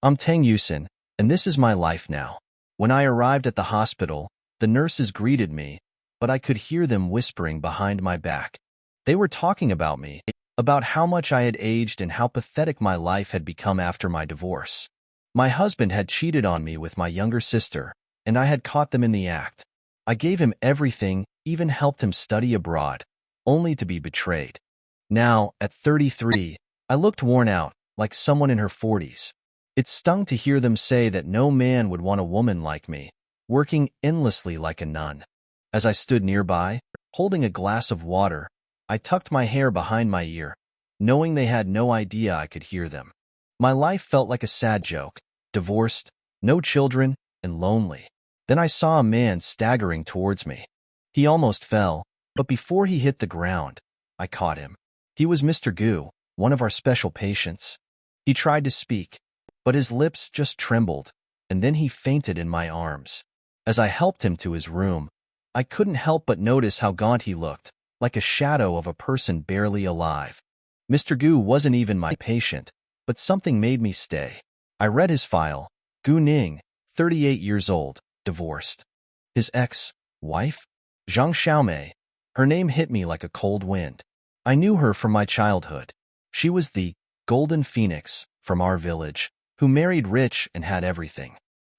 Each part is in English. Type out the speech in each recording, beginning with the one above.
I'm Tang Yusin, and this is my life now. When I arrived at the hospital, the nurses greeted me, but I could hear them whispering behind my back. They were talking about me, about how much I had aged and how pathetic my life had become after my divorce. My husband had cheated on me with my younger sister, and I had caught them in the act. I gave him everything, even helped him study abroad, only to be betrayed. Now, at 33, I looked worn out, like someone in her 40s. It stung to hear them say that no man would want a woman like me, working endlessly like a nun. As I stood nearby, holding a glass of water, I tucked my hair behind my ear, knowing they had no idea I could hear them. My life felt like a sad joke, divorced, no children, and lonely. Then I saw a man staggering towards me. He almost fell, but before he hit the ground, I caught him. He was Mr. Gu, one of our special patients. He tried to speak, but his lips just trembled, and then he fainted in my arms. As I helped him to his room, I couldn't help but notice how gaunt he looked, like a shadow of a person barely alive. Mr. Gu wasn't even my patient, but something made me stay. I read his file. Gu Ning, 38 years old, divorced. His ex-wife? Zhang Xiaomei. Her name hit me like a cold wind. I knew her from my childhood. She was the golden phoenix from our village, who married rich and had everything.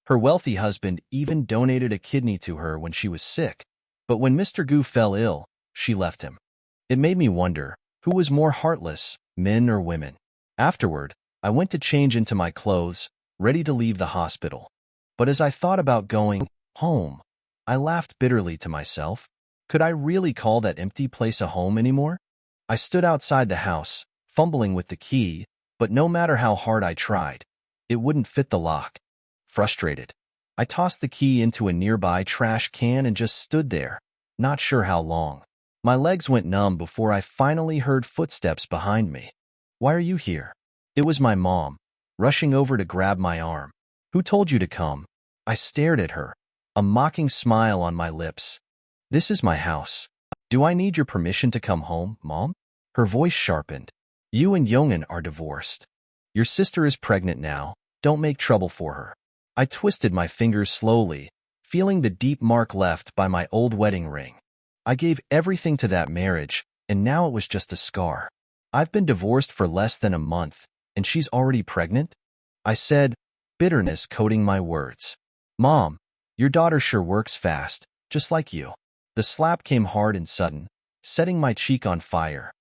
Her wealthy husband even donated a kidney to her when she was sick, but when Mr. Gu fell ill, she left him. It made me wonder, who was more heartless, men or women? Afterward, I went to change into my clothes, ready to leave the hospital. But as I thought about going home, I laughed bitterly to myself. Could I really call that empty place a home anymore? I stood outside the house, fumbling with the key, but no matter how hard I tried, it wouldn't fit the lock. Frustrated, I tossed the key into a nearby trash can and just stood there, not sure how long. My legs went numb before I finally heard footsteps behind me. "Why are you here?" It was my mom, rushing over to grab my arm. "Who told you to come?" I stared at her, a mocking smile on my lips. "This is my house. Do I need your permission to come home, Mom?" Her voice sharpened. "You and Yongin are divorced. Your sister is pregnant now. Don't make trouble for her." I twisted my fingers slowly, feeling the deep mark left by my old wedding ring. I gave everything to that marriage, and now it was just a scar. I've been divorced for less than a month, and she's already pregnant? I said, bitterness coating my words. "Mom, your daughter sure works fast, just like you." The slap came hard and sudden, setting my cheek on fire.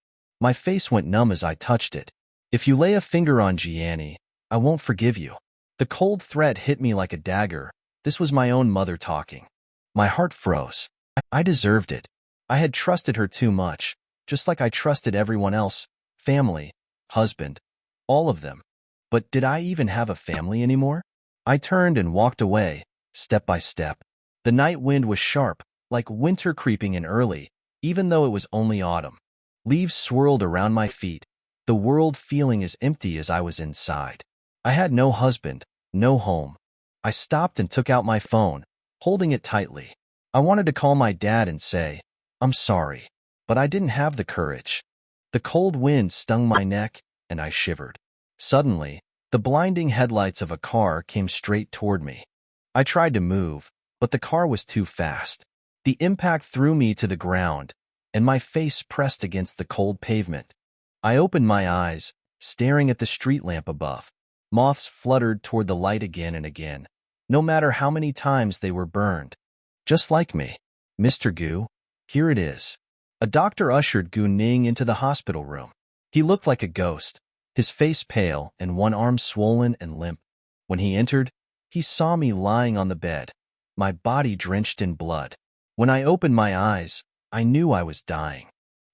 My face went numb as I touched it. "If you lay a finger on Gianni, I won't forgive you." The cold threat hit me like a dagger. This was my own mother talking. My heart froze. I deserved it. I had trusted her too much, just like I trusted everyone else, family, husband, all of them. But did I even have a family anymore? I turned and walked away, step by step. The night wind was sharp, like winter creeping in early, even though it was only autumn. Leaves swirled around my feet, the world feeling as empty as I was inside. I had no husband, no home. I stopped and took out my phone, holding it tightly. I wanted to call my dad and say, "I'm sorry," but I didn't have the courage. The cold wind stung my neck, and I shivered. Suddenly, the blinding headlights of a car came straight toward me. I tried to move, but the car was too fast. The impact threw me to the ground, and my face pressed against the cold pavement. I opened my eyes, staring at the street lamp above. Moths fluttered toward the light again and again, no matter how many times they were burned. Just like me. "Mr. Gu, here it is." A doctor ushered Gu Ning into the hospital room. He looked like a ghost, his face pale and one arm swollen and limp. When he entered, he saw me lying on the bed, my body drenched in blood. When I opened my eyes, I knew I was dying.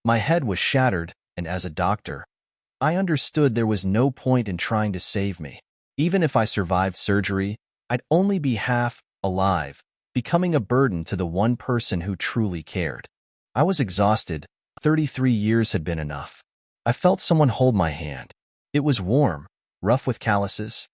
My head was shattered, and as a doctor, I understood there was no point in trying to save me. Even if I survived surgery, I'd only be half alive, becoming a burden to the one person who truly cared. I was exhausted. 33 years had been enough. I felt someone hold my hand. It was warm, rough with calluses.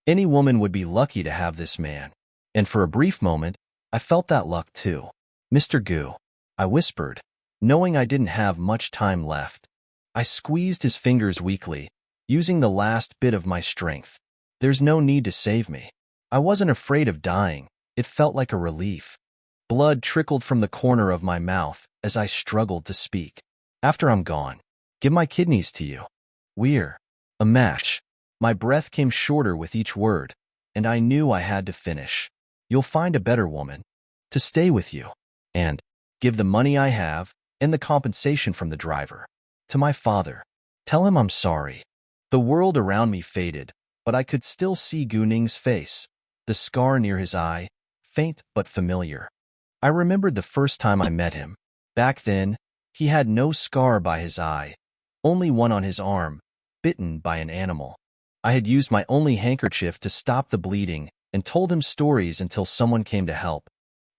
Any woman would be lucky to have this man. And for a brief moment, I felt that luck too. "Mr. Gu," I whispered, knowing I didn't have much time left. I squeezed his fingers weakly, using the last bit of my strength. There's no need to save me. I wasn't afraid of dying. It felt like a relief. Blood trickled from the corner of my mouth as I struggled to speak. After I'm gone, give my kidneys to you. We're a match. My breath came shorter with each word, and I knew I had to finish. You'll find a better woman to stay with you, and give the money I have and the compensation from the driver to my father. Tell him I'm sorry. The world around me faded, but I could still see Gu Ning's face, the scar near his eye, faint but familiar. I remembered the first time I met him. Back then, he had no scar by his eye, only one on his arm, bitten by an animal. I had used my only handkerchief to stop the bleeding and told him stories until someone came to help.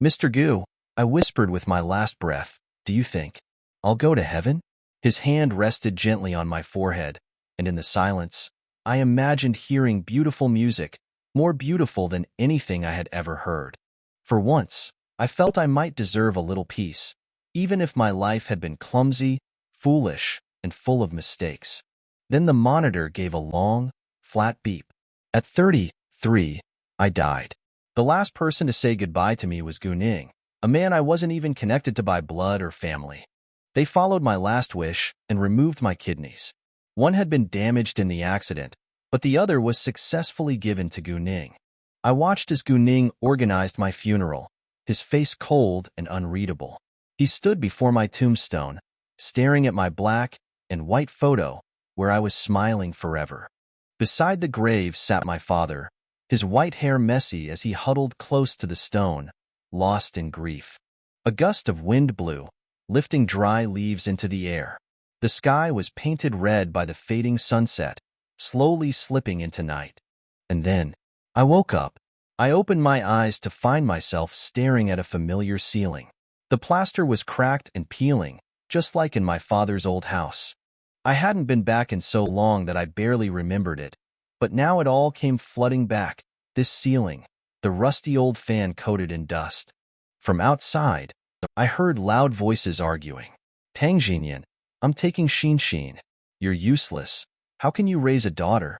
Mr. Gu, I whispered with my last breath, do you think I'll go to heaven? His hand rested gently on my forehead, and in the silence, I imagined hearing beautiful music, more beautiful than anything I had ever heard. For once, I felt I might deserve a little peace, even if my life had been clumsy, foolish, and full of mistakes. Then the monitor gave a long, flat beep. At 33, I died. The last person to say goodbye to me was Gu Ning, a man I wasn't even connected to by blood or family. They followed my last wish and removed my kidneys. One had been damaged in the accident, but the other was successfully given to Gu Ning. I watched as Gu Ning organized my funeral, his face cold and unreadable. He stood before my tombstone, staring at my black and white photo, where I was smiling forever. Beside the grave sat my father, his white hair messy as he huddled close to the stone, lost in grief. A gust of wind blew, lifting dry leaves into the air. The sky was painted red by the fading sunset, slowly slipping into night. And then, I woke up. I opened my eyes to find myself staring at a familiar ceiling. The plaster was cracked and peeling, just like in my father's old house. I hadn't been back in so long that I barely remembered it, but now it all came flooding back, this ceiling, the rusty old fan coated in dust. From outside, I heard loud voices arguing. Tang Jinyan, I'm taking Xin. You're useless. How can you raise a daughter?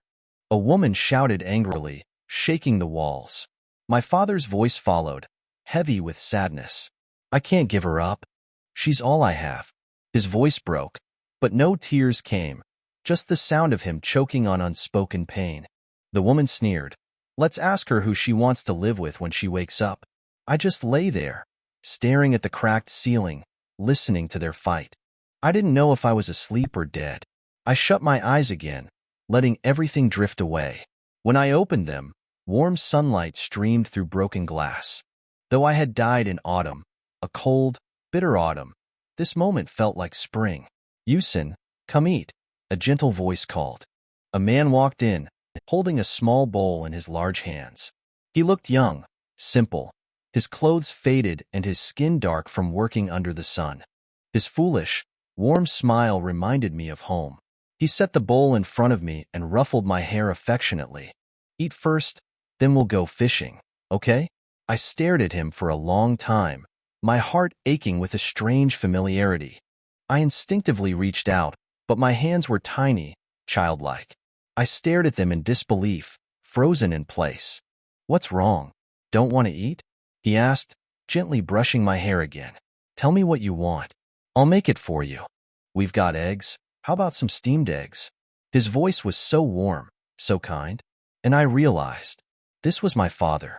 A woman shouted angrily, shaking the walls. My father's voice followed, heavy with sadness. I can't give her up. She's all I have. His voice broke, but no tears came, just the sound of him choking on unspoken pain. The woman sneered. Let's ask her who she wants to live with when she wakes up. I just lay there, staring at the cracked ceiling, listening to their fight. I didn't know if I was asleep or dead. I shut my eyes again, letting everything drift away. When I opened them, warm sunlight streamed through broken glass. Though I had died in autumn, a cold, bitter autumn, this moment felt like spring. Yusin, come eat, a gentle voice called. A man walked in, holding a small bowl in his large hands. He looked young, simple, his clothes faded and his skin dark from working under the sun. His foolish, warm smile reminded me of home. He set the bowl in front of me and ruffled my hair affectionately. Eat first, then we'll go fishing, okay? I stared at him for a long time, my heart aching with a strange familiarity. I instinctively reached out, but my hands were tiny, childlike. I stared at them in disbelief, frozen in place. What's wrong? Don't want to eat? He asked, gently brushing my hair again. Tell me what you want. I'll make it for you. We've got eggs. How about some steamed eggs? His voice was so warm, so kind, and I realized this was my father.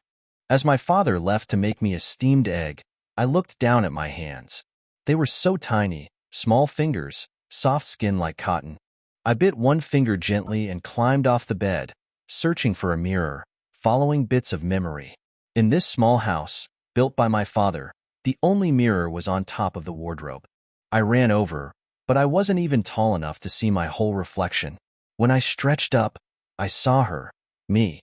As my father left to make me a steamed egg, I looked down at my hands. They were so tiny, small fingers, soft skin like cotton. I bit one finger gently and climbed off the bed, searching for a mirror, following bits of memory. In this small house, built by my father, the only mirror was on top of the wardrobe. I ran over, but I wasn't even tall enough to see my whole reflection. When I stretched up, I saw her, me.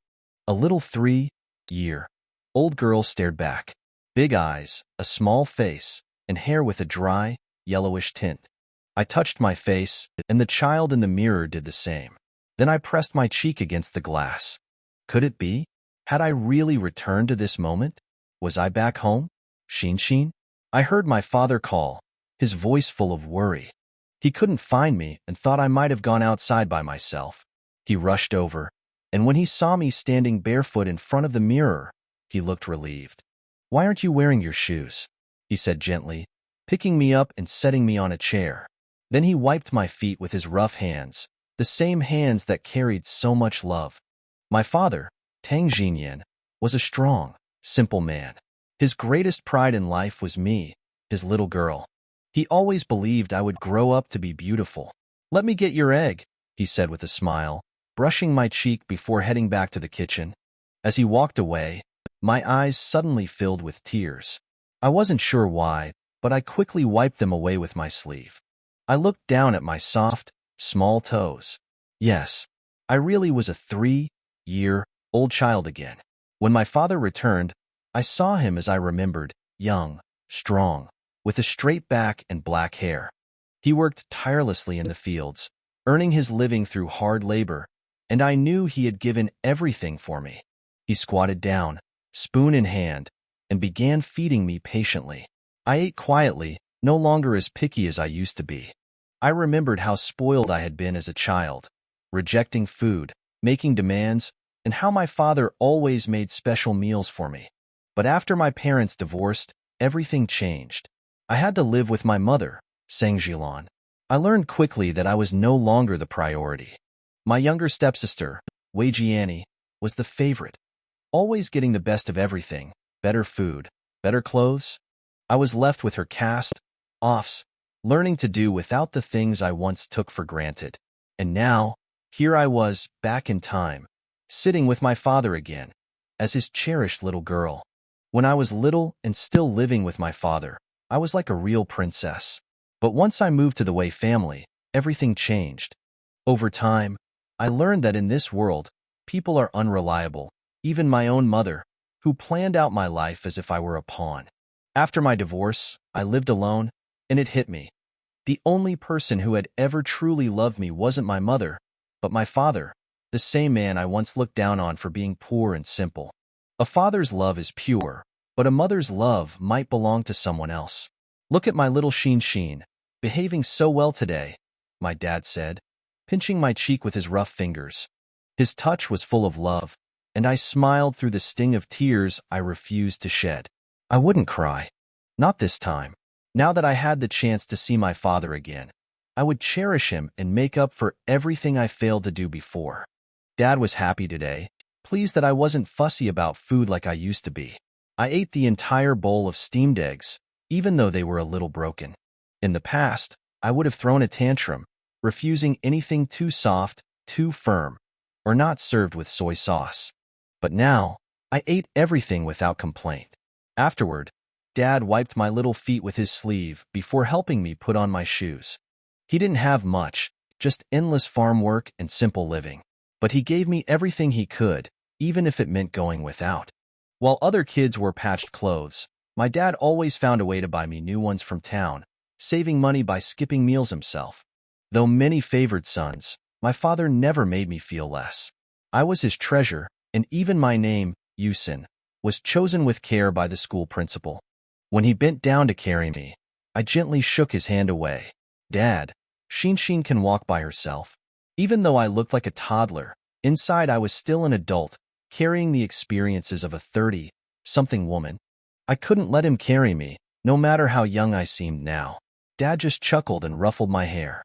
A little 3-year-old girl stared back. Big eyes, a small face, and hair with a dry, yellowish tint. I touched my face, and the child in the mirror did the same. Then I pressed my cheek against the glass. Could it be? Had I really returned to this moment? Was I back home? Xin? I heard my father call, his voice full of worry. He couldn't find me and thought I might have gone outside by myself. He rushed over. And when he saw me standing barefoot in front of the mirror, he looked relieved. "Why aren't you wearing your shoes?" he said gently, picking me up and setting me on a chair. Then he wiped my feet with his rough hands, the same hands that carried so much love. My father, Tang Jinyan, was a strong, simple man. His greatest pride in life was me, his little girl. He always believed I would grow up to be beautiful. "Let me get your egg," he said with a smile, brushing my cheek before heading back to the kitchen. As he walked away, my eyes suddenly filled with tears. I wasn't sure why, but I quickly wiped them away with my sleeve. I looked down at my soft, small toes. Yes, I really was a 3-year-old child again. When my father returned, I saw him as I remembered, young, strong, with a straight back and black hair. He worked tirelessly in the fields, earning his living through hard labor, and I knew he had given everything for me. He squatted down, spoon in hand, and began feeding me patiently. I ate quietly, no longer as picky as I used to be. I remembered how spoiled I had been as a child, rejecting food, making demands, and how my father always made special meals for me. But after my parents divorced, everything changed. I had to live with my mother, Sang Jilan. I learned quickly that I was no longer the priority. My younger stepsister, Wei Jiani, was the favorite, always getting the best of everything, better food, better clothes. I was left with her cast-offs, learning to do without the things I once took for granted. And now, here I was, back in time, sitting with my father again, as his cherished little girl. When I was little and still living with my father, I was like a real princess. But once I moved to the Wei family, everything changed. Over time, I learned that in this world, people are unreliable, even my own mother, who planned out my life as if I were a pawn. After my divorce, I lived alone, and it hit me. The only person who had ever truly loved me wasn't my mother, but my father, the same man I once looked down on for being poor and simple. A father's love is pure, but a mother's love might belong to someone else. "Look at my little Sheen, behaving so well today," my dad said, pinching my cheek with his rough fingers. His touch was full of love, and I smiled through the sting of tears I refused to shed. I wouldn't cry. Not this time. Now that I had the chance to see my father again, I would cherish him and make up for everything I failed to do before. Dad was happy today, pleased that I wasn't fussy about food like I used to be. I ate the entire bowl of steamed eggs, even though they were a little broken. In the past, I would have thrown a tantrum, refusing anything too soft, too firm, or not served with soy sauce. But now, I ate everything without complaint. Afterward, Dad wiped my little feet with his sleeve before helping me put on my shoes. He didn't have much, just endless farm work and simple living. But he gave me everything he could, even if it meant going without. While other kids wore patched clothes, my dad always found a way to buy me new ones from town, saving money by skipping meals himself. Though many favored sons, my father never made me feel less. I was his treasure, and even my name, Yusin, was chosen with care by the school principal. When he bent down to carry me, I gently shook his hand away. "Dad, Shin can walk by herself." Even though I looked like a toddler, inside I was still an adult, carrying the experiences of a 30-something woman. I couldn't let him carry me, no matter how young I seemed now. Dad just chuckled and ruffled my hair.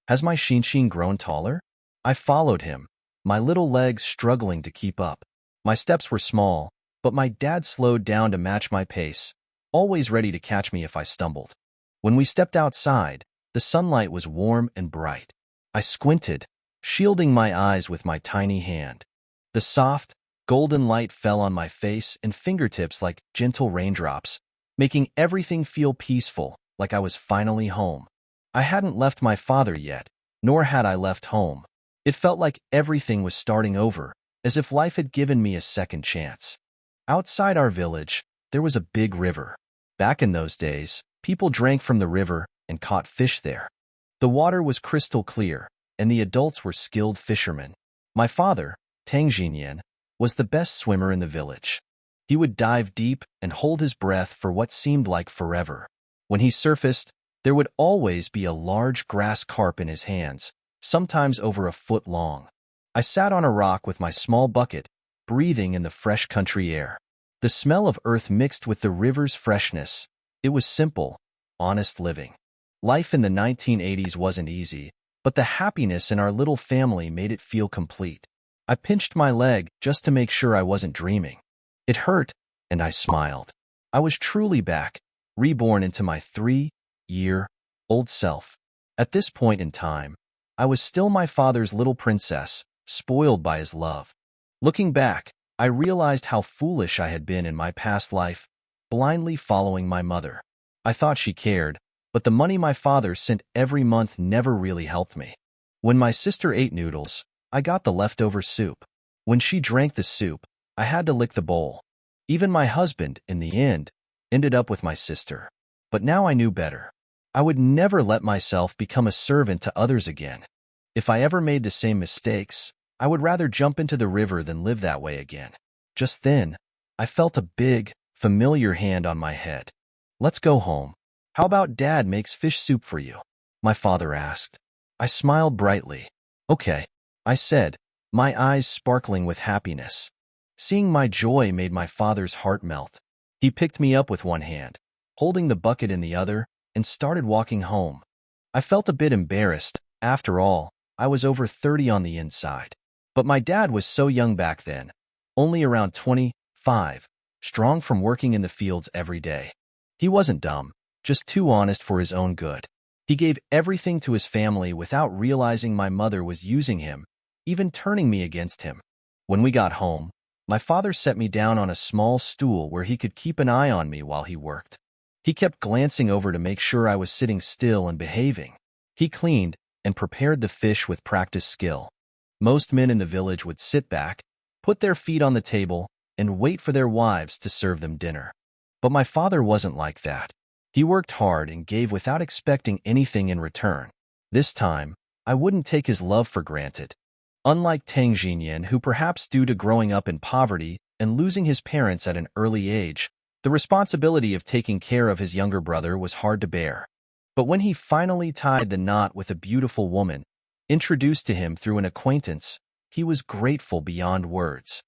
"Has my Shin grown taller?" I followed him, my little legs struggling to keep up. My steps were small, but my dad slowed down to match my pace, always ready to catch me if I stumbled. When we stepped outside, the sunlight was warm and bright. I squinted, shielding my eyes with my tiny hand. The soft, golden light fell on my face and fingertips like gentle raindrops, making everything feel peaceful, like I was finally home. I hadn't left my father yet, nor had I left home. It felt like everything was starting over, as if life had given me a second chance. Outside our village, there was a big river. Back in those days, people drank from the river and caught fish there. The water was crystal clear, and the adults were skilled fishermen. My father, Tang Jinyan, was the best swimmer in the village. He would dive deep and hold his breath for what seemed like forever. When he surfaced, there would always be a large grass carp in his hands, sometimes over a foot long. I sat on a rock with my small bucket, breathing in the fresh country air. The smell of earth mixed with the river's freshness. It was simple, honest living. Life in the 1980s wasn't easy, but the happiness in our little family made it feel complete. I pinched my leg just to make sure I wasn't dreaming. It hurt, and I smiled. I was truly back, reborn into my 3-year-old self. At this point in time, I was still my father's little princess, spoiled by his love. Looking back, I realized how foolish I had been in my past life, blindly following my mother. I thought she cared, but the money my father sent every month never really helped me. When my sister ate noodles, I got the leftover soup. When she drank the soup, I had to lick the bowl. Even my husband, in the end, ended up with my sister. But now I knew better. I would never let myself become a servant to others again. If I ever made the same mistakes, I would rather jump into the river than live that way again. Just then, I felt a big, familiar hand on my head. "Let's go home. How about Dad makes fish soup for you?" my father asked. I smiled brightly. "Okay," I said, my eyes sparkling with happiness. Seeing my joy made my father's heart melt. He picked me up with one hand, holding the bucket in the other, and started walking home. I felt a bit embarrassed. After all, I was over 30 on the inside. But my dad was so young back then, only around 25, strong from working in the fields every day. He wasn't dumb, just too honest for his own good. He gave everything to his family without realizing my mother was using him, even turning me against him. When we got home, my father set me down on a small stool where he could keep an eye on me while he worked. He kept glancing over to make sure I was sitting still and behaving. He cleaned and prepared the fish with practiced skill. Most men in the village would sit back, put their feet on the table, and wait for their wives to serve them dinner. But my father wasn't like that. He worked hard and gave without expecting anything in return. This time, I wouldn't take his love for granted. Unlike Tang Jinyan, who perhaps due to growing up in poverty and losing his parents at an early age, the responsibility of taking care of his younger brother was hard to bear. But when he finally tied the knot with a beautiful woman, introduced to him through an acquaintance, he was grateful beyond words.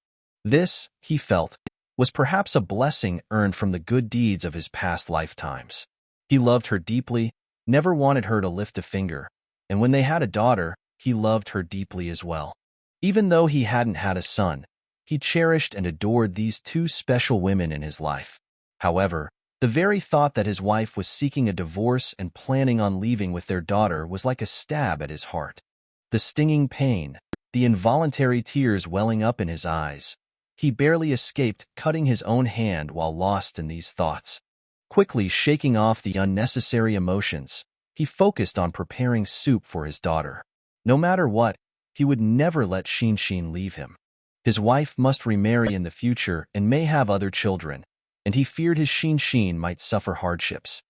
This, he felt, was perhaps a blessing earned from the good deeds of his past lifetimes. He loved her deeply, never wanted her to lift a finger, and when they had a daughter, he loved her deeply as well. Even though he hadn't had a son, he cherished and adored these two special women in his life. However, the very thought that his wife was seeking a divorce and planning on leaving with their daughter was like a stab at his heart. The stinging pain, the involuntary tears welling up in his eyes. He barely escaped cutting his own hand while lost in these thoughts. Quickly shaking off the unnecessary emotions, he focused on preparing soup for his daughter. No matter what, he would never let Shinshin leave him. His wife must remarry in the future and may have other children, and he feared his Shinshin might suffer hardships.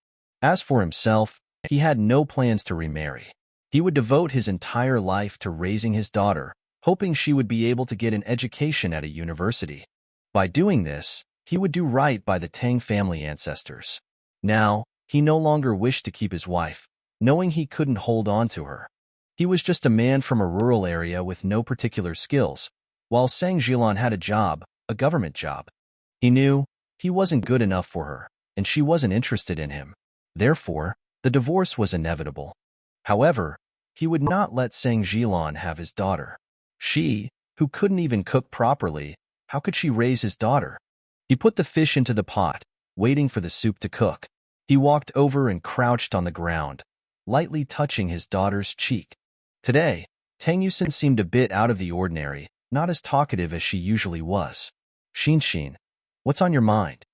As for himself, he had no plans to remarry. He would devote his entire life to raising his daughter, hoping she would be able to get an education at a university. By doing this, he would do right by the Tang family ancestors. Now, he no longer wished to keep his wife, knowing he couldn't hold on to her. He was just a man from a rural area with no particular skills, while Sang Jilan had a job, a government job. He knew he wasn't good enough for her, and she wasn't interested in him. Therefore, the divorce was inevitable. However, he would not let Sang Jilan have his daughter. She, who couldn't even cook properly, how could she raise his daughter? He put the fish into the pot, waiting for the soup to cook. He walked over and crouched on the ground, lightly touching his daughter's cheek. Today, Tang Yusin seemed a bit out of the ordinary, not as talkative as she usually was. "Shinshin, what's on your mind?"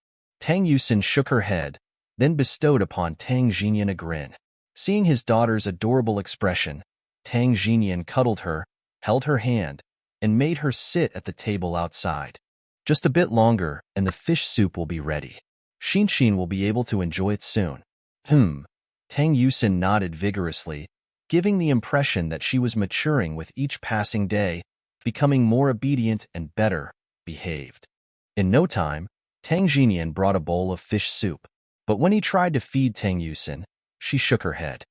Tang Yusin shook her head, then bestowed upon Tang Jinyan a grin. Seeing his daughter's adorable expression, Tang Jinyan cuddled her, held her hand, and made her sit at the table outside. "Just a bit longer, and the fish soup will be ready. Shinshin will be able to enjoy it soon." Tang Yusin nodded vigorously, giving the impression that she was maturing with each passing day, becoming more obedient and better behaved. In no time, Tang Jinyan brought a bowl of fish soup, but when he tried to feed Tang Yusin, she shook her head.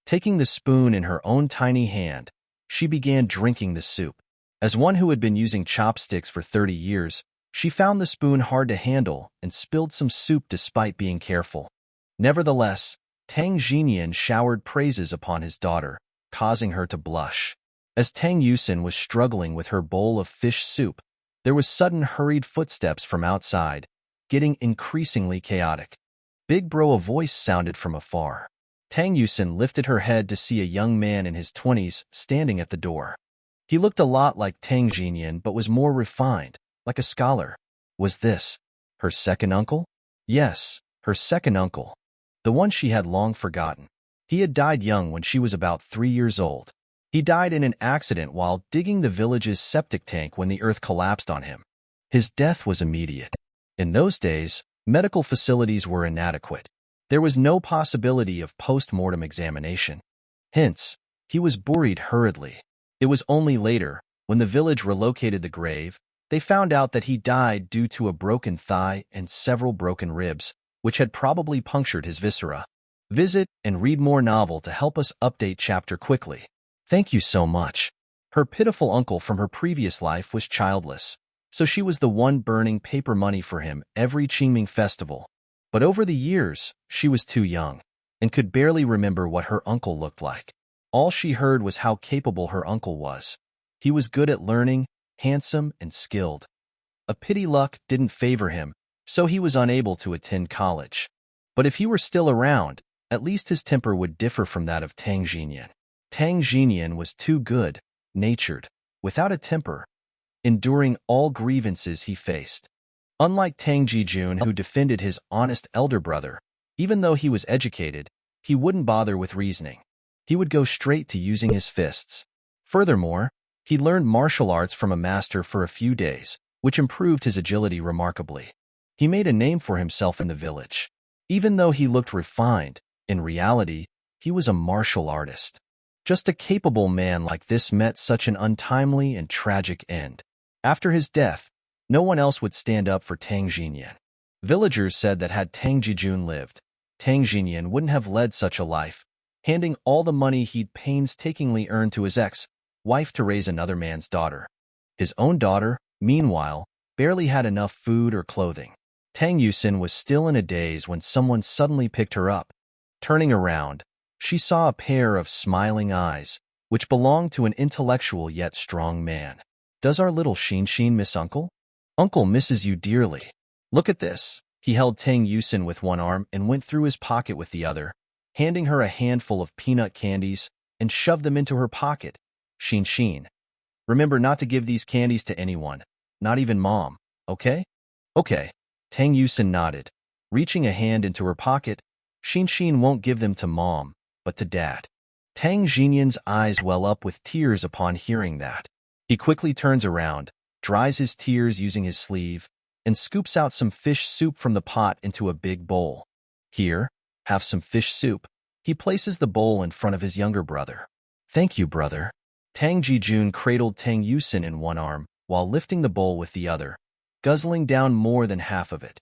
Taking the spoon in her own tiny hand, she began drinking the soup. As one who had been using chopsticks for 30 years, she found the spoon hard to handle and spilled some soup despite being careful. Nevertheless, Tang Jinyan showered praises upon his daughter, causing her to blush. As Tang Yusin was struggling with her bowl of fish soup, there was sudden hurried footsteps from outside, getting increasingly chaotic. "Big bro," a voice sounded from afar. Tang Yusin lifted her head to see a young man in his 20s standing at the door. He looked a lot like Tang Jinyan but was more refined, like a scholar. Was this her second uncle? Yes, her second uncle. The one she had long forgotten. He had died young when she was about 3 years old. He died in an accident while digging the village's septic tank when the earth collapsed on him. His death was immediate. In those days, medical facilities were inadequate. There was no possibility of post-mortem examination. Hence, he was buried hurriedly. It was only later, when the village relocated the grave, they found out that he died due to a broken thigh and several broken ribs, which had probably punctured his viscera. Visit and read more novel to help us update chapter quickly. Thank you so much. Her pitiful uncle from her previous life was childless, so she was the one burning paper money for him every Qingming festival. But over the years, she was too young, and could barely remember what her uncle looked like. All she heard was how capable her uncle was. He was good at learning, handsome, and skilled. A pity luck didn't favor him, so he was unable to attend college. But if he were still around, at least his temper would differ from that of Tang Jinyan. Tang Jinyan was too good-natured, without a temper, enduring all grievances he faced. Unlike Tang Jijun, who defended his honest elder brother, even though he was educated, he wouldn't bother with reasoning. He would go straight to using his fists. Furthermore, he learned martial arts from a master for a few days, which improved his agility remarkably. He made a name for himself in the village. Even though he looked refined, in reality, he was a martial artist. Just a capable man like this met such an untimely and tragic end. After his death, no one else would stand up for Tang Jinyan. Villagers said that had Tang Jijun lived, Tang Jinyan wouldn't have led such a life, handing all the money he'd painstakingly earned to his ex-wife to raise another man's daughter. His own daughter, meanwhile, barely had enough food or clothing. Tang Yusin was still in a daze when someone suddenly picked her up. Turning around, she saw a pair of smiling eyes, which belonged to an intellectual yet strong man. "Does our little Xin miss Uncle? Uncle misses you dearly. Look at this." He held Tang Yusin with one arm and went through his pocket with the other, handing her a handful of peanut candies and shoved them into her pocket. Xin, remember not to give these candies to anyone, not even Mom, okay? Okay. Tang Yusin nodded. Reaching a hand into her pocket, Xin won't give them to Mom, but to Dad. Tang Jinyan's eyes well up with tears upon hearing that. He quickly turns around, dries his tears using his sleeve, and scoops out some fish soup from the pot into a big bowl. "Here, have some fish soup." He places the bowl in front of his younger brother. "Thank you, brother." Tang Jijun cradled Tang Yusin in one arm while lifting the bowl with the other, guzzling down more than half of it.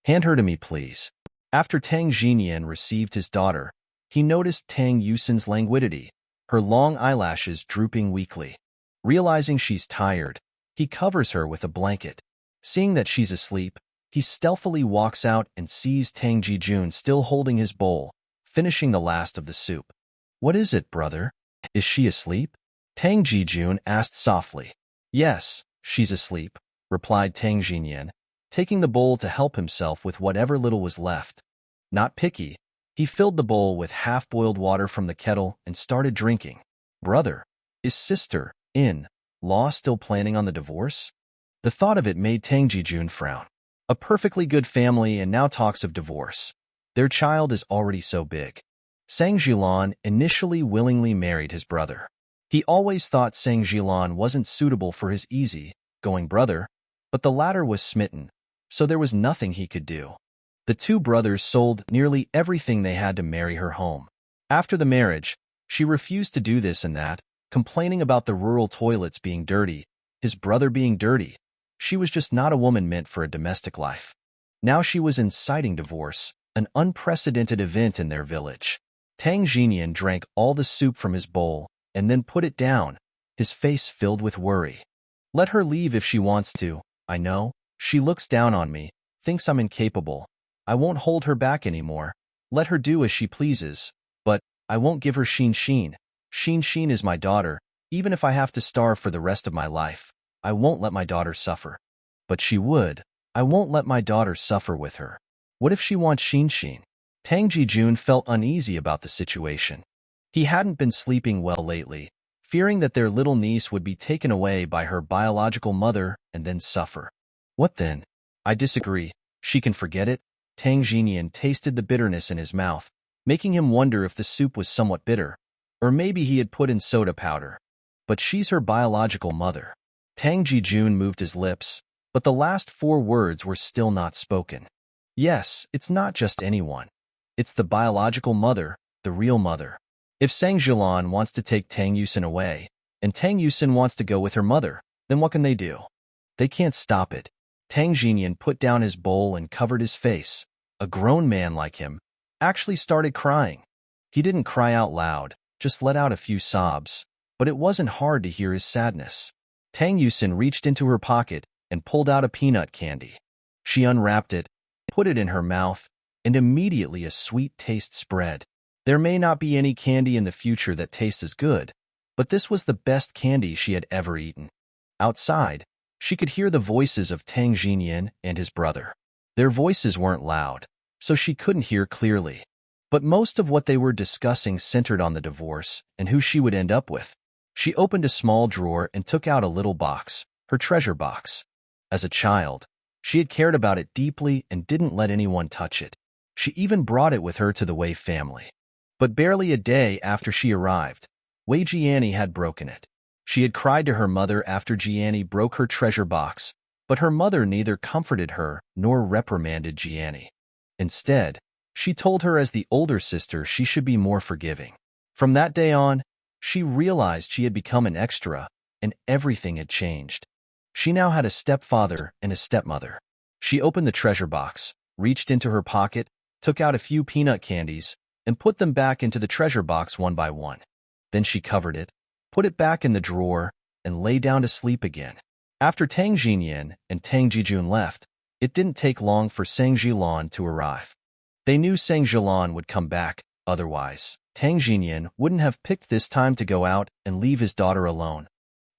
"Hand her to me, please." After Tang Jinyan received his daughter, he noticed Tang Yusin's languidity, her long eyelashes drooping weakly. Realizing she's tired, he covers her with a blanket. Seeing that she's asleep, he stealthily walks out and sees Tang Jijun still holding his bowl, finishing the last of the soup. "What is it, brother? Is she asleep?" Tang Jijun asked softly. "Yes, she's asleep," replied Tang Jinyan, taking the bowl to help himself with whatever little was left. Not picky, he filled the bowl with half-boiled water from the kettle and started drinking. "Brother, is sister-in-law still planning on the divorce?" The thought of it made Tang Jijun frown. A perfectly good family and now talks of divorce. Their child is already so big. Sang Jilan initially willingly married his brother. He always thought Sang Jilan wasn't suitable for his easy-going brother, but the latter was smitten, so there was nothing he could do. The two brothers sold nearly everything they had to marry her home. After the marriage, she refused to do this and that, complaining about the rural toilets being dirty, his brother being dirty. She was just not a woman meant for a domestic life. Now she was inciting divorce, an unprecedented event in their village. Tang Jinyan drank all the soup from his bowl and then put it down, his face filled with worry. Let her leave if she wants to. I know. She looks down on me, thinks I'm incapable. I won't hold her back anymore. Let her do as she pleases. But I won't give her Shin Shin. Shin Shin is my daughter. Even if I have to starve for the rest of my life, I won't let my daughter suffer. But she would. I won't let my daughter suffer with her. What if she wants Shin Shin? Tang Jijun felt uneasy about the situation. He hadn't been sleeping well lately, fearing that their little niece would be taken away by her biological mother and then suffer. What then? I disagree. She can forget it. Tang Jinyan tasted the bitterness in his mouth, making him wonder if the soup was somewhat bitter, or maybe he had put in soda powder. But she's her biological mother. Tang Jijun moved his lips, but the last 4 words were still not spoken. Yes, it's not just anyone. It's the biological mother, the real mother. If Sang Jilan wants to take Tang Yusin away, and Tang Yusin wants to go with her mother, then what can they do? They can't stop it. Tang Jinyan put down his bowl and covered his face. A grown man like him actually started crying. He didn't cry out loud, just let out a few sobs, but it wasn't hard to hear his sadness. Tang Yusin reached into her pocket and pulled out a peanut candy. She unwrapped it, put it in her mouth, and immediately a sweet taste spread. There may not be any candy in the future that tastes as good, but this was the best candy she had ever eaten. Outside, she could hear the voices of Tang Jinyan and his brother. Their voices weren't loud, so she couldn't hear clearly. But most of what they were discussing centered on the divorce and who she would end up with. She opened a small drawer and took out a little box, her treasure box. As a child, she had cared about it deeply and didn't let anyone touch it. She even brought it with her to the Wei family. But barely a day after she arrived, Wei Jiani had broken it. She had cried to her mother after Jiani broke her treasure box, but her mother neither comforted her nor reprimanded Jiani. Instead, she told her as the older sister she should be more forgiving. From that day on, she realized she had become an extra, and everything had changed. She now had a stepfather and a stepmother. She opened the treasure box, reached into her pocket, took out a few peanut candies, and put them back into the treasure box one by one. Then she covered it, put it back in the drawer, and lay down to sleep again. After Tang Jinyan and Tang Jijun left, it didn't take long for Sang Jilan to arrive. They knew Sang Jilan would come back, otherwise, Tang Jinyan wouldn't have picked this time to go out and leave his daughter alone.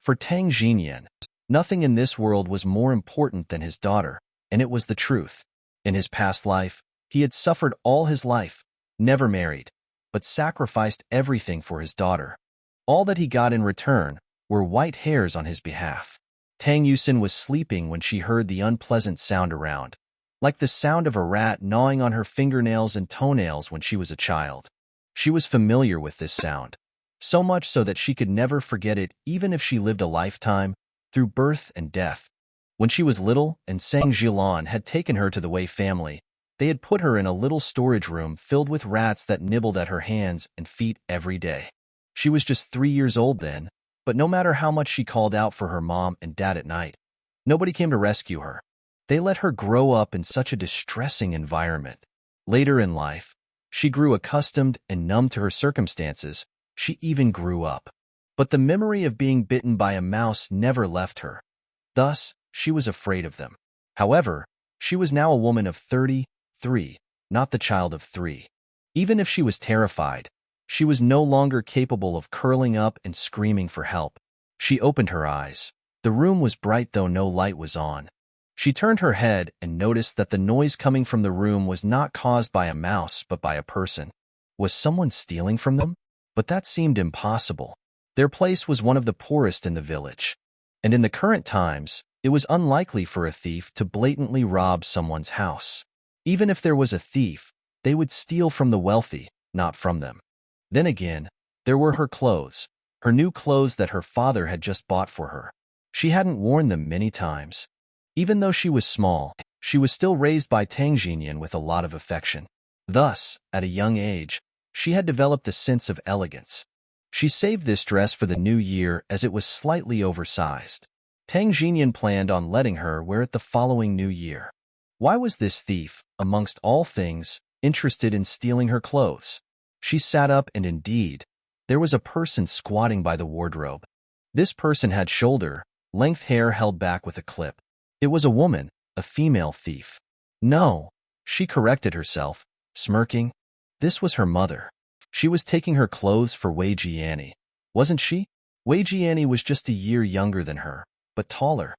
For Tang Jinyan, nothing in this world was more important than his daughter, and it was the truth. In his past life, he had suffered all his life, never married, but sacrificed everything for his daughter. All that he got in return were white hairs on his behalf. Tang Yusin was sleeping when she heard the unpleasant sound around, like the sound of a rat gnawing on her fingernails and toenails when she was a child. She was familiar with this sound, so much so that she could never forget it even if she lived a lifetime, through birth and death. When she was little and Sang Jilan had taken her to the Wei family, they had put her in a little storage room filled with rats that nibbled at her hands and feet every day. She was just 3 years old then, but no matter how much she called out for her mom and dad at night, nobody came to rescue her. They let her grow up in such a distressing environment. Later in life, she grew accustomed and numb to her circumstances. She even grew up. But the memory of being bitten by a mouse never left her. Thus, she was afraid of them. However, she was now a woman of 33, not the child of 3. Even if she was terrified, she was no longer capable of curling up and screaming for help. She opened her eyes. The room was bright though no light was on. She turned her head and noticed that the noise coming from the room was not caused by a mouse but by a person. Was someone stealing from them? But that seemed impossible. Their place was one of the poorest in the village. And in the current times, it was unlikely for a thief to blatantly rob someone's house. Even if there was a thief, they would steal from the wealthy, not from them. Then again, there were her clothes, her new clothes that her father had just bought for her. She hadn't worn them many times. Even though she was small, she was still raised by Tang Jinyan with a lot of affection. Thus, at a young age, she had developed a sense of elegance. She saved this dress for the new year as it was slightly oversized. Tang Jinyan planned on letting her wear it the following new year. Why was this thief, amongst all things, interested in stealing her clothes? She sat up and indeed, there was a person squatting by the wardrobe. This person had shoulder, length hair held back with a clip. It was a woman, a female thief. No, she corrected herself, smirking. This was her mother. She was taking her clothes for Wei Jiani, wasn't she? Wei Jiani was just a year younger than her, but taller.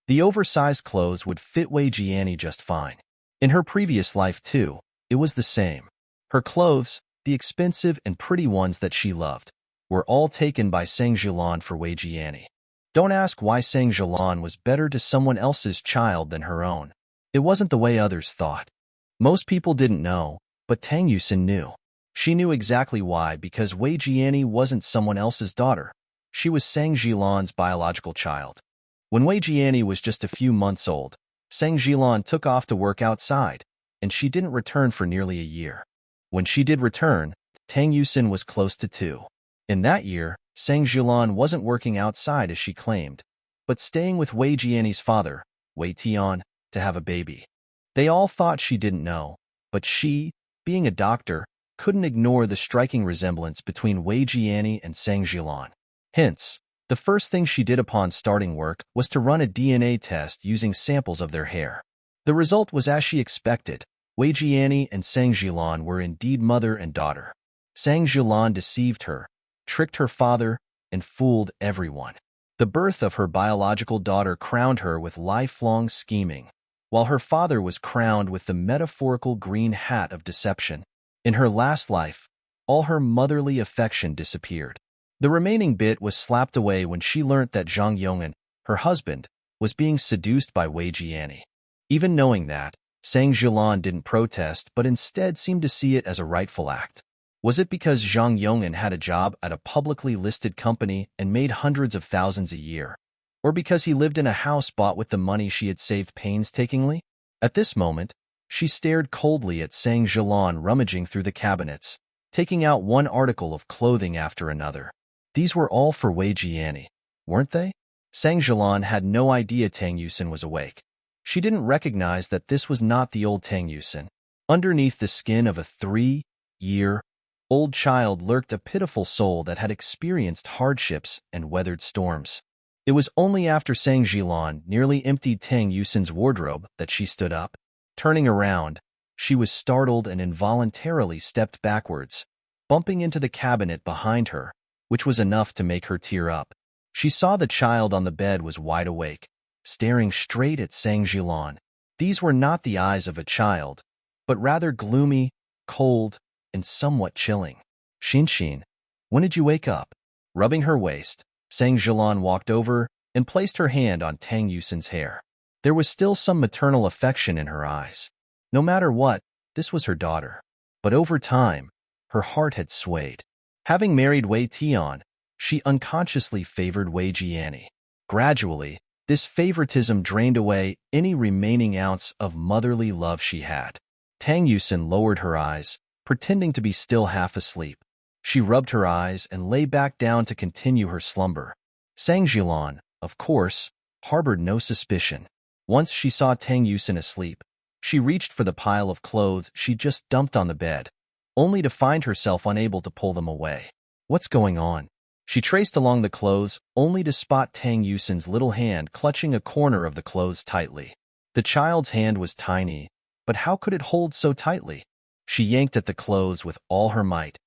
The oversized clothes would fit Wei Jiani just fine. In her previous life, too, it was the same. Her clothes, the expensive and pretty ones that she loved, were all taken by Sang Jilan for Wei Jiani. Don't ask why Sang Jilan was better to someone else's child than her own. It wasn't the way others thought. Most people didn't know, but Tang Yusin knew. She knew exactly why, because Wei Jiani wasn't someone else's daughter. She was Sang Jilan's biological child. When Wei Jiani was just a few months old, Sang Jilan took off to work outside, and she didn't return for nearly a year. When she did return, Tang Yusin was close to 2. In that year, Sang Jilan wasn't working outside as she claimed, but staying with Wei Jiani's father, Wei Tian, to have a baby. They all thought she didn't know, but she, being a doctor, couldn't ignore the striking resemblance between Wei Jiani and Sang Jilan. Hence, the first thing she did upon starting work was to run a DNA test using samples of their hair. The result was as she expected. Wei Jiani and Sang Jilan were indeed mother and daughter. Sang Jilan deceived her, tricked her father, and fooled everyone. The birth of her biological daughter crowned her with lifelong scheming, while her father was crowned with the metaphorical green hat of deception. In her last life, all her motherly affection disappeared. The remaining bit was slapped away when she learnt that Zhang Yong'an, her husband, was being seduced by Wei Jiani. Even knowing that, Sang Jilan didn't protest but instead seemed to see it as a rightful act. Was it because Zhang Yong'an had a job at a publicly listed company and made hundreds of thousands a year? Or because he lived in a house bought with the money she had saved painstakingly? At this moment, she stared coldly at Sang Jilan rummaging through the cabinets, taking out one article of clothing after another. These were all for Wei Jiani, weren't they? Sang Jilan had no idea Tang Yusin was awake. She didn't recognize that this was not the old Tang Yusin. Underneath the skin of a 3-year-old child lurked a pitiful soul that had experienced hardships and weathered storms. It was only after Sang Jilan nearly emptied Tang Yusin's wardrobe that she stood up. Turning around, she was startled and involuntarily stepped backwards, bumping into the cabinet behind her, which was enough to make her tear up. She saw the child on the bed was wide awake, staring straight at Sang Jilan. These were not the eyes of a child, but rather gloomy, cold, and somewhat chilling. Xin, when did you wake up? Rubbing her waist, Sang Jilan walked over and placed her hand on Tang Yusin's hair. There was still some maternal affection in her eyes. No matter what, this was her daughter. But over time, her heart had swayed. Having married Wei Tian, she unconsciously favored Wei Jiani. Gradually, this favoritism drained away any remaining ounce of motherly love she had. Tang Yusin lowered her eyes, pretending to be still half asleep. She rubbed her eyes and lay back down to continue her slumber. Sang Jilan, of course, harbored no suspicion. Once she saw Tang Yusin asleep, she reached for the pile of clothes she just dumped on the bed, only to find herself unable to pull them away. What's going on? She traced along the clothes, only to spot Tang Yusin's little hand clutching a corner of the clothes tightly. The child's hand was tiny, but how could it hold so tightly? She yanked at the clothes with all her might,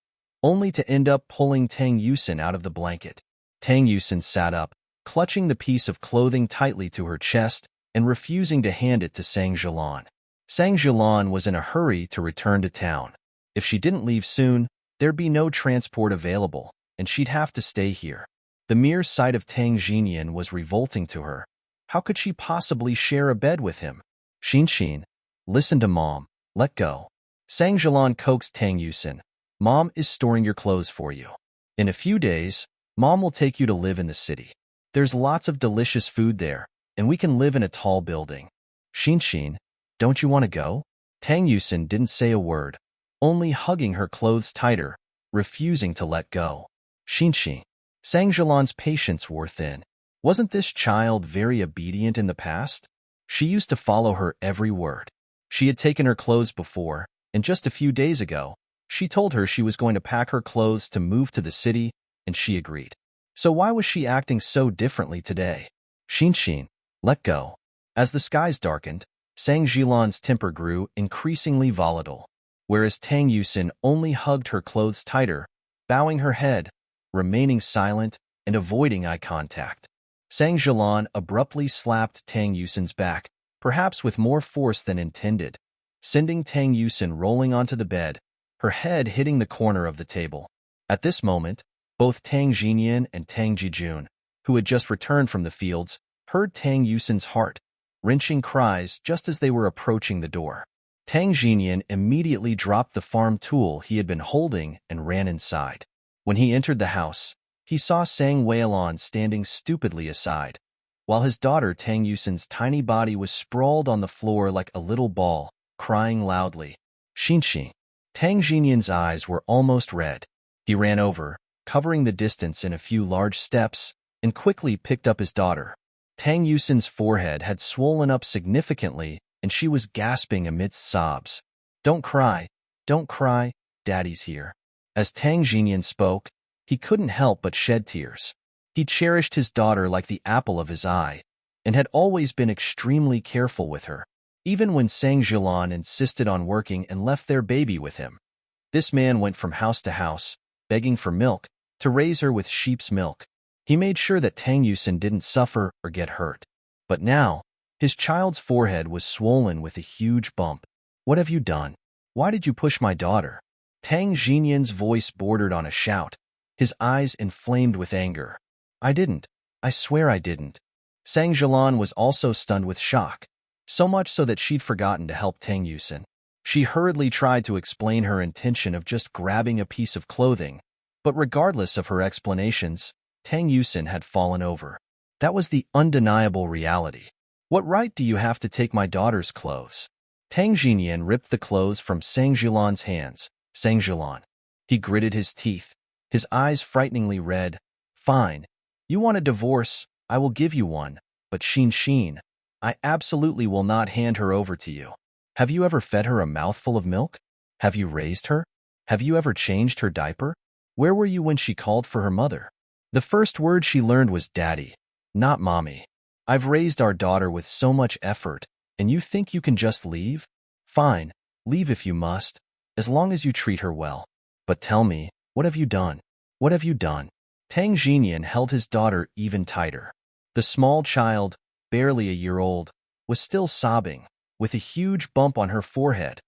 only to end up pulling Tang Yusin out of the blanket. Tang Yusin sat up, clutching the piece of clothing tightly to her chest and refusing to hand it to Sang Jilan. Sang Jilan was in a hurry to return to town. If she didn't leave soon, there'd be no transport available, and she'd have to stay here. The mere sight of Tang Jinyan was revolting to her. How could she possibly share a bed with him? Xin, listen to Mom. Let go. Sang Jilan coaxed Tang Yusin. Mom is storing your clothes for you. In a few days, Mom will take you to live in the city. There's lots of delicious food there, and we can live in a tall building. Xin, don't you want to go? Tang Yusin didn't say a word, only hugging her clothes tighter, refusing to let go. Xin. Sang Jilan's patience wore thin. Wasn't this child very obedient in the past? She used to follow her every word. She had taken her clothes before, and just a few days ago, she told her she was going to pack her clothes to move to the city, and she agreed. So why was she acting so differently today? Xin, let go. As the skies darkened, Sang Jilan's temper grew increasingly volatile, whereas Tang Yusin only hugged her clothes tighter, bowing her head, remaining silent, and avoiding eye contact. Sang Jilan abruptly slapped Tang Yusin's back, perhaps with more force than intended, sending Tang Yusin rolling onto the bed, her head hitting the corner of the table. At this moment, both Tang Jinyan and Tang Jijun, who had just returned from the fields, heard Tang Yusin's heart-wrenching cries just as they were approaching the door. Tang Jinyan immediately dropped the farm tool he had been holding and ran inside. When he entered the house, he saw Sang Weilon standing stupidly aside, while his daughter Tang Yusin's tiny body was sprawled on the floor like a little ball, crying loudly. Xin. Tang Jinyan's eyes were almost red. He ran over, covering the distance in a few large steps, and quickly picked up his daughter. Tang Yusin's forehead had swollen up significantly, and she was gasping amidst sobs. Don't cry, Daddy's here. As Tang Jinyan spoke, he couldn't help but shed tears. He cherished his daughter like the apple of his eye, and had always been extremely careful with her, even when Sang Jilan insisted on working and left their baby with him. This man went from house to house, begging for milk, to raise her with sheep's milk. He made sure that Tang Yusin didn't suffer or get hurt. But now, his child's forehead was swollen with a huge bump. What have you done? Why did you push my daughter? Tang Jinyan's voice bordered on a shout, his eyes inflamed with anger. I didn't. I swear I didn't. Sang Jilan was also stunned with shock, so much so that she'd forgotten to help Tang Yusin. She hurriedly tried to explain her intention of just grabbing a piece of clothing, but regardless of her explanations, Tang Yusin had fallen over. That was the undeniable reality. What right do you have to take my daughter's clothes? Tang Jinyan ripped the clothes from Sang Jilan's hands. Sang Jilan. He gritted his teeth, his eyes frighteningly red. Fine. You want a divorce? I will give you one. But Xin, I absolutely will not hand her over to you. Have you ever fed her a mouthful of milk? Have you raised her? Have you ever changed her diaper? Where were you when she called for her mother? The first word she learned was daddy, not mommy. I've raised our daughter with so much effort, and you think you can just leave? Fine, leave if you must, as long as you treat her well. But tell me, what have you done? What have you done? Tang Jinyan held his daughter even tighter. The small child, barely a year old, was still sobbing, with a huge bump on her forehead.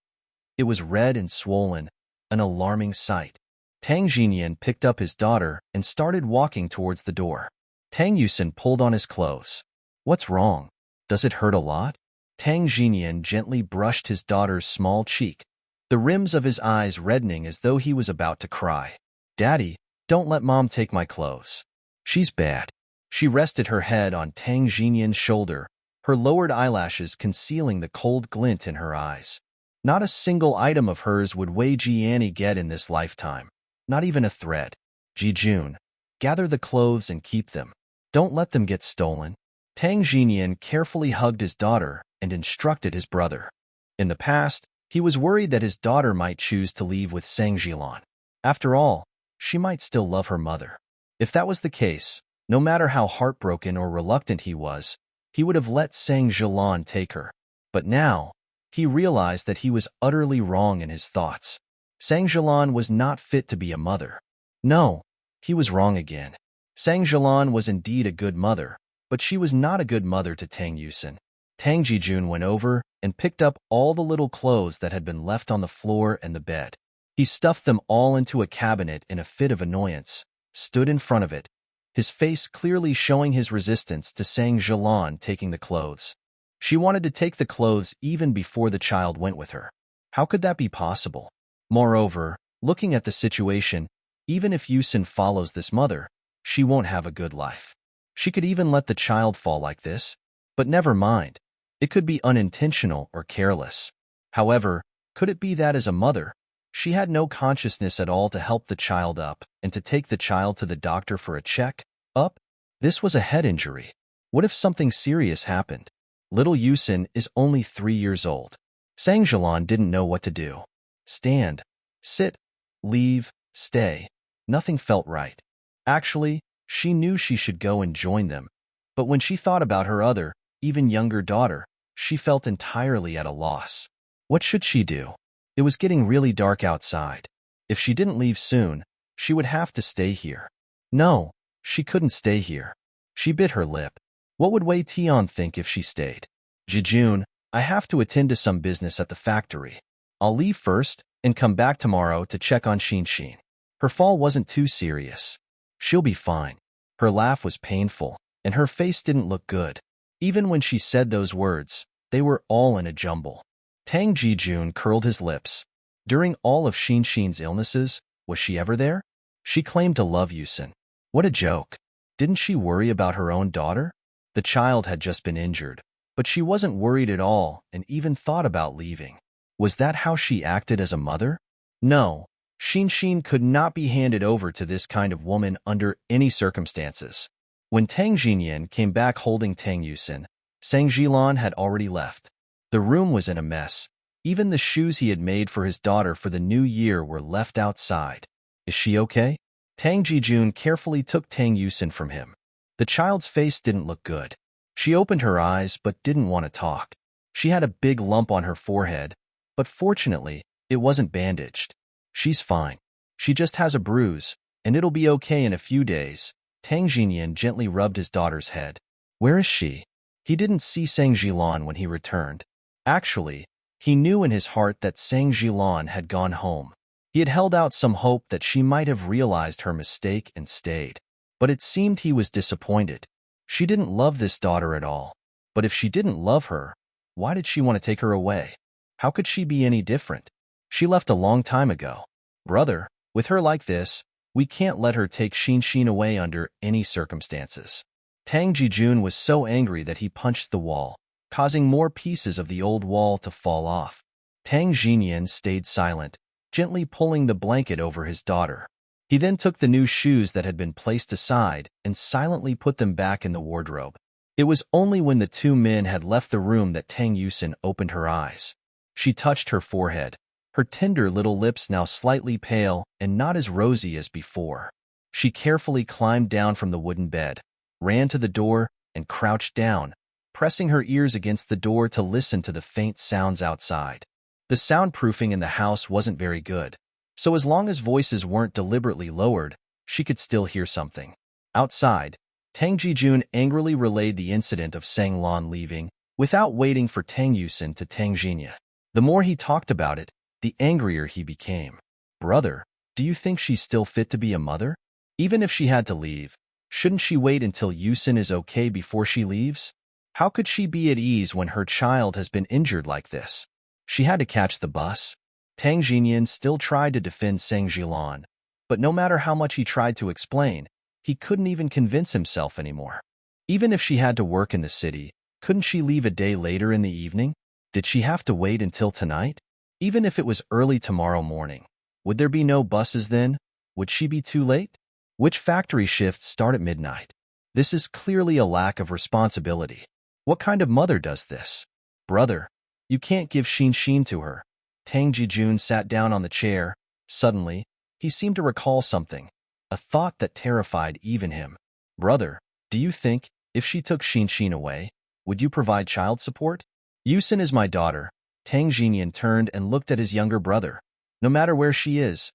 It was red and swollen, an alarming sight. Tang Jinyan picked up his daughter and started walking towards the door. Tang Yusin pulled on his clothes. What's wrong? Does it hurt a lot? Tang Jinyan gently brushed his daughter's small cheek, the rims of his eyes reddening as though he was about to cry. Daddy, don't let Mom take my clothes. She's bad. She rested her head on Tang Jinyan's shoulder, her lowered eyelashes concealing the cold glint in her eyes. Not a single item of hers would Wei Jianni get in this lifetime. Not even a thread. Jijun, gather the clothes and keep them. Don't let them get stolen. Tang Jinyan carefully hugged his daughter and instructed his brother. In the past, he was worried that his daughter might choose to leave with Sang Jilan. After all, she might still love her mother. If that was the case, no matter how heartbroken or reluctant he was, he would have let Sang Jilan take her. But now, he realized that he was utterly wrong in his thoughts. Sang Jilan was not fit to be a mother. No, he was wrong again. Sang Jilan was indeed a good mother, but she was not a good mother to Tang Yusin. Tang Jijun went over and picked up all the little clothes that had been left on the floor and the bed. He stuffed them all into a cabinet in a fit of annoyance, stood in front of it, his face clearly showing his resistance to Sang Jilan taking the clothes. She wanted to take the clothes even before the child went with her. How could that be possible? Moreover, looking at the situation, even if Yusin follows this mother, she won't have a good life. She could even let the child fall like this. But never mind. It could be unintentional or careless. However, could it be that as a mother, she had no consciousness at all to help the child up and to take the child to the doctor for a check-up? This was a head injury. What if something serious happened? Little Yusin is only 3 years old. Sang Jilan didn't know what to do. Stand, sit, leave, stay. Nothing felt right. Actually, she knew she should go and join them, But when she thought about her other, even younger daughter, she felt entirely at a loss. What should she do? It was getting really dark outside. If she didn't leave soon, she would have to stay here. No, she couldn't stay here. She bit her lip. What would Wei Tian think if she stayed? Jejun, I have to attend to some business at the factory. I'll leave first and come back tomorrow to check on Xin. Her fall wasn't too serious. She'll be fine. Her laugh was painful, and her face didn't look good. Even when she said those words, they were all in a jumble. Tang Jejun curled his lips. During all of Xin's illnesses, was she ever there? She claimed to love Yusin. What a joke. Didn't she worry about her own daughter? The child had just been injured, but she wasn't worried at all and even thought about leaving. Was that how she acted as a mother? No, Xin could not be handed over to this kind of woman under any circumstances. When Tang Jinyan came back holding Tang Yusin, Sang Jilan had already left. The room was in a mess. Even the shoes he had made for his daughter for the new year were left outside. Is she okay? Tang Jejun carefully took Tang Yusin from him. The child's face didn't look good. She opened her eyes but didn't want to talk. She had a big lump on her forehead, but fortunately, it wasn't bandaged. She's fine. She just has a bruise, and it'll be okay in a few days. Tang Jinyan gently rubbed his daughter's head. Where is she? He didn't see Sang Jilan when he returned. Actually, he knew in his heart that Sang Jilan had gone home. He had held out some hope that she might have realized her mistake and stayed. But it seemed he was disappointed. She didn't love this daughter at all. But if she didn't love her, why did she want to take her away? How could she be any different? She left a long time ago. Brother, with her like this, we can't let her take Xin away under any circumstances. Tang Jejun was so angry that he punched the wall, causing more pieces of the old wall to fall off. Tang Jinyan stayed silent, gently pulling the blanket over his daughter. He then took the new shoes that had been placed aside and silently put them back in the wardrobe. It was only when the two men had left the room that Tang Yusin opened her eyes. She touched her forehead, her tender little lips now slightly pale and not as rosy as before. She carefully climbed down from the wooden bed, ran to the door, and crouched down, pressing her ears against the door to listen to the faint sounds outside. The soundproofing in the house wasn't very good, so as long as voices weren't deliberately lowered, she could still hear something. Outside, Tang Jejun angrily relayed the incident of Sang Lan leaving, without waiting for Tang Yusin to Tang Jinya. The more he talked about it, the angrier he became. Brother, do you think she's still fit to be a mother? Even if she had to leave, shouldn't she wait until Yusin is okay before she leaves? How could she be at ease when her child has been injured like this? She had to catch the bus. Tang Jinyan still tried to defend Sang Jilan, but no matter how much he tried to explain, he couldn't even convince himself anymore. Even if she had to work in the city, couldn't she leave a day later in the evening? Did she have to wait until tonight? Even if it was early tomorrow morning, would there be no buses then? Would she be too late? Which factory shifts start at midnight? This is clearly a lack of responsibility. What kind of mother does this? Brother, you can't give Xin to her. Tang Jejun sat down on the chair. Suddenly, he seemed to recall something, a thought that terrified even him. Brother, do you think, if she took Xin away, would you provide child support? Yusin is my daughter. Tang Jinyan turned and looked at his younger brother. No matter where she is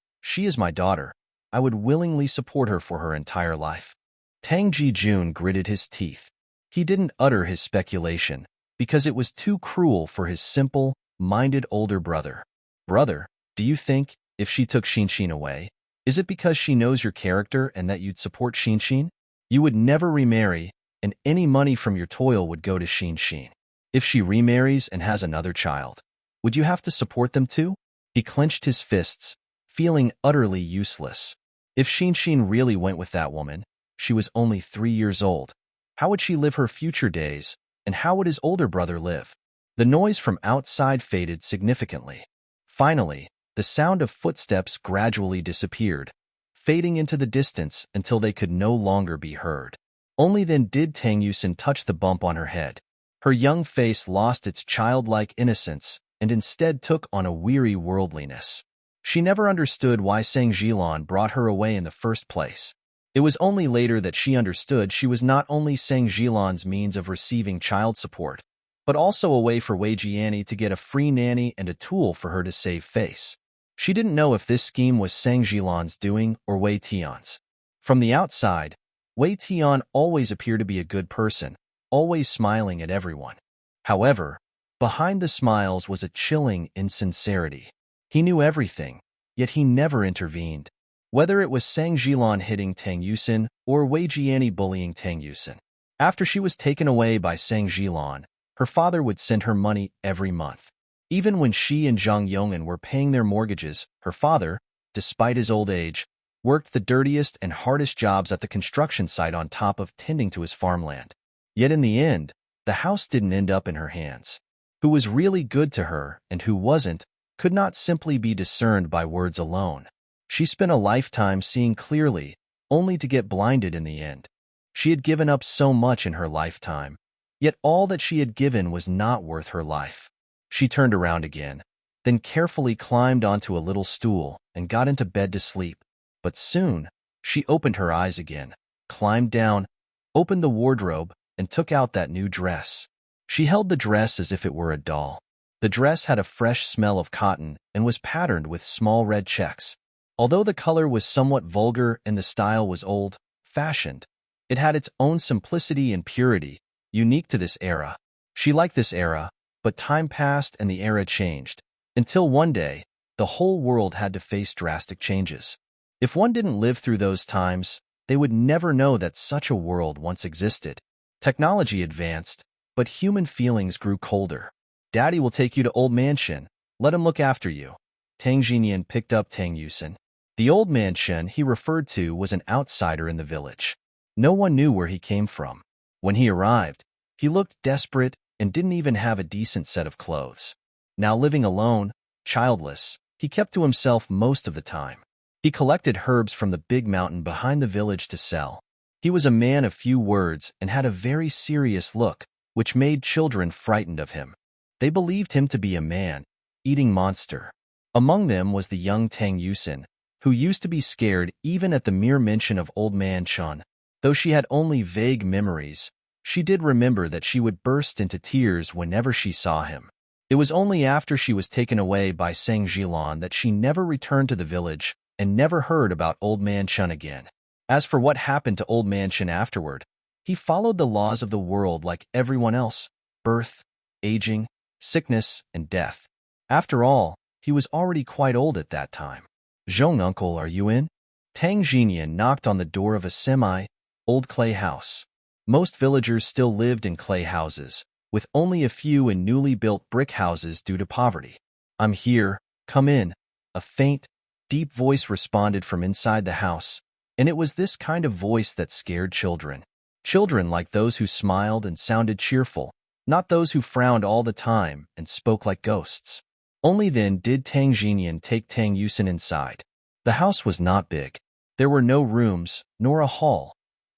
my daughter. I would willingly support her for her entire life. Tang Jejun gritted his teeth. He didn't utter his speculation, because it was too cruel for his simple-minded older brother. Brother, do you think, if she took Xin away, is it because she knows your character and that you'd support Xin? You would never remarry, and any money from your toil would go to Xin. If she remarries and has another child, would you have to support them too? He clenched his fists, feeling utterly useless. If Xin really went with that woman, she was only 3 years old. How would she live her future days, and how would his older brother live? The noise from outside faded significantly. Finally, the sound of footsteps gradually disappeared, fading into the distance until they could no longer be heard. Only then did Tang Yusin touch the bump on her head. Her young face lost its childlike innocence and instead took on a weary worldliness. She never understood why Sang Jilan brought her away in the first place. It was only later that she understood she was not only Sang Jilan's means of receiving child support, but also a way for Wei Jiani to get a free nanny and a tool for her to save face. She didn't know if this scheme was Sang Jilan's doing or Wei Tian's. From the outside, Wei Tian always appeared to be a good person, always smiling at everyone. However, behind the smiles was a chilling insincerity. He knew everything, yet he never intervened. Whether it was Sang Jilan hitting Tang Yusin or Wei Jiani bullying Tang Yusin. After she was taken away by Sang Jilan, her father would send her money every month. Even when she and Zhang Yong'an were paying their mortgages, her father, despite his old age, worked the dirtiest and hardest jobs at the construction site on top of tending to his farmland. Yet in the end, the house didn't end up in her hands. Who was really good to her and who wasn't could not simply be discerned by words alone. She spent a lifetime seeing clearly, only to get blinded in the end. She had given up so much in her lifetime, yet all that she had given was not worth her life. She turned around again, then carefully climbed onto a little stool and got into bed to sleep. But soon, she opened her eyes again, climbed down, opened the wardrobe, and took out that new dress. She held the dress as if it were a doll. The dress had a fresh smell of cotton and was patterned with small red checks. Although the color was somewhat vulgar and the style was old-fashioned, it had its own simplicity and purity, unique to this era. She liked this era, but time passed and the era changed, until one day, the whole world had to face drastic changes. If one didn't live through those times, they would never know that such a world once existed. Technology advanced, but human feelings grew colder. Daddy will take you to old mansion. Let him look after you. Tang Jinyan picked up Tang Yusin. The old mansion he referred to was an outsider in the village. No one knew where he came from. When he arrived, he looked desperate and didn't even have a decent set of clothes. Now living alone, childless, he kept to himself most of the time. He collected herbs from the big mountain behind the village to sell. He was a man of few words and had a very serious look, which made children frightened of him. They believed him to be a man-eating monster. Among them was the young Tang Yusin, who used to be scared even at the mere mention of Old Man Chun. Though she had only vague memories, she did remember that she would burst into tears whenever she saw him. It was only after she was taken away by Sang Jilan that she never returned to the village and never heard about Old Man Chun again. As for what happened to Old Man Chun afterward, he followed the laws of the world like everyone else: birth, aging, sickness, and death. After all, he was already quite old at that time. "Zhong uncle, are you in?" Tang Jinyan knocked on the door of a semi-old clay house. Most villagers still lived in clay houses, with only a few in newly built brick houses due to poverty. "I'm here, come in," a faint, deep voice responded from inside the house, and it was this kind of voice that scared children. Children like those who smiled and sounded cheerful, not those who frowned all the time and spoke like ghosts. Only then did Tang Jinyan take Tang Yusin inside. The house was not big. There were no rooms, nor a hall,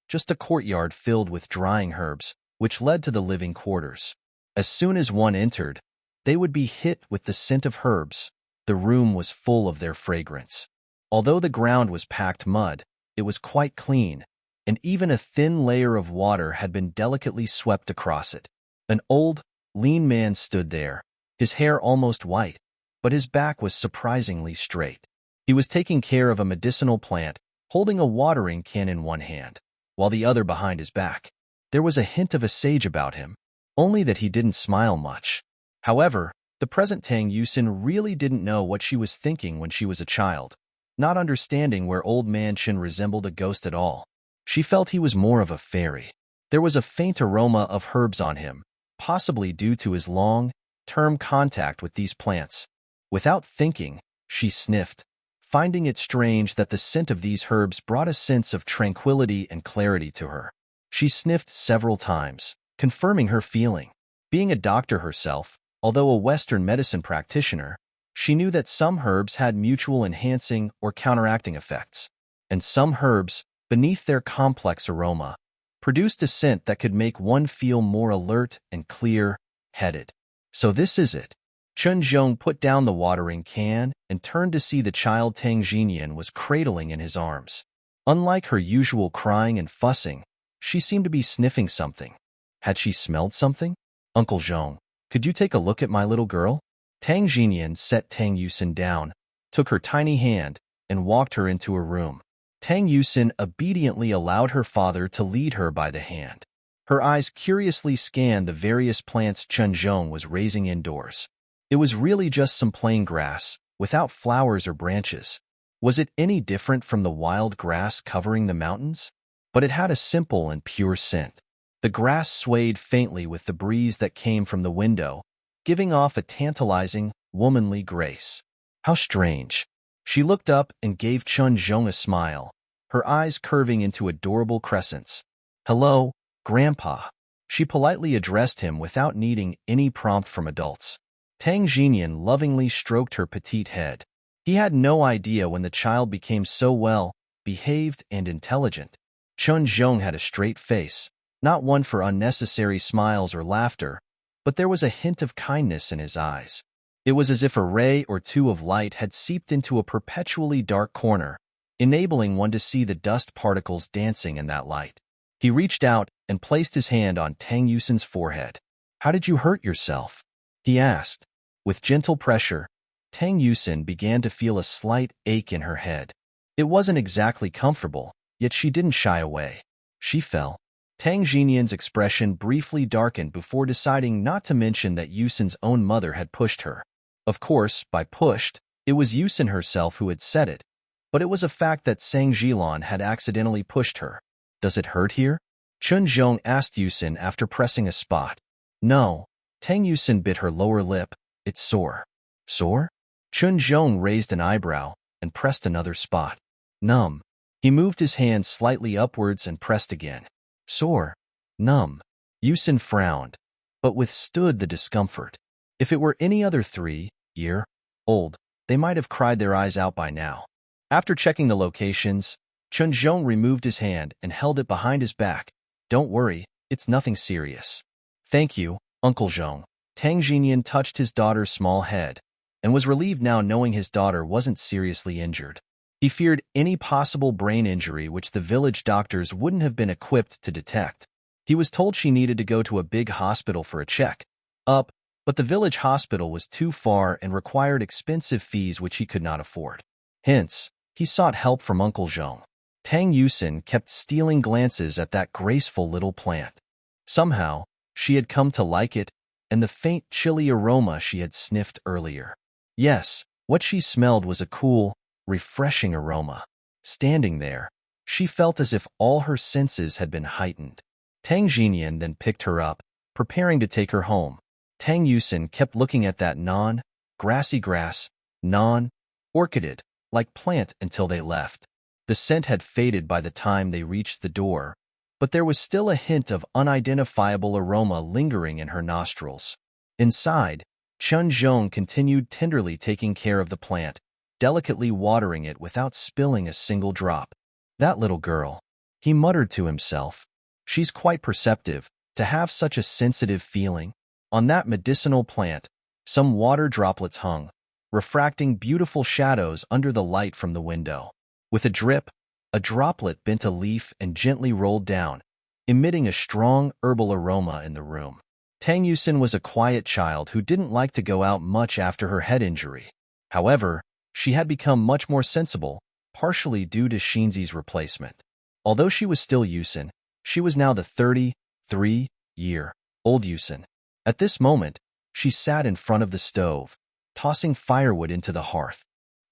just a courtyard filled with drying herbs, which led to the living quarters. As soon as one entered, they would be hit with the scent of herbs. The room was full of their fragrance. Although the ground was packed mud, it was quite clean, and even a thin layer of water had been delicately swept across it. An old, lean man stood there, his hair almost white, but his back was surprisingly straight. He was taking care of a medicinal plant, holding a watering can in one hand, while the other behind his back. There was a hint of a sage about him, only that he didn't smile much. However, the present Tang Yusin really didn't know what she was thinking when she was a child, not understanding where Old Man Chin resembled a ghost at all. She felt he was more of a fairy. There was a faint aroma of herbs on him, possibly due to his long-term contact with these plants. Without thinking, she sniffed, finding it strange that the scent of these herbs brought a sense of tranquility and clarity to her. She sniffed several times, confirming her feeling. Being a doctor herself, although a Western medicine practitioner, she knew that some herbs had mutual enhancing or counteracting effects, and some herbs, beneath their complex aroma, produced a scent that could make one feel more alert and clear-headed. So this is it. Chun Zhong put down the watering can and turned to see the child Tang Jinyan was cradling in his arms. Unlike her usual crying and fussing, she seemed to be sniffing something. Had she smelled something? Uncle Zhong, could you take a look at my little girl? Tang Jinyan set Tang Yusin down, took her tiny hand, and walked her into a room. Tang Yusin obediently allowed her father to lead her by the hand. Her eyes curiously scanned the various plants Chen Zhong was raising indoors. It was really just some plain grass, without flowers or branches. Was it any different from the wild grass covering the mountains? But it had a simple and pure scent. The grass swayed faintly with the breeze that came from the window, giving off a tantalizing, womanly grace. How strange. She looked up and gave Chen Zhong a smile, her eyes curving into adorable crescents. Hello, Grandpa. She politely addressed him without needing any prompt from adults. Tang Jinyan lovingly stroked her petite head. He had no idea when the child became so well-behaved and intelligent. Chen Zhong had a straight face, not one for unnecessary smiles or laughter, but there was a hint of kindness in his eyes. It was as if a ray or two of light had seeped into a perpetually dark corner, enabling one to see the dust particles dancing in that light. He reached out and placed his hand on Tang Yusin's forehead. How did you hurt yourself? He asked. With gentle pressure, Tang Yusin began to feel a slight ache in her head. It wasn't exactly comfortable, yet she didn't shy away. She fell. Tang Jinyan's expression briefly darkened before deciding not to mention that Yusin's own mother had pushed her. Of course, by pushed, it was Yusin herself who had said it, but it was a fact that Sang Jilon had accidentally pushed her. Does it hurt here? Chen Zhong asked Yusin after pressing a spot. No. Tang Yusin bit her lower lip. It's sore. Sore? Chen Zhong raised an eyebrow and pressed another spot. Numb. He moved his hand slightly upwards and pressed again. Sore. Numb. Yusin frowned, but withstood the discomfort. If it were any other 3-year-old, they might have cried their eyes out by now. After checking the locations, Chen Zhong removed his hand and held it behind his back. Don't worry, it's nothing serious. Thank you, Uncle Zhong. Tang Jinyan touched his daughter's small head, and was relieved now knowing his daughter wasn't seriously injured. He feared any possible brain injury which the village doctors wouldn't have been equipped to detect. He was told she needed to go to a big hospital for a check-up, but the village hospital was too far and required expensive fees which he could not afford. Hence, he sought help from Uncle Zhong. Tang Yusin kept stealing glances at that graceful little plant. Somehow, she had come to like it, and the faint, chilly aroma she had sniffed earlier. Yes, what she smelled was a cool, refreshing aroma. Standing there, she felt as if all her senses had been heightened. Tang Jinyan then picked her up, preparing to take her home. Tang Yusin kept looking at that non-grassy grass, non-orchided-like plant until they left. The scent had faded by the time they reached the door, but there was still a hint of unidentifiable aroma lingering in her nostrils. Inside, Chen Zhong continued tenderly taking care of the plant, delicately watering it without spilling a single drop. That little girl, he muttered to himself. She's quite perceptive, to have such a sensitive feeling. On that medicinal plant, some water droplets hung, refracting beautiful shadows under the light from the window. With a drip, a droplet bent a leaf and gently rolled down, emitting a strong herbal aroma in the room. Tang Yusin was a quiet child who didn't like to go out much after her head injury. However, she had become much more sensible, partially due to Shinzi's replacement. Although she was still Yusin, she was now the 33-year-old Yusin. At this moment, she sat in front of the stove, tossing firewood into the hearth.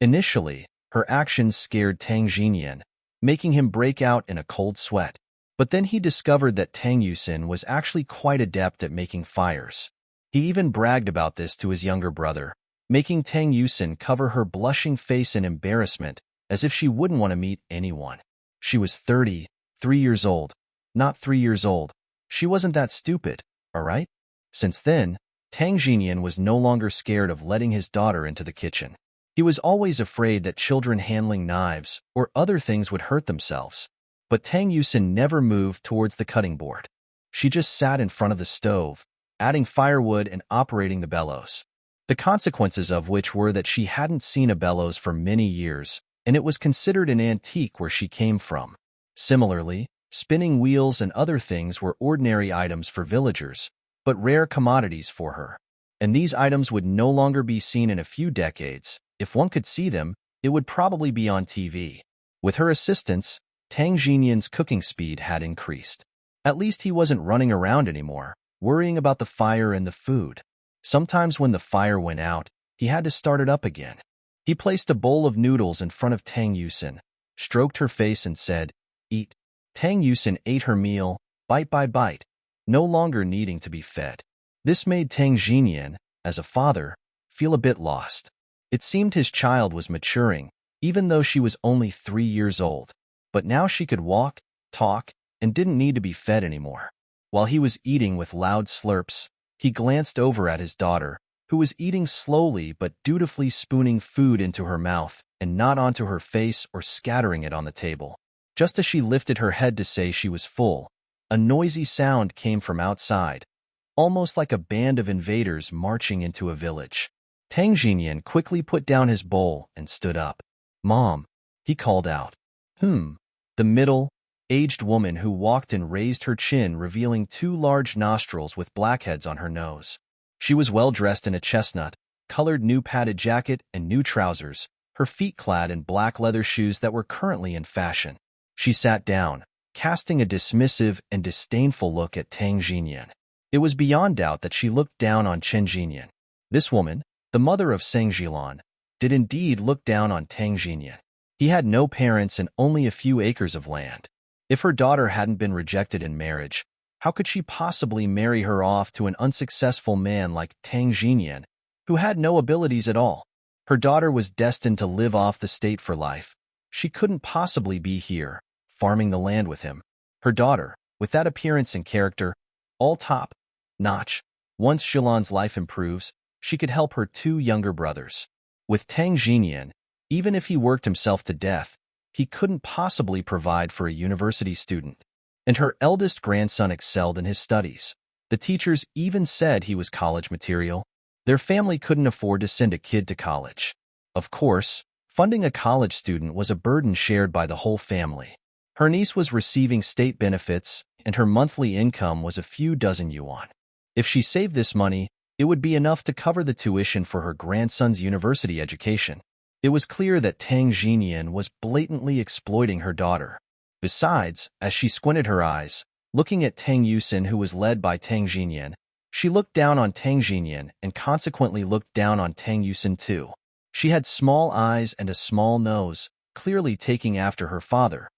Initially, her actions scared Tang Jinyan, making him break out in a cold sweat. But then he discovered that Tang Yusin was actually quite adept at making fires. He even bragged about this to his younger brother, making Tang Yusin cover her blushing face in embarrassment, as if she wouldn't want to meet anyone. She was 33 years old, not 3 years old. She wasn't that stupid, all right? Since then, Tang Jinyan was no longer scared of letting his daughter into the kitchen. He was always afraid that children handling knives or other things would hurt themselves. But Tang Yusin never moved towards the cutting board. She just sat in front of the stove, adding firewood and operating the bellows. The consequences of which were that she hadn't seen a bellows for many years, and it was considered an antique where she came from. Similarly, spinning wheels and other things were ordinary items for villagers, but rare commodities for her. And these items would no longer be seen in a few decades. If one could see them, it would probably be on TV. With her assistance, Tang Xinyan's cooking speed had increased. At least he wasn't running around anymore, worrying about the fire and the food. Sometimes when the fire went out, he had to start it up again. He placed a bowl of noodles in front of Tang Yusin, stroked her face and said, "Eat." Tang Yusin ate her meal, bite by bite, no longer needing to be fed. This made Tang Xinyan, as a father, feel a bit lost. It seemed his child was maturing, even though she was only 3 years old. But now she could walk, talk, and didn't need to be fed anymore. While he was eating with loud slurps, he glanced over at his daughter, who was eating slowly but dutifully, spooning food into her mouth and not onto her face or scattering it on the table. Just as she lifted her head to say she was full, a noisy sound came from outside, almost like a band of invaders marching into a village. Tang Xinyan quickly put down his bowl and stood up. "Mom," he called out. The middle-aged woman who walked and raised her chin, revealing 2 large nostrils with blackheads on her nose. She was well-dressed in a chestnut-colored new padded jacket and new trousers, her feet clad in black leather shoes that were currently in fashion. She sat down, casting a dismissive and disdainful look at Tang Xinyan. It was beyond doubt that she looked down on Chen Xinyan. This woman, the mother of Sang Jilan, did indeed look down on Tang Xinyan. He had no parents and only a few acres of land. If her daughter hadn't been rejected in marriage, how could she possibly marry her off to an unsuccessful man like Tang Xinyan, who had no abilities at all? Her daughter was destined to live off the state for life. She couldn't possibly be here, farming the land with him. Her daughter, with that appearance and character, all top-notch. Once Jilan's life improves, she could help her 2 younger brothers. With Tang Xinyan, even if he worked himself to death, he couldn't possibly provide for a university student. And her eldest grandson excelled in his studies. The teachers even said he was college material. Their family couldn't afford to send a kid to college. Of course, funding a college student was a burden shared by the whole family. Her niece was receiving state benefits, and her monthly income was a few dozen yuan. If she saved this money, it would be enough to cover the tuition for her grandson's university education. It was clear that Tang Xinyan was blatantly exploiting her daughter. Besides, as she squinted her eyes, looking at Tang Yusin, who was led by Tang Xinyan, she looked down on Tang Xinyan and consequently looked down on Tang Yusin too. She had small eyes and a small nose, clearly taking after her father.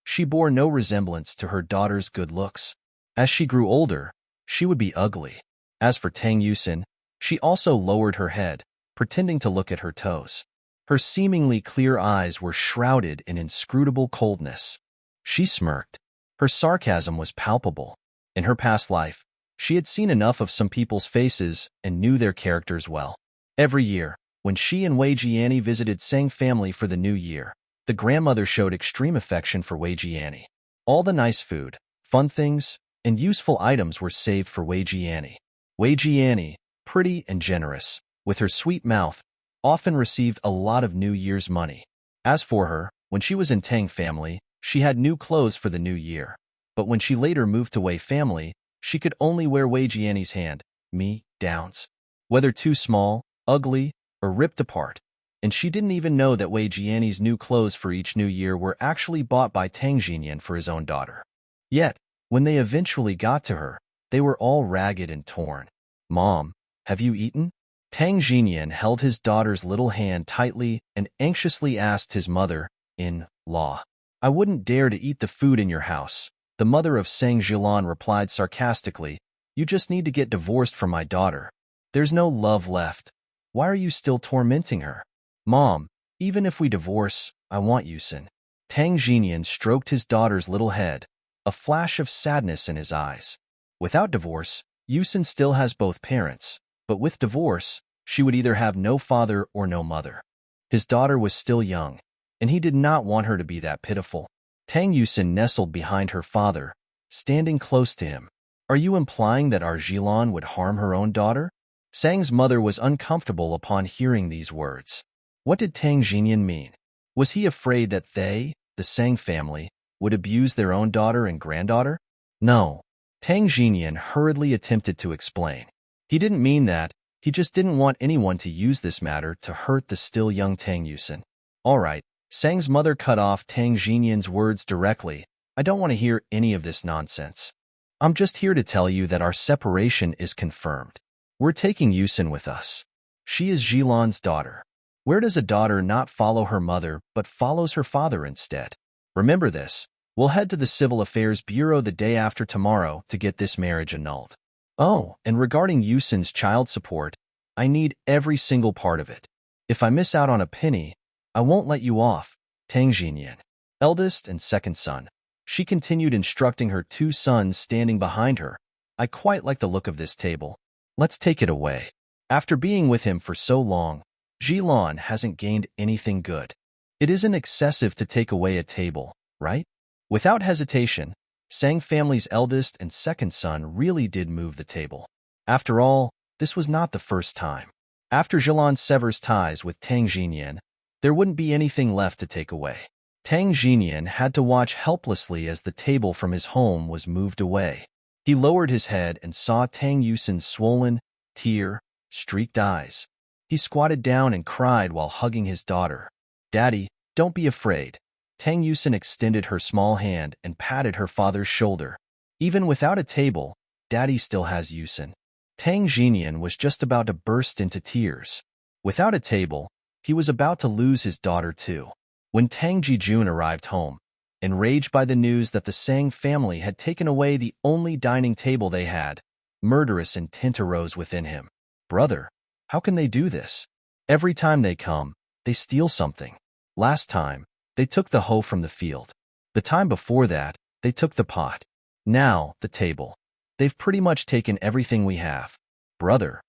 She bore no resemblance to her daughter's good looks. As she grew older, she would be ugly. As for Tang Yusin, she also lowered her head, pretending to look at her toes. Her seemingly clear eyes were shrouded in inscrutable coldness. She smirked. Her sarcasm was palpable. In her past life, she had seen enough of some people's faces and knew their characters well. Every year, when she and Wei Jiani visited Sang family for the new year, the grandmother showed extreme affection for Wei Jiani. All the nice food, fun things, and useful items were saved for Wei Jiani. Wei Jiani, pretty and generous, with her sweet mouth, often received a lot of New Year's money. As for her, when she was in Tang family, she had new clothes for the new year. But when she later moved to Wei family, she could only wear Wei Jiani's hand-me-downs, whether too small, ugly, or ripped apart. And she didn't even know that Wei Jiani's new clothes for each new year were actually bought by Tang Xinyan for his own daughter. Yet, when they eventually got to her, they were all ragged and torn. "Mom, have you eaten?" Tang Xinyan held his daughter's little hand tightly and anxiously asked his mother-in-law. "I wouldn't dare to eat the food in your house," the mother of Sang Jilan replied sarcastically. "You just need to get divorced from my daughter. There's no love left. Why are you still tormenting her?" "Mom, even if we divorce, I want Yusin." Tang Xinyan stroked his daughter's little head, a flash of sadness in his eyes. Without divorce, Yusin still has both parents, but with divorce, she would either have no father or no mother. His daughter was still young, and he did not want her to be that pitiful. Tang Yusin nestled behind her father, standing close to him. "Are you implying that our Jilan would harm her own daughter?" Sang's mother was uncomfortable upon hearing these words. What did Tang Xinyan mean? Was he afraid that they, the Sang family, would abuse their own daughter and granddaughter? No. Tang Jinyan hurriedly attempted to explain. He didn't mean that. He just didn't want anyone to use this matter to hurt the still young Tang Yusin. All right. Sang's mother cut off Tang Jinyan's words directly. I don't want to hear any of this nonsense. I'm just here to tell you that our separation is confirmed. We're taking Yusin with us. She is Jilan's daughter. Where does a daughter not follow her mother but follows her father instead? Remember this. We'll head to the Civil Affairs Bureau the day after tomorrow to get this marriage annulled. Oh, and regarding Yusin's child support, I need every single part of it. If I miss out on a penny, I won't let you off. Tang Jinyan, eldest and second son. She continued instructing her two sons standing behind her. I quite like the look of this table. Let's take it away. After being with him for so long, Jilan hasn't gained anything good. It isn't excessive to take away a table, right? Without hesitation, Sang family's eldest and second son really did move the table. After all, this was not the first time. After Jilan severs ties with Tang Jinyan, there wouldn't be anything left to take away. Tang Jinyan had to watch helplessly as the table from his home was moved away. He lowered his head and saw Tang Yusin's swollen, tear-streaked eyes. He squatted down and cried while hugging his daughter. Daddy, don't be afraid. Tang Yusin extended her small hand and patted her father's shoulder. Even without a table, Daddy still has Yusin. Tang Jinyan was just about to burst into tears. Without a table, he was about to lose his daughter too. When Tang Jijun arrived home, enraged by the news that the Sang family had taken away the only dining table they had, murderous intent arose within him. Brother, how can they do this? Every time they come, they steal something. Last time, they took the hoe from the field. The time before that, they took the pot. Now, the table. They've pretty much taken everything we have. Brother,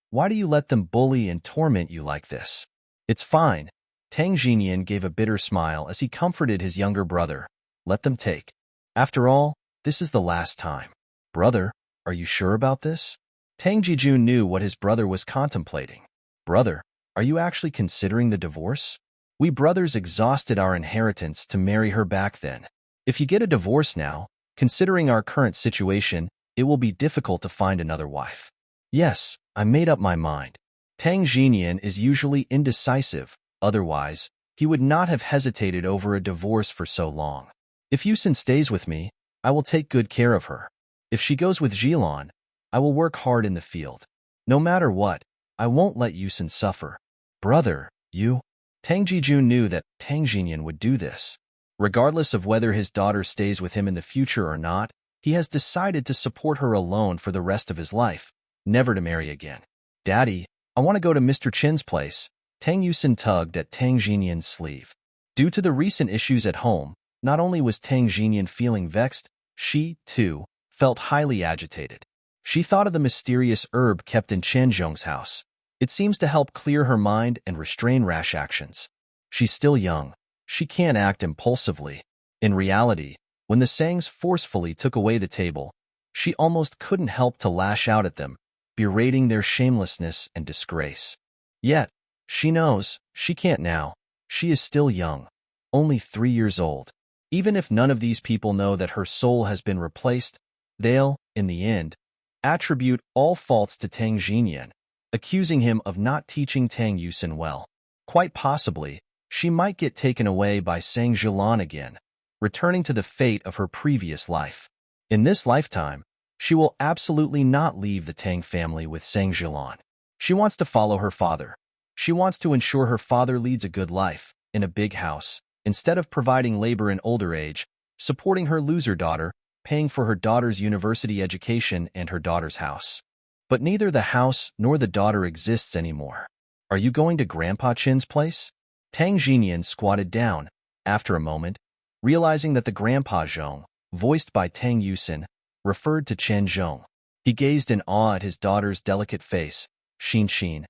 why do you let them bully and torment you like this? It's fine. Tang Jinyan gave a bitter smile as he comforted his younger brother. Let them take. After all, this is the last time. Brother, are you sure about this? Tang Jijun knew what his brother was contemplating. Brother, are you actually considering the divorce? We brothers exhausted our inheritance to marry her back then. If you get a divorce now, considering our current situation, it will be difficult to find another wife. Yes, I made up my mind. Tang Jinyan is usually indecisive. Otherwise, he would not have hesitated over a divorce for so long. If Yusin stays with me, I will take good care of her. If she goes with Jilan, I will work hard in the field. No matter what, I won't let Yusin suffer. Brother, you... Tang Jijun knew that Tang Jinyan would do this. Regardless of whether his daughter stays with him in the future or not, he has decided to support her alone for the rest of his life, never to marry again. Daddy, I want to go to Mr. Chin's place. Tang Yusin tugged at Tang Jinyan's sleeve. Due to the recent issues at home, not only was Tang Jinyan feeling vexed, she, too, felt highly agitated. She thought of the mysterious herb kept in Chen Zhong's house. It seems to help clear her mind and restrain rash actions. She's still young. She can't act impulsively. In reality, when the Sangs forcefully took away the table, she almost couldn't help to lash out at them, berating their shamelessness and disgrace. Yet, she knows she can't now. She is still young, only 3 years old. Even if none of these people know that her soul has been replaced, they'll, in the end, attribute all faults to Tang Jinyan, accusing him of not teaching Tang Yusin well. Quite possibly, she might get taken away by Sang Jilan again, returning to the fate of her previous life. In this lifetime, she will absolutely not leave the Tang family with Sang Jilan. She wants to follow her father. She wants to ensure her father leads a good life, in a big house, instead of providing labor in older age, supporting her loser daughter, paying for her daughter's university education and her daughter's house. But neither the house nor the daughter exists anymore. Are you going to Grandpa Chin's place? Tang Jinyan squatted down, after a moment, realizing that the Grandpa Zhong, voiced by Tang Yusin, referred to Chen Zhong. He gazed in awe at his daughter's delicate face. Xin,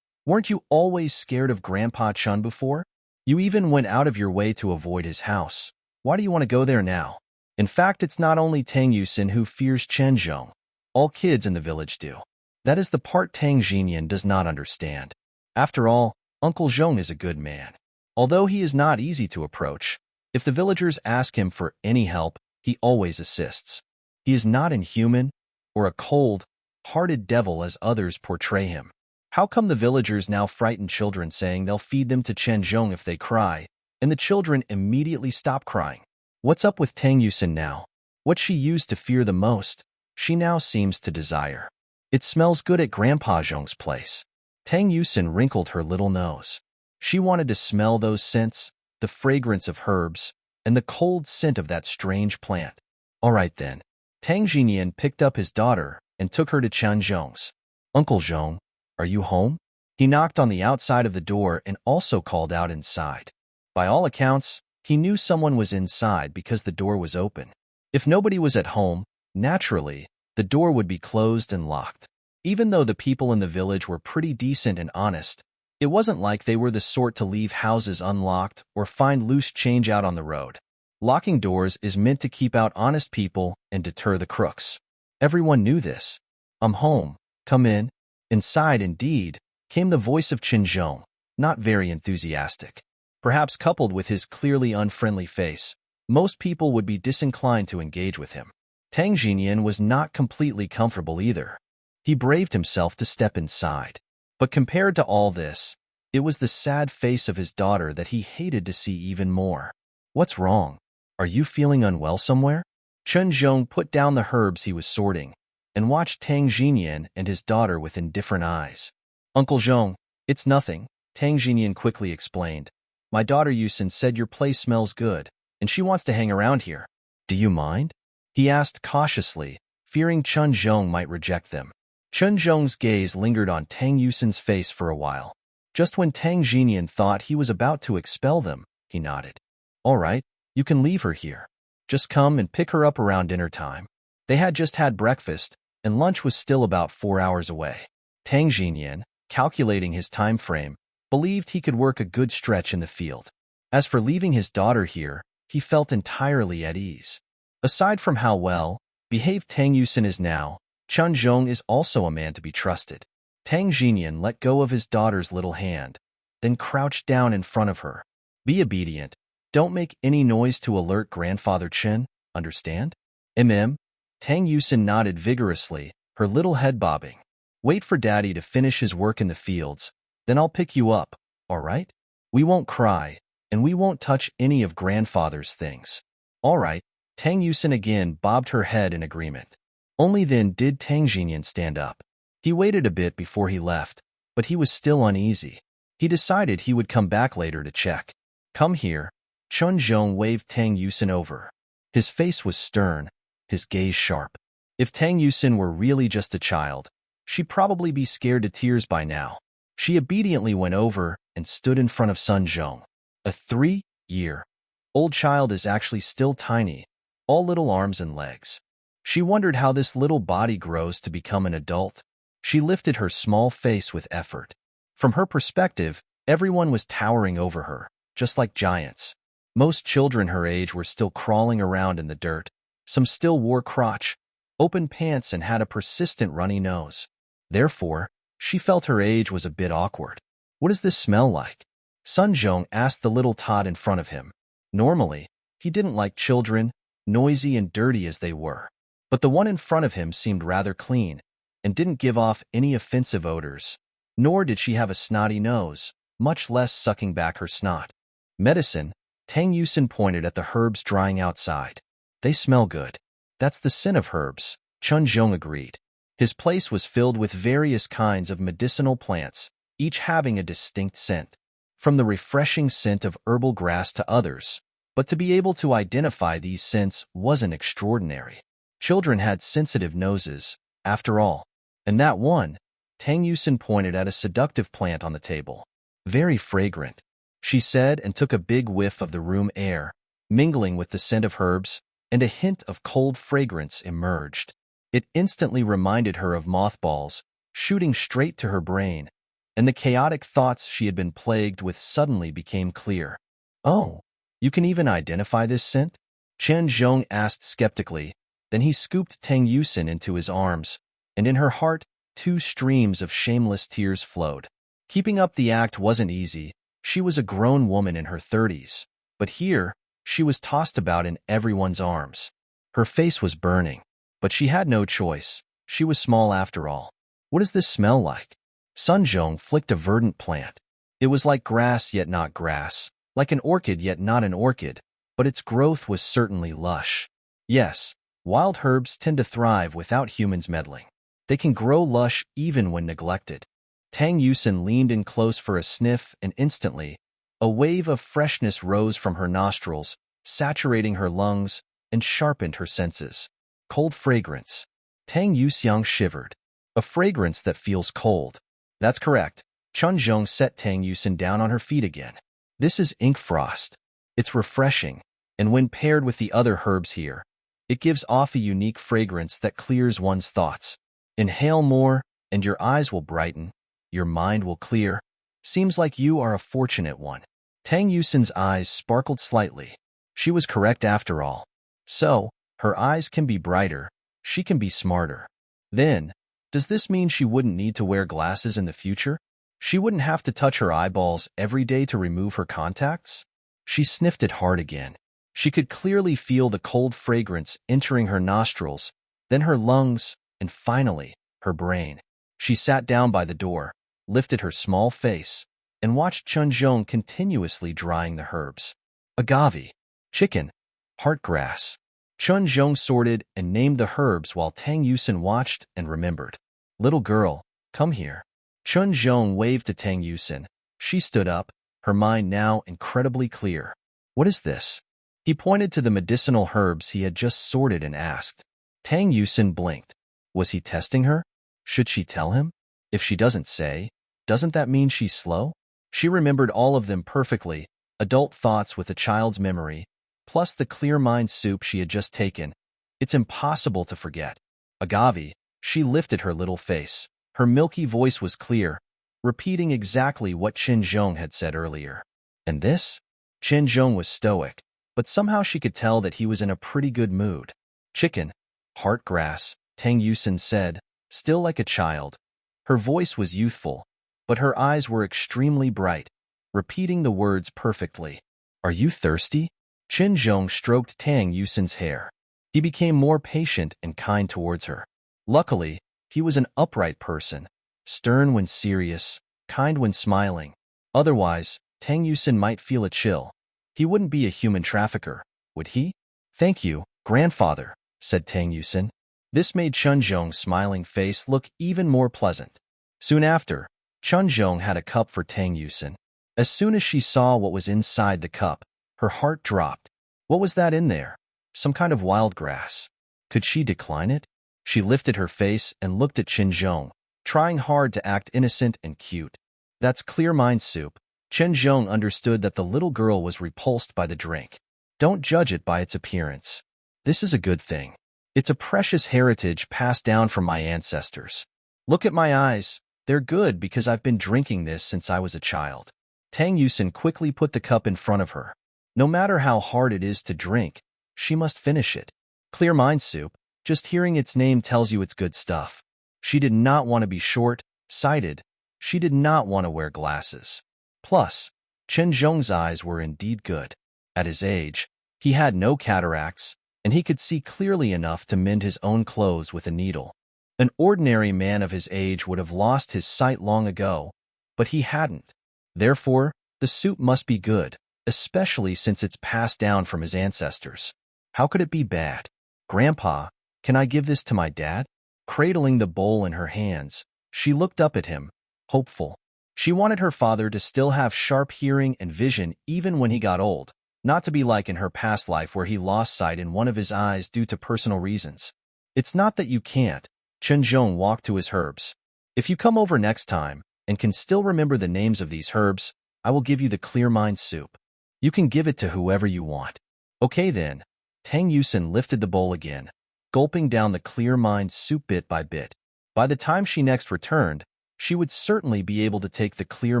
weren't you always scared of Grandpa Chun before? You even went out of your way to avoid his house. Why do you want to go there now? In fact, it's not only Tang Yusin who fears Chen Zhong. All kids in the village do. That is the part Tang Jinyan does not understand. After all, Uncle Zhong is a good man. Although he is not easy to approach, if the villagers ask him for any help, he always assists. He is not inhuman or a cold-hearted devil as others portray him. How come the villagers now frighten children saying they'll feed them to Chen Zhong if they cry, and the children immediately stop crying? What's up with Tang Yusin now? What she used to fear the most, she now seems to desire. It smells good at Grandpa Zhong's place. Tang Yusin wrinkled her little nose. She wanted to smell those scents, the fragrance of herbs, and the cold scent of that strange plant. All right then. Tang Jinyan picked up his daughter and took her to Chen Zhong's. Uncle Zhong, are you home? He knocked on the outside of the door and also called out inside. By all accounts, he knew someone was inside because the door was open. If nobody was at home, naturally, the door would be closed and locked. Even though the people in the village were pretty decent and honest, it wasn't like they were the sort to leave houses unlocked or find loose change out on the road. Locking doors is meant to keep out honest people and deter the crooks. Everyone knew this. I'm home. Come in. Inside, indeed, came the voice of Chen Zhong, not very enthusiastic. Perhaps coupled with his clearly unfriendly face, most people would be disinclined to engage with him. Tang Jinyan was not completely comfortable either. He braved himself to step inside. But compared to all this, it was the sad face of his daughter that he hated to see even more. What's wrong? Are you feeling unwell somewhere? Chen Zhong put down the herbs he was sorting and watched Tang Jinyan and his daughter with indifferent eyes. Uncle Zhong, it's nothing, Tang Jinyan quickly explained. My daughter Yusin said your place smells good, and she wants to hang around here. Do you mind? He asked cautiously, fearing Chen Zhong might reject them. Chen Zhong's gaze lingered on Tang Yusin's face for a while. Just when Tang Jinyan thought he was about to expel them, he nodded. All right, you can leave her here. Just come and pick her up around dinner time. They had just had breakfast, and lunch was still about 4 hours away. Tang Jinyan, calculating his time frame, believed he could work a good stretch in the field. As for leaving his daughter here, he felt entirely at ease. Aside from how well behaved Tang Yusin is now, Chen Zhong is also a man to be trusted. Tang Jinyan let go of his daughter's little hand, then crouched down in front of her. Be obedient. Don't make any noise to alert Grandfather Chen, understand? Tang Yusin nodded vigorously, her little head bobbing. Wait for Daddy to finish his work in the fields, then I'll pick you up, all right? We won't cry, and we won't touch any of Grandfather's things. All right, Tang Yusin again bobbed her head in agreement. Only then did Tang Jinyan stand up. He waited a bit before he left, but he was still uneasy. He decided he would come back later to check. Come here. Chen Zhong waved Tang Yusin over. His face was stern, his gaze sharp. If Tang Yusin were really just a child, she'd probably be scared to tears by now. She obediently went over and stood in front of Sun Zhong. A 3-year-old child is actually still tiny, all little arms and legs. She wondered how this little body grows to become an adult. She lifted her small face with effort. From her perspective, everyone was towering over her, just like giants. Most children her age were still crawling around in the dirt. Some still wore crotch, open pants, and had a persistent runny nose. Therefore, she felt her age was a bit awkward. What does this smell like? Sun Zhong asked the little tot in front of him. Normally, he didn't like children, noisy and dirty as they were. But the one in front of him seemed rather clean and didn't give off any offensive odors. Nor did she have a snotty nose, much less sucking back her snot. Medicine, Tang Yusin pointed at the herbs drying outside. They smell good. That's the scent of herbs, Chen Zhong agreed. His place was filled with various kinds of medicinal plants, each having a distinct scent. From the refreshing scent of herbal grass to others. But to be able to identify these scents wasn't extraordinary. Children had sensitive noses, after all. And that one, Tang Yusin pointed at a seductive plant on the table. Very fragrant, she said, and took a big whiff of the room air, mingling with the scent of herbs, and a hint of cold fragrance emerged. It instantly reminded her of mothballs, shooting straight to her brain, and the chaotic thoughts she had been plagued with suddenly became clear. Oh, you can even identify this scent? Chen Zhong asked skeptically. Then he scooped Tang Yusin into his arms, and in her heart, 2 streams of shameless tears flowed. Keeping up the act wasn't easy. She was a grown woman in her 30s, but here, she was tossed about in everyone's arms. Her face was burning, but she had no choice. She was small after all. What does this smell like? Sunjong flicked a verdant plant. It was like grass yet not grass, like an orchid yet not an orchid, but its growth was certainly lush. Yes, wild herbs tend to thrive without humans meddling. They can grow lush even when neglected. Tang Yusin leaned in close for a sniff, and instantly, a wave of freshness rose from her nostrils, saturating her lungs and sharpened her senses. Cold fragrance. Tang Yuxiang shivered. A fragrance that feels cold. That's correct. Chunzhong set Tang Yusin down on her feet again. This is ink frost. It's refreshing, and when paired with the other herbs here, it gives off a unique fragrance that clears one's thoughts. Inhale more, and your eyes will brighten. Your mind will clear. Seems like you are a fortunate one. Tang Yusin's eyes sparkled slightly. She was correct after all. So, her eyes can be brighter. She can be smarter. Then, does this mean she wouldn't need to wear glasses in the future? She wouldn't have to touch her eyeballs every day to remove her contacts? She sniffed it hard again. She could clearly feel the cold fragrance entering her nostrils, then her lungs, and finally, her brain. She sat down by the door, lifted her small face, and watched Chunzhong continuously drying the herbs. Agave, chicken, heartgrass. Chunzhong sorted and named the herbs while Tang Yusin watched and remembered. Little girl, come here. Chunzhong waved to Tang Yusin. She stood up, her mind now incredibly clear. What is this? He pointed to the medicinal herbs he had just sorted and asked. Tang Yusin blinked. Was he testing her? Should she tell him? If she doesn't say, doesn't that mean she's slow? She remembered all of them perfectly, adult thoughts with a child's memory, plus the clear mind soup she had just taken. It's impossible to forget. Agave, she lifted her little face. Her milky voice was clear, repeating exactly what Chunzhong had said earlier. And this? Chunzhong was stoic, but somehow she could tell that he was in a pretty good mood. Chicken, heartgrass, Tang Yusin said, still like a child. Her voice was youthful, but her eyes were extremely bright, repeating the words perfectly. Are you thirsty? Chunzhong stroked Tang Yusin's hair. He became more patient and kind towards her. Luckily, he was an upright person, stern when serious, kind when smiling. Otherwise, Tang Yusin might feel a chill. He wouldn't be a human trafficker, would he? Thank you, grandfather, said Tang Yusin. This made Chunzhong's smiling face look even more pleasant. Soon after, Chunzhong had a cup for Tang Yusin. As soon as she saw what was inside the cup, her heart dropped. What was that in there? Some kind of wild grass. Could she decline it? She lifted her face and looked at Chunzhong, trying hard to act innocent and cute. That's clear mind soup. Chunzhong understood that the little girl was repulsed by the drink. Don't judge it by its appearance. This is a good thing. It's a precious heritage passed down from my ancestors. Look at my eyes. They're good because I've been drinking this since I was a child. Tang Yusin quickly put the cup in front of her. No matter how hard it is to drink, she must finish it. Clear mind soup, just hearing its name tells you it's good stuff. She did not want to be short-sighted. She did not want to wear glasses. Plus, Chunzhong's eyes were indeed good. At his age, he had no cataracts, and he could see clearly enough to mend his own clothes with a needle. An ordinary man of his age would have lost his sight long ago, but he hadn't. Therefore, the soup must be good, especially since it's passed down from his ancestors. How could it be bad? Grandpa, can I give this to my dad? Cradling the bowl in her hands, she looked up at him, hopeful. She wanted her father to still have sharp hearing and vision even when he got old, not to be like in her past life where he lost sight in one of his eyes due to personal reasons. It's not that you can't. Chunzhong walked to his herbs. If you come over next time and can still remember the names of these herbs, I will give you the clear mind soup. You can give it to whoever you want. Okay then. Tang Yusin lifted the bowl again, gulping down the clear mind soup bit by bit. By the time she next returned, she would certainly be able to take the clear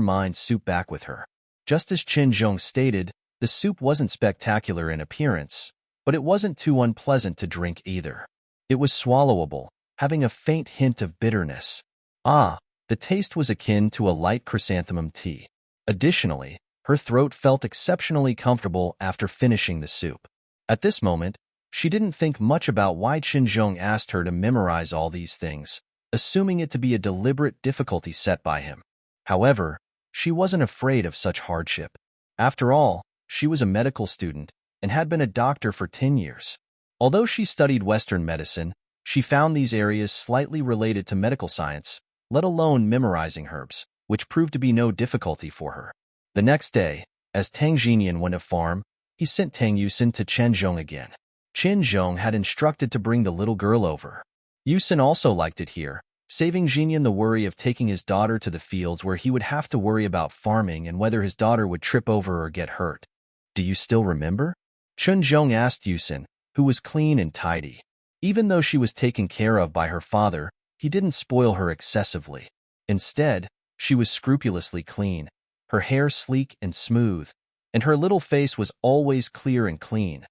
mind soup back with her. Just as Chunzhong stated, the soup wasn't spectacular in appearance, but it wasn't too unpleasant to drink either. It was swallowable, having a faint hint of bitterness. The taste was akin to a light chrysanthemum tea. Additionally, Her throat felt exceptionally comfortable after finishing the soup. At this moment, she didn't think much about why Qinzhong asked her to memorize all these things, assuming it to be a deliberate difficulty set by him. However, she wasn't afraid of such hardship. After all, she was a medical student and had been a doctor for 10 years. Although she studied Western medicine, she found these areas slightly related to medical science, let alone memorizing herbs, which proved to be no difficulty for her. The next day, as Tang Jinyan went to farm, he sent Tang Yusin to Qinzhong again. Qinzhong had instructed to bring the little girl over. Yusin also liked it here, saving Jinyan the worry of taking his daughter to the fields where he would have to worry about farming and whether his daughter would trip over or get hurt. "Do you still remember?" Qinzhong asked Yusin, who was clean and tidy. Even though she was taken care of by her father, he didn't spoil her excessively. Instead, she was scrupulously clean, her hair sleek and smooth, and her little face was always clear and clean.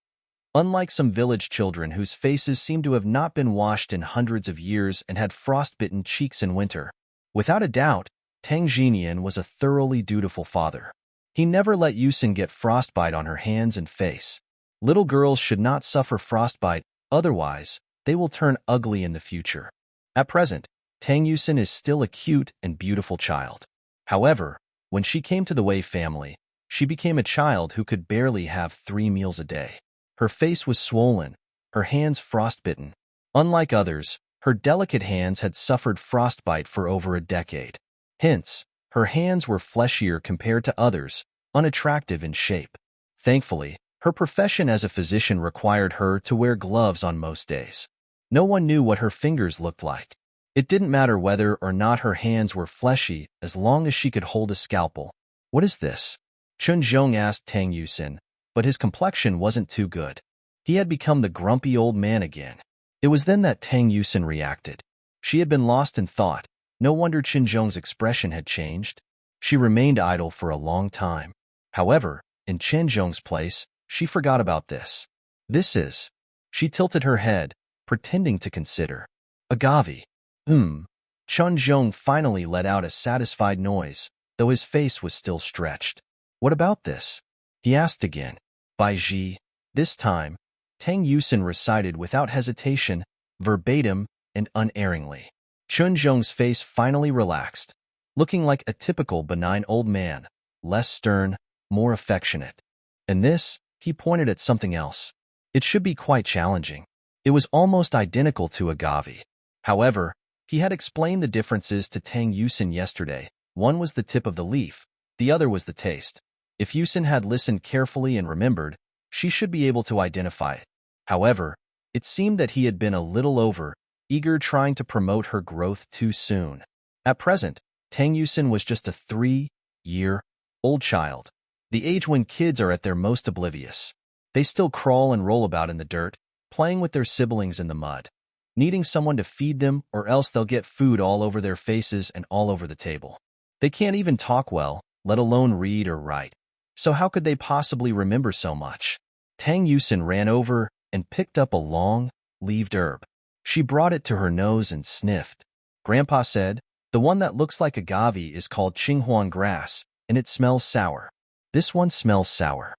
Unlike some village children whose faces seemed to have not been washed in hundreds of years and had frostbitten cheeks in winter, without a doubt, Tang Jinyan was a thoroughly dutiful father. He never let Yusin get frostbite on her hands and face. Little girls should not suffer frostbite, otherwise, they will turn ugly in the future. At present, Tang Yusin is still a cute and beautiful child. However, when she came to the Wei family, she became a child who could barely have 3 meals a day. Her face was swollen, her hands frostbitten. Unlike others, her delicate hands had suffered frostbite for over a decade. Hence, her hands were fleshier compared to others, unattractive in shape. Thankfully, her profession as a physician required her to wear gloves on most days. No one knew what her fingers looked like. It didn't matter whether or not her hands were fleshy as long as she could hold a scalpel. "What is this?" Qinzhong asked Tang Yusin, but his complexion wasn't too good. He had become the grumpy old man again. It was then that Tang Yusin reacted. She had been lost in thought. No wonder Qinzhong's expression had changed. She remained idle for a long time. However, in Qinzhong's place, she forgot about this. "This is..." She tilted her head, pretending to consider. "Agave." Qinzhong finally let out a satisfied noise, though his face was still stretched. "What about this?" he asked again. "Bai Ji." This time, Tang Yusin recited without hesitation, verbatim, and unerringly. Qinzhong's face finally relaxed, looking like a typical benign old man, less stern, more affectionate. And this, he pointed at something else. It should be quite challenging. It was almost identical to agave. However, he had explained the differences to Tang Yusin yesterday. One was the tip of the leaf, the other was the taste. If Yusin had listened carefully and remembered, she should be able to identify it. However, it seemed that he had been a little eager trying to promote her growth too soon. At present, Tang Yusin was just a 3-year-old child, the age when kids are at their most oblivious. They still crawl and roll about in the dirt, playing with their siblings in the mud, needing someone to feed them or else they'll get food all over their faces and all over the table. They can't even talk well, let alone read or write. So how could they possibly remember so much? Tang Yusin ran over and picked up a long-leaved herb. She brought it to her nose and sniffed. Grandpa said, "The one that looks like agave is called Qinghuan grass, and it smells sour." "This one smells sour."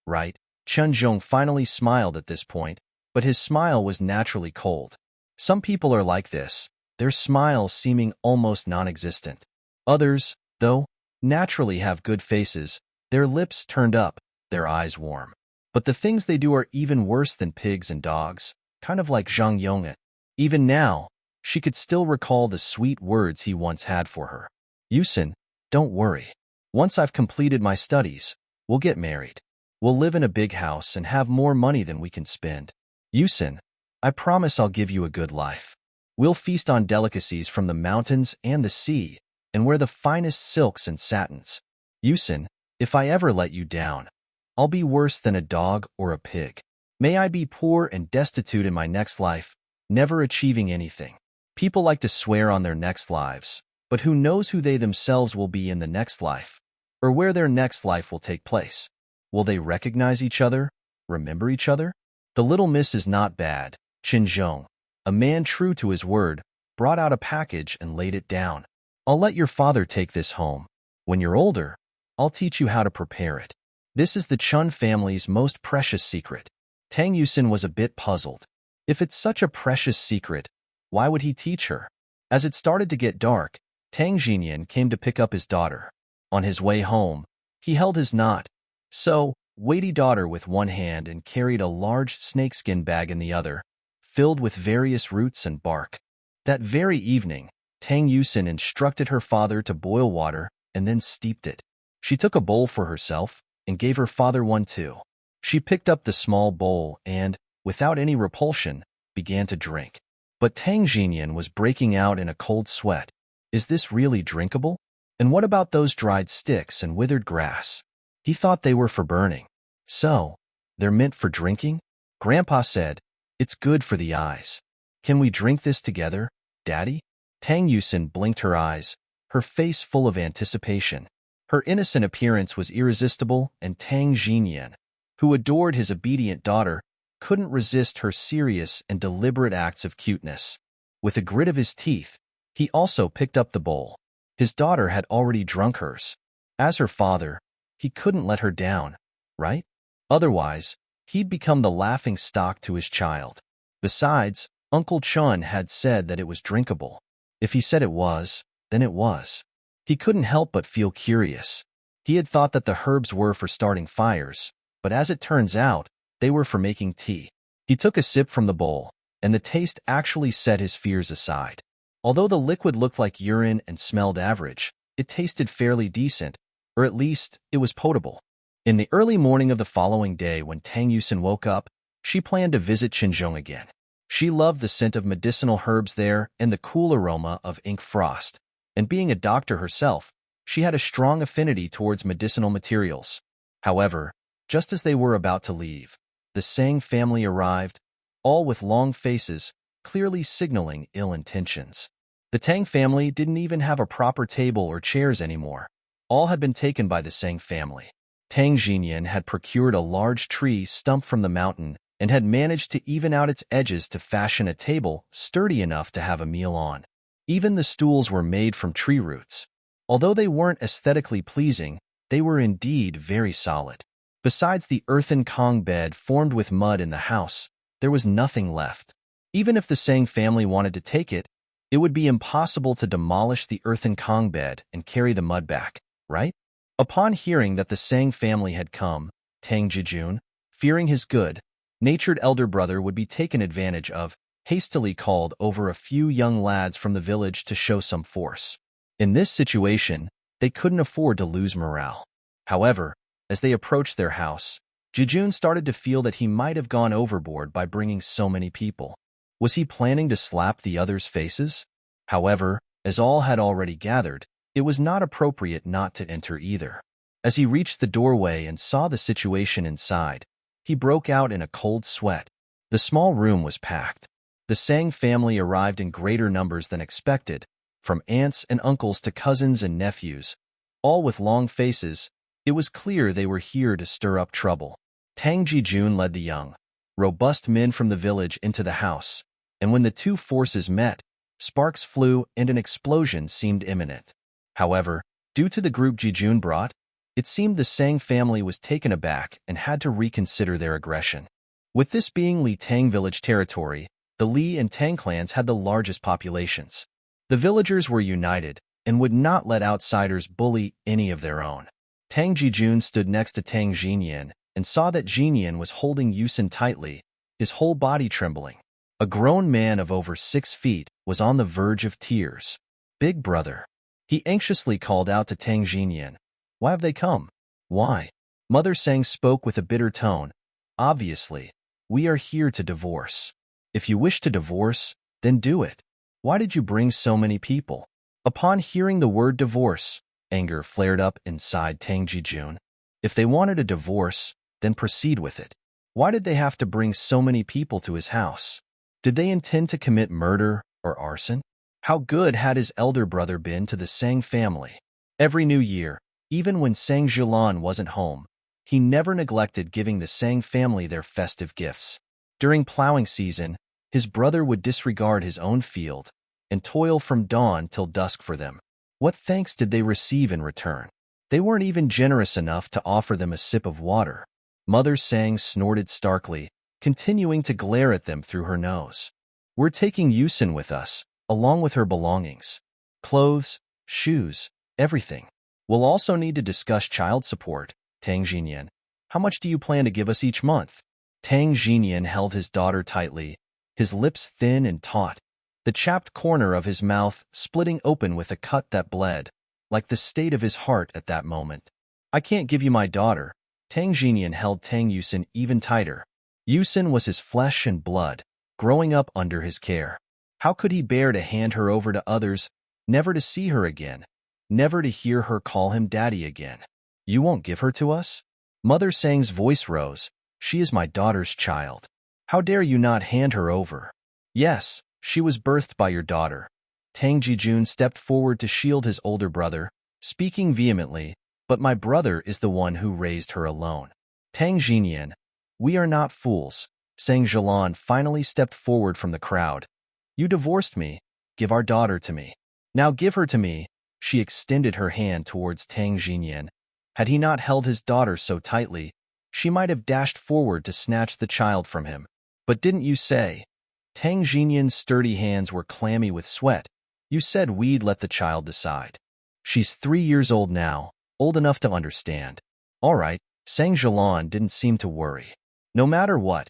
Right. Qinzhong finally smiled at this point, but his smile was naturally cold. Some people are like this, their smiles seeming almost non-existent. Others, though, naturally have good faces, their lips turned up, their eyes warm. But the things they do are even worse than pigs and dogs, kind of like Zhang Yong'et. Even now, she could still recall the sweet words he once had for her. "Yusin, don't worry. Once I've completed my studies, we'll get married. We'll live in a big house and have more money than we can spend. Yusin, I promise I'll give you a good life. We'll feast on delicacies from the mountains and the sea, and wear the finest silks and satins. Yusin, if I ever let you down, I'll be worse than a dog or a pig. May I be poor and destitute in my next life, never achieving anything." People like to swear on their next lives, but who knows who they themselves will be in the next life, or where their next life will take place. Will they recognize each other, remember each other? The little miss is not bad. Qinzhong, a man true to his word, brought out a package and laid it down. "I'll let your father take this home. When you're older, I'll teach you how to prepare it. This is the Chun family's most precious secret. Tang Yusin was a bit puzzled. If it's such a precious secret, why would he teach her? As it started to get dark, Tang Jinyan came to pick up his daughter. On his way home, he held his weighty daughter with one hand and carried a large snakeskin bag in the other, filled with various roots and bark. That very evening, Tang Yusin instructed her father to boil water and then steeped it. She took a bowl for herself and gave her father one too. She picked up the small bowl and, without any repulsion, began to drink. But Tang Jinyan was breaking out in a cold sweat. Is this really drinkable? And what about those dried sticks and withered grass? He thought they were for burning. So, they're meant for drinking? Grandpa said, it's good for the eyes. Can we drink this together, Daddy? Tang Yusin blinked her eyes, her face full of anticipation. Her innocent appearance was irresistible, and Tang Jinyan, who adored his obedient daughter, couldn't resist her serious and deliberate acts of cuteness. With a grit of his teeth, he also picked up the bowl. His daughter had already drunk hers. As her father, he couldn't let her down, right? Otherwise, he'd become the laughing stock to his child. Besides, Uncle Chun had said that it was drinkable. If he said it was, then it was. He couldn't help but feel curious. He had thought that the herbs were for starting fires, but as it turns out, they were for making tea. He took a sip from the bowl, and the taste actually set his fears aside. Although the liquid looked like urine and smelled average, it tasted fairly decent, or at least it was potable. In the early morning of the following day, when Tang Yusin woke up, she planned to visit Qinzhong again. She loved the scent of medicinal herbs there and the cool aroma of ink frost. And being a doctor herself, she had a strong affinity towards medicinal materials. However, just as they were about to leave, the Sang family arrived, all with long faces, clearly signaling ill intentions. The Tang family didn't even have a proper table or chairs anymore. All had been taken by the Sang family. Tang Jinyan had procured a large tree stump from the mountain and had managed to even out its edges to fashion a table sturdy enough to have a meal on. Even the stools were made from tree roots. Although they weren't aesthetically pleasing, they were indeed very solid. Besides the earthen Kong bed formed with mud in the house, there was nothing left. Even if the Sang family wanted to take it, it would be impossible to demolish the earthen Kong bed and carry the mud back, right? Upon hearing that the Sang family had come, Tang Jijun, fearing his good-natured elder brother would be taken advantage of, hastily called over a few young lads from the village to show some force. In this situation, they couldn't afford to lose morale. However, as they approached their house, Jijun started to feel that he might have gone overboard by bringing so many people. Was he planning to slap the others' faces? However, as all had already gathered, it was not appropriate not to enter either. As he reached the doorway and saw the situation inside, he broke out in a cold sweat. The small room was packed. The Sang family arrived in greater numbers than expected, from aunts and uncles to cousins and nephews, all with long faces. It was clear they were here to stir up trouble. Tang Jijun led the young, robust men from the village into the house, and when the two forces met, sparks flew and an explosion seemed imminent. However, due to the group Jijun brought, it seemed the Sang family was taken aback and had to reconsider their aggression. With this being Li Tang village territory, the Li and Tang clans had the largest populations. The villagers were united and would not let outsiders bully any of their own. Tang Jijun stood next to Tang Jinyan and saw that Jinyan was holding Yusin tightly, his whole body trembling. A grown man of over 6 feet was on the verge of tears. "Big brother," he anxiously called out to Tang Jinyan. "Why have they come?" "Why?" Mother Sang spoke with a bitter tone. "Obviously, we are here to divorce. If you wish to divorce, then do it. Why did you bring so many people?" Upon hearing the word divorce, anger flared up inside Tang Jijun. If they wanted a divorce, then proceed with it. Why did they have to bring so many people to his house? Did they intend to commit murder or arson? How good had his elder brother been to the Sang family? Every new year, even when Sang Jilan wasn't home, he never neglected giving the Sang family their festive gifts. During plowing season, his brother would disregard his own field and toil from dawn till dusk for them. What thanks did they receive in return? They weren't even generous enough to offer them a sip of water. Mother Sang snorted starkly, continuing to glare at them through her nose. We're taking Yusin with us, along with her belongings. Clothes, shoes, everything. We'll also need to discuss child support. Tang Jinyan, how much do you plan to give us each month? Tang Jinyan held his daughter tightly, his lips thin and taut, the chapped corner of his mouth splitting open with a cut that bled, like the state of his heart at that moment. I can't give you my daughter. Tang Jinyan held Tang Yusin even tighter. Yusin was his flesh and blood, growing up under his care. How could he bear to hand her over to others, never to see her again, never to hear her call him daddy again? You won't give her to us? Mother Sang's voice rose. She is my daughter's child. How dare you not hand her over? Yes, she was birthed by your daughter. Tang Jijun stepped forward to shield his older brother, speaking vehemently, but my brother is the one who raised her alone. Tang Jinyan, we are not fools. Sang Jilan finally stepped forward from the crowd. You divorced me. Give our daughter to me. Now give her to me. She extended her hand towards Tang Jinyan. Had he not held his daughter so tightly, she might have dashed forward to snatch the child from him. But didn't you say? Tang Jinyan's sturdy hands were clammy with sweat. You said we'd let the child decide. She's 3 years old now, old enough to understand. All right, Sang Jilan didn't seem to worry. No matter what,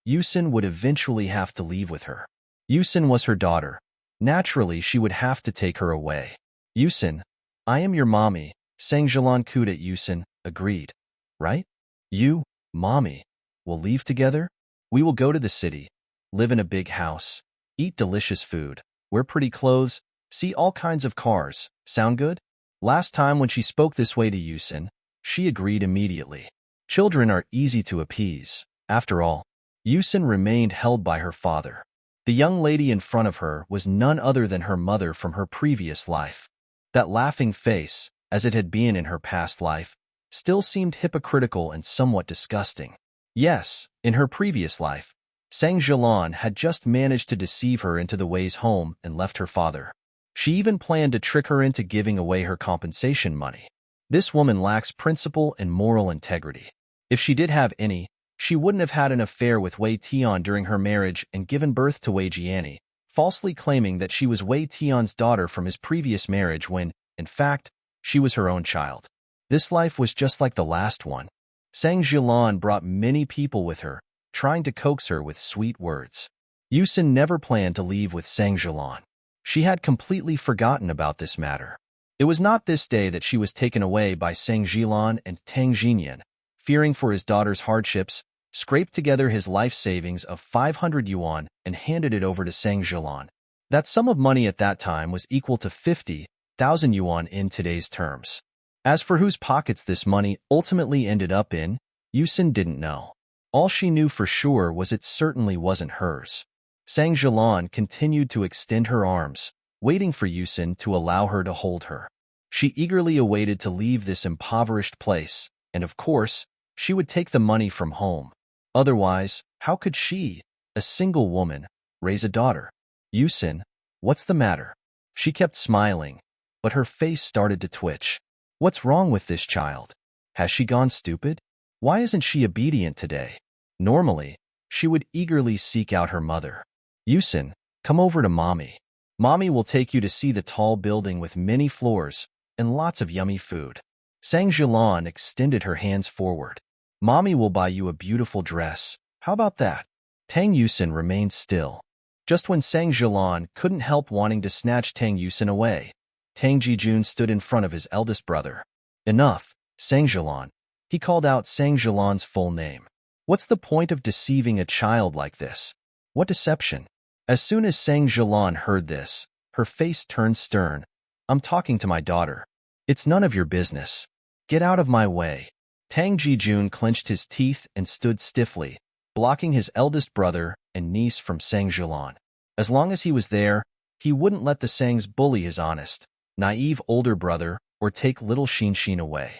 Yusin would eventually have to leave with her. Yusin was her daughter. Naturally, she would have to take her away. Yusin, I am your mommy. Sang Jilan cooed at Yusin, agreed. Right? You, mommy, will leave together? We will go to the city, live in a big house, eat delicious food, wear pretty clothes, see all kinds of cars. Sound good? Last time when she spoke this way to Yusin, she agreed immediately. Children are easy to appease. After all, Yusin remained held by her father. The young lady in front of her was none other than her mother from her previous life. That laughing face, as it had been in her past life, still seemed hypocritical and somewhat disgusting. Yes, in her previous life, Sang Jilan had just managed to deceive her into the Wei's home and left her father. She even planned to trick her into giving away her compensation money. This woman lacks principle and moral integrity. If she did have any, she wouldn't have had an affair with Wei Tian during her marriage and given birth to Wei Jiani, falsely claiming that she was Wei Tian's daughter from his previous marriage when, in fact, she was her own child. This life was just like the last one. Sang Jilan brought many people with her, trying to coax her with sweet words. Yusin never planned to leave with Sang Jilan. She had completely forgotten about this matter. It was not this day that she was taken away by Sang Jilan, and Tang Jinyan, fearing for his daughter's hardships, scraped together his life savings of 500 yuan and handed it over to Sang Jilan. That sum of money at that time was equal to 50,000 yuan in today's terms. As for whose pockets this money ultimately ended up in, Yusin didn't know. All she knew for sure was it certainly wasn't hers. Sang Jilan continued to extend her arms, waiting for Yusin to allow her to hold her. She eagerly awaited to leave this impoverished place, and of course, she would take the money from home. Otherwise, how could she, a single woman, raise a daughter? Yusin, what's the matter? She kept smiling, but her face started to twitch. What's wrong with this child? Has she gone stupid? Why isn't she obedient today? Normally, she would eagerly seek out her mother. Yusin, come over to mommy. Mommy will take you to see the tall building with many floors and lots of yummy food. Sang Jilan extended her hands forward. Mommy will buy you a beautiful dress. How about that? Tang Yusin remained still. Just when Sang Jilan couldn't help wanting to snatch Tang Yusin away, Tang Jijun stood in front of his eldest brother. Enough, Sang Jilan. He called out Sang Jilan's full name. What's the point of deceiving a child like this? What deception? As soon as Sang Jilan heard this, her face turned stern. I'm talking to my daughter. It's none of your business. Get out of my way. Tang Jijun clenched his teeth and stood stiffly, blocking his eldest brother and niece from Sang Jilan. As long as he was there, he wouldn't let the Sangs bully his honest, naive older brother or take little Xin away.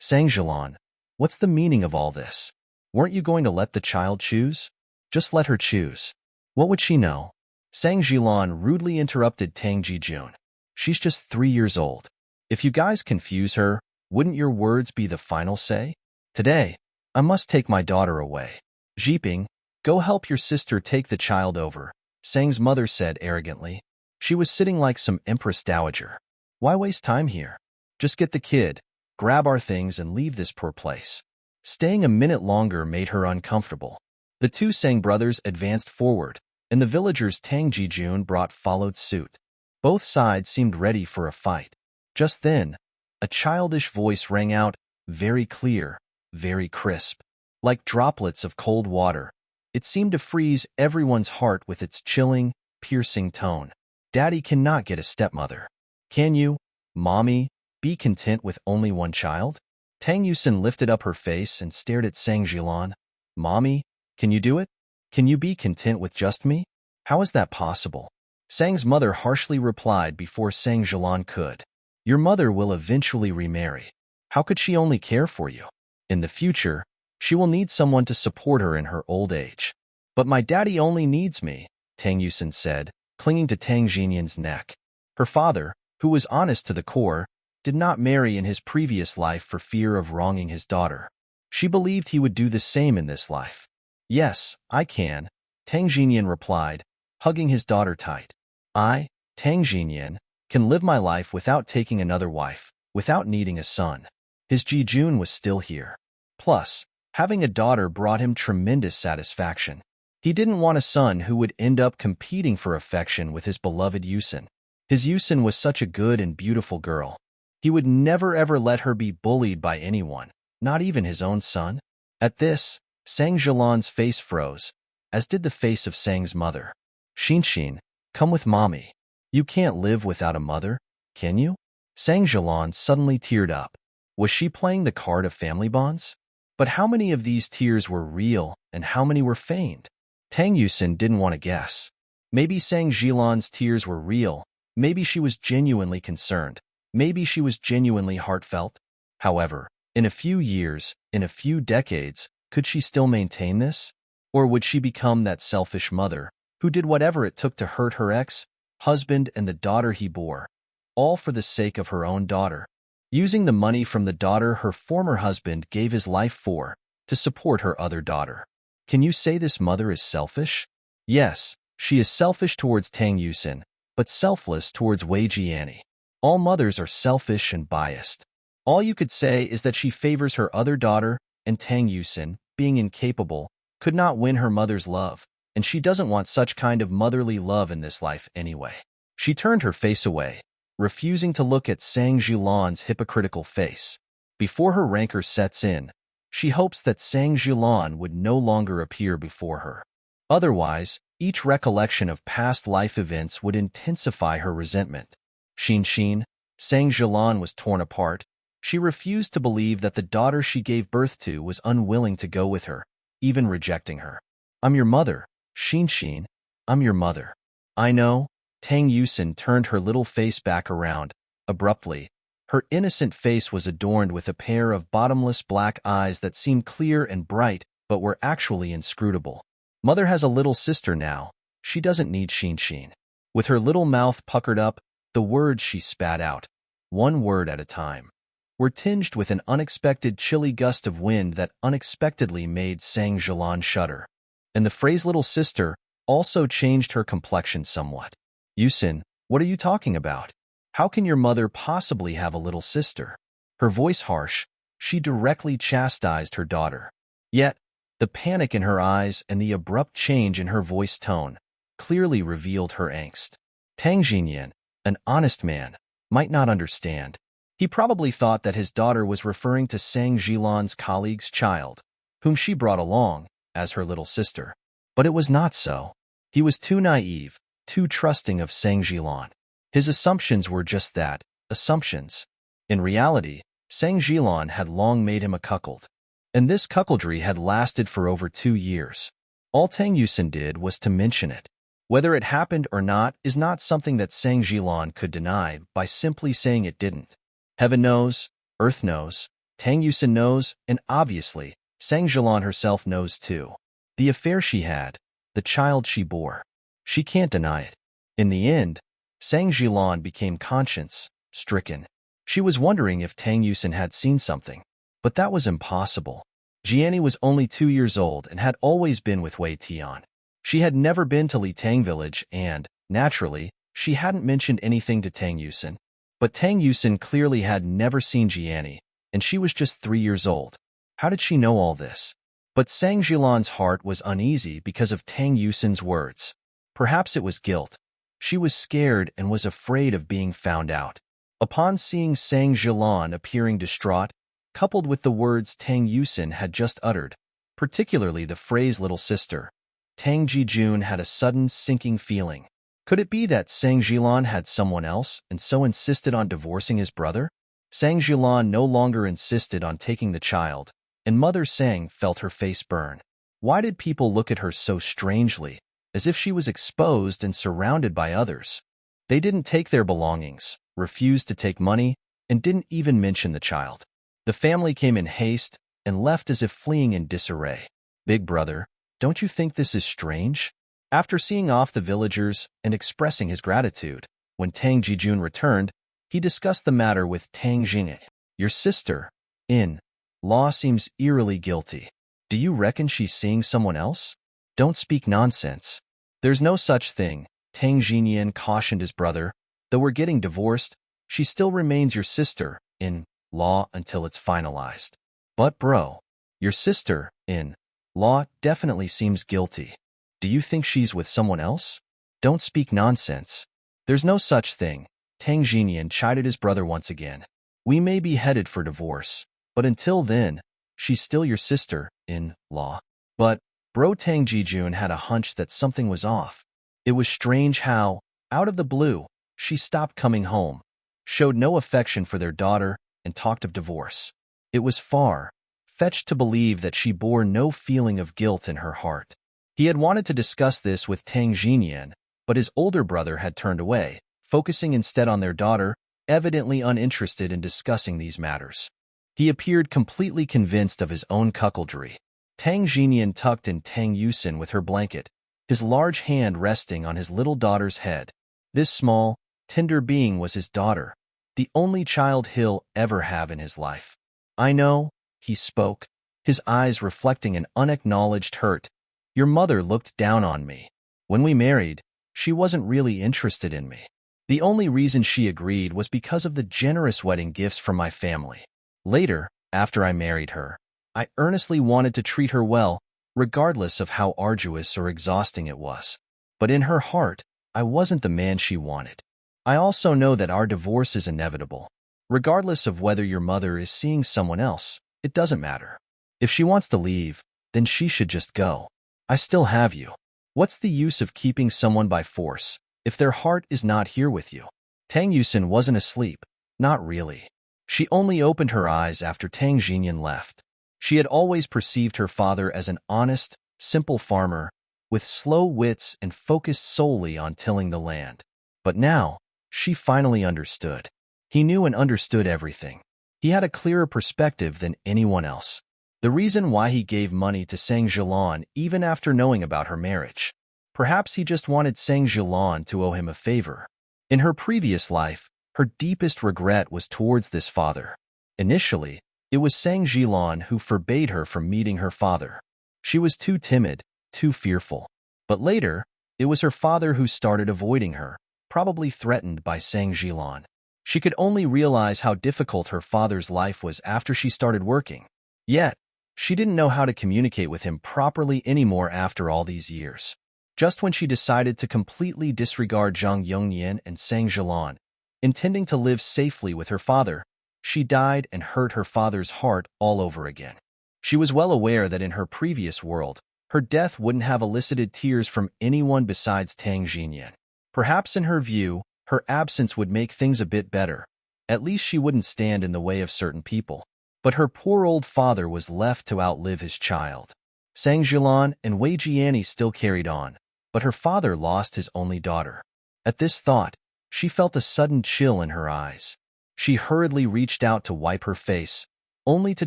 Sang Jilan, what's the meaning of all this? Weren't you going to let the child choose? Just let her choose. What would she know? Sang Jilan rudely interrupted Tang Jijun. She's just 3 years old. If you guys confuse her, Wouldn't your words be the final say? Today, I must take my daughter away. Jeeping, go help your sister take the child over, Sang's mother said arrogantly. She was sitting like some empress dowager. Why waste time here? Just get the kid, grab our things and leave this poor place. Staying a minute longer made her uncomfortable. The two Sang brothers advanced forward, and the villagers Tang Jijun brought followed suit. Both sides seemed ready for a fight. Just then, a childish voice rang out, very clear, very crisp, like droplets of cold water. It seemed to freeze everyone's heart with its chilling, piercing tone. Daddy cannot get a stepmother. Can you, Mommy, be content with only one child? Tang Yusin lifted up her face and stared at Sang Jilan. Mommy, can you do it? Can you be content with just me? How is that possible? Sang's mother harshly replied before Sang Jilan could. Your mother will eventually remarry. How could she only care for you? In the future, she will need someone to support her in her old age. But my daddy only needs me, Tang Yusin said, clinging to Tang Jinyan's neck. Her father, who was honest to the core, did not marry in his previous life for fear of wronging his daughter. She believed he would do the same in this life. Yes, I can, Tang Jinyan replied, hugging his daughter tight. I, Tang Jinyan, can live my life without taking another wife, without needing a son. His Jijun was still here. Plus, having a daughter brought him tremendous satisfaction. He didn't want a son who would end up competing for affection with his beloved Yusin. His Yusin was such a good and beautiful girl. He would never ever let her be bullied by anyone, not even his own son. At this, Sang Jilan's face froze, as did the face of Sang's mother. Xin, come with Mommy. You can't live without a mother, can you? Sang Jilan suddenly teared up. Was she playing the card of family bonds? But how many of these tears were real and how many were feigned? Tang Yusin didn't want to guess. Maybe Sang Jilan's tears were real. Maybe she was genuinely concerned. Maybe she was genuinely heartfelt. However, in a few years, in a few decades, could she still maintain this? Or would she become that selfish mother who did whatever it took to hurt her ex-husband and the daughter he bore, all for the sake of her own daughter? Using the money from the daughter her former husband gave his life for, to support her other daughter. Can you say this mother is selfish? Yes, she is selfish towards Tang Yusin, but selfless towards Wei Jiani. All mothers are selfish and biased. All you could say is that she favors her other daughter, and Tang Yusin, being incapable, could not win her mother's love, and she doesn't want such kind of motherly love in this life anyway. She turned her face away, refusing to look at Sang Jilan's hypocritical face. Before her rancor sets in, she hopes that Sang Jilan would no longer appear before her. Otherwise, each recollection of past life events would intensify her resentment. Xin, Sang Jilan was torn apart. She refused to believe that the daughter she gave birth to was unwilling to go with her, even rejecting her. I'm your mother, Xin. I'm your mother. I know. Tang Yusin turned her little face back around, abruptly. Her innocent face was adorned with a pair of bottomless black eyes that seemed clear and bright, but were actually inscrutable. Mother has a little sister now. She doesn't need Xin. With her little mouth puckered up, the words she spat out, one word at a time, were tinged with an unexpected chilly gust of wind that unexpectedly made Sang Jilan shudder. And the phrase little sister also changed her complexion somewhat. Yusin, what are you talking about? How can your mother possibly have a little sister? Her voice harsh, she directly chastised her daughter. Yet, the panic in her eyes and the abrupt change in her voice tone clearly revealed her angst. Tang Jinyan, an honest man, might not understand. He probably thought that his daughter was referring to Sang Jilan's colleague's child, whom she brought along as her little sister. But it was not so. He was too naive, too trusting of Sang Jilan. His assumptions were just that, assumptions. In reality, Sang Jilan had long made him a cuckold. And this cuckoldry had lasted for over 2 years. All Tang Yusin did was to mention it. Whether it happened or not is not something that Sang Jilan could deny by simply saying it didn't. Heaven knows, earth knows, Tang Yusin knows, and obviously, Sang Jilan herself knows too. The affair she had, the child she bore. She can't deny it. In the end, Sang Jilan became conscience-stricken. She was wondering if Tang Yusin had seen something, but that was impossible. Jiani was only 2 years old and had always been with Wei Tian. She had never been to Li Tang village and, naturally, she hadn't mentioned anything to Tang Yusin. But Tang Yusin clearly had never seen Jiani, and she was just 3 years old. How did she know all this? But Sang Jilan's heart was uneasy because of Tang Yusin's words. Perhaps it was guilt. She was scared and was afraid of being found out. Upon seeing Sang Jilan appearing distraught, coupled with the words Tang Yusin had just uttered, particularly the phrase little sister, Tang Jijun had a sudden sinking feeling. Could it be that Sang Jilan had someone else and so insisted on divorcing his brother? Sang Jilan no longer insisted on taking the child, and Mother Sang felt her face burn. Why did people look at her so strangely, as if she was exposed and surrounded by others? They didn't take their belongings, refused to take money, and didn't even mention the child. The family came in haste and left as if fleeing in disarray. Big brother, don't you think this is strange? After seeing off the villagers and expressing his gratitude, when Tang Jijun returned, he discussed the matter with Tang Jing'e. Your sister, in-law, seems eerily guilty. Do you reckon she's seeing someone else? Don't speak nonsense. There's no such thing, Tang Jinyan cautioned his brother. Though we're getting divorced, she still remains your sister-in-law until it's finalized. But bro, your sister-in-law definitely seems guilty. Do you think she's with someone else? Don't speak nonsense. There's no such thing, Tang Jinyan chided his brother once again. We may be headed for divorce, but until then, she's still your sister-in-law. But bro, Tang Jijun had a hunch that something was off. It was strange how, out of the blue, she stopped coming home, showed no affection for their daughter, and talked of divorce. It was far-fetched to believe that she bore no feeling of guilt in her heart. He had wanted to discuss this with Tang Jinyan, but his older brother had turned away, focusing instead on their daughter, evidently uninterested in discussing these matters. He appeared completely convinced of his own cuckoldry. Tang Jinyan tucked in Tang Yusin with her blanket, his large hand resting on his little daughter's head. This small, tender being was his daughter, the only child he'll ever have in his life. I know, he spoke, his eyes reflecting an unacknowledged hurt. Your mother looked down on me. When we married, she wasn't really interested in me. The only reason she agreed was because of the generous wedding gifts from my family. Later, after I married her, I earnestly wanted to treat her well, regardless of how arduous or exhausting it was. But in her heart, I wasn't the man she wanted. I also know that our divorce is inevitable. Regardless of whether your mother is seeing someone else, it doesn't matter. If she wants to leave, then she should just go. I still have you. What's the use of keeping someone by force if their heart is not here with you? Tang Yusin wasn't asleep. Not really. She only opened her eyes after Tang Jinyan left. She had always perceived her father as an honest, simple farmer, with slow wits and focused solely on tilling the land. But now, she finally understood. He knew and understood everything. He had a clearer perspective than anyone else. The reason why he gave money to Sang Jilan even after knowing about her marriage. Perhaps he just wanted Sang Jilan to owe him a favor. In her previous life, her deepest regret was towards this father. Initially, it was Sang Jilan who forbade her from meeting her father. She was too timid, too fearful. But later, it was her father who started avoiding her, probably threatened by Sang Jilan. She could only realize how difficult her father's life was after she started working. Yet, she didn't know how to communicate with him properly anymore after all these years. Just when she decided to completely disregard Zhang Yongnian and Sang Jilan, intending to live safely with her father, she died and hurt her father's heart all over again. She was well aware that in her previous world, her death wouldn't have elicited tears from anyone besides Tang Jinyan. Perhaps in her view, her absence would make things a bit better. At least she wouldn't stand in the way of certain people. But her poor old father was left to outlive his child. Sang Jilan and Wei Jiani still carried on, but her father lost his only daughter. At this thought, she felt a sudden chill in her eyes. She hurriedly reached out to wipe her face, only to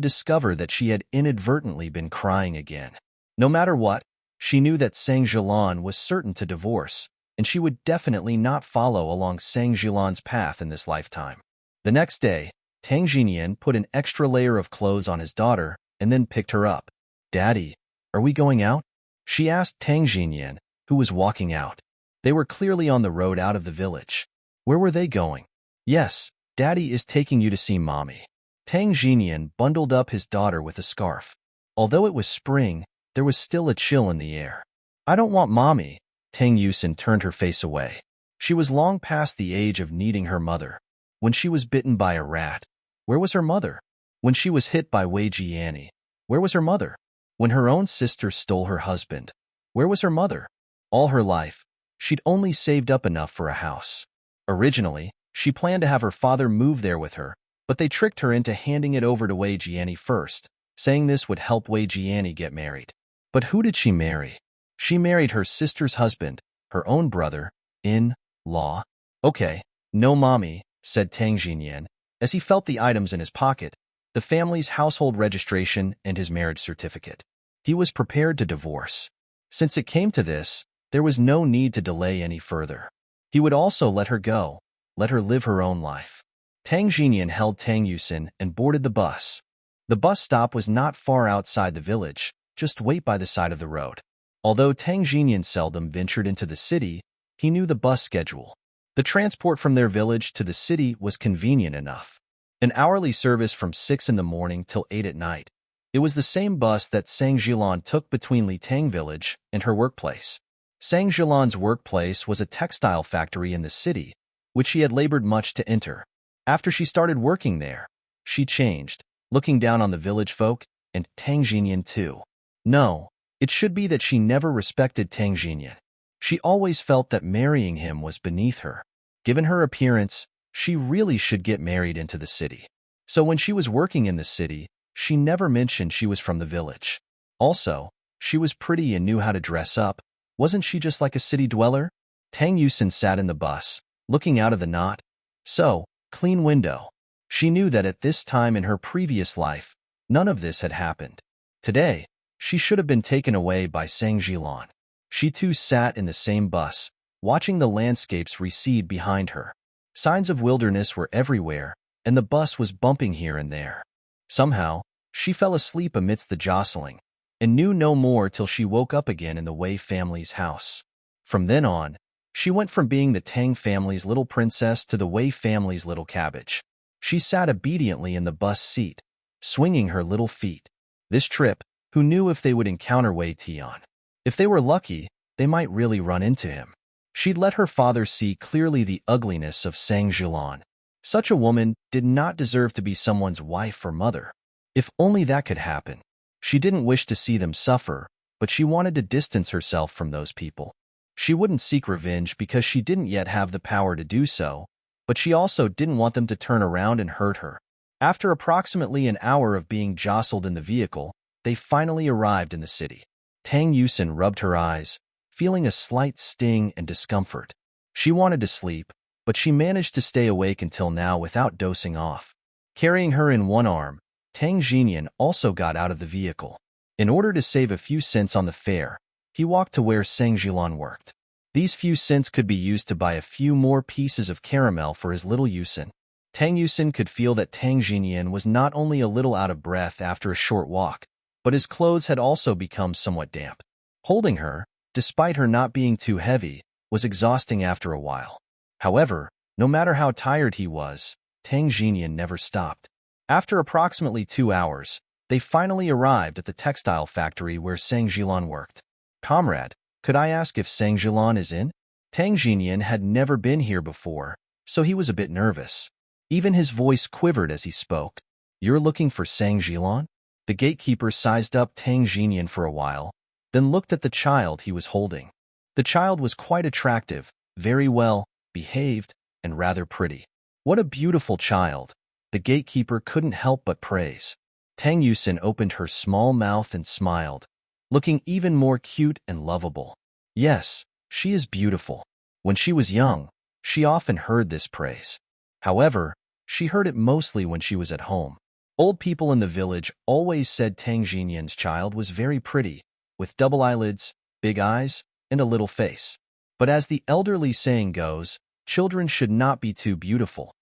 discover that she had inadvertently been crying again. No matter what, she knew that Sang Jilan was certain to divorce, and she would definitely not follow along Sang Jilan's path in this lifetime. The next day, Tang Jinyan put an extra layer of clothes on his daughter and then picked her up. "Daddy, are we going out?" she asked Tang Jinyan, who was walking out. They were clearly on the road out of the village. Where were they going? "Yes, Daddy is taking you to see Mommy." Tang Jinyan bundled up his daughter with a scarf. Although it was spring, there was still a chill in the air. "I don't want Mommy." Tang Yusin turned her face away. She was long past the age of needing her mother. When she was bitten by a rat, where was her mother? When she was hit by Wei Jiani, where was her mother? When her own sister stole her husband, where was her mother? All her life, she'd only saved up enough for a house. Originally, she planned to have her father move there with her, but they tricked her into handing it over to Wei Jiani first, saying this would help Wei Jiani get married. But who did she marry? She married her sister's husband, her own brother, in law. "Okay, no Mommy," said Tang Jinyan, as he felt the items in his pocket, the family's household registration and his marriage certificate. He was prepared to divorce. Since it came to this, there was no need to delay any further. He would also let her go, let her live her own life. Tang Jinyan held Tang Yusin and boarded the bus. The bus stop was not far outside the village, just wait by the side of the road. Although Tang Jinyan seldom ventured into the city, he knew the bus schedule. The transport from their village to the city was convenient enough. An hourly service from 6 in the morning till 8 at night. It was the same bus that Sang Jilan took between Litang village and her workplace. Sang Jilan's workplace was a textile factory in the city, which she had labored much to enter. After she started working there, she changed, looking down on the village folk, and Tang Jinyan too. No, it should be that she never respected Tang Jinyan. She always felt that marrying him was beneath her. Given her appearance, she really should get married into the city. So when she was working in the city, she never mentioned she was from the village. Also, she was pretty and knew how to dress up. Wasn't she just like a city dweller? Tang Yusin sat in the bus, looking out of the not so clean window. She knew that at this time in her previous life, none of this had happened. Today, she should have been taken away by Sang Jilan. She too sat in the same bus, watching the landscapes recede behind her. Signs of wilderness were everywhere, and the bus was bumping here and there. Somehow, she fell asleep amidst the jostling, and knew no more till she woke up again in the Wei family's house. From then on, she went from being the Tang family's little princess to the Wei family's little cabbage. She sat obediently in the bus seat, swinging her little feet. This trip, who knew if they would encounter Wei Tian? If they were lucky, they might really run into him. She'd let her father see clearly the ugliness of Sang Jilan. Such a woman did not deserve to be someone's wife or mother. If only that could happen. She didn't wish to see them suffer, but she wanted to distance herself from those people. She wouldn't seek revenge because she didn't yet have the power to do so, but she also didn't want them to turn around and hurt her. After approximately an hour of being jostled in the vehicle, they finally arrived in the city. Tang Yusin rubbed her eyes, feeling a slight sting and discomfort. She wanted to sleep, but she managed to stay awake until now without dozing off. Carrying her in one arm, Tang Jinyan also got out of the vehicle. In order to save a few cents on the fare, he walked to where Sang Jilan worked. These few cents could be used to buy a few more pieces of caramel for his little Yusin. Tang Yusin could feel that Tang Jinyan was not only a little out of breath after a short walk, but his clothes had also become somewhat damp. Holding her, despite her not being too heavy, was exhausting after a while. However, no matter how tired he was, Tang Jinyan never stopped. After approximately 2 hours, they finally arrived at the textile factory where Sang Jilan worked. "Comrade, could I ask if Sang Jilan is in?" Tang Jinyan had never been here before, so he was a bit nervous. Even his voice quivered as he spoke. "You're looking for Sang Jilan?" The gatekeeper sized up Tang Jinyan for a while, then looked at the child he was holding. The child was quite attractive, very well behaved, and rather pretty. What a beautiful child! The gatekeeper couldn't help but praise. Tang Yusin opened her small mouth and smiled, looking even more cute and lovable. Yes, she is beautiful. When she was young, she often heard this praise. However, she heard it mostly when she was at home. Old people in the village always said Tang Jinyan's child was very pretty, with double eyelids, big eyes, and a little face. But as the elderly saying goes, children should not be too beautiful.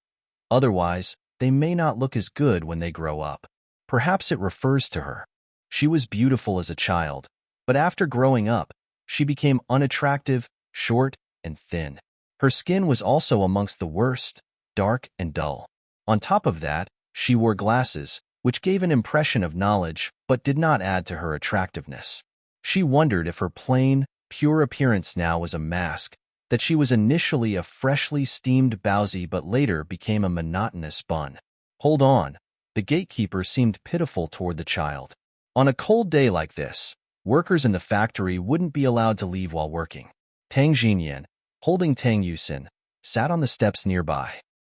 Otherwise, they may not look as good when they grow up. Perhaps it refers to her. She was beautiful as a child, but after growing up, she became unattractive, short, and thin. Her skin was also amongst the worst, dark and dull. On top of that, she wore glasses, which gave an impression of knowledge but did not add to her attractiveness. She wondered if her plain, pure appearance now was a mask, that she was initially a freshly steamed bowsy but later became a monotonous bun. Hold on. The gatekeeper seemed pitiful toward the child. On a cold day like this, workers in the factory wouldn't be allowed to leave while working. Tang Jinyan, holding Tang Yusin, sat on the steps nearby.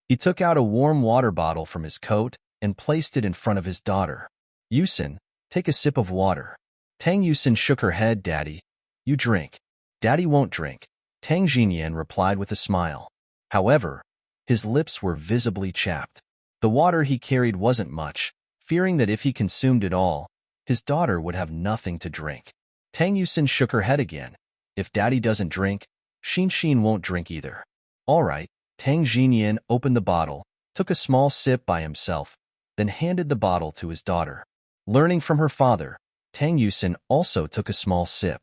He took out a warm water bottle from his coat and placed it in front of his daughter. Yusin, take a sip of water. Tang Yusin shook her head. Daddy, you drink. Daddy won't drink. Tang Jinyan replied with a smile. However, his lips were visibly chapped. The water he carried wasn't much, fearing that if he consumed it all, his daughter would have nothing to drink. Tang Yusin shook her head again. If Daddy doesn't drink, Xin won't drink either. All right. Tang Jinyan opened the bottle, took a small sip by himself, then handed the bottle to his daughter. Learning from her father, Tang Yusin also took a small sip.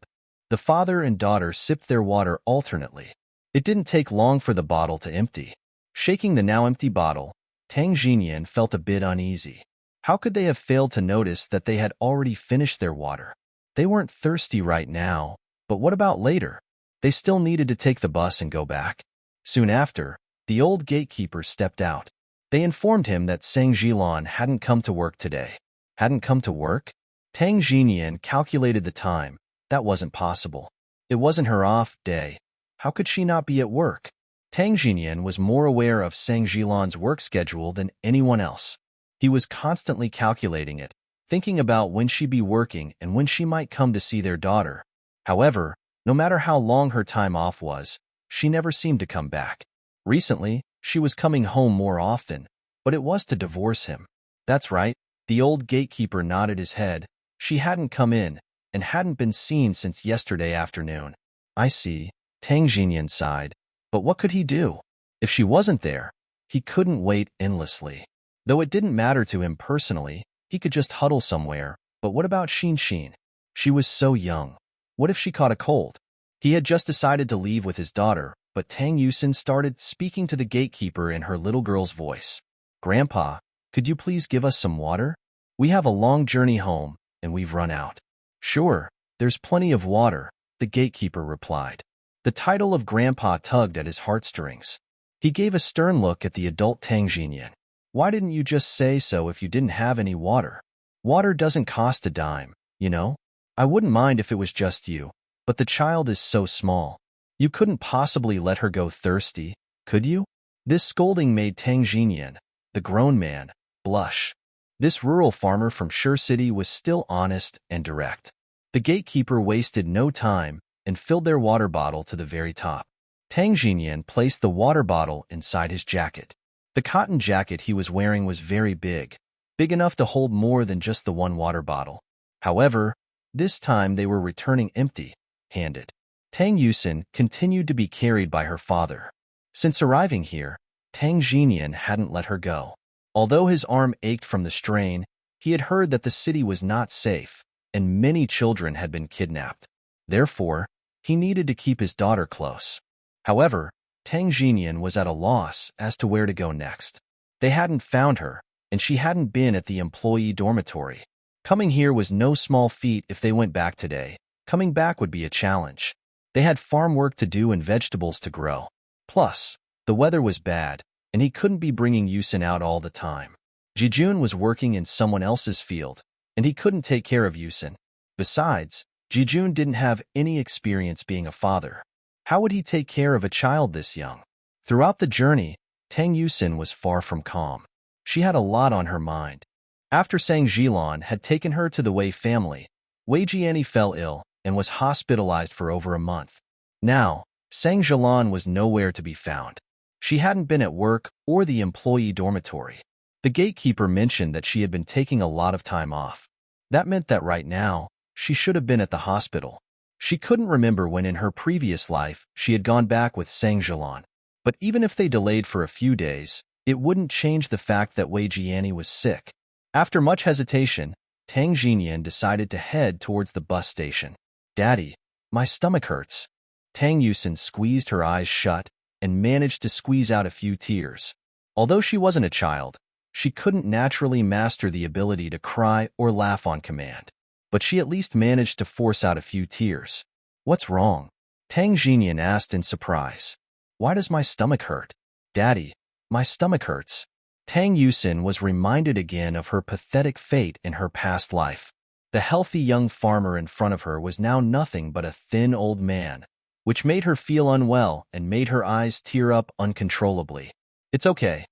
The father and daughter sipped their water alternately. It didn't take long for the bottle to empty. Shaking the now empty bottle, Tang Jinyan felt a bit uneasy. How could they have failed to notice that they had already finished their water? They weren't thirsty right now, but what about later? They still needed to take the bus and go back. Soon after, the old gatekeeper stepped out. They informed him that Sang Jilan hadn't come to work today. Hadn't come to work? Tang Jinyan calculated the time. That wasn't possible. It wasn't her off day. How could she not be at work? Tang Jinyan was more aware of Sang Jilan's work schedule than anyone else. He was constantly calculating it, thinking about when she'd be working and when she might come to see their daughter. However, no matter how long her time off was, she never seemed to come back. Recently, she was coming home more often, but it was to divorce him. That's right, the old gatekeeper nodded his head. She hadn't come in and hadn't been seen since yesterday afternoon. I see, Tang Jinyan sighed. But what could he do? If she wasn't there, he couldn't wait endlessly. Though it didn't matter to him personally, he could just huddle somewhere. But what about Xin? She was so young. What if she caught a cold? He had just decided to leave with his daughter, but Tang Yusin started speaking to the gatekeeper in her little girl's voice. Grandpa, could you please give us some water? We have a long journey home, and we've run out. Sure, there's plenty of water, the gatekeeper replied. The title of Grandpa tugged at his heartstrings. He gave a stern look at the adult Tang Jinyan. Why didn't you just say so if you didn't have any water? Water doesn't cost a dime, you know? I wouldn't mind if it was just you, but the child is so small. You couldn't possibly let her go thirsty, could you? This scolding made Tang Jinyan, the grown man, blush. This rural farmer from Shur City was still honest and direct. The gatekeeper wasted no time and filled their water bottle to the very top. Tang Jinyan placed the water bottle inside his jacket. The cotton jacket he was wearing was very big, big enough to hold more than just the one water bottle. However, this time they were returning empty-handed. Tang Yusin continued to be carried by her father. Since arriving here, Tang Jinyan hadn't let her go. Although his arm ached from the strain, he had heard that the city was not safe, and many children had been kidnapped. Therefore, he needed to keep his daughter close. However, Tang Jinyan was at a loss as to where to go next. They hadn't found her, and she hadn't been at the employee dormitory. Coming here was no small feat if they went back today. Coming back would be a challenge. They had farm work to do and vegetables to grow. Plus, the weather was bad, and he couldn't be bringing Yusin out all the time. Jijun was working in someone else's field, and he couldn't take care of Yusin. Besides, Jijun didn't have any experience being a father. How would he take care of a child this young? Throughout the journey, Tang Yusin was far from calm. She had a lot on her mind. After Sang Jilan had taken her to the Wei family, Wei Jiani fell ill and was hospitalized for over a month. Now, Sang Jilan was nowhere to be found. She hadn't been at work or the employee dormitory. The gatekeeper mentioned that she had been taking a lot of time off. That meant that right now, she should have been at the hospital. She couldn't remember when in her previous life she had gone back with Sang Jilan. But even if they delayed for a few days, it wouldn't change the fact that Wei Jiani was sick. After much hesitation, Tang Jinyan decided to head towards the bus station. "Daddy, my stomach hurts." Tang Yusin squeezed her eyes shut and managed to squeeze out a few tears. Although she wasn't a child, she couldn't naturally master the ability to cry or laugh on command. But she at least managed to force out a few tears. "What's wrong?" Tang Jinyan asked in surprise. "Why does my stomach hurt?" "Daddy, my stomach hurts." Tang Yusin was reminded again of her pathetic fate in her past life. The healthy young farmer in front of her was now nothing but a thin old man, which made her feel unwell and made her eyes tear up uncontrollably. It's okay.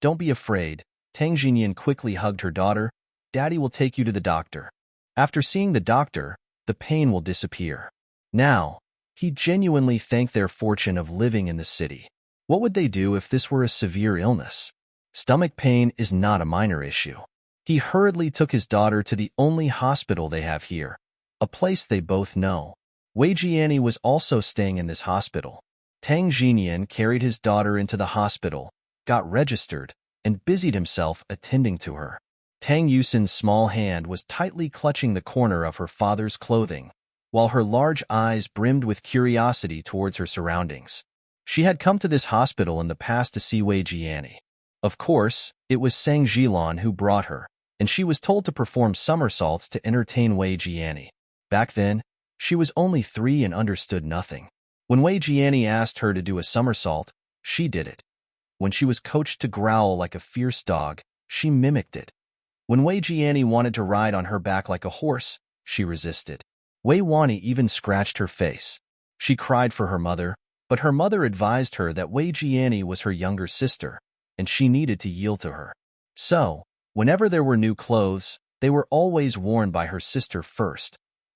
Don't be afraid." Tang Jinyan quickly hugged her daughter. "Daddy will take you to the doctor. After seeing the doctor, the pain will disappear." Now, he genuinely thanked their fortune of living in the city. What would they do if this were a severe illness? Stomach pain is not a minor issue. He hurriedly took his daughter to the only hospital they have here, a place they both know. Wei Jiani was also staying in this hospital. Tang Jinyan carried his daughter into the hospital, got registered, and busied himself attending to her. Tang Yusin's small hand was tightly clutching the corner of her father's clothing, while her large eyes brimmed with curiosity towards her surroundings. She had come to this hospital in the past to see Wei Jiani. Of course, it was Sang Jilan who brought her, and she was told to perform somersaults to entertain Wei Jiani. Back then, she was only 3 and understood nothing. When Wei Jiani asked her to do a somersault, she did it. When she was coached to growl like a fierce dog, she mimicked it. When Wei Jiani wanted to ride on her back like a horse, she resisted. Wei Wani even scratched her face. She cried for her mother, but her mother advised her that Wei Jiani was her younger sister, and she needed to yield to her. So, whenever there were new clothes, they were always worn by her sister first.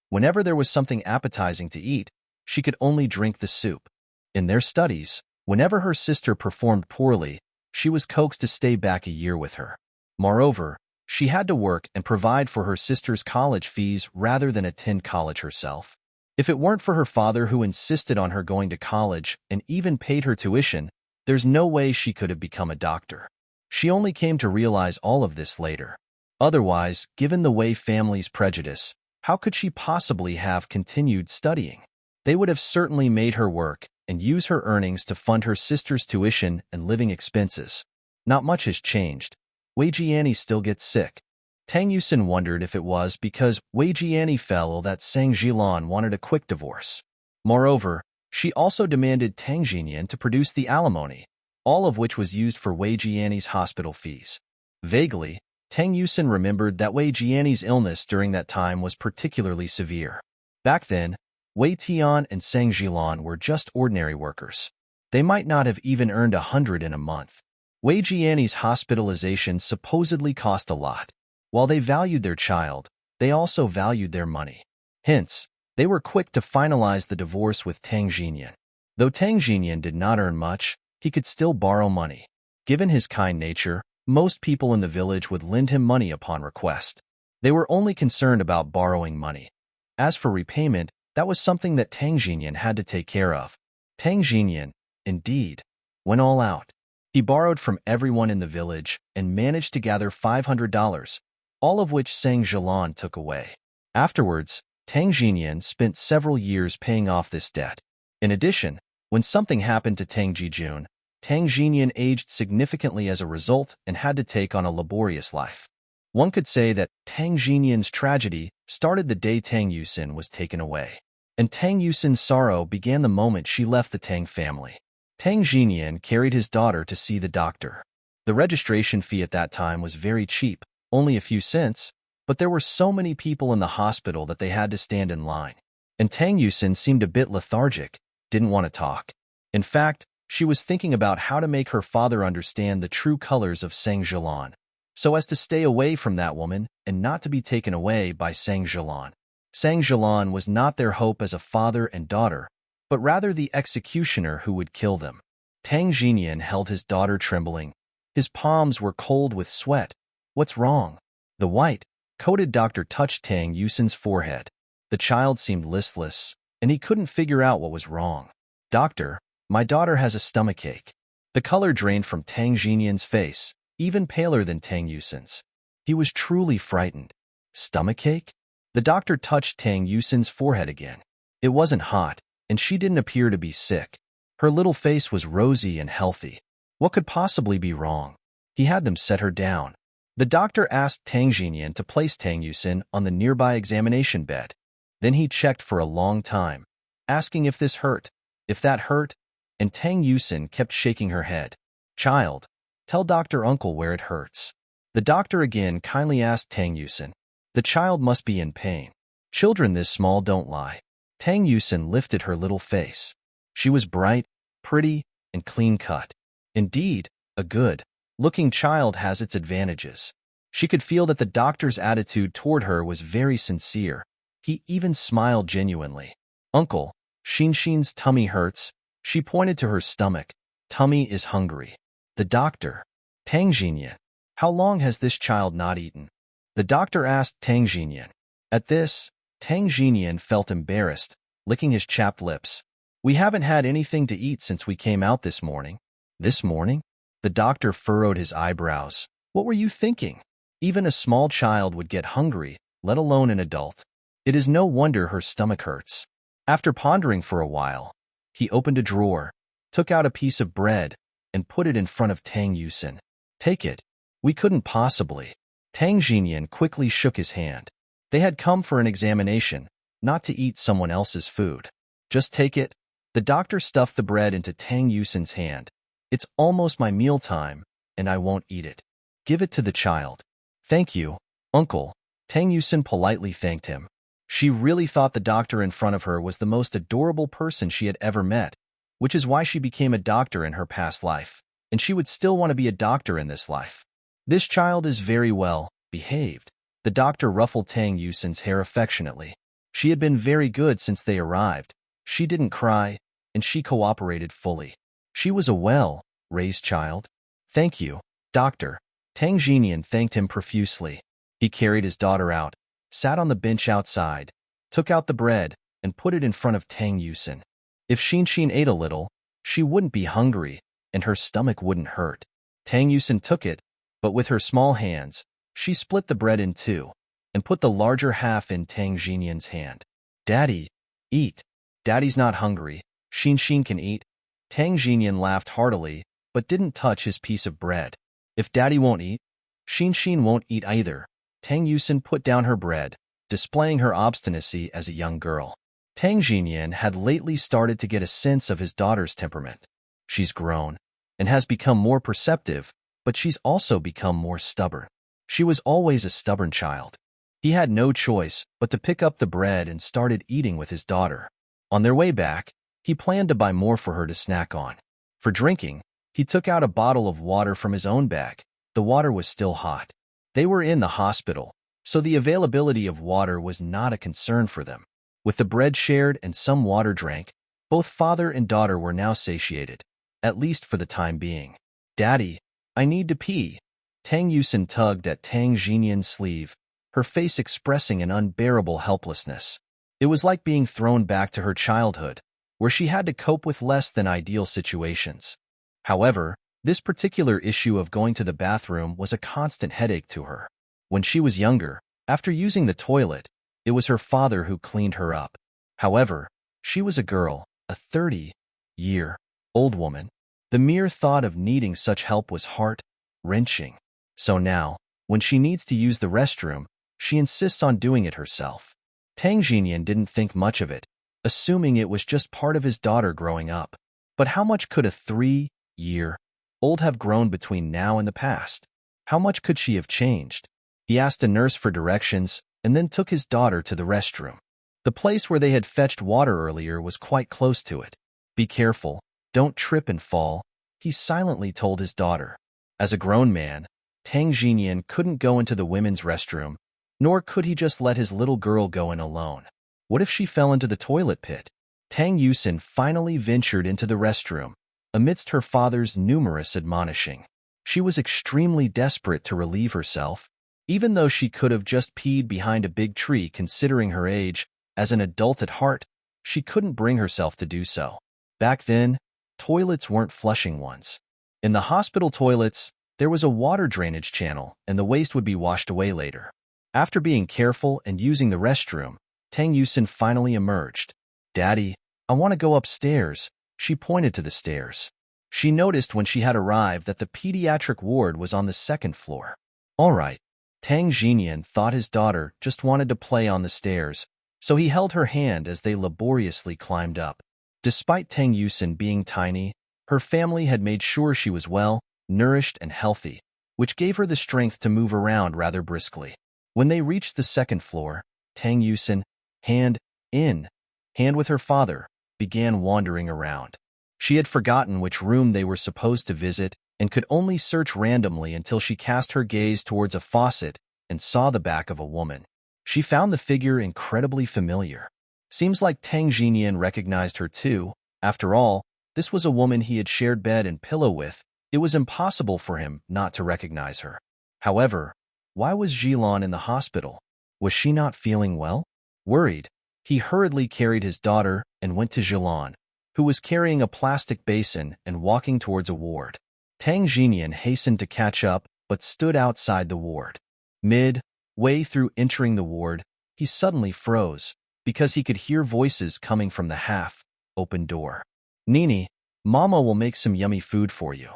Whenever there was something appetizing to eat, she could only drink the soup. In their studies, whenever her sister performed poorly, she was coaxed to stay back a year with her. Moreover, she had to work and provide for her sister's college fees rather than attend college herself. If it weren't for her father who insisted on her going to college and even paid her tuition, there's no way she could have become a doctor. She only came to realize all of this later. Otherwise, given the Wei family's prejudice, how could she possibly have continued studying? They would have certainly made her work and use her earnings to fund her sister's tuition and living expenses. Not much has changed. Wei Jiani still gets sick. Tang Yusin wondered if it was because Wei Jiani fell ill that Sang Jilan wanted a quick divorce. Moreover, she also demanded Tang Jinyan to produce the alimony, all of which was used for Wei Jiani's hospital fees. Vaguely, Tang Yusin remembered that Wei Jiani's illness during that time was particularly severe. Back then, Wei Tian and Sang Jilan were just ordinary workers. They might not have even earned 100 in a month. Wei Jiani's hospitalization supposedly cost a lot. While they valued their child, they also valued their money. Hence, they were quick to finalize the divorce with Tang Jinyan. Though Tang Jinyan did not earn much, he could still borrow money. Given his kind nature, most people in the village would lend him money upon request. They were only concerned about borrowing money. As for repayment, that was something that Tang Jinyan had to take care of. Tang Jinyan, indeed, went all out. He borrowed from everyone in the village and managed to gather $500, all of which Sang Jilan took away. Afterwards, Tang Jinyan spent several years paying off this debt. In addition, when something happened to Tang Jijun, Tang Jinyan aged significantly as a result and had to take on a laborious life. One could say that Tang Jinyan's tragedy started the day Tang Yusin was taken away. And Tang Yusin's sorrow began the moment she left the Tang family. Tang Jinyan carried his daughter to see the doctor. The registration fee at that time was very cheap, only a few cents, but there were so many people in the hospital that they had to stand in line. And Tang Yusin seemed a bit lethargic, didn't want to talk. In fact, she was thinking about how to make her father understand the true colors of Sang Jilan, so as to stay away from that woman and not to be taken away by Sang Jilan. Sang Jilan was not their hope as a father and daughter, but rather the executioner who would kill them. Tang Jinyan held his daughter trembling. His palms were cold with sweat. "What's wrong?" The white-coated doctor touched Tang Yusin's forehead. The child seemed listless, and he couldn't figure out what was wrong. "Doctor, my daughter has a stomachache." The color drained from Tang Jinyan's face, even paler than Tang Yusin's. He was truly frightened. Stomachache? The doctor touched Tang Yusin's forehead again. It wasn't hot, and she didn't appear to be sick. Her little face was rosy and healthy. What could possibly be wrong? He had them set her down. The doctor asked Tang Jinyan to place Tang Yusin on the nearby examination bed. Then he checked for a long time, asking if this hurt, if that hurt, and Tang Yusin kept shaking her head. Child, tell Dr. Uncle where it hurts. The doctor again kindly asked Tang Yusin. The child must be in pain. Children this small don't lie. Tang Yusin lifted her little face. She was bright, pretty, and clean-cut. Indeed, a good-looking child has its advantages. She could feel that the doctor's attitude toward her was very sincere. He even smiled genuinely. Uncle, Shinshin's tummy hurts. She pointed to her stomach. Tummy is hungry. The doctor. Tang Jinyan. How long has this child not eaten? The doctor asked Tang Jinyan. At this, Tang Jinyan felt embarrassed, licking his chapped lips. We haven't had anything to eat since we came out this morning. This morning? The doctor furrowed his eyebrows. What were you thinking? Even a small child would get hungry, let alone an adult. It is no wonder her stomach hurts. After pondering for a while, he opened a drawer, took out a piece of bread, and put it in front of Tang Yusin. Take it. We couldn't possibly. Tang Jinyan quickly shook his hand. They had come for an examination, not to eat someone else's food. Just take it. The doctor stuffed the bread into Tang Yusin's hand. It's almost my mealtime, and I won't eat it. Give it to the child. Thank you, Uncle. Tang Yusin politely thanked him. She really thought the doctor in front of her was the most adorable person she had ever met, which is why she became a doctor in her past life, and she would still want to be a doctor in this life. This child is very well behaved. The doctor ruffled Tang Yusin's hair affectionately. She had been very good since they arrived. She didn't cry, and she cooperated fully. She was a well-raised child. Thank you, doctor. Tang Jinyan thanked him profusely. He carried his daughter out, sat on the bench outside, took out the bread, and put it in front of Tang Yusin. If Shinshin ate a little, she wouldn't be hungry, and her stomach wouldn't hurt. Tang Yusin took it, but with her small hands, she split the bread in two, and put the larger half in Tang Jinyan's hand. Daddy, eat. Daddy's not hungry. Shinshin can eat. Tang Jinyan laughed heartily, but didn't touch his piece of bread. If Daddy won't eat, Shinshin won't eat either. Tang Yusin put down her bread, displaying her obstinacy as a young girl. Tang Jinyan had lately started to get a sense of his daughter's temperament. She's grown, and has become more perceptive, but she's also become more stubborn. She was always a stubborn child. He had no choice but to pick up the bread and started eating with his daughter. On their way back, he planned to buy more for her to snack on. For drinking, he took out a bottle of water from his own bag. The water was still hot. They were in the hospital, so the availability of water was not a concern for them. With the bread shared and some water drank, both father and daughter were now satiated, at least for the time being. Daddy, I need to pee. Tang Yusin tugged at Tang Jinyan's sleeve, her face expressing an unbearable helplessness. It was like being thrown back to her childhood, where she had to cope with less than ideal situations. However, this particular issue of going to the bathroom was a constant headache to her. When she was younger, after using the toilet, it was her father who cleaned her up. However, she was a girl, a 30-year-old woman. The mere thought of needing such help was heart-wrenching. So now, when she needs to use the restroom, she insists on doing it herself. Tang Jinyan didn't think much of it, assuming it was just part of his daughter growing up. But how much could a 3-year-old have grown between now and the past? How much could she have changed? He asked a nurse for directions and then took his daughter to the restroom. The place where they had fetched water earlier was quite close to it. Be careful, don't trip and fall, he silently told his daughter. As a grown man, Tang Jinyan couldn't go into the women's restroom, nor could he just let his little girl go in alone. What if she fell into the toilet pit? Tang Yusin finally ventured into the restroom, amidst her father's numerous admonishing. She was extremely desperate to relieve herself, even though she could have just peed behind a big tree considering her age. As an adult at heart, she couldn't bring herself to do so. Back then, toilets weren't flushing ones. In the hospital toilets, there was a water drainage channel, and the waste would be washed away later. After being careful and using the restroom, Tang Yusin finally emerged. "Daddy, I want to go upstairs." She pointed to the stairs. She noticed when she had arrived that the pediatric ward was on the second floor. All right. Tang Xinyan thought his daughter just wanted to play on the stairs, so he held her hand as they laboriously climbed up. Despite Tang Yusin being tiny, her family had made sure she was well, nourished, and healthy, which gave her the strength to move around rather briskly. When they reached the second floor, Tang Yusin, hand in hand with her father, began wandering around. She had forgotten which room they were supposed to visit and could only search randomly until she cast her gaze towards a faucet and saw the back of a woman. She found the figure incredibly familiar. Seems like Tang Xinyan recognized her too. After all, this was a woman he had shared bed and pillow with. It was impossible for him not to recognize her. However, why was Jilan in the hospital? Was she not feeling well? Worried, he hurriedly carried his daughter and went to Jilan, who was carrying a plastic basin and walking towards a ward. Tang Xinyan hastened to catch up but stood outside the ward. Mid-way through entering the ward, he suddenly froze because he could hear voices coming from the half-open door. "Nini, Mama will make some yummy food for you.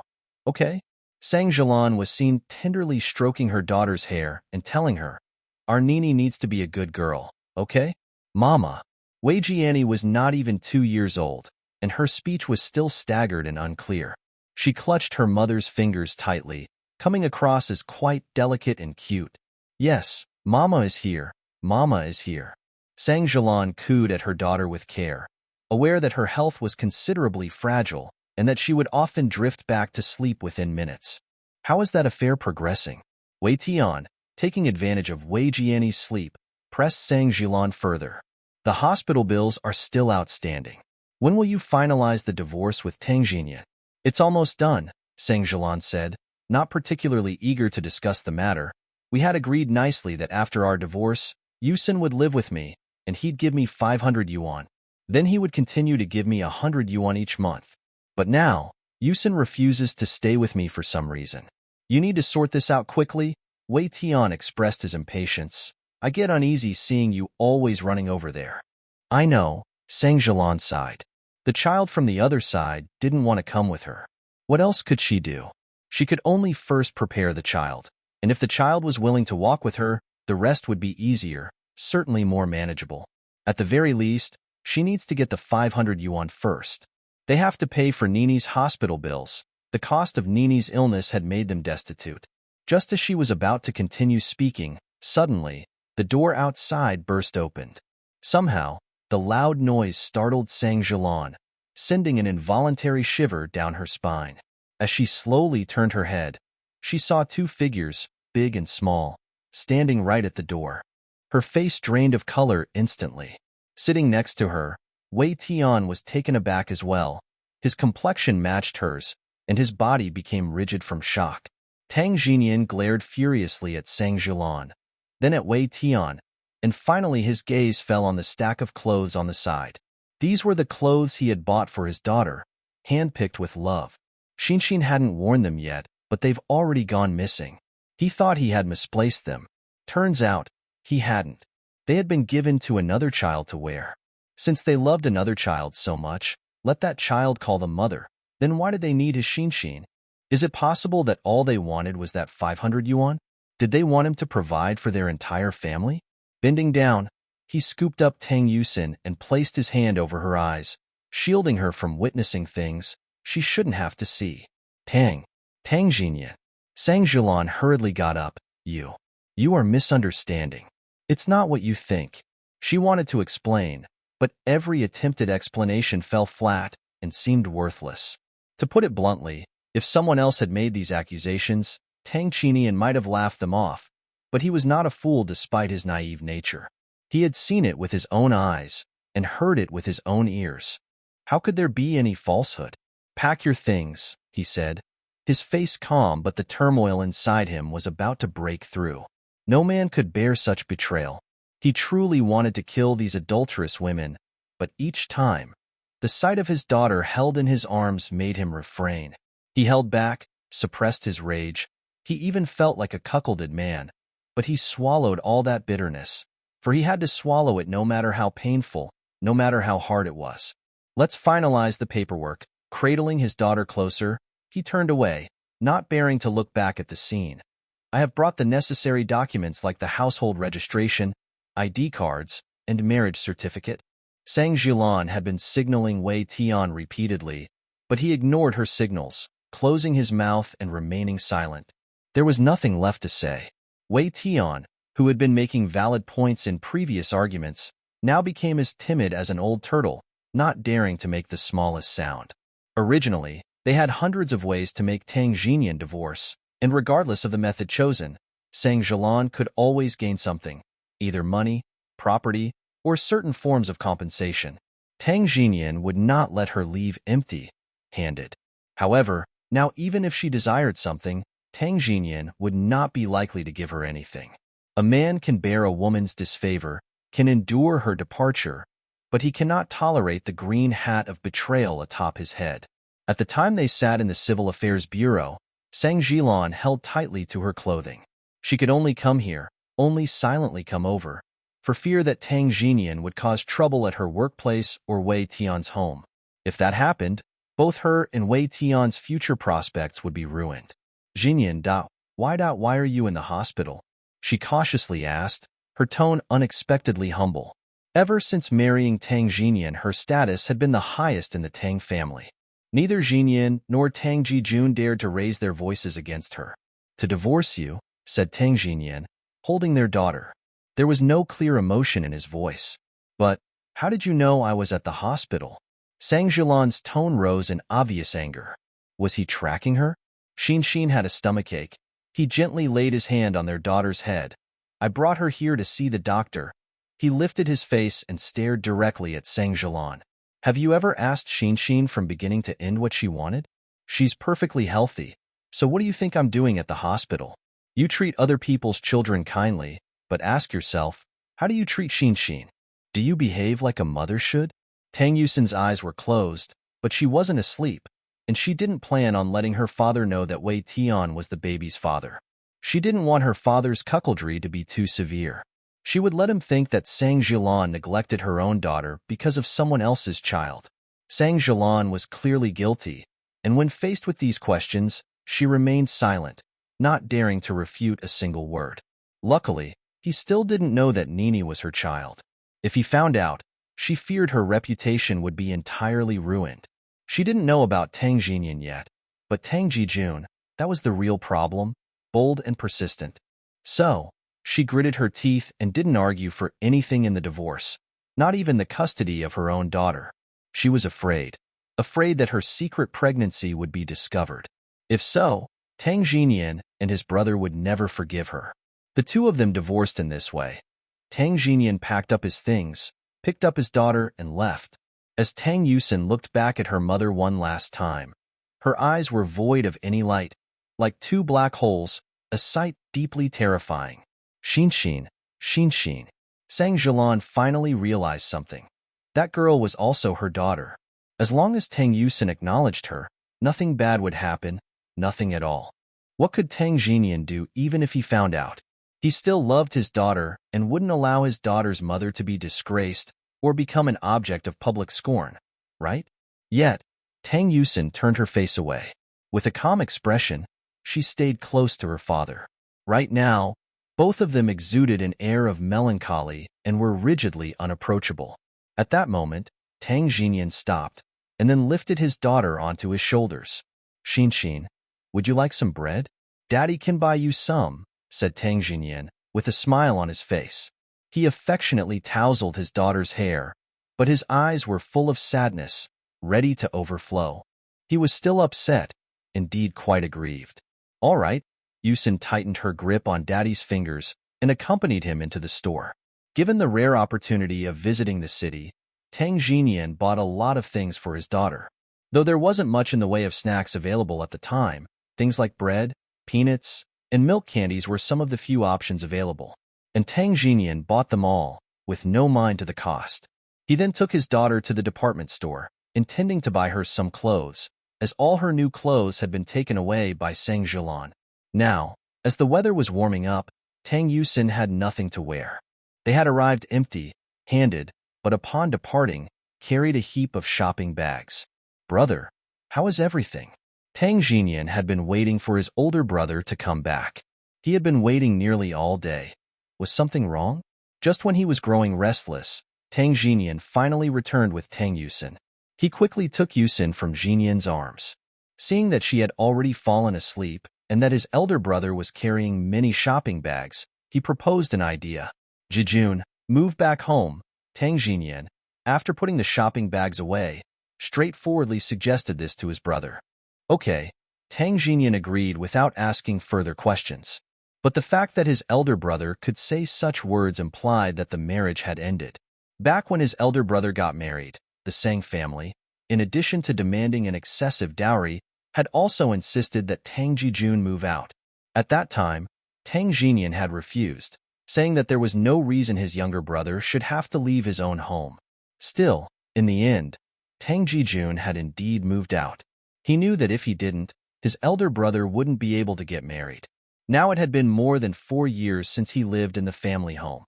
Okay?" Sang Jilan was seen tenderly stroking her daughter's hair and telling her, "Our Nini needs to be a good girl, okay? Mama." Wei Jiani was not even 2 years old, and her speech was still staggered and unclear. She clutched her mother's fingers tightly, coming across as quite delicate and cute. "Yes, Mama is here. Mama is here." Sang Jilan cooed at her daughter with care, aware that her health was considerably fragile and that she would often drift back to sleep within minutes. "How is that affair progressing?" Wei Tian, taking advantage of Wei Jiani's sleep, pressed Sang Jilan further. "The hospital bills are still outstanding. When will you finalize the divorce with Tang Xinyan?" "It's almost done," Sang Jilan said, not particularly eager to discuss the matter. "We had agreed nicely that after our divorce, Yusin would live with me, and he'd give me 500 yuan. Then he would continue to give me 100 yuan each month. But now, Yusin refuses to stay with me for some reason. You need to sort this out quickly." Wei Tian expressed his impatience. "I get uneasy seeing you always running over there." "I know," Sang Jilan sighed. The child from the other side didn't want to come with her. What else could she do? She could only first prepare the child, and if the child was willing to walk with her, the rest would be easier, certainly more manageable. At the very least, she needs to get the 500 yuan first. They have to pay for Nini's hospital bills. The cost of Nini's illness had made them destitute. Just as she was about to continue speaking, suddenly, the door outside burst open. Somehow, the loud noise startled Sang Jilan, sending an involuntary shiver down her spine. As she slowly turned her head, she saw 2 figures, big and small, standing right at the door. Her face drained of color instantly. Sitting next to her, Wei Tian was taken aback as well. His complexion matched hers, and his body became rigid from shock. Tang Xinyan glared furiously at Sang Jilan, then at Wei Tian, and finally his gaze fell on the stack of clothes on the side. These were the clothes he had bought for his daughter, handpicked with love. Xinshin hadn't worn them yet, but they've already gone missing. He thought he had misplaced them. Turns out, he hadn't. They had been given to another child to wear. Since they loved another child so much, let that child call them mother. Then why did they need his Xinshin? Is it possible that all they wanted was that 500 yuan? Did they want him to provide for their entire family? Bending down, he scooped up Tang Yusin and placed his hand over her eyes, shielding her from witnessing things she shouldn't have to see. Tang Xinyan. Sang Jilan hurriedly got up. You are misunderstanding. It's not what you think. She wanted to explain, but every attempted explanation fell flat and seemed worthless. To put it bluntly, if someone else had made these accusations, Tang Xinyan might have laughed them off, but he was not a fool despite his naive nature. He had seen it with his own eyes and heard it with his own ears. How could there be any falsehood? "Pack your things," he said. His face calm, but the turmoil inside him was about to break through. No man could bear such betrayal. He truly wanted to kill these adulterous women, but each time, the sight of his daughter held in his arms made him refrain. He held back, suppressed his rage. He even felt like a cuckolded man, but he swallowed all that bitterness, for he had to swallow it no matter how painful, no matter how hard it was. Let's finalize the paperwork. Cradling his daughter closer, he turned away, not bearing to look back at the scene. I have brought the necessary documents like the household registration, ID cards, and marriage certificate. Sang Jilan had been signaling Wei Tian repeatedly, but he ignored her signals, closing his mouth and remaining silent. There was nothing left to say. Wei Tian, who had been making valid points in previous arguments, now became as timid as an old turtle, not daring to make the smallest sound. Originally, they had hundreds of ways to make Tang Jinyan divorce, and regardless of the method chosen, Sang Jilan could always gain something, either money, property, or certain forms of compensation. Tang Jinyan would not let her leave empty-handed. However, now even if she desired something, Tang Jinyan would not be likely to give her anything. A man can bear a woman's disfavor, can endure her departure, but he cannot tolerate the green hat of betrayal atop his head. At the time they sat in the Civil Affairs Bureau, Sang Jilan held tightly to her clothing. She could only come here, only silently come over, for fear that Tang Jinyan would cause trouble at her workplace or Wei Tian's home. If that happened, both her and Wei Tian's future prospects would be ruined. Jinyan, why are you in the hospital? She cautiously asked, her tone unexpectedly humble. Ever since marrying Tang Jinyan, her status had been the highest in the Tang family. Neither Jinyan nor Tang Jijun dared to raise their voices against her. To divorce you, said Tang Jinyan, holding their daughter. There was no clear emotion in his voice. But, how did you know I was at the hospital? Sang Jilan's tone rose in obvious anger. Was he tracking her? Xin had a stomachache. He gently laid his hand on their daughter's head. I brought her here to see the doctor. He lifted his face and stared directly at Sang Jilan. Have you ever asked Xin from beginning to end what she wanted? She's perfectly healthy. So what do you think I'm doing at the hospital? You treat other people's children kindly, but ask yourself, how do you treat Xin? Do you behave like a mother should? Tang Yusin's eyes were closed, but she wasn't asleep, and she didn't plan on letting her father know that Wei Tian was the baby's father. She didn't want her father's cuckoldry to be too severe. She would let him think that Sang Jilan neglected her own daughter because of someone else's child. Sang Jilan was clearly guilty, and when faced with these questions, she remained silent, not daring to refute a single word. Luckily, he still didn't know that Nini was her child. If he found out, she feared her reputation would be entirely ruined. She didn't know about Tang Jinyan yet, but Tang Jijun, that was the real problem, bold and persistent. So, she gritted her teeth and didn't argue for anything in the divorce, not even the custody of her own daughter. She was afraid that her secret pregnancy would be discovered. If so, Tang Jinyan and his brother would never forgive her. The two of them divorced in this way. Tang Jinyan packed up his things, picked up his daughter, and left. As Tang Yusin looked back at her mother one last time, her eyes were void of any light, like two black holes, a sight deeply terrifying. Xin. Sang Jilan finally realized something. That girl was also her daughter. As long as Tang Yusin acknowledged her, nothing bad would happen, nothing at all. What could Tang Jinyan do even if he found out? He still loved his daughter and wouldn't allow his daughter's mother to be disgraced or become an object of public scorn, right? Yet, Tang Yusin turned her face away. With a calm expression, she stayed close to her father. Right now, both of them exuded an air of melancholy and were rigidly unapproachable. At that moment, Tang Jinyan stopped and then lifted his daughter onto his shoulders. Xin, would you like some bread? Daddy can buy you some, said Tang Jinyan, with a smile on his face. He affectionately tousled his daughter's hair, but his eyes were full of sadness, ready to overflow. He was still upset, indeed quite aggrieved. All right, Yusin tightened her grip on Daddy's fingers and accompanied him into the store. Given the rare opportunity of visiting the city, Tang Jinyan bought a lot of things for his daughter. Though there wasn't much in the way of snacks available at the time, things like bread, peanuts, and milk candies were some of the few options available. And Tang Jinyan bought them all, with no mind to the cost. He then took his daughter to the department store, intending to buy her some clothes, as all her new clothes had been taken away by Sang Jilan. Now, as the weather was warming up, Tang Yusin had nothing to wear. They had arrived empty-handed, but upon departing, carried a heap of shopping bags. "Brother, how is everything?" Tang Jinyan had been waiting for his older brother to come back. He had been waiting nearly all day. Was something wrong? Just when he was growing restless, Tang Jinyan finally returned with Tang Yusin. He quickly took Yusin from Jinyan's arms. Seeing that she had already fallen asleep and that his elder brother was carrying many shopping bags, he proposed an idea. "Jijun, move back home." Tang Jinyan, after putting the shopping bags away, straightforwardly suggested this to his brother. Okay, Tang Jinyan agreed without asking further questions. But the fact that his elder brother could say such words implied that the marriage had ended. Back when his elder brother got married, the Sang family, in addition to demanding an excessive dowry, had also insisted that Tang Jijun move out. At that time, Tang Jinyan had refused, saying that there was no reason his younger brother should have to leave his own home. Still, in the end, Tang Jijun had indeed moved out. He knew that if he didn't, his elder brother wouldn't be able to get married. Now it had been more than 4 years since he lived in the family home.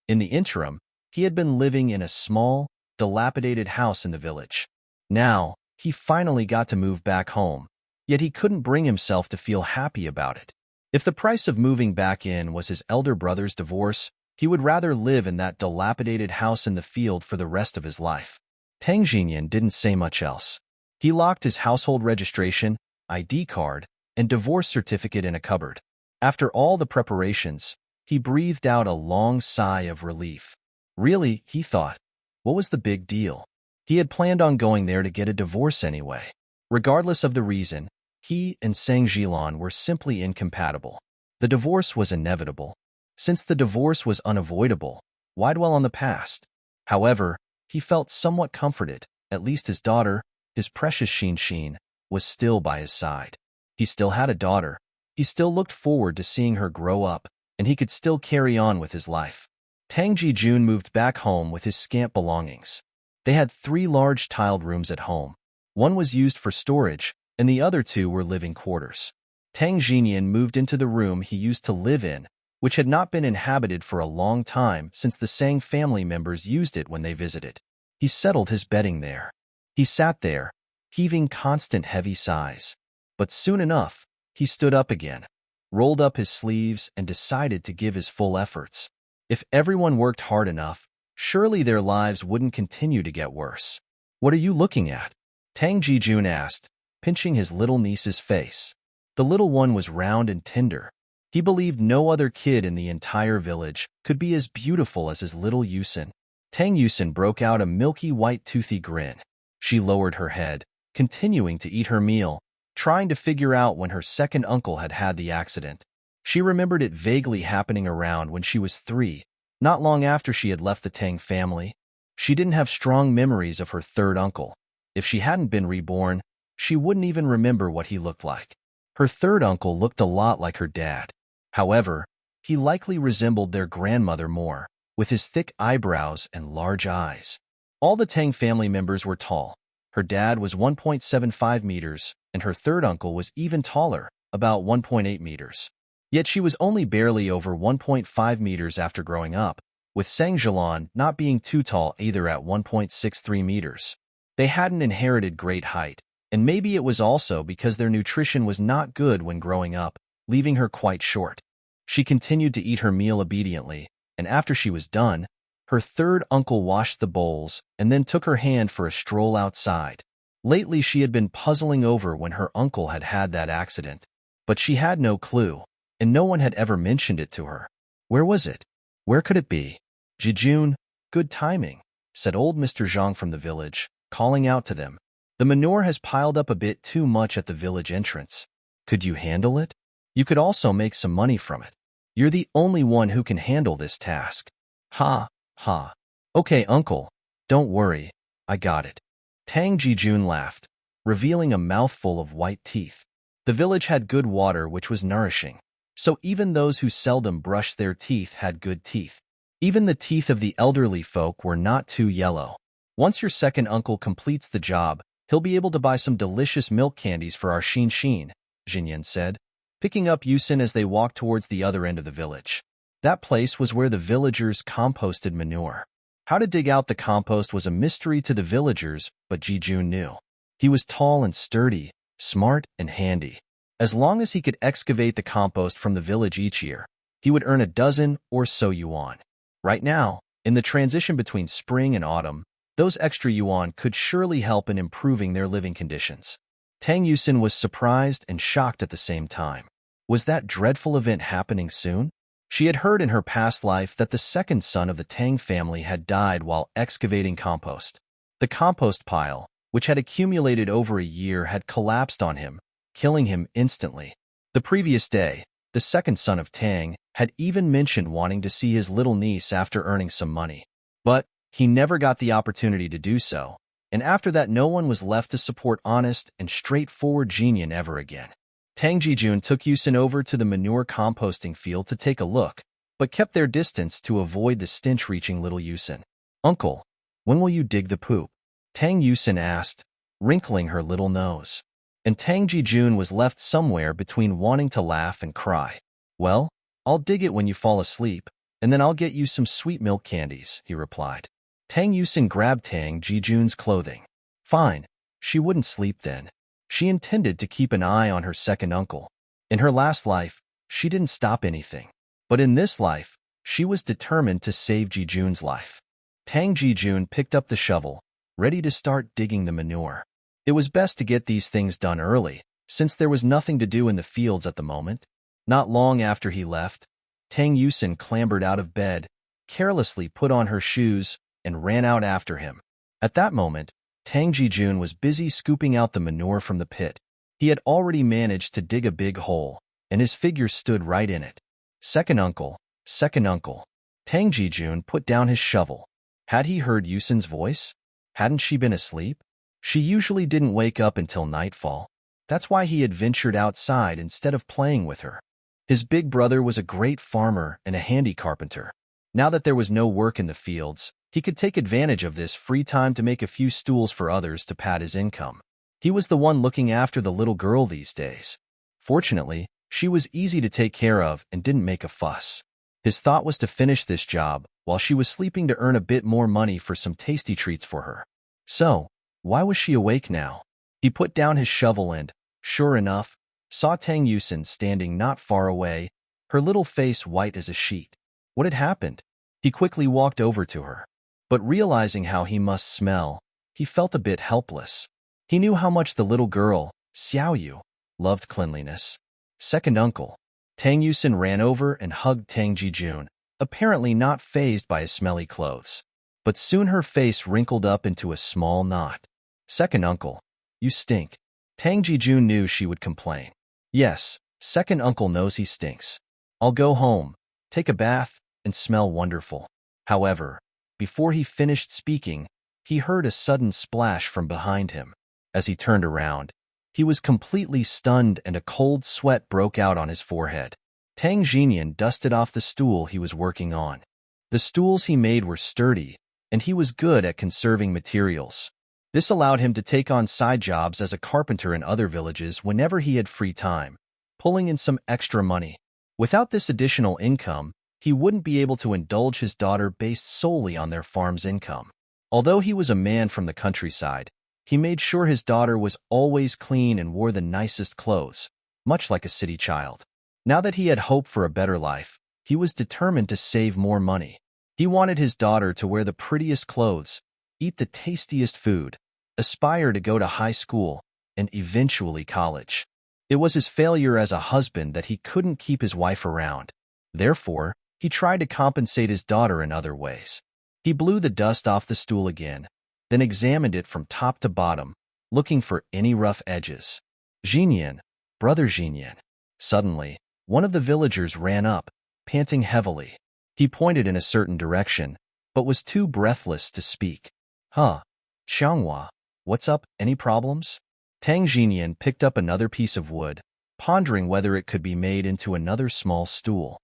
In the interim, he had been living in a small, dilapidated house in the village. Now, he finally got to move back home, yet he couldn't bring himself to feel happy about it. If the price of moving back in was his elder brother's divorce, he would rather live in that dilapidated house in the field for the rest of his life. Tang Jinyan didn't say much else. He locked his household registration, ID card, and divorce certificate in a cupboard. After all the preparations, he breathed out a long sigh of relief. Really, he thought, what was the big deal? He had planned on going there to get a divorce anyway. Regardless of the reason, he and Sang Jilan were simply incompatible. The divorce was inevitable. Since the divorce was unavoidable, why dwell on the past? However, he felt somewhat comforted. At least his daughter, his precious Xin, was still by his side. He still had a daughter. He still looked forward to seeing her grow up, and he could still carry on with his life. Tang Jijun moved back home with his scant belongings. They had 3 large tiled rooms at home. One was used for storage, and the other 2 were living quarters. Tang Jinyan moved into the room he used to live in, which had not been inhabited for a long time since the Sang family members used it when they visited. He settled his bedding there. He sat there, heaving constant heavy sighs. But soon enough, he stood up again, rolled up his sleeves, and decided to give his full efforts. If everyone worked hard enough, surely their lives wouldn't continue to get worse. "What are you looking at?" Tang Jijun asked, pinching his little niece's face. The little one was round and tender. He believed no other kid in the entire village could be as beautiful as his little Yusin. Tang Yusin broke out a milky white toothy grin. She lowered her head, continuing to eat her meal, trying to figure out when her second uncle had had the accident. She remembered it vaguely happening around when she was 3, not long after she had left the Tang family. She didn't have strong memories of her third uncle. If she hadn't been reborn, she wouldn't even remember what he looked like. Her third uncle looked a lot like her dad. However, he likely resembled their grandmother more, with his thick eyebrows and large eyes. All the Tang family members were tall. Her dad was 1.75 meters, and her third uncle was even taller, about 1.8 meters. Yet she was only barely over 1.5 meters after growing up, with Sang Jilan not being too tall either at 1.63 meters. They hadn't inherited great height, and maybe it was also because their nutrition was not good when growing up, leaving her quite short. She continued to eat her meal obediently, and after she was done, her third uncle washed the bowls and then took her hand for a stroll outside. Lately she had been puzzling over when her uncle had had that accident, but she had no clue, and no one had ever mentioned it to her. Where was it? Where could it be? "Jijun, good timing," said old Mr. Zhang from the village, calling out to them. "The manure has piled up a bit too much at the village entrance. Could you handle it? You could also make some money from it. You're the only one who can handle this task." "Ha, ha. Okay, uncle. Don't worry. I got it." Tang Jijun laughed, revealing a mouthful of white teeth. The village had good water which was nourishing, so even those who seldom brushed their teeth had good teeth. Even the teeth of the elderly folk were not too yellow. Once your second uncle completes the job, He'll be able to buy some delicious milk candies for our Xin, Jinyan said, picking up Yusin as they walked towards the other end of the village. That place was where the villagers composted manure. How to dig out the compost was a mystery to the villagers, but Jijun knew. He was tall and sturdy, smart and handy. As long as he could excavate the compost from the village each year, he would earn a dozen or so yuan. Right now, in the transition between spring and autumn, those extra yuan could surely help in improving their living conditions. Tang Yusin was surprised and shocked at the same time. Was that dreadful event happening soon? She had heard in her past life that the second son of the Tang family had died while excavating compost. The compost pile, which had accumulated over a year, had collapsed on him, killing him instantly. The previous day, the second son of Tang had even mentioned wanting to see his little niece after earning some money. But he never got the opportunity to do so, and after that no one was left to support honest and straightforward Jinyan ever again. Tang Jijun took Yusin over to the manure composting field to take a look, but kept their distance to avoid the stench reaching little Yusin. "Uncle, when will you dig the poop?" Tang Yusin asked, wrinkling her little nose. And Tang Jijun was left somewhere between wanting to laugh and cry. "Well, I'll dig it when you fall asleep, and then I'll get you some sweet milk candies," he replied. Tang Yusin grabbed Tang Jijun's clothing. Fine, she wouldn't sleep then. She intended to keep an eye on her second uncle. In her last life, she didn't stop anything. But in this life, she was determined to save Jijun's life. Tang Jijun picked up the shovel, ready to start digging the manure. It was best to get these things done early, since there was nothing to do in the fields at the moment. Not long after he left, Tang Yusin clambered out of bed, carelessly put on her shoes, and ran out after him. At that moment, Tang Jijun was busy scooping out the manure from the pit. He had already managed to dig a big hole, and his figure stood right in it. Second uncle, second uncle." Tang Jijun put down his shovel. Had he heard Yusin's voice? Hadn't she been asleep? She usually didn't wake up until nightfall. That's why he had ventured outside instead of playing with her. His big brother was a great farmer and a handy carpenter. Now that there was no work in the fields, he could take advantage of this free time to make a few stools for others to pad his income. He was the one looking after the little girl these days. Fortunately, she was easy to take care of and didn't make a fuss. His thought was to finish this job while she was sleeping to earn a bit more money for some tasty treats for her. So, why was she awake now? He put down his shovel and, sure enough, saw Tang Yusin standing not far away, her little face white as a sheet. What had happened? He quickly walked over to her. But realizing how he must smell, he felt a bit helpless. He knew how much the little girl, Xiaoyu, loved cleanliness. Second uncle. Tang Yusin ran over and hugged Tang Jijun, apparently not fazed by his smelly clothes. But soon her face wrinkled up into a small knot. "Second uncle, you stink." Tang Jijun knew she would complain. "Yes, second uncle knows he stinks. I'll go home, take a bath, and smell wonderful." However, before he finished speaking, he heard a sudden splash from behind him. As he turned around, he was completely stunned and a cold sweat broke out on his forehead. Tang Jinyan dusted off the stool he was working on. The stools he made were sturdy, and he was good at conserving materials. This allowed him to take on side jobs as a carpenter in other villages whenever he had free time, pulling in some extra money. Without this additional income, he wouldn't be able to indulge his daughter based solely on their farm's income. Although he was a man from the countryside, he made sure his daughter was always clean and wore the nicest clothes, much like a city child. Now that he had hope for a better life, he was determined to save more money. He wanted his daughter to wear the prettiest clothes, eat the tastiest food, aspire to go to high school, and eventually college. It was his failure as a husband that he couldn't keep his wife around. Therefore, he tried to compensate his daughter in other ways. He blew the dust off the stool again, then examined it from top to bottom, looking for any rough edges. "Jinyan, brother Jinyan." Suddenly, one of the villagers ran up, panting heavily. He pointed in a certain direction, but was too breathless to speak. "Huh, Xianghua, what's up, any problems?" Tang Jinyan picked up another piece of wood, pondering whether it could be made into another small stool.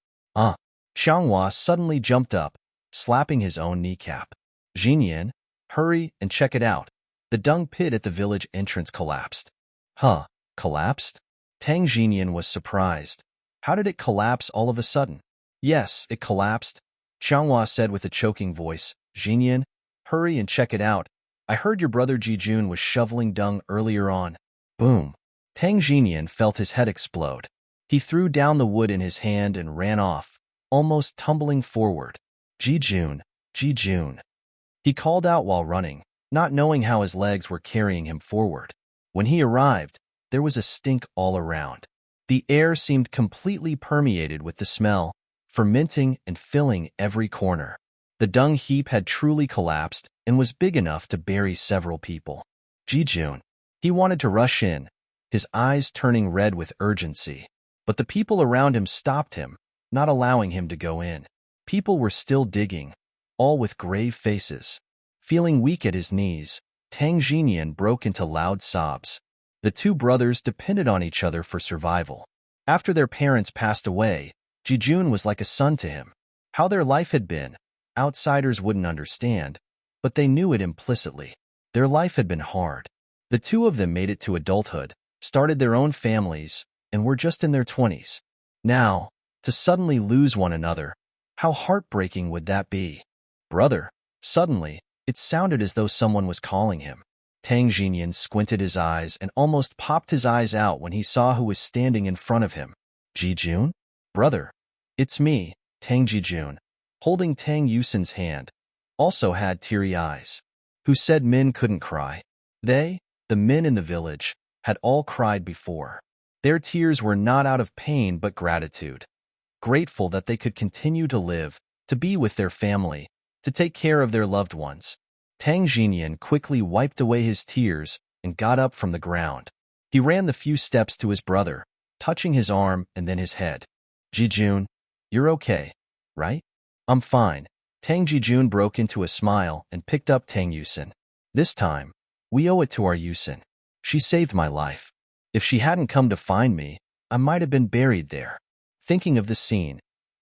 Xianghua suddenly jumped up, slapping his own kneecap. "Jinyan, hurry and check it out. The dung pit at the village entrance collapsed. Huh, collapsed? Tang Jinyan was surprised. How did it collapse all of a sudden? Yes, it collapsed, Xianghua said with a choking voice. Jinyan, hurry and check it out. I heard your brother Jijun was shoveling dung earlier on. Boom. Tang Jinyan felt his head explode. He threw down the wood in his hand and ran off, almost tumbling forward. Jijun, Jijun. He called out while running, not knowing how his legs were carrying him forward. When he arrived, there was a stink all around. The air seemed completely permeated with the smell, fermenting and filling every corner. The dung heap had truly collapsed and was big enough to bury several people. Jijun. He wanted to rush in, his eyes turning red with urgency. But the people around him stopped him, not allowing him to go in. People were still digging, all with grave faces. Feeling weak at his knees, Tang Jinyan broke into loud sobs. The two brothers depended on each other for survival. After their parents passed away, Jijun was like a son to him. How their life had been, outsiders wouldn't understand, but they knew it implicitly. Their life had been hard. The two of them made it to adulthood, started their own families, and were just in their 20s. Now, to suddenly lose one another, how heartbreaking would that be? Brother. Suddenly, it sounded as though someone was calling him. Tang Jinyan squinted his eyes and almost popped his eyes out when he saw who was standing in front of him. Jijun? Brother. It's me, Tang Jijun, holding Tang Yusin's hand, also had teary eyes. Who said men couldn't cry? They, the men in the village, had all cried before. Their tears were not out of pain but gratitude. Grateful that they could continue to live, to be with their family, to take care of their loved ones. Tang Jinyan quickly wiped away his tears and got up from the ground. He ran the few steps to his brother, touching his arm and then his head. Jijun, you're okay, right? I'm fine. Tang Jijun broke into a smile and picked up Tang Yusin. This time, we owe it to our Yusin. She saved my life. If she hadn't come to find me, I might have been buried there. Thinking of the scene,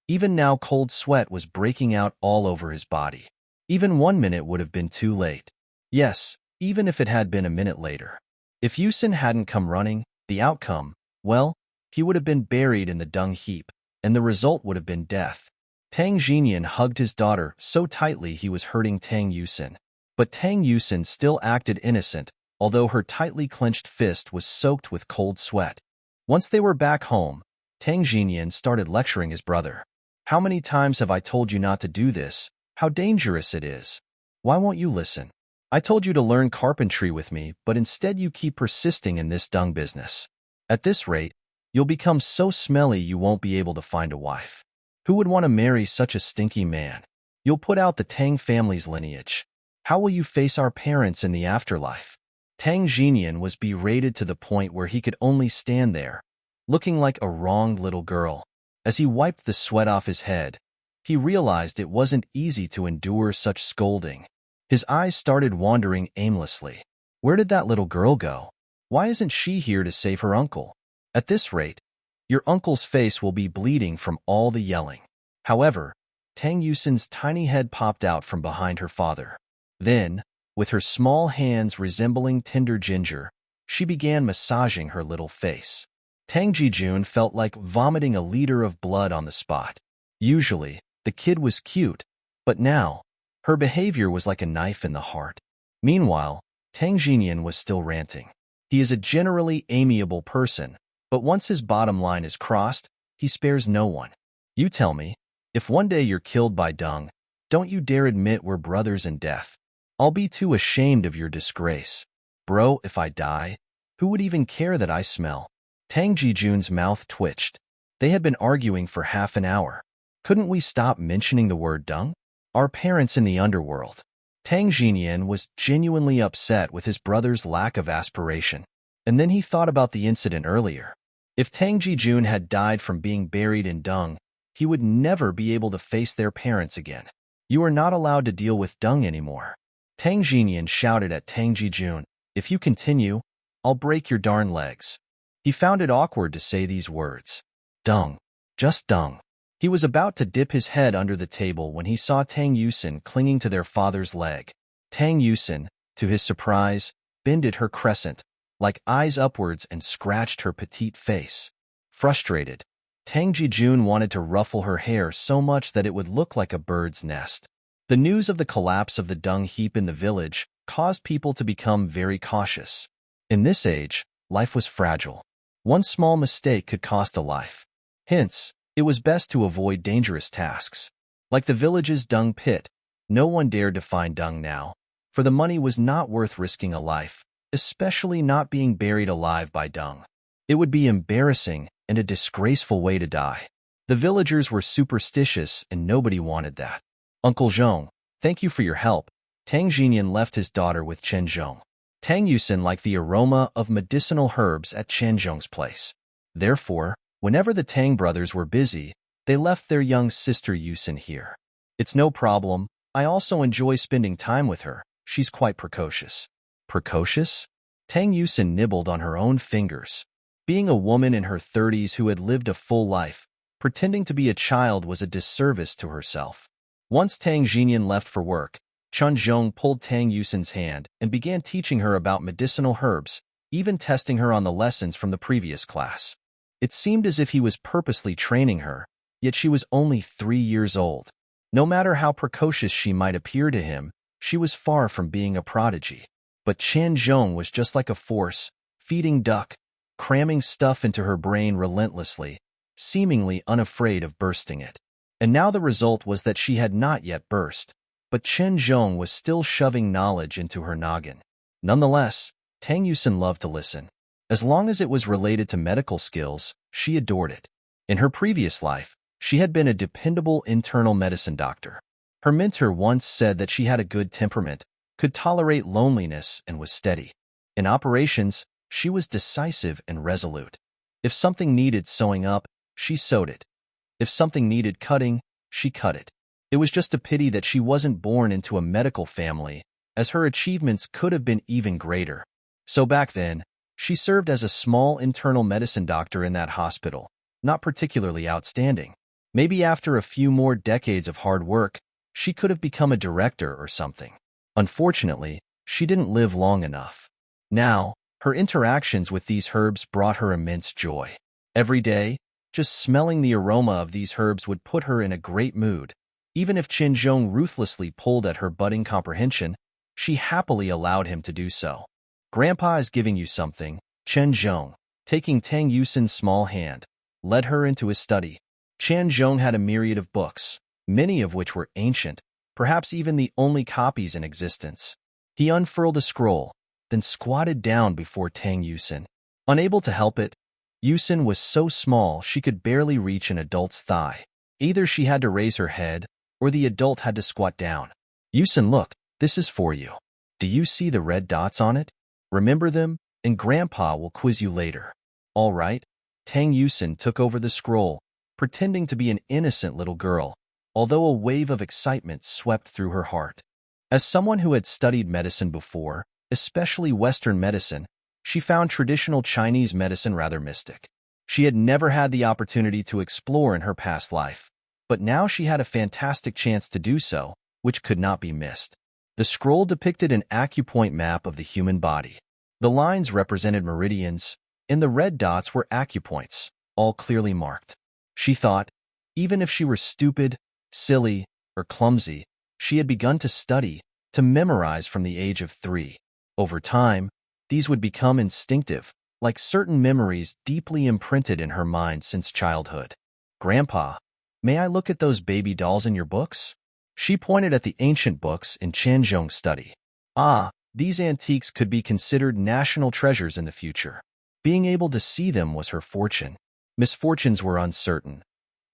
even now cold sweat was breaking out all over his body. Even 1 minute would have been too late. Yes, even if it had been a minute later. If Yusin hadn't come running, the outcome, well, he would have been buried in the dung heap, and the result would have been death. Tang Jinyan hugged his daughter so tightly he was hurting Tang Yusin. But Tang Yusin still acted innocent, although her tightly clenched fist was soaked with cold sweat. Once they were back home, Tang Jinyan started lecturing his brother. How many times have I told you not to do this? How dangerous it is. Why won't you listen? I told you to learn carpentry with me, but instead you keep persisting in this dung business. At this rate, you'll become so smelly you won't be able to find a wife. Who would want to marry such a stinky man? You'll put out the Tang family's lineage. How will you face our parents in the afterlife? Tang Jinyan was berated to the point where he could only stand there, looking like a wronged little girl. As he wiped the sweat off his head, he realized it wasn't easy to endure such scolding. His eyes started wandering aimlessly. Where did that little girl go? Why isn't she here to save her uncle? At this rate, your uncle's face will be bleeding from all the yelling. However, Tang Yusin's tiny head popped out from behind her father. Then, with her small hands resembling tender ginger, she began massaging her little face. Tang Jijun felt like vomiting a liter of blood on the spot. Usually, the kid was cute, but now, her behavior was like a knife in the heart. Meanwhile, Tang Jinyan was still ranting. He is a generally amiable person, but once his bottom line is crossed, he spares no one. You tell me, if one day you're killed by dung, don't you dare admit we're brothers in death. I'll be too ashamed of your disgrace. Bro, if I die, who would even care that I smell? Tang Jijun's mouth twitched. They had been arguing for half an hour. Couldn't we stop mentioning the word dung? Our parents in the underworld. Tang Jinyan was genuinely upset with his brother's lack of aspiration. And then he thought about the incident earlier. If Tang Jijun had died from being buried in dung, he would never be able to face their parents again. You are not allowed to deal with dung anymore. Tang Jinyan shouted at Tang Jijun, if you continue, I'll break your darn legs. He found it awkward to say these words. Dung. Just dung. He was about to dip his head under the table when he saw Tang Yusin clinging to their father's leg. Tang Yusin, To his surprise, bended her crescent, like eyes upwards, and scratched her petite face. Frustrated, Tang Jijun wanted to ruffle her hair so much that it would look like a bird's nest. The news of the collapse of the dung heap in the village caused people to become very cautious. In this age, life was fragile. One small mistake could cost a life. Hence, it was best to avoid dangerous tasks. Like the village's dung pit, no one dared to find dung now, for the money was not worth risking a life, especially not being buried alive by dung. It would be embarrassing and a disgraceful way to die. The villagers were superstitious and nobody wanted that. Uncle Zhong, thank you for your help. Tang Jinyan left his daughter with Chen Zhong. Tang Yusin liked the aroma of medicinal herbs at Chen Zhong's place. Therefore, whenever the Tang brothers were busy, they left their young sister Yusin here. It's no problem. I also enjoy spending time with her. She's quite precocious. Precocious? Tang Yusin nibbled on her own fingers. Being a woman in her 30s who had lived a full life, pretending to be a child was a disservice to herself. Once Tang Jinyan left for work, Chun Zhong pulled Tang Yusin's hand and began teaching her about medicinal herbs, even testing her on the lessons from the previous class. It seemed as if he was purposely training her, yet she was only 3 years old. No matter how precocious she might appear to him, she was far from being a prodigy. But Chen Zhong was just like a force-feeding duck, cramming stuff into her brain relentlessly, seemingly unafraid of bursting it. And now the result was that she had not yet burst, but Chen Zhong was still shoving knowledge into her noggin. Nonetheless, Tang Yusin loved to listen. As long as it was related to medical skills, she adored it. In her previous life, she had been a dependable internal medicine doctor. Her mentor once said that she had a good temperament, could tolerate loneliness, and was steady. In operations, she was decisive and resolute. If something needed sewing up, she sewed it. If something needed cutting, she cut it. It was just a pity that she wasn't born into a medical family, as her achievements could have been even greater. So back then, she served as a small internal medicine doctor in that hospital, not particularly outstanding. Maybe after a few more decades of hard work, she could have become a director or something. Unfortunately, she didn't live long enough. Now, her interactions with these herbs brought her immense joy. Every day, just smelling the aroma of these herbs would put her in a great mood. Even if Chen Zhong ruthlessly pulled at her budding comprehension, she happily allowed him to do so. Grandpa is giving you something, Chen Zhong, taking Tang Yusin's small hand, led her into his study. Chen Zhong had a myriad of books, many of which were ancient, perhaps even the only copies in existence. He unfurled a scroll, then squatted down before Tang Yusin. Unable to help it, Yusin was so small she could barely reach an adult's thigh. Either she had to raise her head, or the adult had to squat down. Yusin, look, this is for you. Do you see the red dots on it? Remember them, and Grandpa will quiz you later. All right. Tang Yusin took over the scroll, pretending to be an innocent little girl, although a wave of excitement swept through her heart. As someone who had studied medicine before, especially Western medicine, she found traditional Chinese medicine rather mystic. She had never had the opportunity to explore in her past life, but now she had a fantastic chance to do so, which could not be missed. The scroll depicted an acupoint map of the human body. The lines represented meridians, and the red dots were acupoints, all clearly marked. She thought, even if she were stupid, silly, or clumsy, she had begun to study, to memorize from the age of 3. Over time, these would become instinctive, like certain memories deeply imprinted in her mind since childhood. Grandpa, may I look at those baby dolls in your books? She pointed at the ancient books in Chen Zhong's study. Ah, these antiques could be considered national treasures in the future. Being able to see them was her fortune. Misfortunes were uncertain.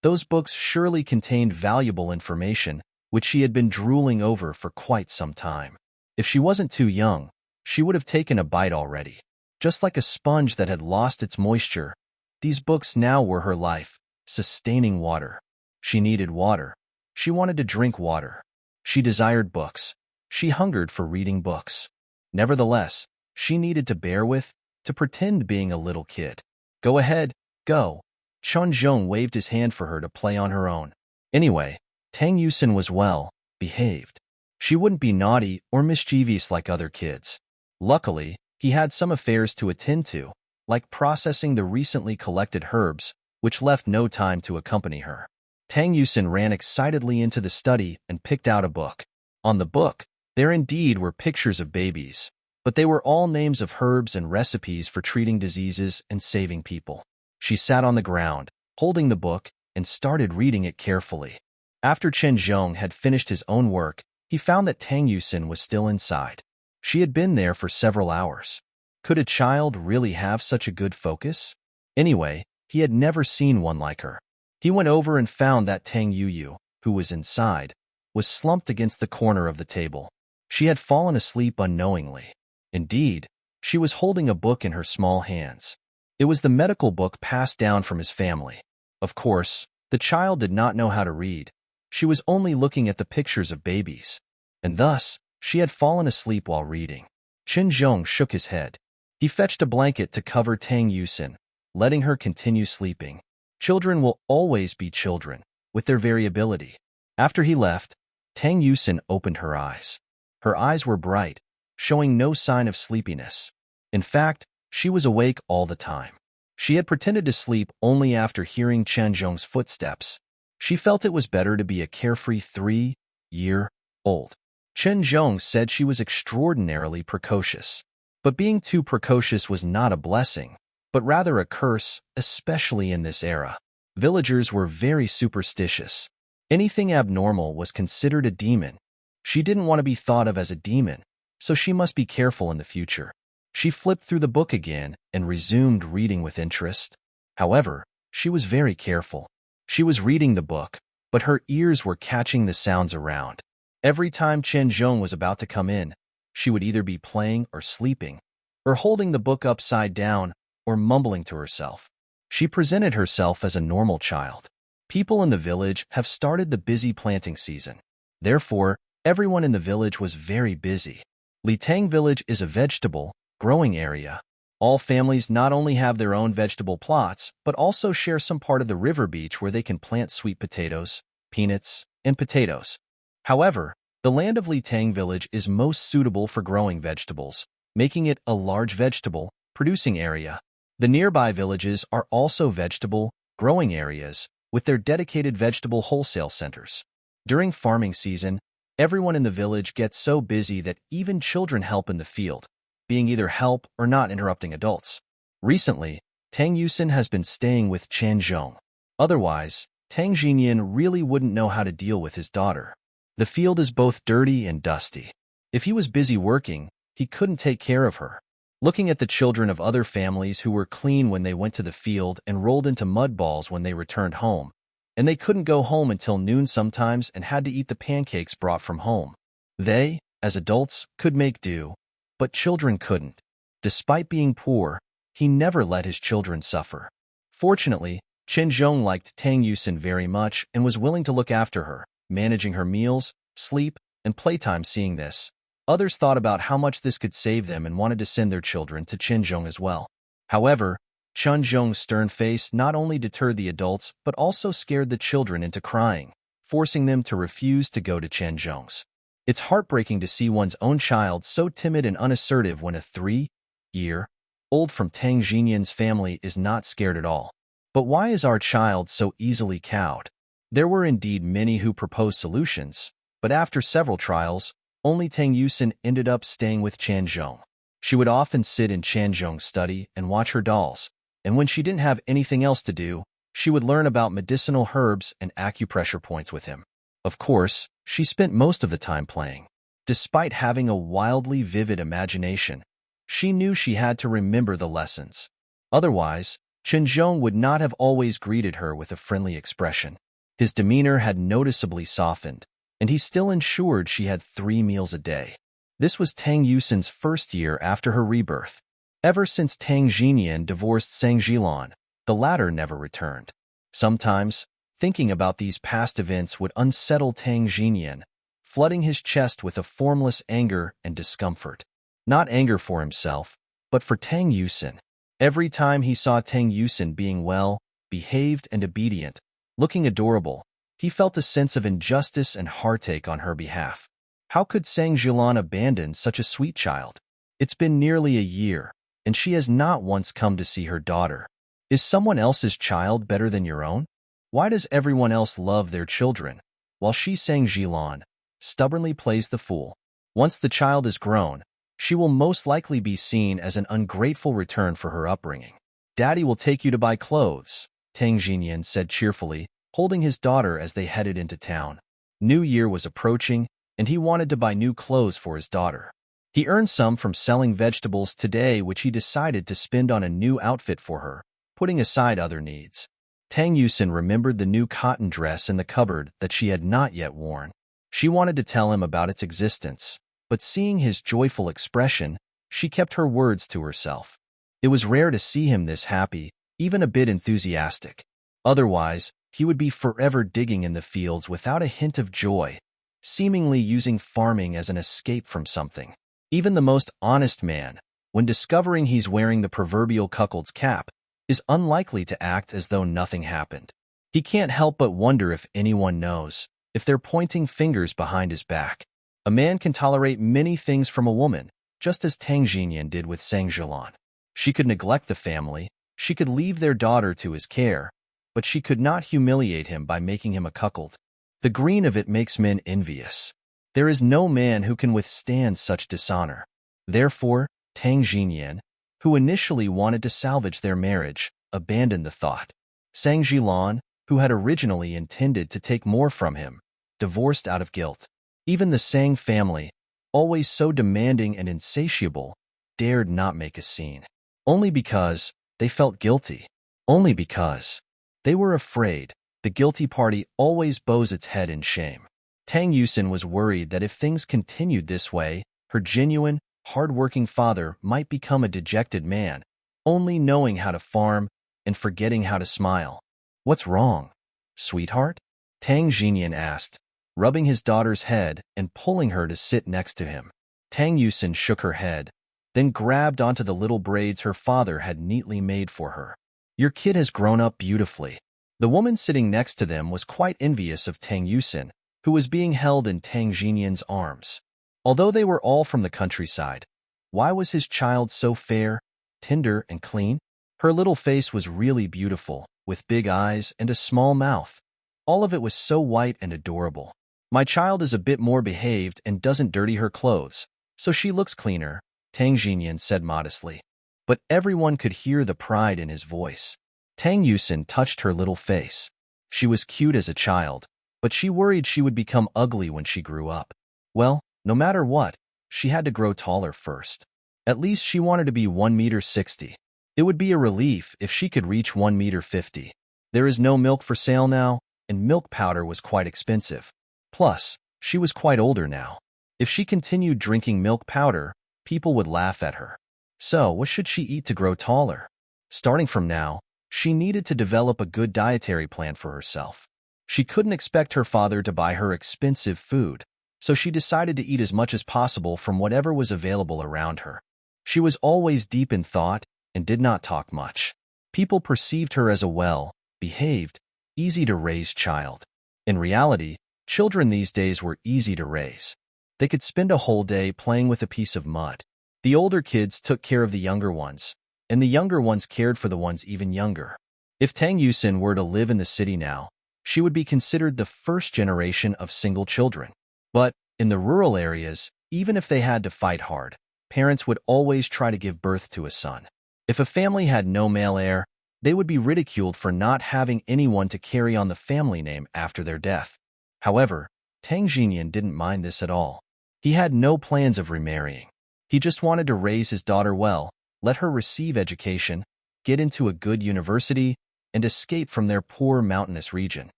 Those books surely contained valuable information, which she had been drooling over for quite some time. If she wasn't too young, she would have taken a bite already. Just like a sponge that had lost its moisture, these books now were her life, sustaining water. She needed water. She wanted to drink water. She desired books. She hungered for reading books. Nevertheless, she needed to bear with, to pretend being a little kid. Go ahead, go. Chun Zhong waved his hand for her to play on her own. Anyway, Tang Yusin was well behaved. She wouldn't be naughty or mischievous like other kids. Luckily, he had some affairs to attend to, like processing the recently collected herbs, which left no time to accompany her. Tang Yusin ran excitedly into the study and picked out a book. On the book, there indeed were pictures of babies, but they were all names of herbs and recipes for treating diseases and saving people. She sat on the ground, holding the book, and started reading it carefully. After Chen Zhong had finished his own work, he found that Tang Yusin was still inside. She had been there for several hours. Could a child really have such a good focus? Anyway, he had never seen one like her. He went over and found that Tang Yuyu, who was inside, was slumped against the corner of the table. She had fallen asleep unknowingly. Indeed, she was holding a book in her small hands. It was the medical book passed down from his family. Of course, the child did not know how to read. She was only looking at the pictures of babies, and thus, she had fallen asleep while reading. Chen Zhong shook his head. He fetched a blanket to cover Tang Yusin, letting her continue sleeping. Children will always be children, with their variability. After he left, Tang Yusin opened her eyes. Her eyes were bright, showing no sign of sleepiness. In fact, she was awake all the time. She had pretended to sleep only after hearing Chen Zhong's footsteps. She felt it was better to be a carefree 3-year-old. Chen Zhong said she was extraordinarily precocious. But being too precocious was not a blessing, but rather a curse, especially in this era. Villagers were very superstitious. Anything abnormal was considered a demon. She didn't want to be thought of as a demon, so she must be careful in the future. She flipped through the book again and resumed reading with interest. However, she was very careful. She was reading the book, but her ears were catching the sounds around. Every time Chen Zhong was about to come in, she would either be playing or sleeping, or holding the book upside down, or mumbling to herself. She presented herself as a normal child. People in the village have started the busy planting season. Therefore, everyone in the village was very busy. Litang village is a vegetable growing area. All families not only have their own vegetable plots, but also share some part of the river beach where they can plant sweet potatoes, peanuts, and potatoes. However, the land of Litang village is most suitable for growing vegetables, making it a large vegetable producing area. The nearby villages are also vegetable growing areas with their dedicated vegetable wholesale centers. During farming season, everyone in the village gets so busy that even children help in the field, being either help or not interrupting adults. Recently, Tang Yusin has been staying with Chen Zhong. Otherwise, Tang Jinyan really wouldn't know how to deal with his daughter. The field is both dirty and dusty. If he was busy working, he couldn't take care of her. Looking at the children of other families who were clean when they went to the field and rolled into mud balls when they returned home, and they couldn't go home until noon sometimes and had to eat the pancakes brought from home. They, as adults, could make do, but children couldn't. Despite being poor, he never let his children suffer. Fortunately, Chen Zhong liked Tang Yusin very much and was willing to look after her, managing her meals, sleep, and playtime. Seeing this, others thought about how much this could save them and wanted to send their children to Chen Zhong as well. However, Chen Zhong's stern face not only deterred the adults but also scared the children into crying, forcing them to refuse to go to Chen Zhong's. It's heartbreaking to see one's own child so timid and unassertive when a 3-year-old from Tang Jinyan's family is not scared at all. But why is our child so easily cowed? There were indeed many who proposed solutions, but after several trials, only Tang Yusin ended up staying with Chen Zhong. She would often sit in Chen Zhong's study and watch her dolls, and when she didn't have anything else to do, she would learn about medicinal herbs and acupressure points with him. Of course, she spent most of the time playing. Despite having a wildly vivid imagination, she knew she had to remember the lessons. Otherwise, Chen Zhong would not have always greeted her with a friendly expression. His demeanor had noticeably softened, and he still ensured she had 3 meals a day. This was Tang Yusin's first year after her rebirth. Ever since Tang Jinyan divorced Sang Jilan, the latter never returned. Sometimes, thinking about these past events would unsettle Tang Jinyan, flooding his chest with a formless anger and discomfort. Not anger for himself, but for Tang Yusin. Every time he saw Tang Yusin being well, behaved and obedient, looking adorable, he felt a sense of injustice and heartache on her behalf. How could Sang Jilan abandon such a sweet child? It's been nearly a year, and she has not once come to see her daughter. Is someone else's child better than your own? Why does everyone else love their children, while she, Sang Jilan, stubbornly plays the fool? Once the child is grown, she will most likely be seen as an ungrateful return for her upbringing. Daddy will take you to buy clothes, Tang Jinyan said cheerfully, holding his daughter as they headed into town. New Year was approaching, and he wanted to buy new clothes for his daughter. He earned some from selling vegetables today, which he decided to spend on a new outfit for her, putting aside other needs. Tang Yusin remembered the new cotton dress in the cupboard that she had not yet worn. She wanted to tell him about its existence, but seeing his joyful expression, she kept her words to herself. It was rare to see him this happy, even a bit enthusiastic. Otherwise, he would be forever digging in the fields without a hint of joy, seemingly using farming as an escape from something. Even the most honest man, when discovering he's wearing the proverbial cuckold's cap, is unlikely to act as though nothing happened. He can't help but wonder if anyone knows, if they're pointing fingers behind his back. A man can tolerate many things from a woman, just as Tang Jinyan did with Sang Jilan. She could neglect the family, she could leave their daughter to his care, but she could not humiliate him by making him a cuckold. The green of it makes men envious. There is no man who can withstand such dishonor. Therefore, Tang Jinyan, who initially wanted to salvage their marriage, abandoned the thought. Sang Jilan, who had originally intended to take more from him, divorced out of guilt. Even the Sang family, always so demanding and insatiable, dared not make a scene. Only because they felt guilty. Only because they were afraid. The guilty party always bows its head in shame. Tang Yusin was worried that if things continued this way, her genuine, hard-working father might become a dejected man, only knowing how to farm and forgetting how to smile. What's wrong, sweetheart? Tang Jinyan asked, rubbing his daughter's head and pulling her to sit next to him. Tang Yusin shook her head, then grabbed onto the little braids her father had neatly made for her. Your kid has grown up beautifully. The woman sitting next to them was quite envious of Tang Yusin, who was being held in Tang Jinyan's arms. Although they were all from the countryside, why was his child so fair, tender, and clean? Her little face was really beautiful, with big eyes and a small mouth. All of it was so white and adorable. My child is a bit more behaved and doesn't dirty her clothes, so she looks cleaner, Tang Jinyan said modestly. But everyone could hear the pride in his voice. Tang Yusin touched her little face. She was cute as a child, but she worried she would become ugly when she grew up. Well, no matter what, she had to grow taller first. At least she wanted to be 1.60 meters. It would be a relief if she could reach 1.50 meters. There is no milk for sale now, and milk powder was quite expensive. Plus, she was quite older now. If she continued drinking milk powder, people would laugh at her. So, what should she eat to grow taller? Starting from now, she needed to develop a good dietary plan for herself. She couldn't expect her father to buy her expensive food, so she decided to eat as much as possible from whatever was available around her. She was always deep in thought and did not talk much. People perceived her as a well-behaved, easy-to-raise child. In reality, children these days were easy to raise. They could spend a whole day playing with a piece of mud. The older kids took care of the younger ones, and the younger ones cared for the ones even younger. If Tang Yusin were to live in the city now, she would be considered the first generation of single children. But in the rural areas, even if they had to fight hard, parents would always try to give birth to a son. If a family had no male heir, they would be ridiculed for not having anyone to carry on the family name after their death. However, Tang Jinyan didn't mind this at all. He had no plans of remarrying. He just wanted to raise his daughter well, let her receive education, get into a good university, and escape from their poor mountainous region.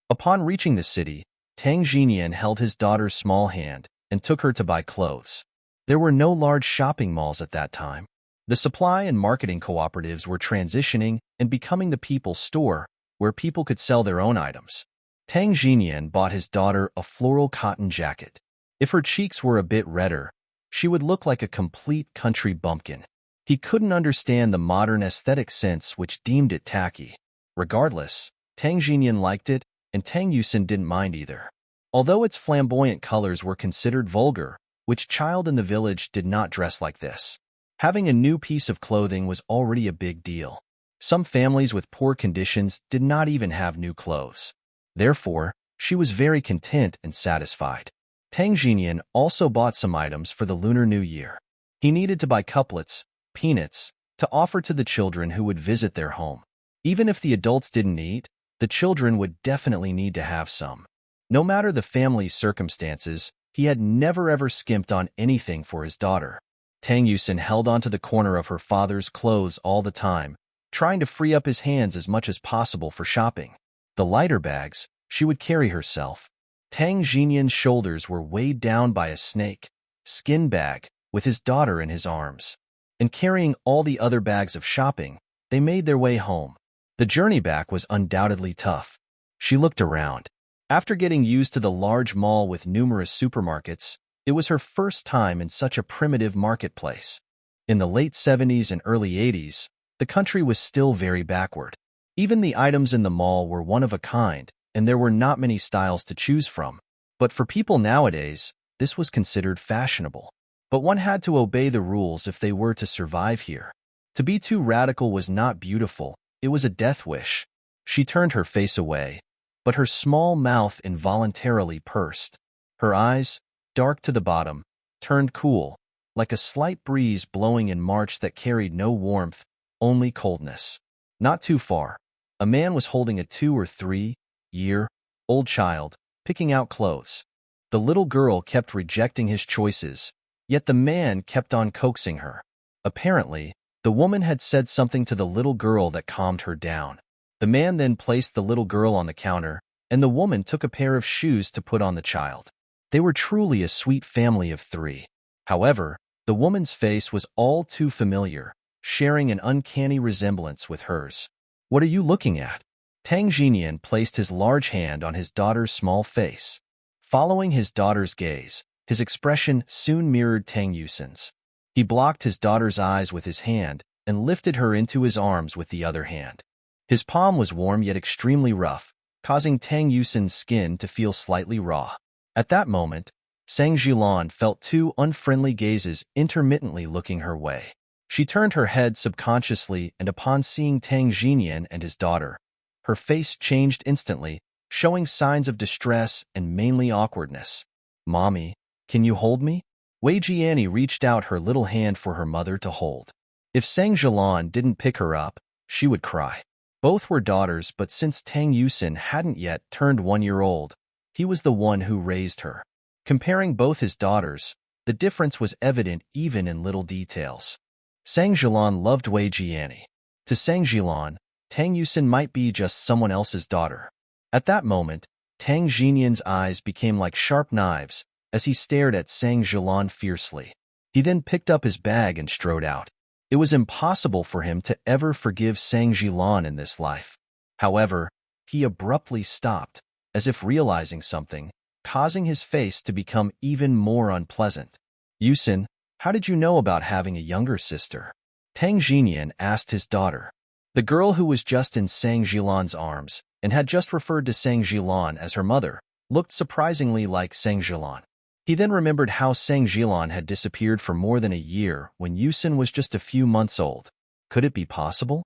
Upon reaching the city, Tang Jinyan held his daughter's small hand and took her to buy clothes. There were no large shopping malls at that time. The supply and marketing cooperatives were transitioning and becoming the people's store, where people could sell their own items. Tang Jinyan bought his daughter a floral cotton jacket. If her cheeks were a bit redder, she would look like a complete country bumpkin. He couldn't understand the modern aesthetic sense which deemed it tacky. Regardless, Tang Jinyan liked it, and Tang Yusin didn't mind either. Although its flamboyant colors were considered vulgar, which child in the village did not dress like this? Having a new piece of clothing was already a big deal. Some families with poor conditions did not even have new clothes. Therefore, she was very content and satisfied. Tang Xinyan also bought some items for the Lunar New Year. He needed to buy couplets, peanuts, to offer to the children who would visit their home. Even if the adults didn't eat, the children would definitely need to have some. No matter the family's circumstances, he had never ever skimped on anything for his daughter. Tang Yusin held onto the corner of her father's clothes all the time, trying to free up his hands as much as possible for shopping. The lighter bags she would carry herself. Tang Xinyan's shoulders were weighed down by a snake skin bag with his daughter in his arms. And carrying all the other bags of shopping, they made their way home. The journey back was undoubtedly tough. She looked around. After getting used to the large mall with numerous supermarkets, it was her first time in such a primitive marketplace. In the late 70s and early 80s, the country was still very backward. Even the items in the mall were one of a kind, and there were not many styles to choose from. But for people nowadays, this was considered fashionable. But one had to obey the rules if they were to survive here. To be too radical was not beautiful, it was a death wish. She turned her face away, but her small mouth involuntarily pursed. Her eyes, dark to the bottom, turned cool, like a slight breeze blowing in March that carried no warmth, only coldness. Not too far, a man was holding a 2- or 3-year-old child, picking out clothes. The little girl kept rejecting his choices, yet the man kept on coaxing her. Apparently, the woman had said something to the little girl that calmed her down. The man then placed the little girl on the counter, and the woman took a pair of shoes to put on the child. They were truly a sweet family of 3. However, the woman's face was all too familiar, sharing an uncanny resemblance with hers. "What are you looking at?" Tang Xinyan placed his large hand on his daughter's small face. Following his daughter's gaze, his expression soon mirrored Tang Yusin's. He blocked his daughter's eyes with his hand and lifted her into his arms with the other hand. His palm was warm yet extremely rough, causing Tang Yusin's skin to feel slightly raw. At that moment, Sang Jilan felt 2 unfriendly gazes intermittently looking her way. She turned her head subconsciously, and upon seeing Tang Xinyan and his daughter, her face changed instantly, showing signs of distress and mainly awkwardness. "Mommy, can you hold me?" Wei Jiani reached out her little hand for her mother to hold. If Sang Jilan didn't pick her up, she would cry. Both were daughters, but since Tang Yusin hadn't yet turned 1 year old, he was the one who raised her. Comparing both his daughters, the difference was evident even in little details. Sang Jilan loved Wei Jiani. To Sang Jilan, Tang Yusin might be just someone else's daughter. At that moment, Tang Xinyan's eyes became like sharp knives as he stared at Sang Jilan fiercely. He then picked up his bag and strode out. It was impossible for him to ever forgive Sang Jilan in this life. However, he abruptly stopped, as if realizing something, causing his face to become even more unpleasant. "Yusin, how did you know about having a younger sister?" Tang Xinyan asked his daughter. The girl who was just in Sang Jilan's arms and had just referred to Sang Jilan as her mother looked surprisingly like Sang Jilan. He then remembered how Sang Jilan had disappeared for more than a year when Yusin was just a few months old. Could it be possible?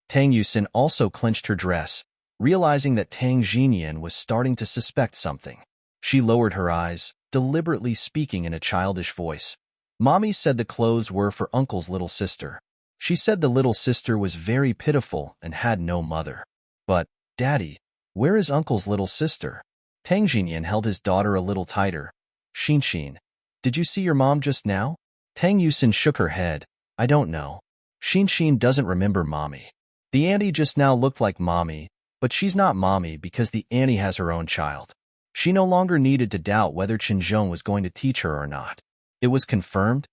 Tang Yusin also clenched her dress, realizing that Tang Xinyan was starting to suspect something. She lowered her eyes, deliberately speaking in a childish voice. "Mommy said the clothes were for Uncle's little sister. She said the little sister was very pitiful and had no mother." "But, Daddy, where is Uncle's little sister?" Tang Xinyan held his daughter a little tighter. "Xinshin, did you see your mom just now?" Tang Yusin shook her head. "I don't know. Xinshin doesn't remember Mommy. The auntie just now looked like Mommy, but she's not Mommy because the auntie has her own child." She no longer needed to doubt whether Qinzhong was going to teach her or not. It was confirmed.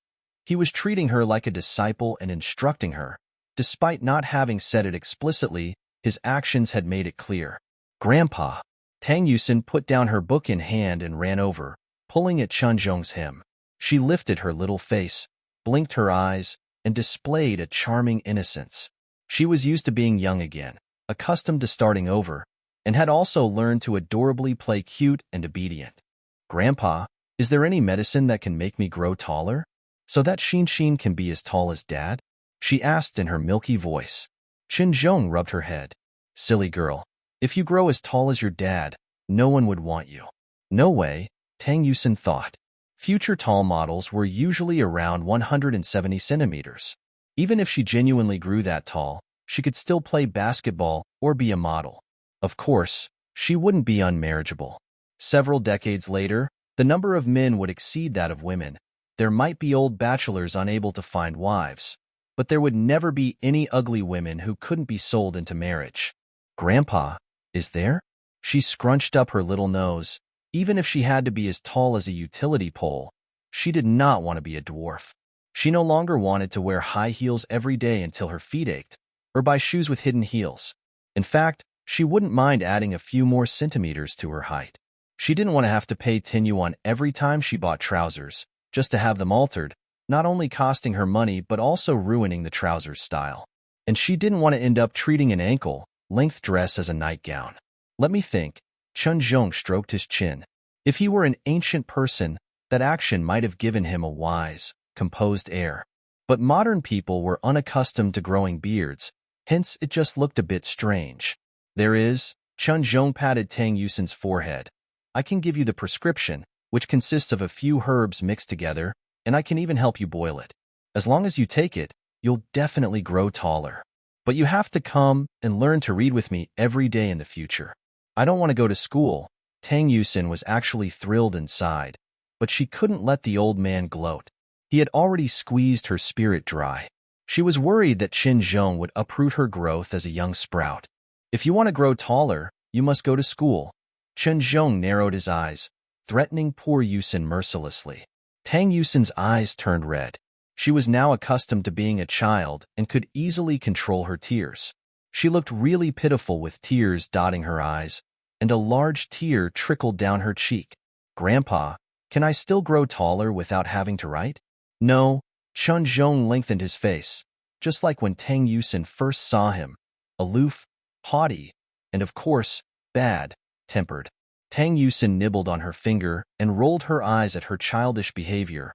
He was treating her like a disciple and instructing her. Despite not having said it explicitly, his actions had made it clear. "Grandpa." Tang Yusin put down her book in hand and ran over, pulling at Qinzhong's hem. She lifted her little face, blinked her eyes, and displayed a charming innocence. She was used to being young again, accustomed to starting over, and had also learned to adorably play cute and obedient. "Grandpa, is there any medicine that can make me grow taller, so that Xin can be as tall as Dad?" she asked in her milky voice. Zhong rubbed her head. "Silly girl, if you grow as tall as your dad, no one would want you." "No way," Tang Yusin thought. Future tall models were usually around 170 centimeters. Even if she genuinely grew that tall, she could still play basketball or be a model. Of course, she wouldn't be unmarriageable. Several decades later, the number of men would exceed that of women. There might be old bachelors unable to find wives, but there would never be any ugly women who couldn't be sold into marriage. "Grandpa, is there?" She scrunched up her little nose. Even if she had to be as tall as a utility pole, she did not want to be a dwarf. She no longer wanted to wear high heels every day until her feet ached, or buy shoes with hidden heels. In fact, she wouldn't mind adding a few more centimeters to her height. She didn't want to have to pay Tinyuan every time she bought trousers, just to have them altered, not only costing her money but also ruining the trousers style. And she didn't want to end up treating an ankle-length dress as a nightgown. "Let me think." Zhong stroked his chin. If he were an ancient person, that action might have given him a wise, composed air. But modern people were unaccustomed to growing beards, hence it just looked a bit strange. "There is." Zhong patted Tang Yusin's forehead. "I can give you the prescription, which consists of a few herbs mixed together, and I can even help you boil it. As long as you take it, you'll definitely grow taller. But you have to come and learn to read with me every day in the future." "I don't want to go to school." Tang Yusin was actually thrilled inside, but she couldn't let the old man gloat. He had already squeezed her spirit dry. She was worried that Zhong would uproot her growth as a young sprout. "If you want to grow taller, you must go to school." Zhong narrowed his eyes, threatening poor Yusin mercilessly. Tang Yusin's eyes turned red. She was now accustomed to being a child and could easily control her tears. She looked really pitiful with tears dotting her eyes, and a large tear trickled down her cheek. "Grandpa, can I still grow taller without having to write?" "No." Zhong lengthened his face, just like when Tang Yusin first saw him, aloof, haughty, and of course, bad-tempered. Tang Yusin nibbled on her finger and rolled her eyes at her childish behavior,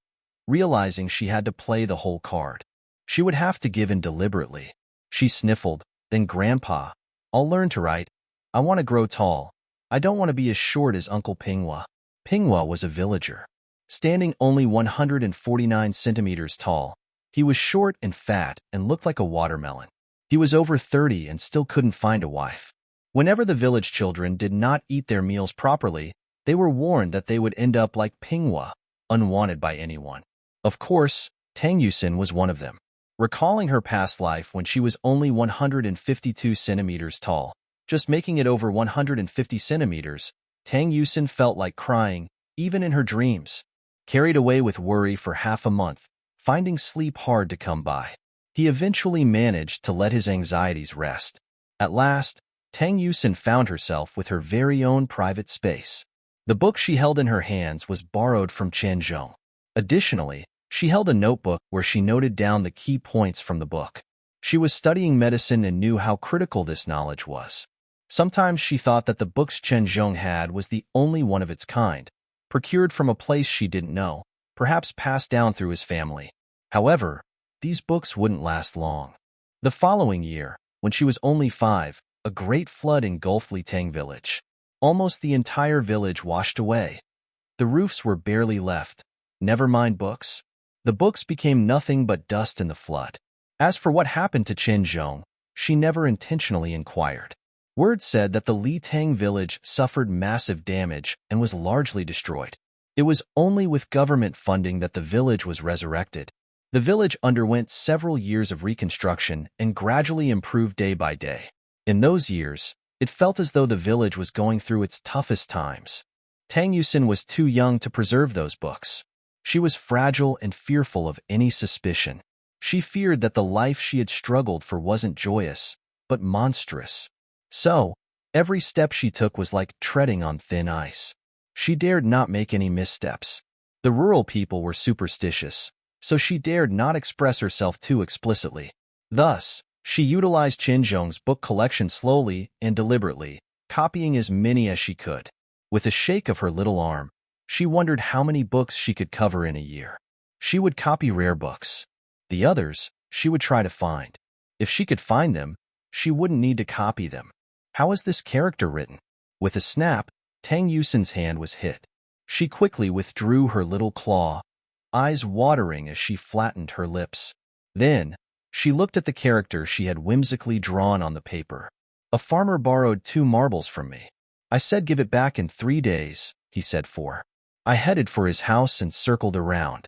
realizing she had to play the whole card. She would have to give in deliberately. She sniffled. "Then Grandpa, I'll learn to write. I want to grow tall. I don't want to be as short as Uncle Pinghua." Pinghua was a villager. Standing only 149 centimeters tall, he was short and fat and looked like a watermelon. He was over 30 and still couldn't find a wife. Whenever the village children did not eat their meals properly, they were warned that they would end up like Pinghua, unwanted by anyone. Of course, Tang Yusin was one of them. Recalling her past life when she was only 152 centimeters tall, just making it over 150 centimeters, Tang Yusin felt like crying, even in her dreams. Carried away with worry for half a month, finding sleep hard to come by, he eventually managed to let his anxieties rest. At last, Tang Yusin found herself with her very own private space. The book she held in her hands was borrowed from Zhong. Additionally, she held a notebook where she noted down the key points from the book. She was studying medicine and knew how critical this knowledge was. Sometimes she thought that the books Zhong had was the only one of its kind, procured from a place she didn't know, perhaps passed down through his family. However, these books wouldn't last long. The following year, when she was only 5, a great flood engulfed Litang village. Almost the entire village washed away. The roofs were barely left. Never mind books. The books became nothing but dust in the flood. As for what happened to Zhong, she never intentionally inquired. Word said that the Litang village suffered massive damage and was largely destroyed. It was only with government funding that the village was resurrected. The village underwent several years of reconstruction and gradually improved day by day. In those years, it felt as though the village was going through its toughest times. Tang Yusin was too young to preserve those books. She was fragile and fearful of any suspicion. She feared that the life she had struggled for wasn't joyous, but monstrous. So, every step she took was like treading on thin ice. She dared not make any missteps. The rural people were superstitious, so she dared not express herself too explicitly. Thus, she utilized Zhong's book collection slowly and deliberately, copying as many as she could. With a shake of her little arm, she wondered how many books she could cover in a year. She would copy rare books. The others, she would try to find. If she could find them, she wouldn't need to copy them. How is this character written? With a snap, Tang Yusin's hand was hit. She quickly withdrew her little claw, eyes watering as she flattened her lips. Then, she looked at the character she had whimsically drawn on the paper. A farmer borrowed 2 marbles from me. I said give it back in 3 days, he said 4. I headed for his house and circled around.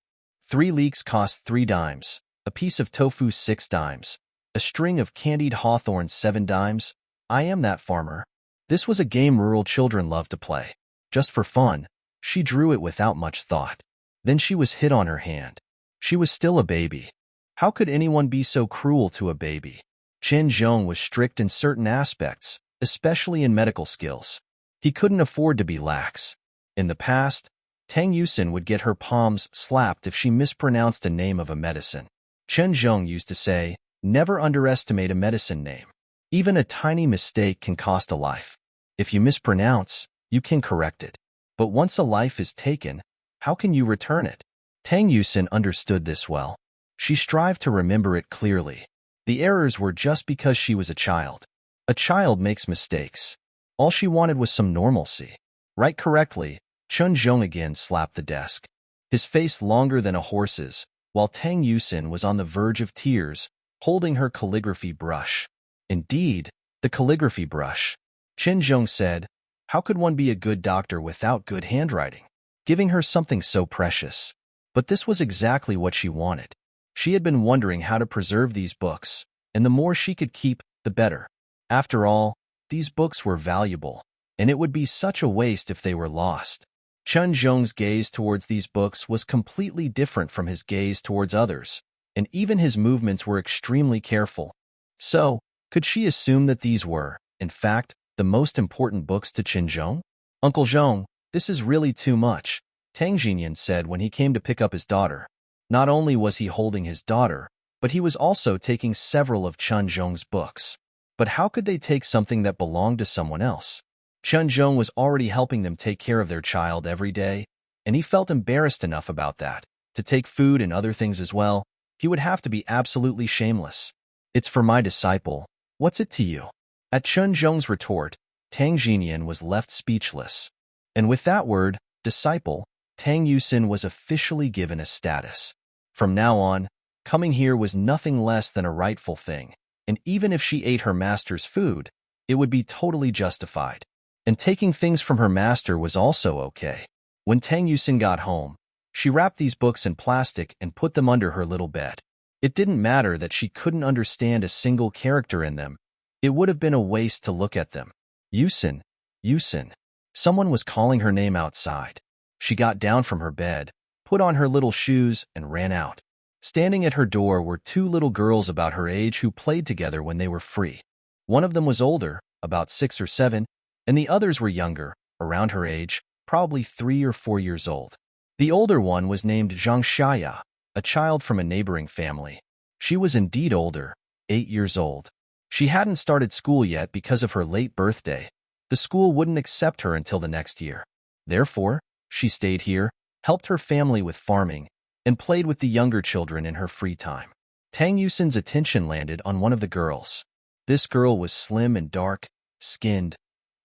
3 leeks cost 3 dimes, a piece of tofu 6 dimes, a string of candied hawthorns 7 dimes. I am that farmer. This was a game rural children loved to play. Just for fun, she drew it without much thought. Then she was hit on her hand. She was still a baby. How could anyone be so cruel to a baby? Chen Zhong was strict in certain aspects, especially in medical skills. He couldn't afford to be lax. In the past, Tang Yusin would get her palms slapped if she mispronounced a name of a medicine. Chen Zhong used to say, never underestimate a medicine name. Even a tiny mistake can cost a life. If you mispronounce, you can correct it. But once a life is taken, how can you return it? Tang Yusin understood this well. She strived to remember it clearly. The errors were just because she was a child. A child makes mistakes. All she wanted was some normalcy. Write correctly. Chen Zhong again slapped the desk. His face longer than a horse's, while Tang Yusin was on the verge of tears, holding her calligraphy brush. Indeed, the calligraphy brush. Chen Zhong said, how could one be a good doctor without good handwriting? Giving her something so precious. But this was exactly what she wanted. She had been wondering how to preserve these books, and the more she could keep, the better. After all, these books were valuable, and it would be such a waste if they were lost. Chen Zhong's gaze towards these books was completely different from his gaze towards others, and even his movements were extremely careful. So, could she assume that these were, in fact, the most important books to Chen Zhong? Uncle Zhong, this is really too much, Tang Jinyan said when he came to pick up his daughter. Not only was he holding his daughter, but he was also taking several of Chen Zhong's books. But how could they take something that belonged to someone else? Chen Zhong was already helping them take care of their child every day, and he felt embarrassed enough about that. To take food and other things as well, he would have to be absolutely shameless. It's for my disciple. What's it to you? At Chen Zhong's retort, Tang Jinyan was left speechless. And with that word, disciple, Tang Yusin was officially given a status. From now on, coming here was nothing less than a rightful thing, and even if she ate her master's food, it would be totally justified. And taking things from her master was also okay. When Tang Yusin got home, she wrapped these books in plastic and put them under her little bed. It didn't matter that she couldn't understand a single character in them. It would have been a waste to look at them. Yusin, Yusin. Someone was calling her name outside. She got down from her bed, put on her little shoes, and ran out. Standing at her door were 2 little girls about her age who played together when they were free. One of them was older, about 6 or 7, and the others were younger, around her age, probably 3 or 4 years old. The older one was named Zhang Shaya, a child from a neighboring family. She was indeed older, 8 years old. She hadn't started school yet because of her late birthday. The school wouldn't accept her until the next year. Therefore, she stayed here, helped her family with farming, and played with the younger children in her free time. Tang Yusin's attention landed on one of the girls. This girl was slim and dark-skinned,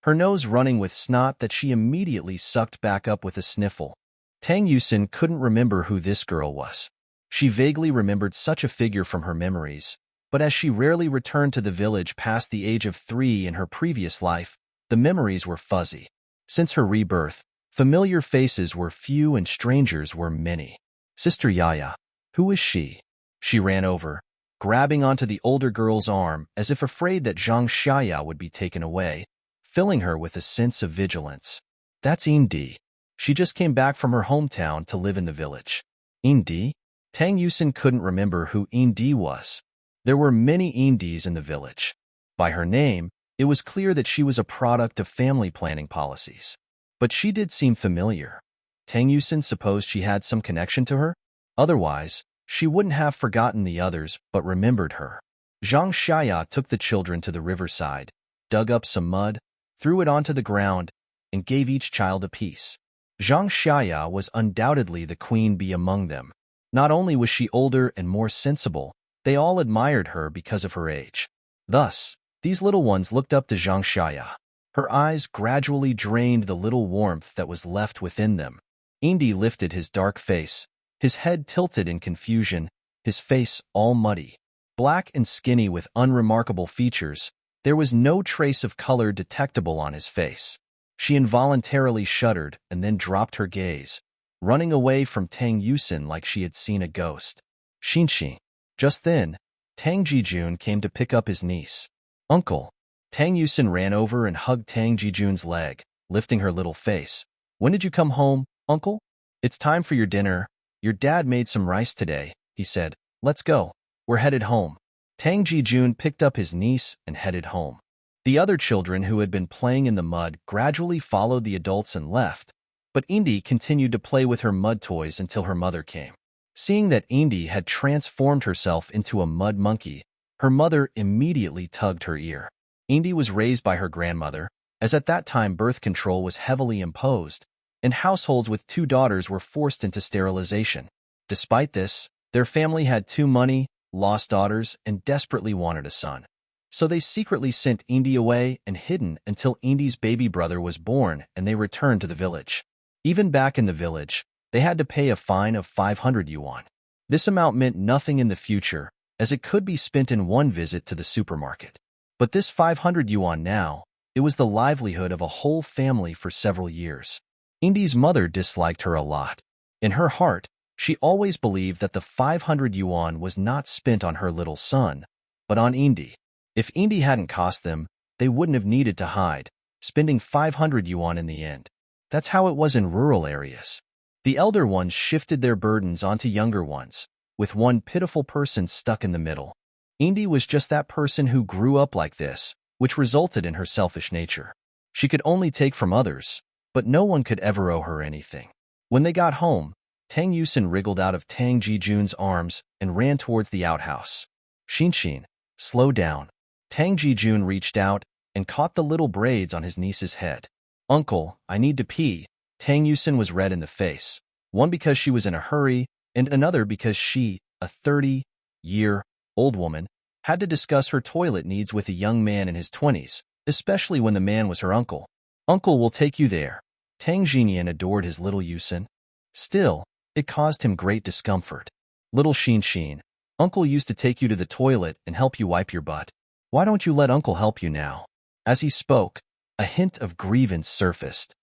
her nose running with snot that she immediately sucked back up with a sniffle. Tang Yusin couldn't remember who this girl was. She vaguely remembered such a figure from her memories, but as she rarely returned to the village past the age of 3 in her previous life, the memories were fuzzy. Since her rebirth, familiar faces were few and strangers were many. Sister Yaya, who is she? She ran over, grabbing onto the older girl's arm as if afraid that Zhang Shaya would be taken away, filling her with a sense of vigilance. That's Indi. She just came back from her hometown to live in the village. Indi? Tang Yusin couldn't remember who Indi was. There were many Indis in the village. By her name, it was clear that she was a product of family planning policies. But she did seem familiar. Tang Yusin supposed she had some connection to her? Otherwise, she wouldn't have forgotten the others but remembered her. Zhang Shaya took the children to the riverside, dug up some mud, threw it onto the ground, and gave each child a piece. Zhang Xiaya was undoubtedly the queen bee among them. Not only was she older and more sensible, they all admired her because of her age. Thus, these little ones looked up to Zhang Xiaya. Her eyes gradually drained the little warmth that was left within them. Indy lifted his dark face, his head tilted in confusion, his face all muddy. Black and skinny with unremarkable features, there was no trace of color detectable on his face. She involuntarily shuddered and then dropped her gaze, running away from Tang Yusin like she had seen a ghost. Xinxin. Just then, Tang Jijun came to pick up his niece. Uncle. Tang Yusin ran over and hugged Tang Jijun's leg, lifting her little face. When did you come home, Uncle? It's time for your dinner. Your dad made some rice today, he said. Let's go. We're headed home. Tang Jijun picked up his niece and headed home. The other children who had been playing in the mud gradually followed the adults and left, but Indy continued to play with her mud toys until her mother came. Seeing that Indy had transformed herself into a mud monkey, her mother immediately tugged her ear. Indy was raised by her grandmother, as at that time birth control was heavily imposed, and households with 2 daughters were forced into sterilization. Despite this, their family had 2 money, lost daughters, and desperately wanted a son. So they secretly sent Indy away and hidden until Indy's baby brother was born and they returned to the village. Even back in the village, they had to pay a fine of 500 yuan. This amount meant nothing in the future, as it could be spent in one visit to the supermarket. But this 500 yuan now, it was the livelihood of a whole family for several years. Indy's mother disliked her a lot. In her heart, she always believed that the 500 yuan was not spent on her little son, but on Indy. If Indy hadn't cost them, they wouldn't have needed to hide, spending 500 yuan in the end. That's how it was in rural areas. The elder ones shifted their burdens onto younger ones, with one pitiful person stuck in the middle. Indy was just that person who grew up like this, which resulted in her selfish nature. She could only take from others, but no one could ever owe her anything. When they got home, Tang Yusin wriggled out of Tang Jijun's arms and ran towards the outhouse. Xinxin, slow down. Tang Jijun reached out and caught the little braids on his niece's head. Uncle, I need to pee. Tang Yusin was red in the face, one because she was in a hurry, and another because she, a 30-year-old woman, had to discuss her toilet needs with a young man in his 20s, especially when the man was her uncle. Uncle will take you there. Tang Jinian adored his little Yusin. Still, it caused him great discomfort. Little Xinxin, Uncle used to take you to the toilet and help you wipe your butt. Why don't you let Uncle help you now? As he spoke, a hint of grievance surfaced.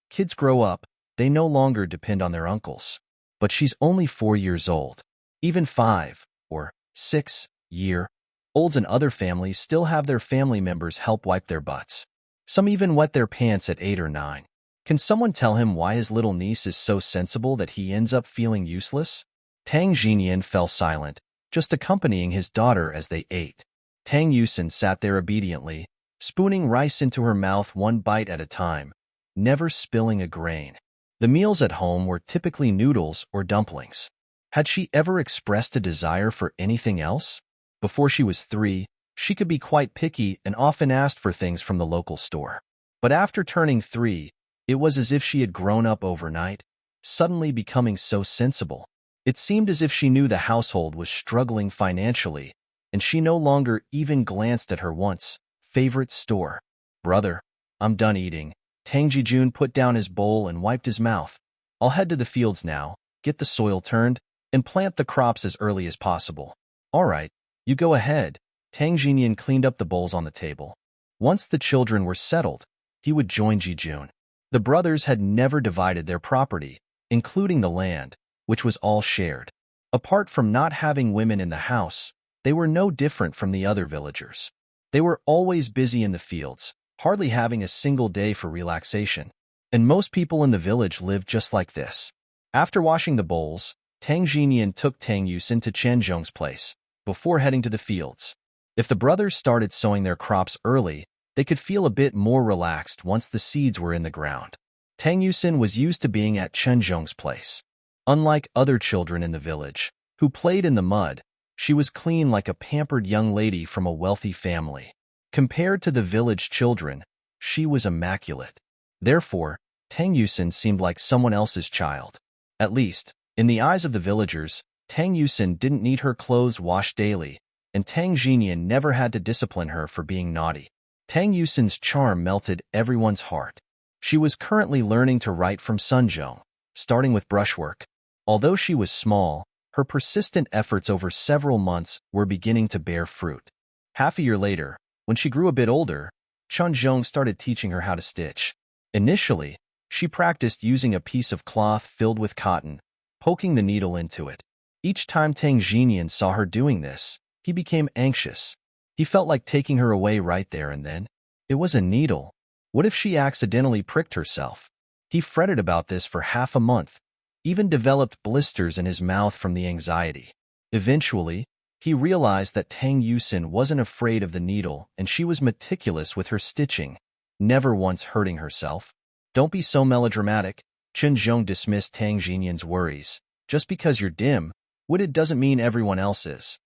Kids grow up, they no longer depend on their uncles. But she's only 4 years old. Even 5 or 6-year-olds in other families still have their family members help wipe their butts. Some even wet their pants at 8 or 9. Can someone tell him why his little niece is so sensible that he ends up feeling useless? Tang Jinian fell silent, just accompanying his daughter as they ate. Tang Yusin sat there obediently, spooning rice into her mouth one bite at a time, never spilling a grain. The meals at home were typically noodles or dumplings. Had she ever expressed a desire for anything else? Before she was 3, she could be quite picky and often asked for things from the local store. But after turning 3, it was as if she had grown up overnight, suddenly becoming so sensible. It seemed as if she knew the household was struggling financially, and she no longer even glanced at her once favorite store. Brother, I'm done eating. Tang Jijun put down his bowl and wiped his mouth. I'll head to the fields now, get the soil turned, and plant the crops as early as possible. All right, you go ahead. Tang Jinian cleaned up the bowls on the table. Once the children were settled, he would join Jijun. The brothers had never divided their property, including the land, which was all shared. Apart from not having women in the house, they were no different from the other villagers. They were always busy in the fields, hardly having a single day for relaxation. And most people in the village lived just like this. After washing the bowls, Tang Jinian took Tang Yusin to Chen Zhong's place, before heading to the fields. If the brothers started sowing their crops early, they could feel a bit more relaxed once the seeds were in the ground. Tang Yusin was used to being at Chen Zhong's place. Unlike other children in the village, who played in the mud, she was clean like a pampered young lady from a wealthy family. Compared to the village children, She was immaculate. Therefore, Tang Yusin seemed like someone else's child. At least, in the eyes of the villagers, Tang Yusin didn't need her clothes washed daily, and Tang Jinyan never had to discipline her for being naughty. Tang Yusin's charm melted everyone's heart. She was currently learning to write from Sunjong, starting with brushwork. Although she was small, her persistent efforts over several months were beginning to bear fruit. Half a year later, when she grew a bit older, Chunjong started teaching her how to stitch. Initially, she practiced using a piece of cloth filled with cotton, poking the needle into it. Each time Tang Jinyan saw her doing this, he became anxious. He felt like taking her away right there and then. It was a needle. What if she accidentally pricked herself? He fretted about this for half a month, even developed blisters in his mouth from the anxiety. Eventually, he realized that Tang Yusin wasn't afraid of the needle and she was meticulous with her stitching, never once hurting herself. Don't be so melodramatic. Chunjong dismissed Tang Jinyan's worries. Just because you're dim-witted doesn't mean everyone else is.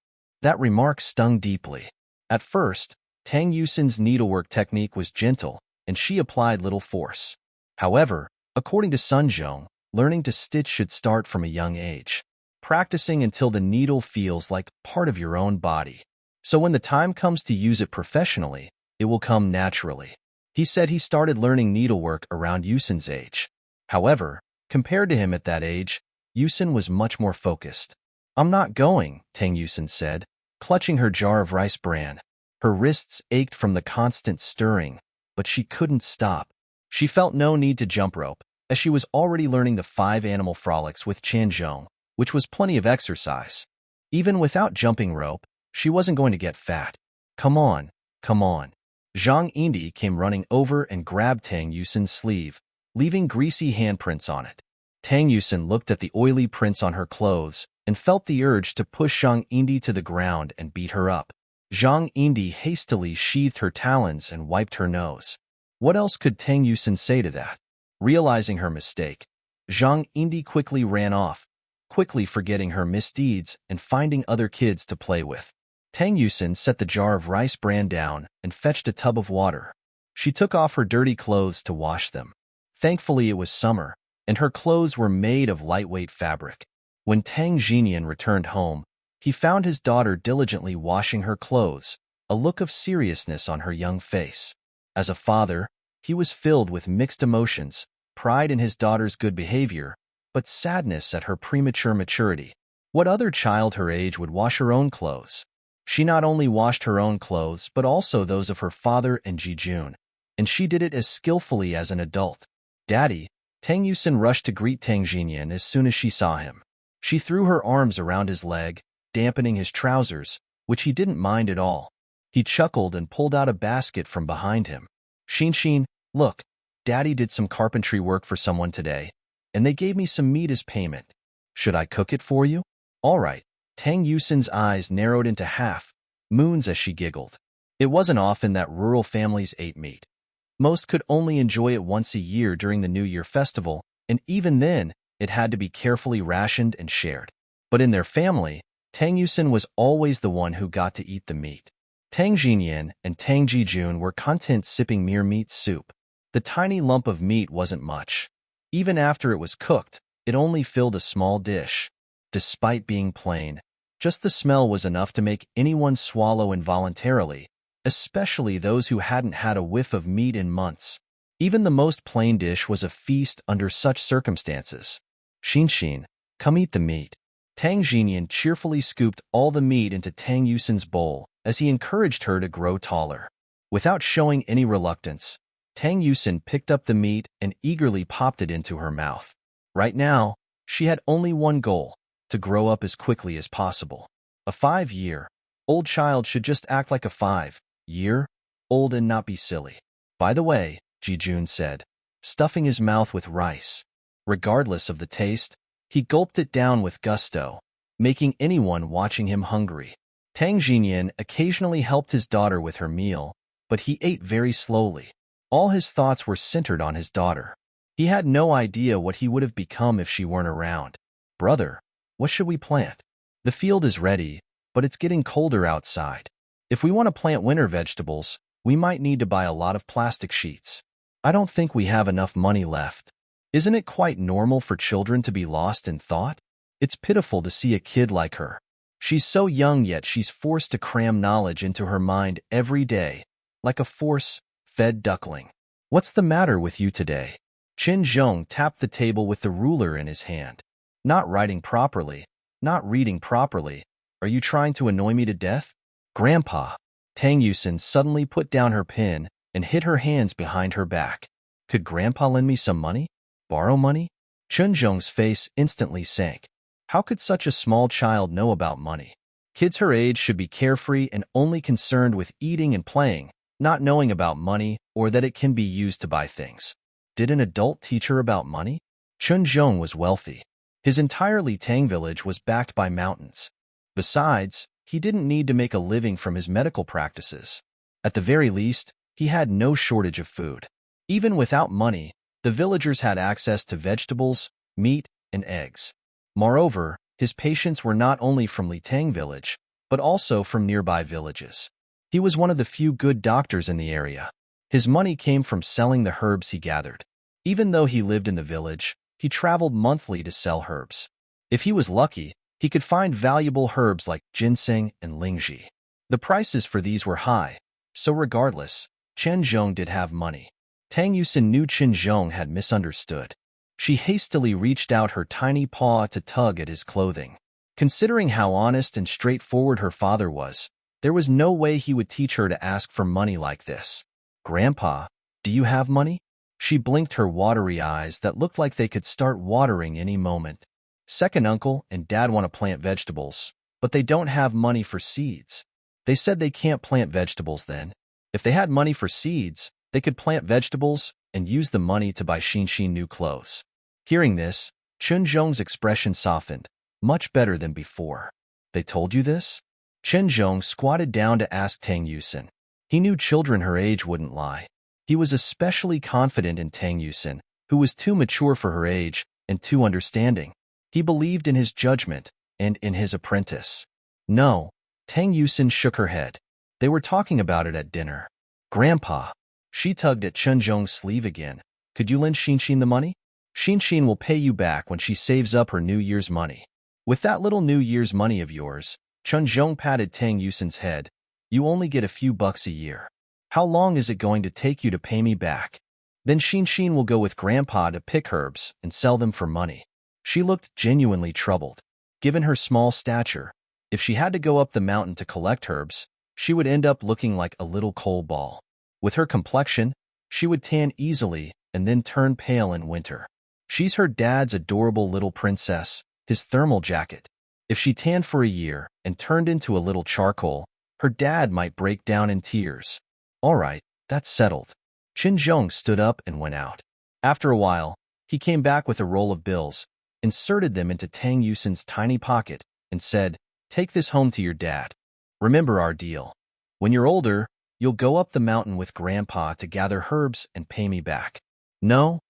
That remark stung deeply. At first, Tang Yusin's needlework technique was gentle, and she applied little force. However, according to Sunjong, learning to stitch should start from a young age, practicing until the needle feels like part of your own body. So when the time comes to use it professionally, it will come naturally. He said he started learning needlework around Yusin's age. However, compared to him at that age, Yusin was much more focused. I'm not going, Tang Yusin said, clutching her jar of rice bran. Her wrists ached from the constant stirring, but she couldn't stop. She felt no need to jump rope, as she was already learning the 5 animal frolics with Chunjong, which was plenty of exercise. Even without jumping rope, she wasn't going to get fat. Come on, come on. Zhang Indi came running over and grabbed Tang Yusin's sleeve, leaving greasy handprints on it. Tang Yusin looked at the oily prints on her clothes and felt the urge to push Zhang Indi to the ground and beat her up. Zhang Indi hastily sheathed her talons and wiped her nose. What else could Tang Yusin say to that? Realizing her mistake, Zhang Indi quickly ran off, quickly forgetting her misdeeds and finding other kids to play with. Tang Yusin set the jar of rice bran down and fetched a tub of water. She took off her dirty clothes to wash them. Thankfully, it was summer, and her clothes were made of lightweight fabric. When Tang Jinyan returned home, he found his daughter diligently washing her clothes, a look of seriousness on her young face. As a father, he was filled with mixed emotions, pride in his daughter's good behavior, but sadness at her premature maturity. What other child her age would wash her own clothes? She not only washed her own clothes, but also those of her father and Jijun, and she did it as skillfully as an adult. Daddy, Tang Yusin rushed to greet Tang Jinyan as soon as she saw him. She threw her arms around his leg, dampening his trousers, which he didn't mind at all. He chuckled and pulled out a basket from behind him. Xin, look, Daddy did some carpentry work for someone today, and they gave me some meat as payment. Should I cook it for you? All right. Tang Yusin's eyes narrowed into half-moons as she giggled. It wasn't often that rural families ate meat. Most could only enjoy it once a year during the New Year festival, and even then, it had to be carefully rationed and shared. But in their family, Tang Yusin was always the one who got to eat the meat. Tang Jinyan and Tang Jijun were content sipping mere meat soup. The tiny lump of meat wasn't much. Even after it was cooked, it only filled a small dish. Despite being plain, just the smell was enough to make anyone swallow involuntarily, especially those who hadn't had a whiff of meat in months. Even the most plain dish was a feast under such circumstances. Xin, come eat the meat. Tang Jinyan cheerfully scooped all the meat into Tang Yusin's bowl as he encouraged her to grow taller. Without showing any reluctance, Tang Yusin picked up the meat and eagerly popped it into her mouth. Right now, she had only one goal: to grow up as quickly as possible. A 5-year-old child should just act like a 5-year-old and not be silly. By the way, Jijun said, stuffing his mouth with rice. Regardless of the taste, he gulped it down with gusto, making anyone watching him hungry. Tang Jinyan occasionally helped his daughter with her meal, but he ate very slowly. All his thoughts were centered on his daughter. He had no idea what he would have become if she weren't around. Brother, what should we plant? The field is ready, but it's getting colder outside. If we want to plant winter vegetables, We might need to buy a lot of plastic sheets. I don't think we have enough money left. Isn't it quite normal for children to be lost in thought? It's pitiful to see a kid like her. She's so young, yet she's forced to cram knowledge into her mind every day, like a force-fed duckling. What's the matter with you today? Qin Zhong tapped the table with the ruler in his hand. Not writing properly, not reading properly. Are you trying to annoy me to death? Grandpa. Tang Yusin suddenly put down her pen and hid her hands behind her back. Could Grandpa lend me some money? Borrow money? Qin Zhong's face instantly sank. How could such a small child know about money? Kids her age should be carefree and only concerned with eating and playing, not knowing about money or that it can be used to buy things. Did an adult teach her about money? Qin Zhong was wealthy. His entire Litang village was backed by mountains. Besides, he didn't need to make a living from his medical practices. At the very least, he had no shortage of food. Even without money, the villagers had access to vegetables, meat, and eggs. Moreover, his patients were not only from Litang village, but also from nearby villages. He was one of the few good doctors in the area. His money came from selling the herbs he gathered. Even though he lived in the village, he traveled monthly to sell herbs. If he was lucky, he could find valuable herbs like ginseng and lingji. The prices for these were high, so regardless, Qin Zhong did have money. Tang Yusin knew Qin Zhong had misunderstood. She hastily reached out her tiny paw to tug at his clothing. Considering how honest and straightforward her father was, there was no way he would teach her to ask for money like this. Grandpa, do you have money? She blinked her watery eyes that looked like they could start watering any moment. Second uncle and dad want to plant vegetables, but they don't have money for seeds. They said they can't plant vegetables then. If they had money for seeds, they could plant vegetables and use the money to buy Xinxin new clothes. Hearing this, Qin Zhong's expression softened, much better than before. They told you this? Qin Zhong squatted down to ask Tang Yusin. He knew children her age wouldn't lie. He was especially confident in Tang Yusin, who was too mature for her age and too understanding. He believed in his judgment and in his apprentice. No, Tang Yusin shook her head. They were talking about it at dinner. Grandpa. She tugged at Qin Zhong's sleeve again. Could you lend Xinxin the money? Xinxin will pay you back when she saves up her New Year's money. With that little New Year's money of yours, Qin Zhong patted Tang Yusin's head. You only get a few bucks a year. How long is it going to take you to pay me back? Then Xinxin will go with Grandpa to pick herbs and sell them for money. She looked genuinely troubled. Given her small stature, if she had to go up the mountain to collect herbs, she would end up looking like a little coal ball. With her complexion, she would tan easily and then turn pale in winter. She's her dad's adorable little princess, his thermal jacket. If she tanned for a year and turned into a little charcoal, her dad might break down in tears. All right, that's settled. Qin Zhong stood up and went out. After a while, he came back with a roll of bills, inserted them into Tang Yusin's tiny pocket, and said, "Take this home to your dad. Remember our deal. When you're older, you'll go up the mountain with Grandpa to gather herbs and pay me back." No,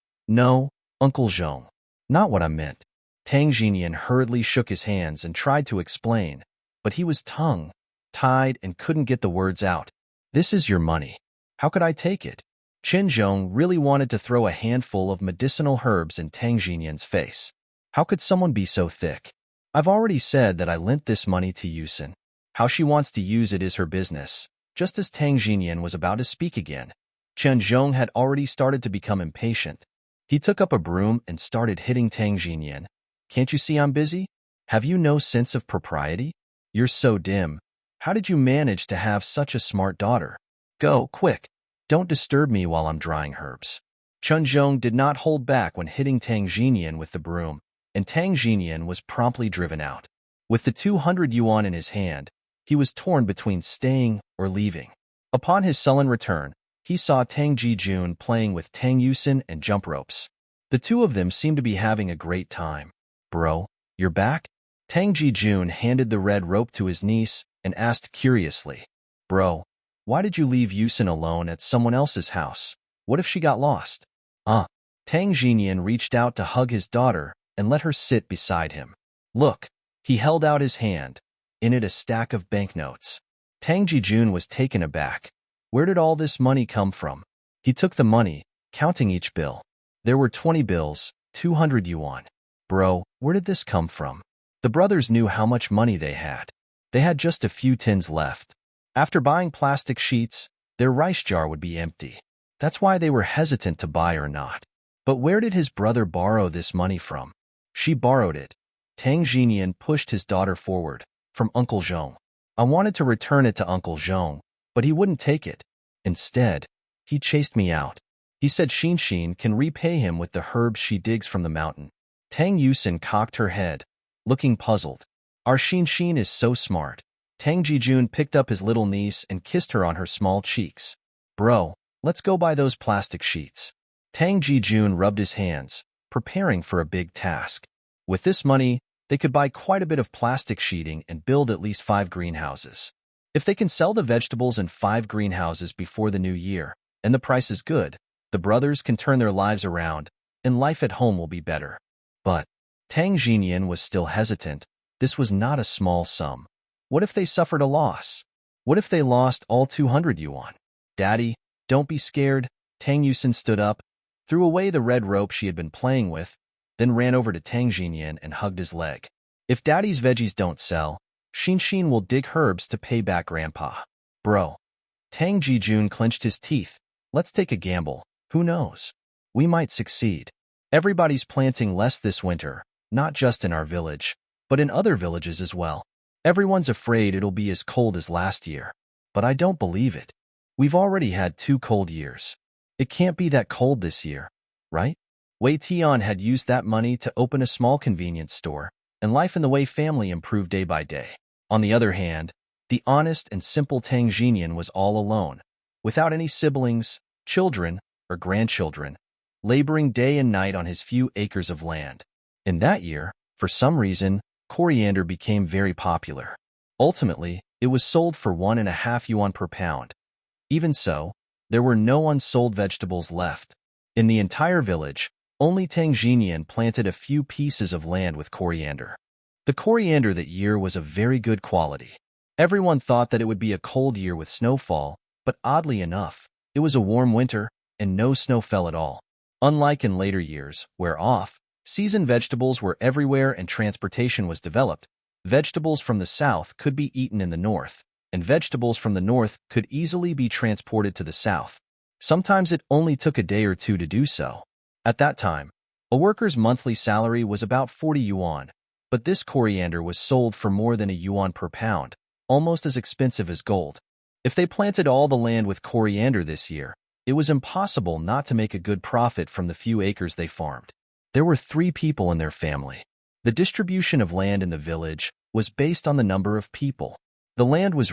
Uncle Zhong. Not what I meant. Tang Xinyan hurriedly shook his hands and tried to explain, but he was tongue-tied and couldn't get the words out. This is your money. How could I take it? Qin Zhong really wanted to throw a handful of medicinal herbs in Tang Xinyan's face. How could someone be so thick? I've already said that I lent this money to Yusin. How she wants to use it is her business. Just as Tang Xinyan was about to speak again, Qin Zhong had already started to become impatient. He took up a broom and started hitting Tang Xinyan. Can't you see I'm busy? Have you no sense of propriety? You're so dim. How did you manage to have such a smart daughter? Go, quick. Don't disturb me while I'm drying herbs. Qin Zhong did not hold back when hitting Tang Xinyan with the broom, and Tang Xinyan was promptly driven out. With the 200 yuan in his hand, he was torn between staying or leaving. Upon his sullen return, he saw Tang Jijun playing with Tang Yusin and jump ropes. The two of them seemed to be having a great time. Bro, you're back? Tang Jijun handed the red rope to his niece and asked curiously, Bro, why did you leave Yusin alone at someone else's house? What if she got lost? Tang Xinyan reached out to hug his daughter and let her sit beside him. Look, he held out his hand, in it a stack of banknotes. Tang Jijun was taken aback. Where did all this money come from? He took the money, counting each bill. There were 20 bills, 200 yuan. Bro, where did this come from? The brothers knew how much money they had. They had just a few tins left. After buying plastic sheets, their rice jar would be empty. That's why they were hesitant to buy or not. But where did his brother borrow this money from? She borrowed it. Tang Jinian pushed his daughter forward. From Uncle Zhong. I wanted to return it to Uncle Zhong, but he wouldn't take it. Instead, he chased me out. He said Xin can repay him with the herbs she digs from the mountain. Tang Yusin cocked her head, looking puzzled. Our Xin is so smart. Tang Jijun picked up his little niece and kissed her on her small cheeks. Bro, let's go buy those plastic sheets. Tang Jijun rubbed his hands, preparing for a big task. With this money, they could buy quite a bit of plastic sheeting and build at least 5 greenhouses. If they can sell the vegetables in 5 greenhouses before the new year, and the price is good, the brothers can turn their lives around, and life at home will be better. But Tang Jinian was still hesitant. This was not a small sum. What if they suffered a loss? What if they lost all 200 yuan? Daddy, don't be scared. Tang Yusin stood up, threw away the red rope she had been playing with, then ran over to Tang Jinian and hugged his leg. If Daddy's veggies don't sell, Xin will dig herbs to pay back Grandpa. Bro. Tang Jijun clenched his teeth. Let's take a gamble. Who knows? We might succeed. Everybody's planting less this winter, not just in our village, but in other villages as well. Everyone's afraid it'll be as cold as last year. But I don't believe it. We've already had 2 cold years. It can't be that cold this year, right? Wei Tian had used that money to open a small convenience store, and life in the Wei family improved day by day. On the other hand, the honest and simple Tang Jinian was all alone, without any siblings, children, or grandchildren, laboring day and night on his few acres of land. In that year, for some reason, coriander became very popular. Ultimately, it was sold for 1.5 yuan per pound. Even so, there were no unsold vegetables left. In the entire village, only Tang Jinian planted a few pieces of land with coriander. The coriander that year was of very good quality. Everyone thought that it would be a cold year with snowfall, but oddly enough, it was a warm winter, and no snow fell at all. Unlike in later years, where off-season vegetables were everywhere and transportation was developed, vegetables from the south could be eaten in the north, and vegetables from the north could easily be transported to the south. Sometimes it only took a day or two to do so. At that time, a worker's monthly salary was about 40 yuan, but this coriander was sold for more than a yuan per pound, almost as expensive as gold. If they planted all the land with coriander this year, it was impossible not to make a good profit from the few acres they farmed. There were 3 people in their family. The distribution of land in the village was based on the number of people. The land was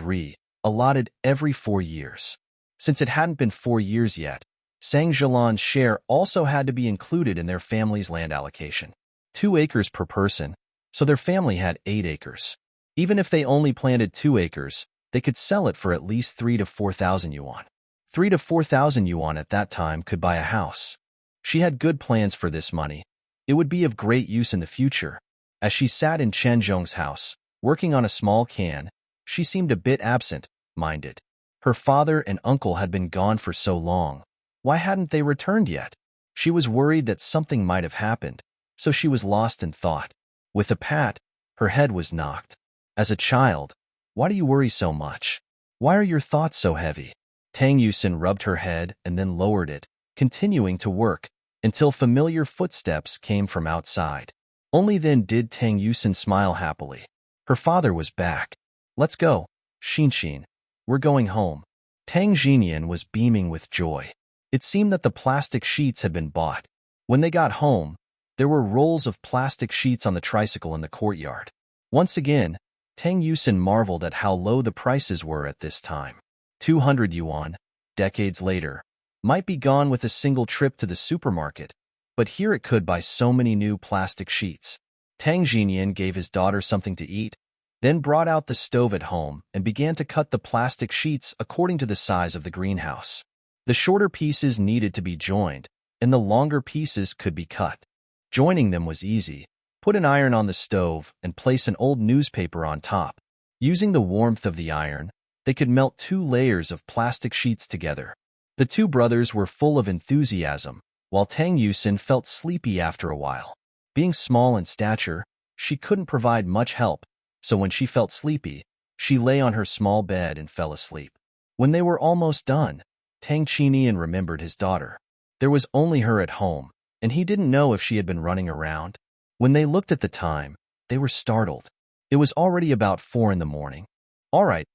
allotted every 4 years. Since it hadn't been 4 years yet, Sang Zhilan's share also had to be included in their family's land allocation. 2 acres per person, so their family had 8 acres. Even if they only planted 2 acres, they could sell it for at least 3 to 4,000 yuan. 3 to 4,000 yuan at that time could buy a house. She had good plans for this money. It would be of great use in the future. As she sat in Chen Zhong's house, working on a small can, she seemed a bit absent-minded. Her father and uncle had been gone for so long. Why hadn't they returned yet? She was worried that something might have happened, so she was lost in thought. With a pat, her head was knocked. As a child, why do you worry so much? Why are your thoughts so heavy? Tang Yusin rubbed her head and then lowered it, continuing to work, until familiar footsteps came from outside. Only then did Tang Yusin smile happily. Her father was back. Let's go, Xin. We're going home. Tang Jinian was beaming with joy. It seemed that the plastic sheets had been bought. When they got home, there were rolls of plastic sheets on the tricycle in the courtyard. Once again, Tang Yusin marveled at how low the prices were at this time. 200 yuan, decades later, might be gone with a single trip to the supermarket, but here it could buy so many new plastic sheets. Tang Jinian gave his daughter something to eat, then brought out the stove at home and began to cut the plastic sheets according to the size of the greenhouse. The shorter pieces needed to be joined, and the longer pieces could be cut. Joining them was easy. Put an iron on the stove and place an old newspaper on top. Using the warmth of the iron, They could melt 2 layers of plastic sheets together. The 2 brothers were full of enthusiasm, while Tang Yusin felt sleepy after a while. Being small in stature, she couldn't provide much help, so when she felt sleepy, she lay on her small bed and fell asleep. When they were almost done, Tang Chinian remembered his daughter. There was only her at home, and he didn't know if she had been running around. When they looked at the time, they were startled. It was already about 4 in the morning. All right.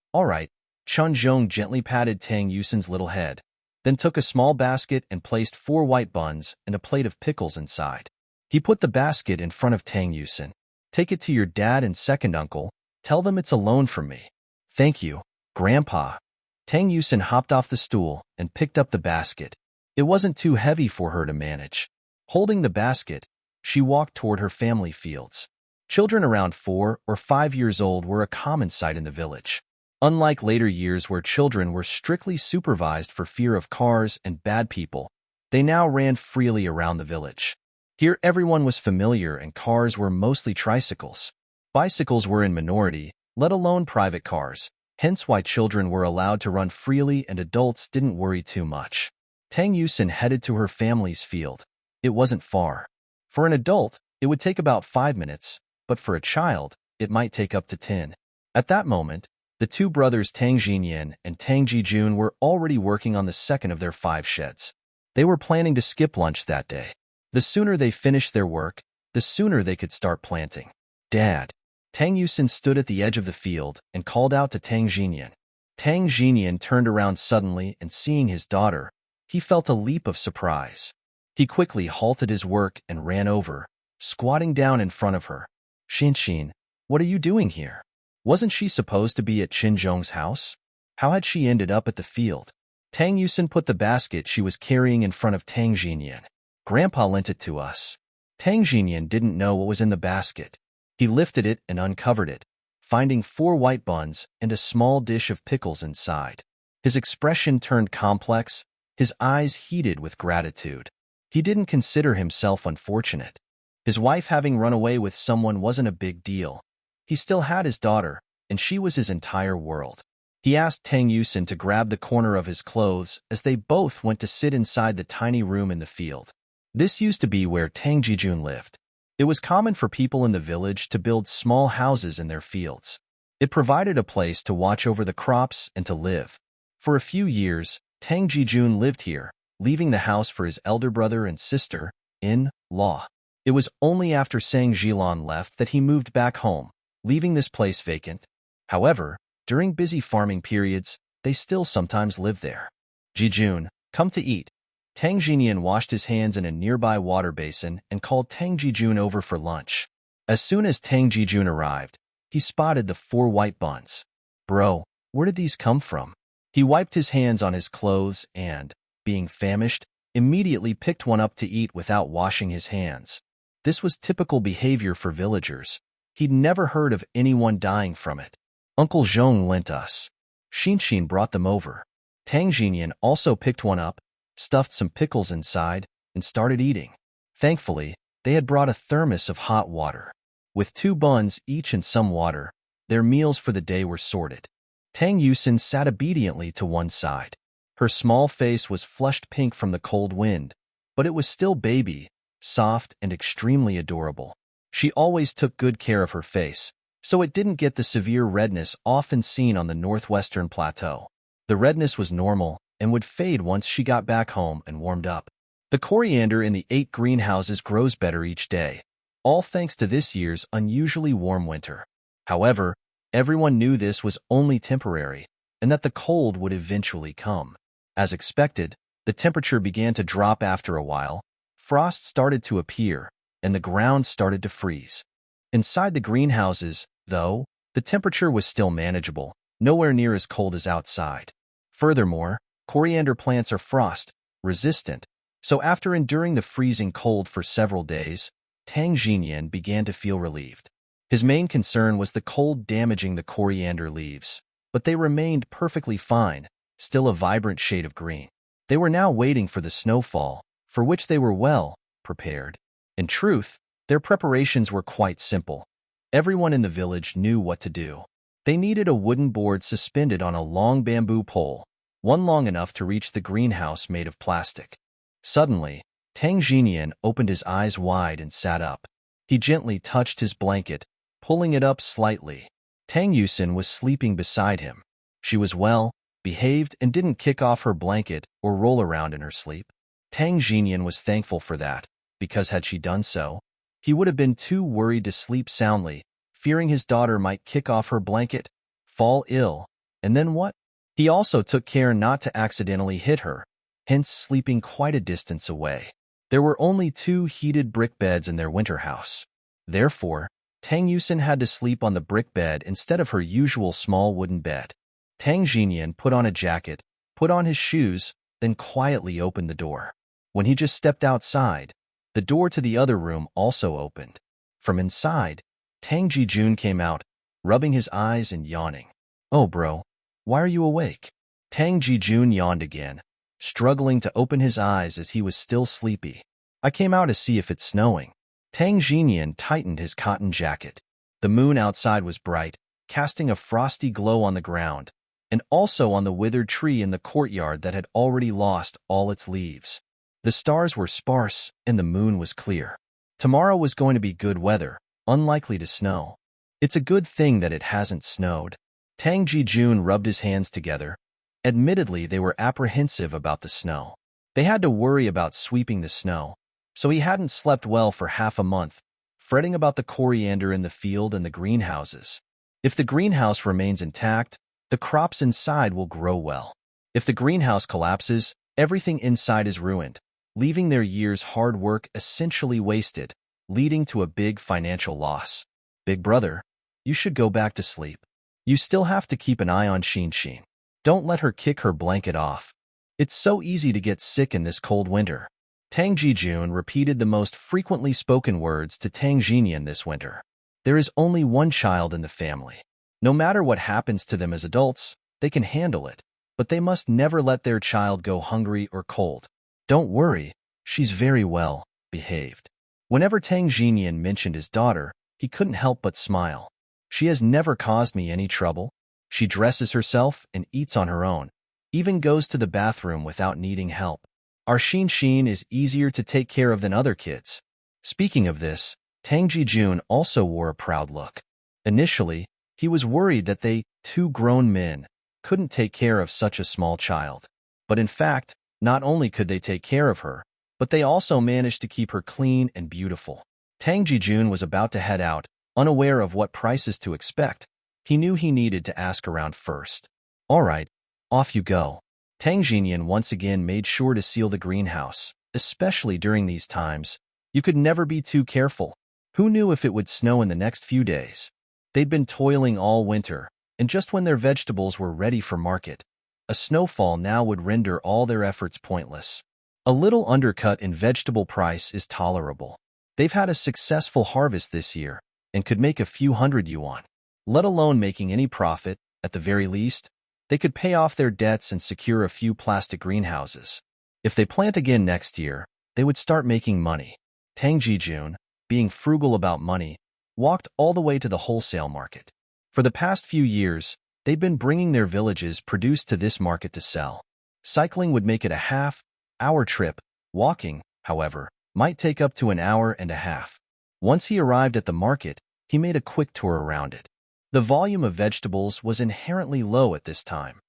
Chun Zhong gently patted Tang Yusin's little head, then took a small basket and placed 4 white buns and a plate of pickles inside. He put the basket in front of Tang Yusin. Take it to your dad and second uncle. Tell them it's a loan from me. Thank you, Grandpa. Tang Yusin hopped off the stool and picked up the basket. It wasn't too heavy for her to manage. Holding the basket, she walked toward her family fields. Children around 4 or 5 years old were a common sight in the village. Unlike later years where children were strictly supervised for fear of cars and bad people, they now ran freely around the village. Here everyone was familiar and cars were mostly tricycles. Bicycles were in minority, let alone private cars, hence why children were allowed to run freely and adults didn't worry too much. Tang Yusin headed to her family's field. It wasn't far. For an adult, it would take about 5 minutes, but for a child, it might take up to 10. At that moment, the 2 brothers Tang Jinyan and Tang Jijun were already working on the second of their 5 sheds. They were planning to skip lunch that day. The sooner they finished their work, the sooner they could start planting. Dad. Tang Yusin stood at the edge of the field and called out to Tang Jinyan. Tang Jinyan turned around suddenly and seeing his daughter, he felt a leap of surprise. He quickly halted his work and ran over, squatting down in front of her. Xin, what are you doing here? Wasn't she supposed to be at Qinzhong's house? How had she ended up at the field? Tang Yusin put the basket she was carrying in front of Tang Jinyan. Grandpa lent it to us. Tang Jinyan didn't know what was in the basket. He lifted it and uncovered it, finding 4 white buns and a small dish of pickles inside. His expression turned complex, his eyes heated with gratitude. He didn't consider himself unfortunate. His wife having run away with someone wasn't a big deal. He still had his daughter, and she was his entire world. He asked Tang Yusin to grab the corner of his clothes as they both went to sit inside the tiny room in the field. This used to be where Tang Jijun lived. It was common for people in the village to build small houses in their fields. It provided a place to watch over the crops and to live. For a few years, Tang Jijun lived here, leaving the house for his elder brother and sister-in-law. It was only after Sang Jilan left that he moved back home, leaving this place vacant. However, during busy farming periods, they still sometimes lived there. Jijun, come to eat. Tang Jinyan washed his hands in a nearby water basin and called Tang Jijun over for lunch. As soon as Tang Jijun arrived, he spotted the 4 white buns. Bro, where did these come from? He wiped his hands on his clothes and, being famished, immediately picked one up to eat without washing his hands. This was typical behavior for villagers. He'd never heard of anyone dying from it. Uncle Zhong lent us. Xin brought them over. Tang Jinyan also picked one up, stuffed some pickles inside, and started eating. Thankfully, they had brought a thermos of hot water. With 2 buns each and some water, their meals for the day were sorted. Tang Yusin sat obediently to one side. Her small face was flushed pink from the cold wind, but it was still baby, soft, and extremely adorable. She always took good care of her face, so it didn't get the severe redness often seen on the northwestern plateau. The redness was normal and would fade once she got back home and warmed up. The coriander in the 8 greenhouses grows better each day, all thanks to this year's unusually warm winter. However, everyone knew this was only temporary and that the cold would eventually come. As expected, the temperature began to drop after a while, frost started to appear, and the ground started to freeze. Inside the greenhouses, though, the temperature was still manageable, nowhere near as cold as outside. Furthermore, coriander plants are frost-resistant, so after enduring the freezing cold for several days, Tang Jinyan began to feel relieved. His main concern was the cold damaging the coriander leaves, but they remained perfectly fine, still a vibrant shade of green. They were now waiting for the snowfall, for which they were well prepared. In truth, their preparations were quite simple. Everyone in the village knew what to do. They needed a wooden board suspended on a long bamboo pole, one long enough to reach the greenhouse made of plastic. Suddenly, Tang Jinyan opened his eyes wide and sat up. He gently touched his blanket, pulling it up slightly. Tang Yusin was sleeping beside him. She was well behaved and didn't kick off her blanket or roll around in her sleep. Tang Jinyan was thankful for that, because had she done so, he would have been too worried to sleep soundly, fearing his daughter might kick off her blanket, fall ill, and then what? He also took care not to accidentally hit her, hence sleeping quite a distance away. There were only 2 heated brick beds in their winter house. Therefore, Tang Yusin had to sleep on the brick bed instead of her usual small wooden bed. Tang Jinyan put on a jacket, put on his shoes, then quietly opened the door. When he just stepped outside, the door to the other room also opened. From inside, Tang Jijun came out, rubbing his eyes and yawning. "Oh bro, why are you awake?" Tang Jijun yawned again, struggling to open his eyes as he was still sleepy. "I came out to see if it's snowing." Tang Jinyan tightened his cotton jacket. The moon outside was bright, casting a frosty glow on the ground, and also on the withered tree in the courtyard that had already lost all its leaves. The stars were sparse, and the moon was clear. Tomorrow was going to be good weather, unlikely to snow. It's a good thing that it hasn't snowed. Tang Jijun rubbed his hands together. Admittedly, they were apprehensive about the snow. They had to worry about sweeping the snow, so he hadn't slept well for half a month, fretting about the coriander in the field and the greenhouses. If the greenhouse remains intact, the crops inside will grow well. If the greenhouse collapses, everything inside is ruined, leaving their years' hard work essentially wasted, leading to a big financial loss. "Big brother, you should go back to sleep. You still have to keep an eye on Xin. Don't let her kick her blanket off. It's so easy to get sick in this cold winter." Tang Jijun repeated the most frequently spoken words to Tang Jinyan this winter. There is only one child in the family. No matter what happens to them as adults, they can handle it, but they must never let their child go hungry or cold. "Don't worry, she's very well behaved." Whenever Tang Jinyan mentioned his daughter, he couldn't help but smile. "She has never caused me any trouble. She dresses herself and eats on her own, even goes to the bathroom without needing help. Our Xin is easier to take care of than other kids." Speaking of this, Tang Jijun also wore a proud look. Initially, he was worried that they, 2 grown men, couldn't take care of such a small child. But in fact, not only could they take care of her, but they also managed to keep her clean and beautiful. Tang Jijun was about to head out, unaware of what prices to expect. He knew he needed to ask around first. "All right, off you go." Tang Jinyan once again made sure to seal the greenhouse, especially during these times. You could never be too careful. Who knew if it would snow in the next few days? They'd been toiling all winter, and just when their vegetables were ready for market, a snowfall now would render all their efforts pointless. A little undercut in vegetable price is tolerable. They've had a successful harvest this year and could make a few hundred yuan. Let alone making any profit, at the very least, they could pay off their debts and secure a few plastic greenhouses. If they plant again next year, they would start making money. Tang Jijun, being frugal about money, walked all the way to the wholesale market. For the past few years, they'd been bringing their villages produce to this market to sell. Cycling would make it a half-hour trip. Walking, however, might take up to an hour and a half. Once he arrived at the market, he made a quick tour around it. The volume of vegetables was inherently low at this time,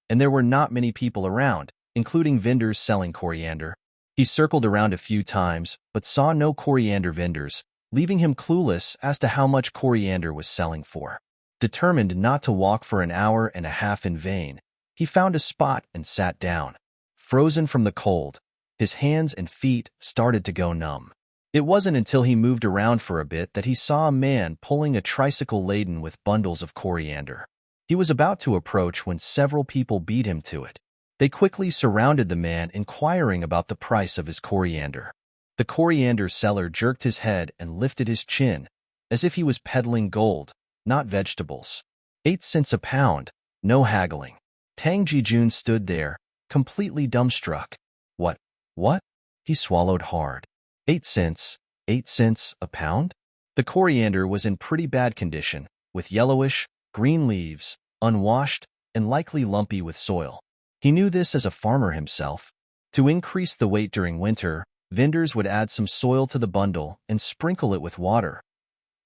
and there were not many people around, including vendors selling coriander. He circled around a few times, but saw no coriander vendors, leaving him clueless as to how much coriander was selling for. Determined not to walk for an hour and a half in vain, he found a spot and sat down. Frozen from the cold, his hands and feet started to go numb. It wasn't until he moved around for a bit that he saw a man pulling a tricycle laden with bundles of coriander. He was about to approach when several people beat him to it. They quickly surrounded the man, inquiring about the price of his coriander. The coriander seller jerked his head and lifted his chin, as if he was peddling gold, not vegetables. 8 cents a pound, no haggling. Tang Jijun stood there, completely dumbstruck. What? He swallowed hard. 8 cents? 8 cents a pound? The coriander was in pretty bad condition, with yellowish, green leaves, unwashed, and likely lumpy with soil. He knew this as a farmer himself. To increase the weight during winter, vendors would add some soil to the bundle and sprinkle it with water.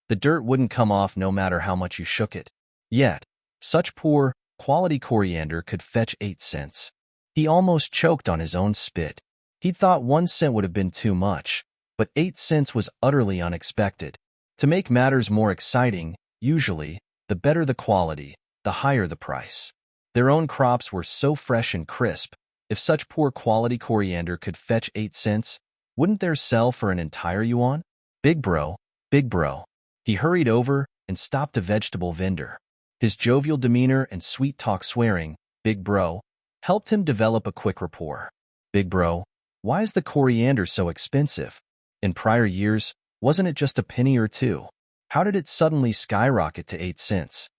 The dirt wouldn't come off no matter how much you shook it. Yet, such poor, quality coriander could fetch 8 cents. He almost choked on his own spit. He thought 1 cent would have been too much, but 8 cents was utterly unexpected. To make matters more exciting, usually, the better the quality, the higher the price. Their own crops were so fresh and crisp, if such poor quality coriander could fetch 8 cents, wouldn't theirs sell for an entire yuan? Big bro, big bro. He hurried over and stopped a vegetable vendor. His jovial demeanor and sweet talk swearing, big bro, helped him develop a quick rapport. Big bro, why is the coriander so expensive? In prior years, wasn't it just a penny or two? How did it suddenly skyrocket to 8 cents?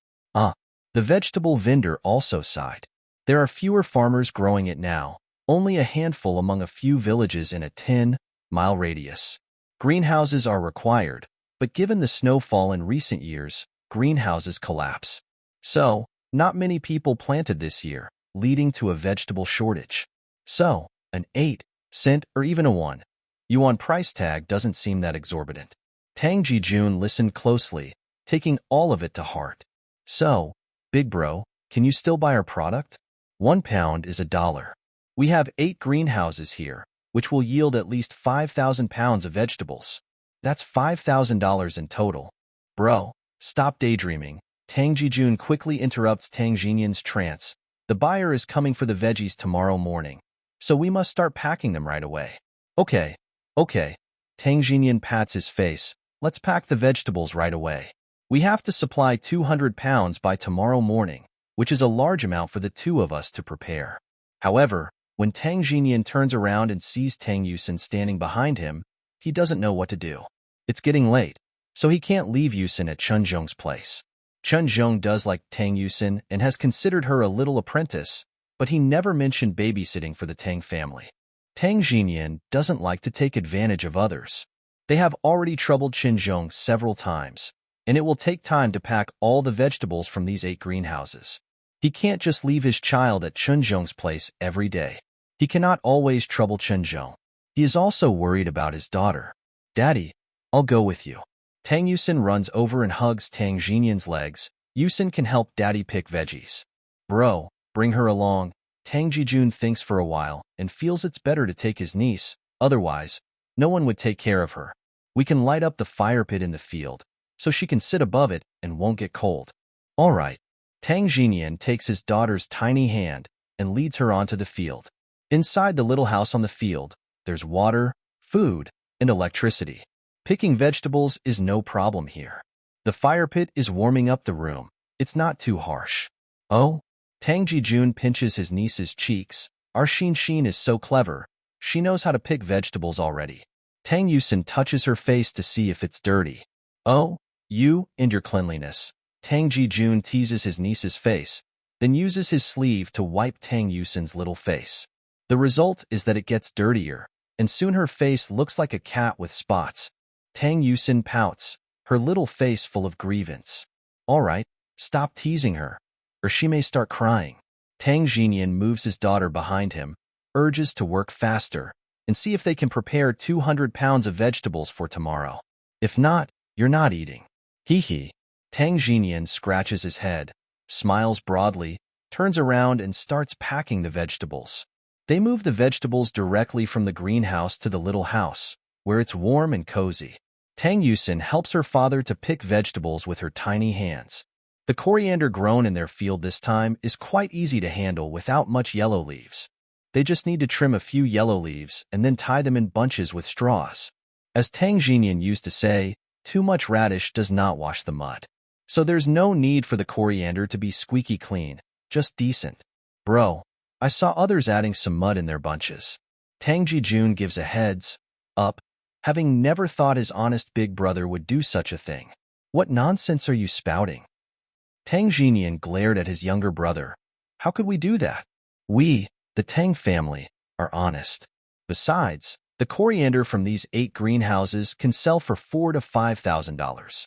The vegetable vendor also sighed. There are fewer farmers growing it now, only a handful among a few villages in a 10-mile radius. Greenhouses are required, but given the snowfall in recent years, greenhouses collapse. So, not many people planted this year, leading to a vegetable shortage. So, an 8-cent or even a 1-yuan price tag doesn't seem that exorbitant. Tang Jijun listened closely, taking all of it to heart. So, big bro, can you still buy our product? 1 pound is $1. We have 8 greenhouses here, which will yield at least 5,000 pounds of vegetables. That's $5,000 in total. Bro, stop daydreaming. Tang Jijun quickly interrupts Tang Jinyan's trance. The buyer is coming for the veggies tomorrow morning, so we must start packing them right away. Okay. Tang Jinyan pats his face. Let's pack the vegetables right away. We have to supply 200 pounds by tomorrow morning, which is a large amount for the two of us to prepare. However, when Tang Jinyan turns around and sees Tang Yusin standing behind him, he doesn't know what to do. It's getting late, so he can't leave Yusin at Chunzhong's place. Chunzhong does like Tang Yusin and has considered her a little apprentice, but he never mentioned babysitting for the Tang family. Tang Jinyan doesn't like to take advantage of others. They have already troubled Chunzhong several times, and it will take time to pack all the vegetables from these 8 greenhouses. He can't just leave his child at Chunzhong's place every day. He cannot always trouble Chunzhong. He is also worried about his daughter. Daddy, I'll go with you. Tang Yusin runs over and hugs Tang Jinyan's legs. Yusin can help Daddy pick veggies. Bro, bring her along. Tang Jijun thinks for a while and feels it's better to take his niece, otherwise, no one would take care of her. We can light up the fire pit in the field, so she can sit above it and won't get cold. All right. Tang Jinyan takes his daughter's tiny hand and leads her onto the field. Inside the little house on the field, there's water, food, and electricity. Picking vegetables is no problem here. The fire pit is warming up the room. It's not too harsh. Oh? Tang Jijun pinches his niece's cheeks. Our Xin is so clever. She knows how to pick vegetables already. Tang Yusin touches her face to see if it's dirty. Oh? You and your cleanliness. Tang Jijun teases his niece's face, then uses his sleeve to wipe Tang Yusin's little face. The result is that it gets dirtier, and soon her face looks like a cat with spots. Tang Yusin pouts, her little face full of grievance. All right, stop teasing her, or she may start crying. Tang Jinyan moves his daughter behind him, urges to work faster, and see if they can prepare 200 pounds of vegetables for tomorrow. If not, you're not eating. Hee. Tang Jinyan scratches his head, smiles broadly, turns around and starts packing the vegetables. They move the vegetables directly from the greenhouse to the little house, where it's warm and cozy. Tang Yusin helps her father to pick vegetables with her tiny hands. The coriander grown in their field this time is quite easy to handle without much yellow leaves. They just need to trim a few yellow leaves and then tie them in bunches with straws. As Tang Jinyan used to say, too much radish does not wash the mud. So there's no need for the coriander to be squeaky clean, just decent. Bro, I saw others adding some mud in their bunches. Tang Jijun gives a heads up, having never thought his honest big brother would do such a thing. What nonsense are you spouting? Tang Jinyan glared at his younger brother. How could we do that? We, the Tang family, are honest. Besides, the coriander from these 8 greenhouses can sell for $4,000 to $5,000.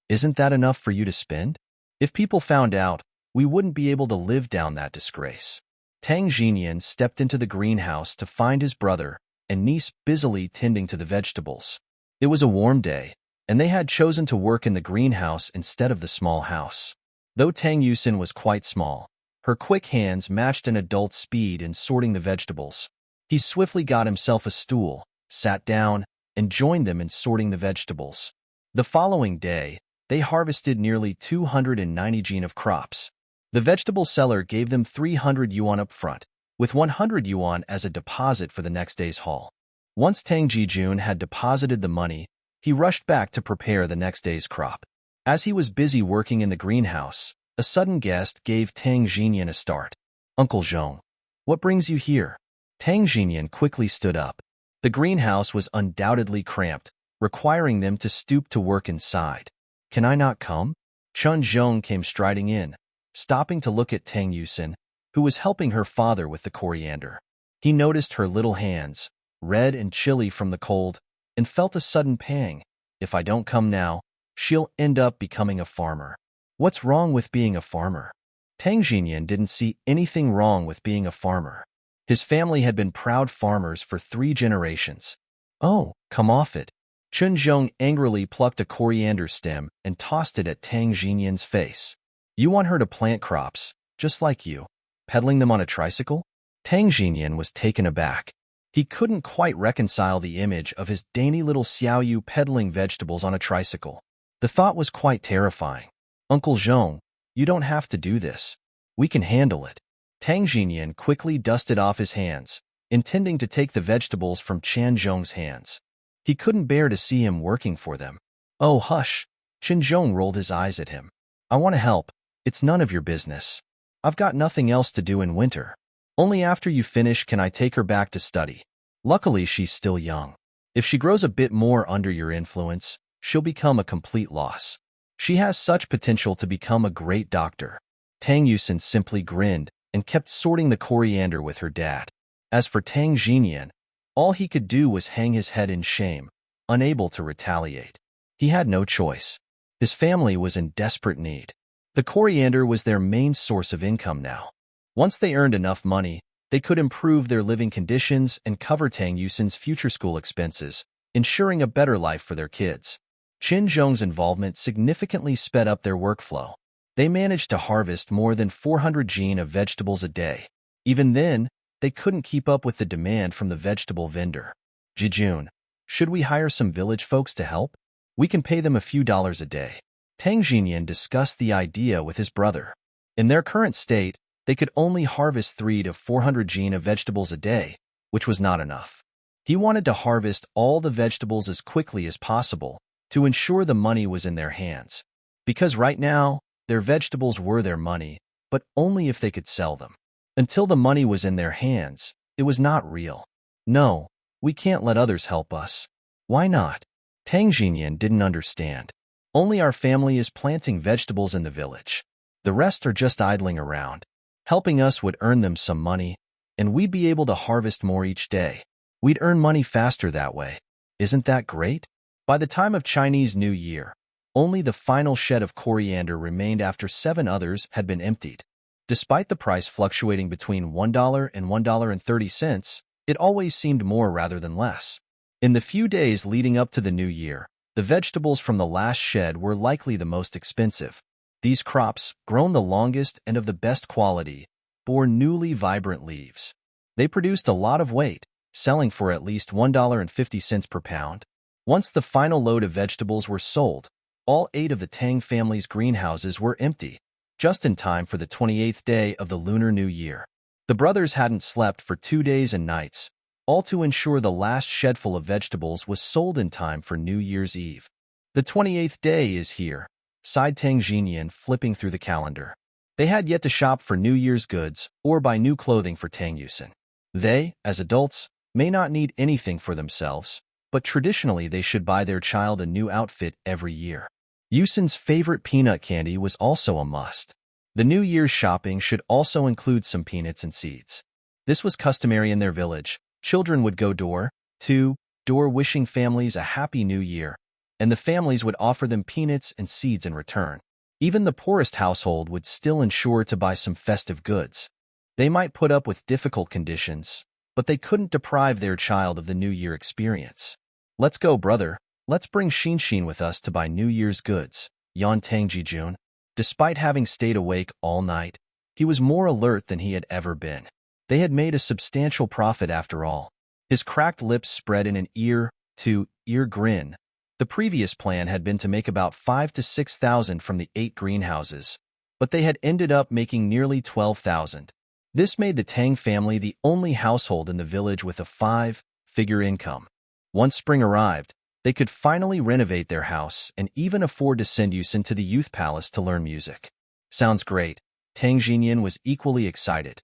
Isn't that enough for you to spend? If people found out, we wouldn't be able to live down that disgrace. Tang Xinyan stepped into the greenhouse to find his brother and niece busily tending to the vegetables. It was a warm day, and they had chosen to work in the greenhouse instead of the small house. Though Tang Yusin was quite small, her quick hands matched an adult's speed in sorting the vegetables. He swiftly got himself a stool, sat down, and joined them in sorting the vegetables. The following day, they harvested nearly 290 jin of crops. The vegetable seller gave them 300 yuan up front, with 100 yuan as a deposit for the next day's haul. Once Tang Jijun had deposited the money, he rushed back to prepare the next day's crop. As he was busy working in the greenhouse, a sudden guest gave Tang Xinyan a start. "Uncle Zhong, what brings you here?" Tang Xinyan quickly stood up. The greenhouse was undoubtedly cramped, requiring them to stoop to work inside. "Can I not come?" Chun Zhong came striding in, stopping to look at Tang Yusin, who was helping her father with the coriander. He noticed her little hands, red and chilly from the cold, and felt a sudden pang. If I don't come now, she'll end up becoming a farmer. What's wrong with being a farmer? Tang Xinyan didn't see anything wrong with being a farmer. His family had been proud farmers for 3 generations. "Oh, come off it." Chun Zhong angrily plucked a coriander stem and tossed it at Tang Xinyan's face. "You want her to plant crops, just like you, peddling them on a tricycle?" Tang Xinyan was taken aback. He couldn't quite reconcile the image of his dainty little Xiaoyu peddling vegetables on a tricycle. The thought was quite terrifying. "Uncle Zhong, you don't have to do this. We can handle it." Tang Xinyan quickly dusted off his hands, intending to take the vegetables from Chan Zhong's hands. He couldn't bear to see him working for them. "Oh, hush." Chan Zhong rolled his eyes at him. "I want to help. It's none of your business. I've got nothing else to do in winter. Only after you finish can I take her back to study. Luckily, she's still young. If she grows a bit more under your influence, she'll become a complete loss. She has such potential to become a great doctor." Tang Yusin simply grinned and kept sorting the coriander with her dad. As for Tang Xinyan, all he could do was hang his head in shame, unable to retaliate. He had no choice. His family was in desperate need. The coriander was their main source of income now. Once they earned enough money, they could improve their living conditions and cover Tang Yusin's future school expenses, ensuring a better life for their kids. Qin Zhong's involvement significantly sped up their workflow. They managed to harvest more than 400 jin of vegetables a day. Even then, they couldn't keep up with the demand from the vegetable vendor. "Jijun, should we hire some village folks to help? We can pay them a few dollars a day." Tang Xinyan discussed the idea with his brother. In their current state, they could only harvest 300 to 400 jin of vegetables a day, which was not enough. He wanted to harvest all the vegetables as quickly as possible to ensure the money was in their hands. Because right now, their vegetables were their money, but only if they could sell them. Until the money was in their hands, it was not real. "No, we can't let others help us." "Why not?" Tang Xinyan didn't understand. "Only our family is planting vegetables in the village. The rest are just idling around. Helping us would earn them some money, and we'd be able to harvest more each day. We'd earn money faster that way. Isn't that great?" By the time of Chinese New Year, only the final shed of coriander remained after 7 others had been emptied. Despite the price fluctuating between $1 and $1.30, it always seemed more rather than less. In the few days leading up to the new year, the vegetables from the last shed were likely the most expensive. These crops, grown the longest and of the best quality, bore newly vibrant leaves. They produced a lot of weight, selling for at least $1.50 per pound. Once the final load of vegetables were sold, all 8 of the Tang family's greenhouses were empty, just in time for the 28th day of the Lunar New Year. The brothers hadn't slept for 2 days and nights, all to ensure the last shedful of vegetables was sold in time for New Year's Eve. "The 28th day is here," sighed Tang Xinyan, flipping through the calendar. They had yet to shop for New Year's goods or buy new clothing for Tang Yusin. They, as adults, may not need anything for themselves, but traditionally they should buy their child a new outfit every year. Yusin's favorite peanut candy was also a must. The New Year's shopping should also include some peanuts and seeds. This was customary in their village. Children would go door to door wishing families a happy new year, and the families would offer them peanuts and seeds in return. Even the poorest household would still ensure to buy some festive goods. They might put up with difficult conditions, but they couldn't deprive their child of the New Year experience. "Let's go, brother. Let's bring Shinshin with us to buy New Year's goods," yawned Tang Jijun. Despite having stayed awake all night, he was more alert than he had ever been. They had made a substantial profit after all. His cracked lips spread in an ear-to-ear grin. The previous plan had been to make about 5,000 to 6,000 from the 8 greenhouses, but they had ended up making nearly 12,000. This made the Tang family the only household in the village with a 5-figure income. Once spring arrived, they could finally renovate their house and even afford to send Yusin to the youth palace to learn music. Sounds great. Tang Jinyan was equally excited.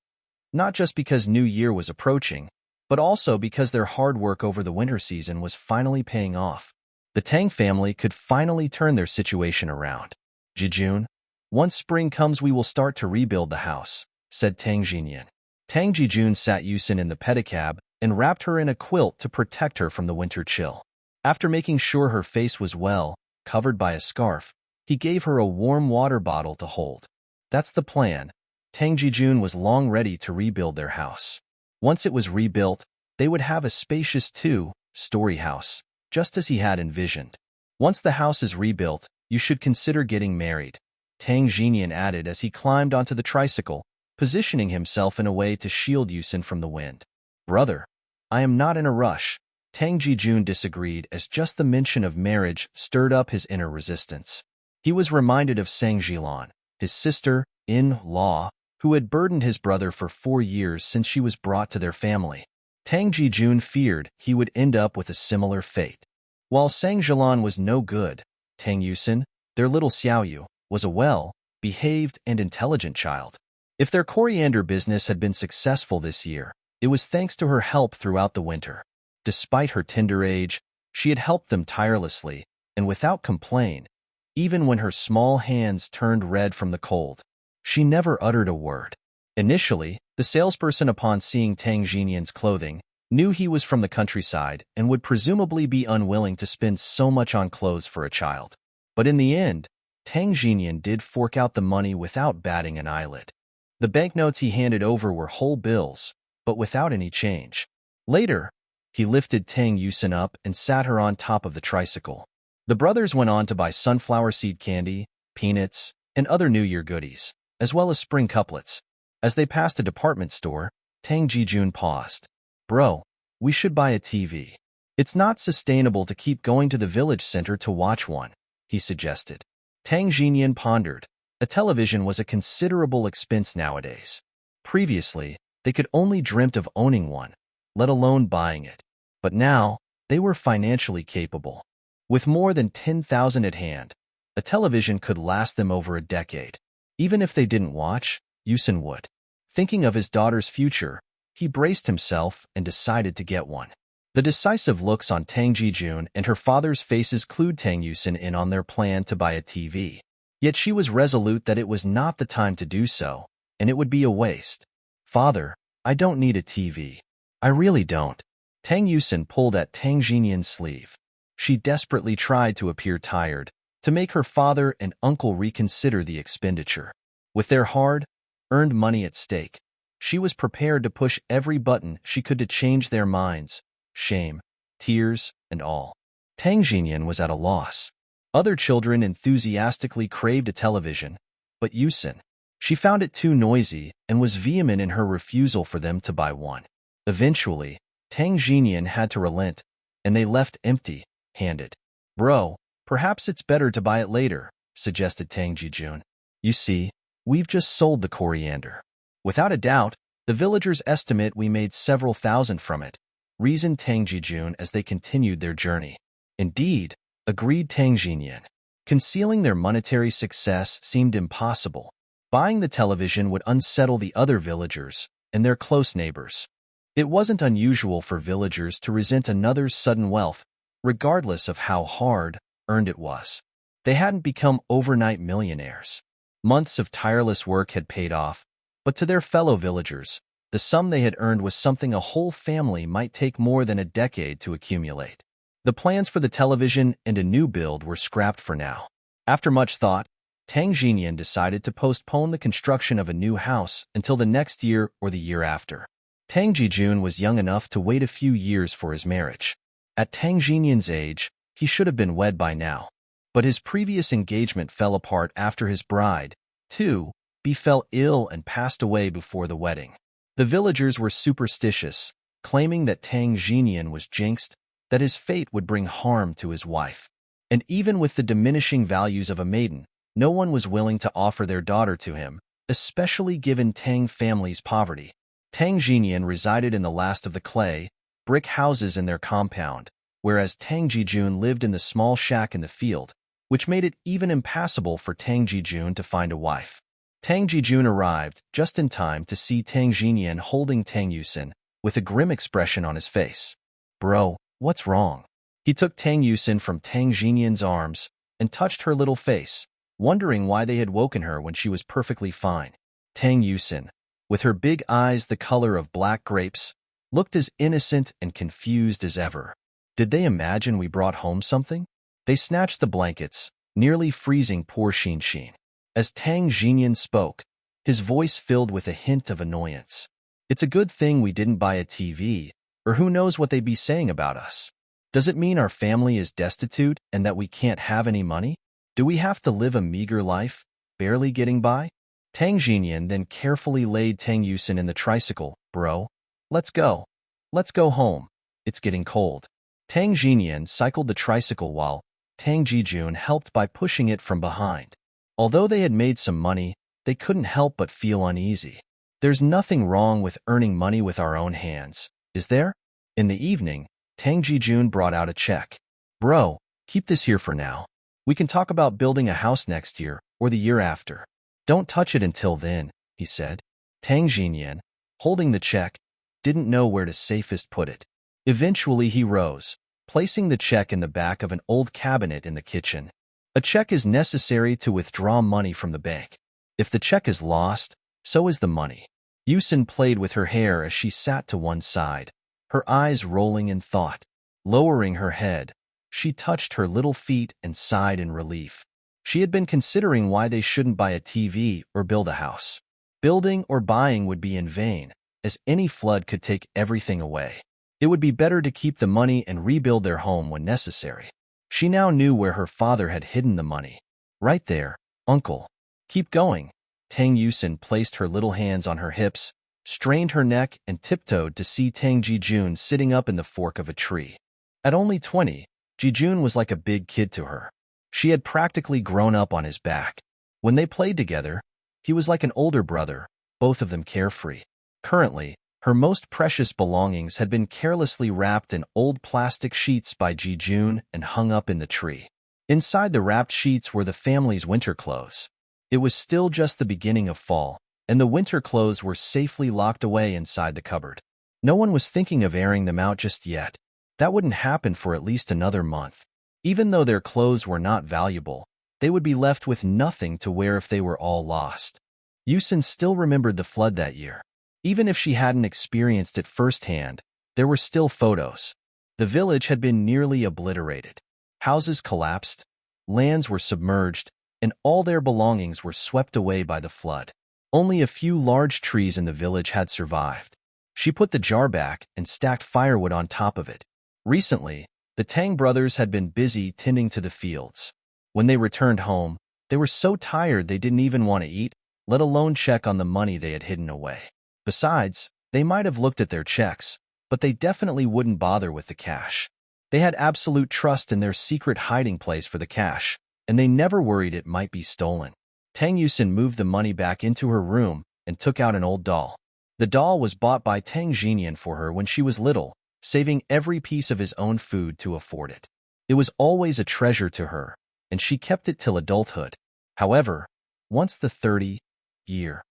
Not just because New Year was approaching, but also because their hard work over the winter season was finally paying off. The Tang family could finally turn their situation around. "Jijun, once spring comes we will start to rebuild the house," said Tang Jinyan. Tang Jijun sat Yusin in the pedicab and wrapped her in a quilt to protect her from the winter chill. After making sure her face was well covered by a scarf, he gave her a warm water bottle to hold. That's the plan. Tang Jijun was long ready to rebuild their house. Once it was rebuilt, they would have a spacious 2-story house, just as he had envisioned. "Once the house is rebuilt, you should consider getting married," Tang Jinyan added as he climbed onto the tricycle, positioning himself in a way to shield Yusin from the wind. "Brother, I am not in a rush." Tang Jijun disagreed as just the mention of marriage stirred up his inner resistance. He was reminded of Sang Jilan, his sister-in-law, who had burdened his brother for 4 years since she was brought to their family. Tang Jijun feared he would end up with a similar fate. While Sang Jilan was no good, Tang Yusin, their little Xiaoyu, was a well-behaved and intelligent child. If their coriander business had been successful this year, it was thanks to her help throughout the winter. Despite her tender age, she had helped them tirelessly and without complaint, even when her small hands turned red from the cold. She never uttered a word. Initially, the salesperson, upon seeing Tang Jinyan's clothing, knew he was from the countryside and would presumably be unwilling to spend so much on clothes for a child. But in the end, Tang Jinyan did fork out the money without batting an eyelid. The banknotes he handed over were whole bills, but without any change. Later, he lifted Tang Yusin up and sat her on top of the tricycle. The brothers went on to buy sunflower seed candy, peanuts, and other New Year goodies, as well as spring couplets. As they passed a department store, Tang Jijun paused. "Bro, we should buy a TV. It's not sustainable to keep going to the village center to watch one," he suggested. Tang Jinyan pondered. A television was a considerable expense nowadays. Previously, they could only dreamt of owning one, let alone buying it. But now, they were financially capable. With more than 10,000 at hand, a television could last them over a decade. Even if they didn't watch, Yusin would. Thinking of his daughter's future, he braced himself and decided to get one. The decisive looks on Tang Jijun and her father's faces clued Tang Yusin in on their plan to buy a TV. Yet she was resolute that it was not the time to do so, and it would be a waste. "Father, I don't need a TV. I really don't." Tang Yusin pulled at Tang Jinyan's sleeve. She desperately tried to appear tired, to make her father and uncle reconsider the expenditure. With their hard-earned money at stake, she was prepared to push every button she could to change their minds, shame, tears, and all. Tang Jinyan was at a loss. Other children enthusiastically craved a television, but Yusin, she found it too noisy and was vehement in her refusal for them to buy one. Eventually, Tang Jinyan had to relent, and they left empty-handed. "Bro, perhaps it's better to buy it later," suggested Tang Jijun. "You see, we've just sold the coriander." "Without a doubt, the villagers estimate we made several thousand from it," reasoned Tang Jijun as they continued their journey. "Indeed," agreed Tang Jinyan. Concealing their monetary success seemed impossible. Buying the television would unsettle the other villagers and their close neighbors. It wasn't unusual for villagers to resent another's sudden wealth, regardless of how hard-earned it was. They hadn't become overnight millionaires. Months of tireless work had paid off, but to their fellow villagers, the sum they had earned was something a whole family might take more than a decade to accumulate. The plans for the television and a new build were scrapped for now. After much thought, Tang Xinyan decided to postpone the construction of a new house until the next year or the year after. Tang Jijun was young enough to wait a few years for his marriage. At Tang Xinyan's age, he should have been wed by now. But his previous engagement fell apart after his bride, too, fell ill and passed away before the wedding. The villagers were superstitious, claiming that Tang Xinyan was jinxed, that his fate would bring harm to his wife. And even with the diminishing values of a maiden, no one was willing to offer their daughter to him, especially given Tang family's poverty. Tang Xinyan resided in the last of the clay, brick houses in their compound, whereas Tang Jijun lived in the small shack in the field, which made it even impassable for Tang Jijun to find a wife. Tang Jijun arrived just in time to see Tang Xinyan holding Tang Yusin, with a grim expression on his face. "Bro, what's wrong?" He took Tang Yusin from Tang Xinyan's arms and touched her little face, wondering why they had woken her when she was perfectly fine. Tang Yusin, with her big eyes the color of black grapes, looked as innocent and confused as ever. Did they imagine we brought home something? They snatched the blankets, nearly freezing poor Xin. As Tang Xinyan spoke, his voice filled with a hint of annoyance. "It's a good thing we didn't buy a TV, or who knows what they'd be saying about us. Does it mean our family is destitute and that we can't have any money? Do we have to live a meager life, barely getting by?" Tang Xinyan then carefully laid Tang Yusin in the tricycle. "Bro, let's go. Let's go home. It's getting cold." Tang Xinyan cycled the tricycle while Tang Jijun helped by pushing it from behind. Although they had made some money, they couldn't help but feel uneasy. There's nothing wrong with earning money with our own hands, is there? In the evening, Tang Jijun brought out a check. "Bro, keep this here for now. We can talk about building a house next year or the year after. Don't touch it until then," he said. Tang Xinyan, holding the check, didn't know where to safest put it. Eventually he rose, placing the check in the back of an old cabinet in the kitchen. A check is necessary to withdraw money from the bank. If the check is lost, so is the money. Yusin played with her hair as she sat to one side, her eyes rolling in thought. Lowering her head, she touched her little feet and sighed in relief. She had been considering why they shouldn't buy a TV or build a house. Building or buying would be in vain, as any flood could take everything away. It would be better to keep the money and rebuild their home when necessary. She now knew where her father had hidden the money. "Right there, uncle. Keep going." Tang Yusin placed her little hands on her hips, strained her neck, and tiptoed to see Tang Jijun sitting up in the fork of a tree. At only 20, Jijun was like a big kid to her. She had practically grown up on his back. When they played together, he was like an older brother, both of them carefree. Currently, her most precious belongings had been carelessly wrapped in old plastic sheets by Jijun and hung up in the tree. Inside the wrapped sheets were the family's winter clothes. It was still just the beginning of fall, and the winter clothes were safely locked away inside the cupboard. No one was thinking of airing them out just yet. That wouldn't happen for at least another month. Even though their clothes were not valuable, they would be left with nothing to wear if they were all lost. Yusin still remembered the flood that year. Even if she hadn't experienced it firsthand, there were still photos. The village had been nearly obliterated. Houses collapsed, lands were submerged, and all their belongings were swept away by the flood. Only a few large trees in the village had survived. She put the jar back and stacked firewood on top of it. Recently, the Tang brothers had been busy tending to the fields. When they returned home, they were so tired they didn't even want to eat, let alone check on the money they had hidden away. Besides, they might have looked at their checks, but they definitely wouldn't bother with the cash. They had absolute trust in their secret hiding place for the cash, and they never worried it might be stolen. Tang Yusin moved the money back into her room and took out an old doll. The doll was bought by Tang Xinyan for her when she was little, saving every piece of his own food to afford it. It was always a treasure to her, and she kept it till adulthood. However, once the 30-year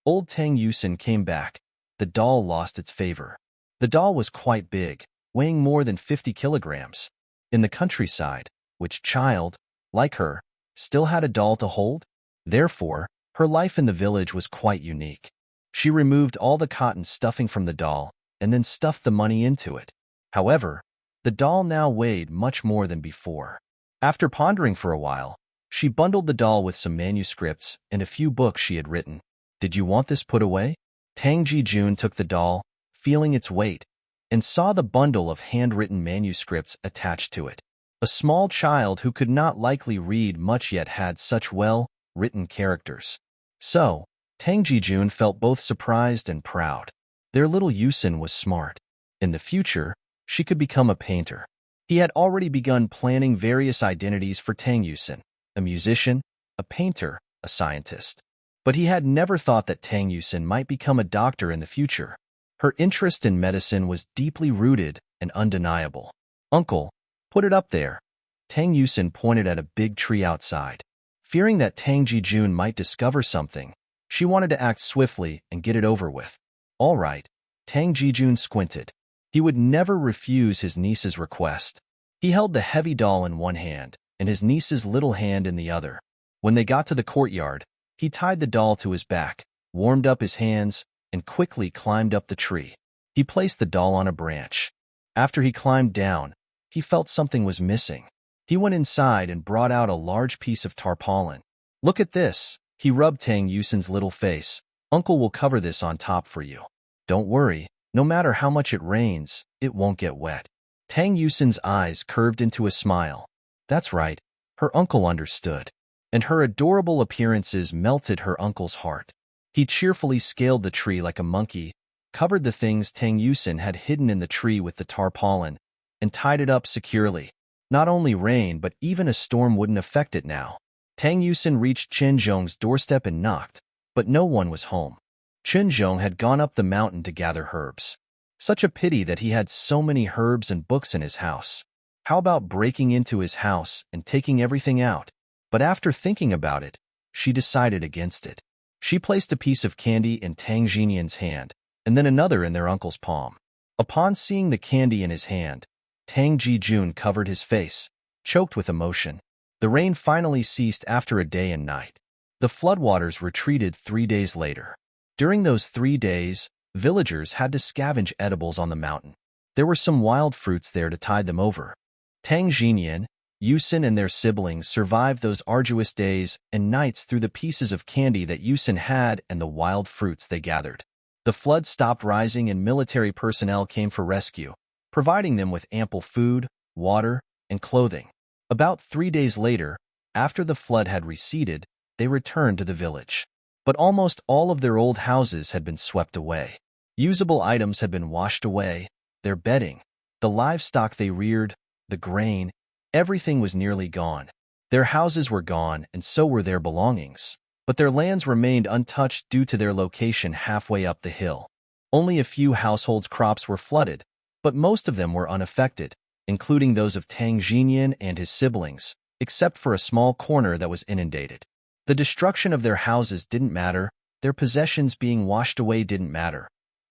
old Tang Yusin came back, the doll lost its favor. The doll was quite big, weighing more than 50 kilograms. In the countryside, which child, like her, still had a doll to hold? Therefore, her life in the village was quite unique. She removed all the cotton stuffing from the doll and then stuffed the money into it. However, the doll now weighed much more than before. After pondering for a while, She bundled the doll with some manuscripts and a few books she had written. Did you want this put away? Tang Ji-jun took the doll, feeling its weight, and saw the bundle of handwritten manuscripts attached to it. A small child who could not likely read much yet had such well-written characters. So, Tang Ji-jun felt both surprised and proud. Their little Yusin was smart. In the future, she could become a painter. He had already begun planning various identities for Tang Yusin: a musician, a painter, a scientist. But he had never thought that Tang Yusin might become a doctor in the future. Her interest in medicine was deeply rooted and undeniable. Uncle, put it up there. Tang Yusin pointed at a big tree outside. Fearing that Tang Ji-jun might discover something, she wanted to act swiftly and get it over with. All right, Tang Ji-jun squinted. He would never refuse his niece's request. He held the heavy doll in one hand and his niece's little hand in the other. When they got to the courtyard, he tied the doll to his back, warmed up his hands, and quickly climbed up the tree. He placed the doll on a branch. After he climbed down, he felt something was missing. He went inside and brought out a large piece of tarpaulin. Look at this. He rubbed Tang Yusin's little face. Uncle will cover this on top for you. Don't worry, no matter how much it rains, it won't get wet. Tang Yusin's eyes curved into a smile. That's right, her uncle understood. And her adorable appearances melted her uncle's heart. He cheerfully scaled the tree like a monkey, covered the things Tang Yusin had hidden in the tree with the tarpaulin, and tied it up securely. Not only rain, but even a storm wouldn't affect it now. Tang Yusin reached Chen Zhong's doorstep and knocked, but no one was home. Chen Zhong had gone up the mountain to gather herbs. Such a pity that he had so many herbs and books in his house. How about breaking into his house and taking everything out? But after thinking about it, she decided against it. She placed a piece of candy in Tang Jinyan's hand, and then another in their uncle's palm. Upon seeing the candy in his hand, Tang Ji-jun covered his face, choked with emotion. The rain finally ceased after a day and night. The floodwaters retreated 3 days later. During those 3 days, villagers had to scavenge edibles on the mountain. There were some wild fruits there to tide them over. Tang Jinyan, Yusin and their siblings survived those arduous days and nights through the pieces of candy that Yusin had and the wild fruits they gathered. The flood stopped rising and military personnel came for rescue, providing them with ample food, water, and clothing. About 3 days later, after the flood had receded, they returned to the village. But almost all of their old houses had been swept away. Usable items had been washed away, their bedding, the livestock they reared, the grain, everything was nearly gone. Their houses were gone, and so were their belongings. But their lands remained untouched due to their location halfway up the hill. Only a few households' crops were flooded, but most of them were unaffected, including those of Tang Jinyan and his siblings, except for a small corner that was inundated. The destruction of their houses didn't matter, their possessions being washed away didn't matter,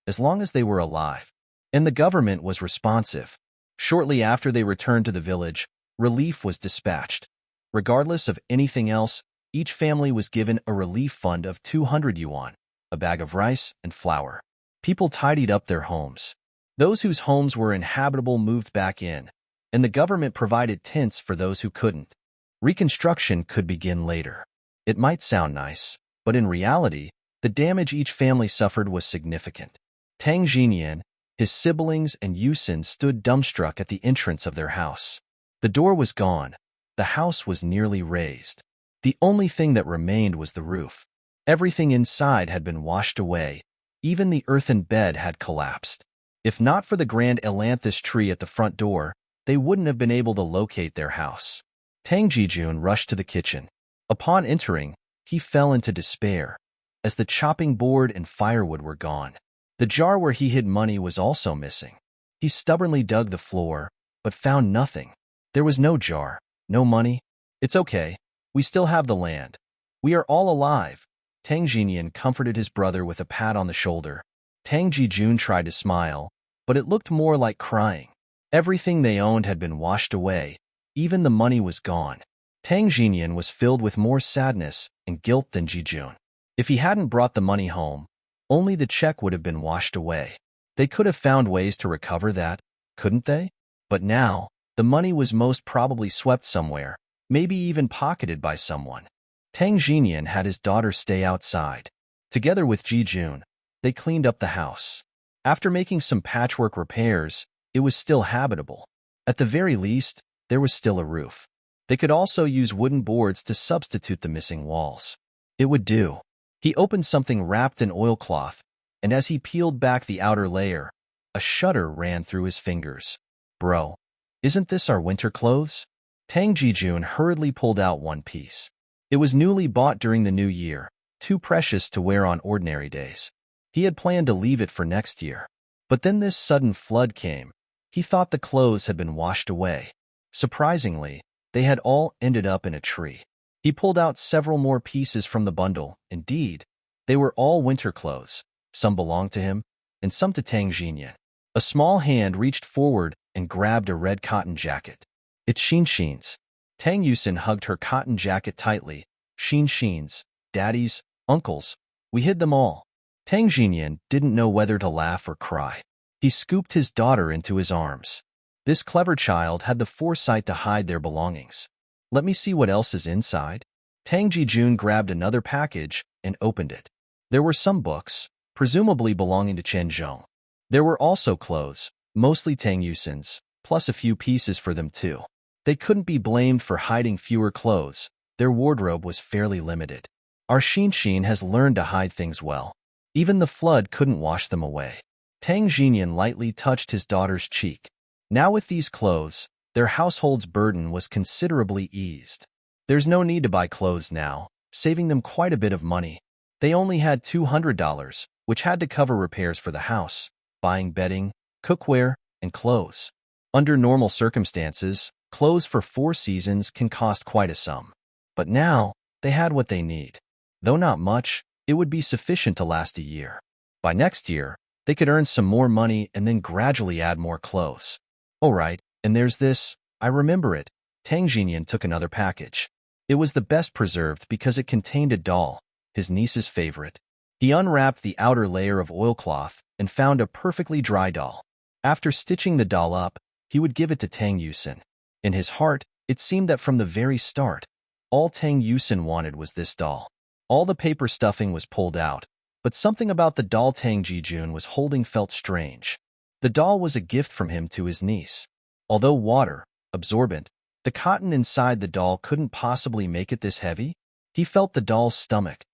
as long as they were alive. And the government was responsive. Shortly after they returned to the village, relief was dispatched. Regardless of anything else, each family was given a relief fund of 200 yuan, a bag of rice and flour. People tidied up their homes. Those whose homes were inhabitable moved back in, and the government provided tents for those who couldn't. Reconstruction could begin later. It might sound nice, but in reality, the damage each family suffered was significant. Tang Jinyan, his siblings, and Yusin stood dumbstruck at the entrance of their house. The door was gone. The house was nearly razed. The only thing that remained was the roof. Everything inside had been washed away. Even the earthen bed had collapsed. If not for the grand ailanthus tree at the front door, they wouldn't have been able to locate their house. Tang Ji-jun rushed to the kitchen. Upon entering, he fell into despair, as the chopping board and firewood were gone. The jar where he hid money was also missing. He stubbornly dug the floor, but found nothing. There was no jar, no money. It's okay. We still have the land. We are all alive. Tang Jinyan comforted his brother with a pat on the shoulder. Tang Ji-jun tried to smile, but it looked more like crying. Everything they owned had been washed away. Even the money was gone. Tang Jinyan was filled with more sadness and guilt than Ji-jun. If he hadn't brought the money home, only the check would have been washed away. They could have found ways to recover that, couldn't they? But now, the money was most probably swept somewhere, maybe even pocketed by someone. Tang Jinyan had his daughter stay outside. Together with Ji Jun, they cleaned up the house. After making some patchwork repairs, it was still habitable. At the very least, there was still a roof. They could also use wooden boards to substitute the missing walls. It would do. He opened something wrapped in oilcloth, and as he peeled back the outer layer, a shudder ran through his fingers. Bro, isn't this our winter clothes? Tang Jijun hurriedly pulled out one piece. It was newly bought during the new year, too precious to wear on ordinary days. He had planned to leave it for next year. But then this sudden flood came. He thought the clothes had been washed away. Surprisingly, they had all ended up in a tree. He pulled out several more pieces from the bundle. Indeed, they were all winter clothes. Some belonged to him, and some to Tang Jinyan. A small hand reached forward and grabbed a red cotton jacket. It's Shin's. Tang Yusin hugged her cotton jacket tightly. Shin's, daddies, uncles, we hid them all. Tang Jinyan didn't know whether to laugh or cry. He scooped his daughter into his arms. This clever child had the foresight to hide their belongings. Let me see what else is inside. Tang Jijun grabbed another package and opened it. There were some books, presumably belonging to Chen Zhong. There were also clothes, mostly Tang Yusin's, plus a few pieces for them too. They couldn't be blamed for hiding fewer clothes. Their wardrobe was fairly limited. Our Shin has learned to hide things well. Even the flood couldn't wash them away. Tang Jinyan lightly touched his daughter's cheek. Now with these clothes, their household's burden was considerably eased. There's no need to buy clothes now, saving them quite a bit of money. They only had $200, which had to cover repairs for the house, buying bedding, cookware, and clothes. Under normal circumstances, clothes for 4 seasons can cost quite a sum. But now, they had what they need. Though not much, it would be sufficient to last a year. By next year, they could earn some more money and then gradually add more clothes. Oh right, and there's this, I remember it. Tang Jinyan took another package. It was the best preserved because it contained a doll, his niece's favorite. He unwrapped the outer layer of oilcloth and found a perfectly dry doll. After stitching the doll up, he would give it to Tang Yusin. In his heart, it seemed that from the very start, all Tang Yusin wanted was this doll. All the paper stuffing was pulled out, but something about the doll Tang Jijun was holding felt strange. The doll was a gift from him to his niece. Although water, absorbent, the cotton inside the doll couldn't possibly make it this heavy. He felt the doll's stomach.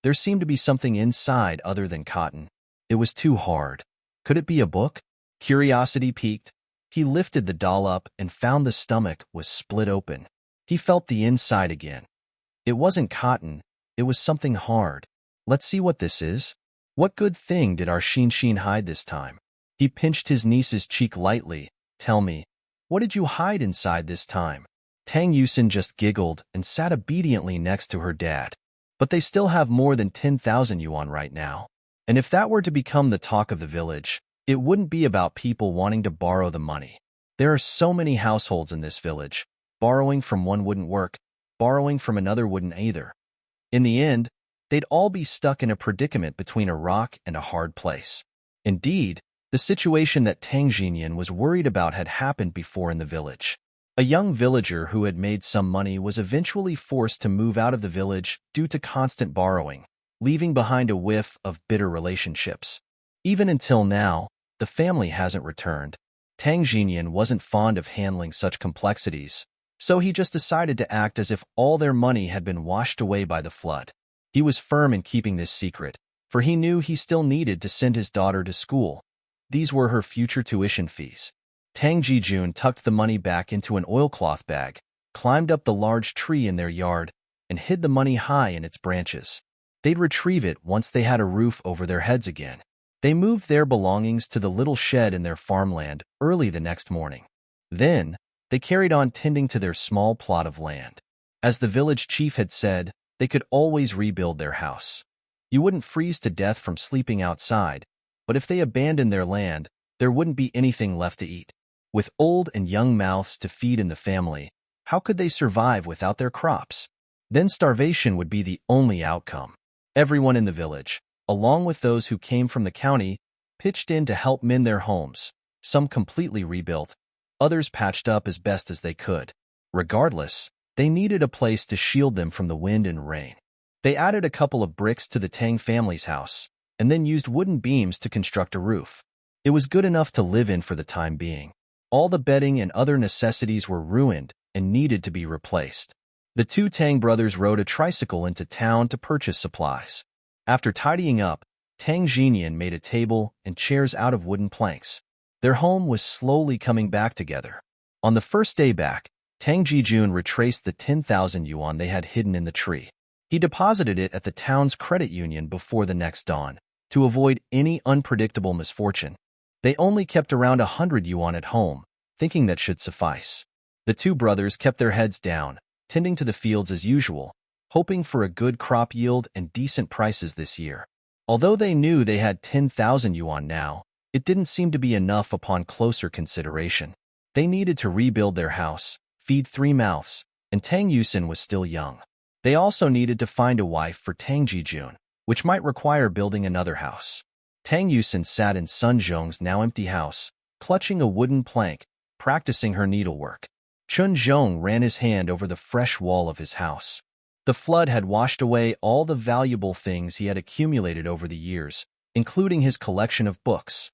There seemed to be something inside other than cotton. It was too hard. Could it be a book? Curiosity piqued. He lifted the doll up and found the stomach was split open. He felt the inside again. It wasn't cotton. It was something hard. Let's see what this is. What good thing did our Shin hide this time? He pinched his niece's cheek lightly. Tell me, what did you hide inside this time? Tang Yusin just giggled and sat obediently next to her dad. But they still have more than 10,000 yuan right now. And if that were to become the talk of the village, it wouldn't be about people wanting to borrow the money. There are so many households in this village. Borrowing from one wouldn't work. Borrowing from another wouldn't either. In the end, they'd all be stuck in a predicament between a rock and a hard place. Indeed, the situation that Tang Jinyan was worried about had happened before in the village. A young villager who had made some money was eventually forced to move out of the village due to constant borrowing, leaving behind a whiff of bitter relationships. Even until now, the family hasn't returned. Tang Jinyan wasn't fond of handling such complexities, so he just decided to act as if all their money had been washed away by the flood. He was firm in keeping this secret, for he knew he still needed to send his daughter to school. These were her future tuition fees. Tang Jijun tucked the money back into an oilcloth bag, climbed up the large tree in their yard, and hid the money high in its branches. They'd retrieve it once they had a roof over their heads again. They moved their belongings to the little shed in their farmland early the next morning. Then, they carried on tending to their small plot of land. As the village chief had said, they could always rebuild their house. You wouldn't freeze to death from sleeping outside, but if they abandoned their land, there wouldn't be anything left to eat. With old and young mouths to feed in the family, how could they survive without their crops? Then starvation would be the only outcome. Everyone in the village, along with those who came from the county, pitched in to help mend their homes, some completely rebuilt, others patched up as best as they could. Regardless, They needed a place to shield them from the wind and rain. They added a couple of bricks to the Tang family's house, and then used wooden beams to construct a roof. It was good enough to live in for the time being. All the bedding and other necessities were ruined and needed to be replaced. The two Tang brothers rode a tricycle into town to purchase supplies. After tidying up, Tang Jinyan made a table and chairs out of wooden planks. Their home was slowly coming back together. On the first day back, Tang Jijun retraced the 10,000 yuan they had hidden in the tree. He deposited it at the town's credit union before the next dawn, to avoid any unpredictable misfortune. They only kept around 100 yuan at home, thinking that should suffice. The two brothers kept their heads down, tending to the fields as usual, hoping for a good crop yield and decent prices this year. Although they knew they had 10,000 yuan now, it didn't seem to be enough upon closer consideration. They needed to rebuild their house, feed 3 mouths, and Tang Yusin was still young. They also needed to find a wife for Tang Jijun, which might require building another house. Tang Yusin sat in Sun Zhong's now empty house, clutching a wooden plank, practicing her needlework. Chun Zhong ran his hand over the fresh wall of his house. The flood had washed away all the valuable things he had accumulated over the years, including his collection of books.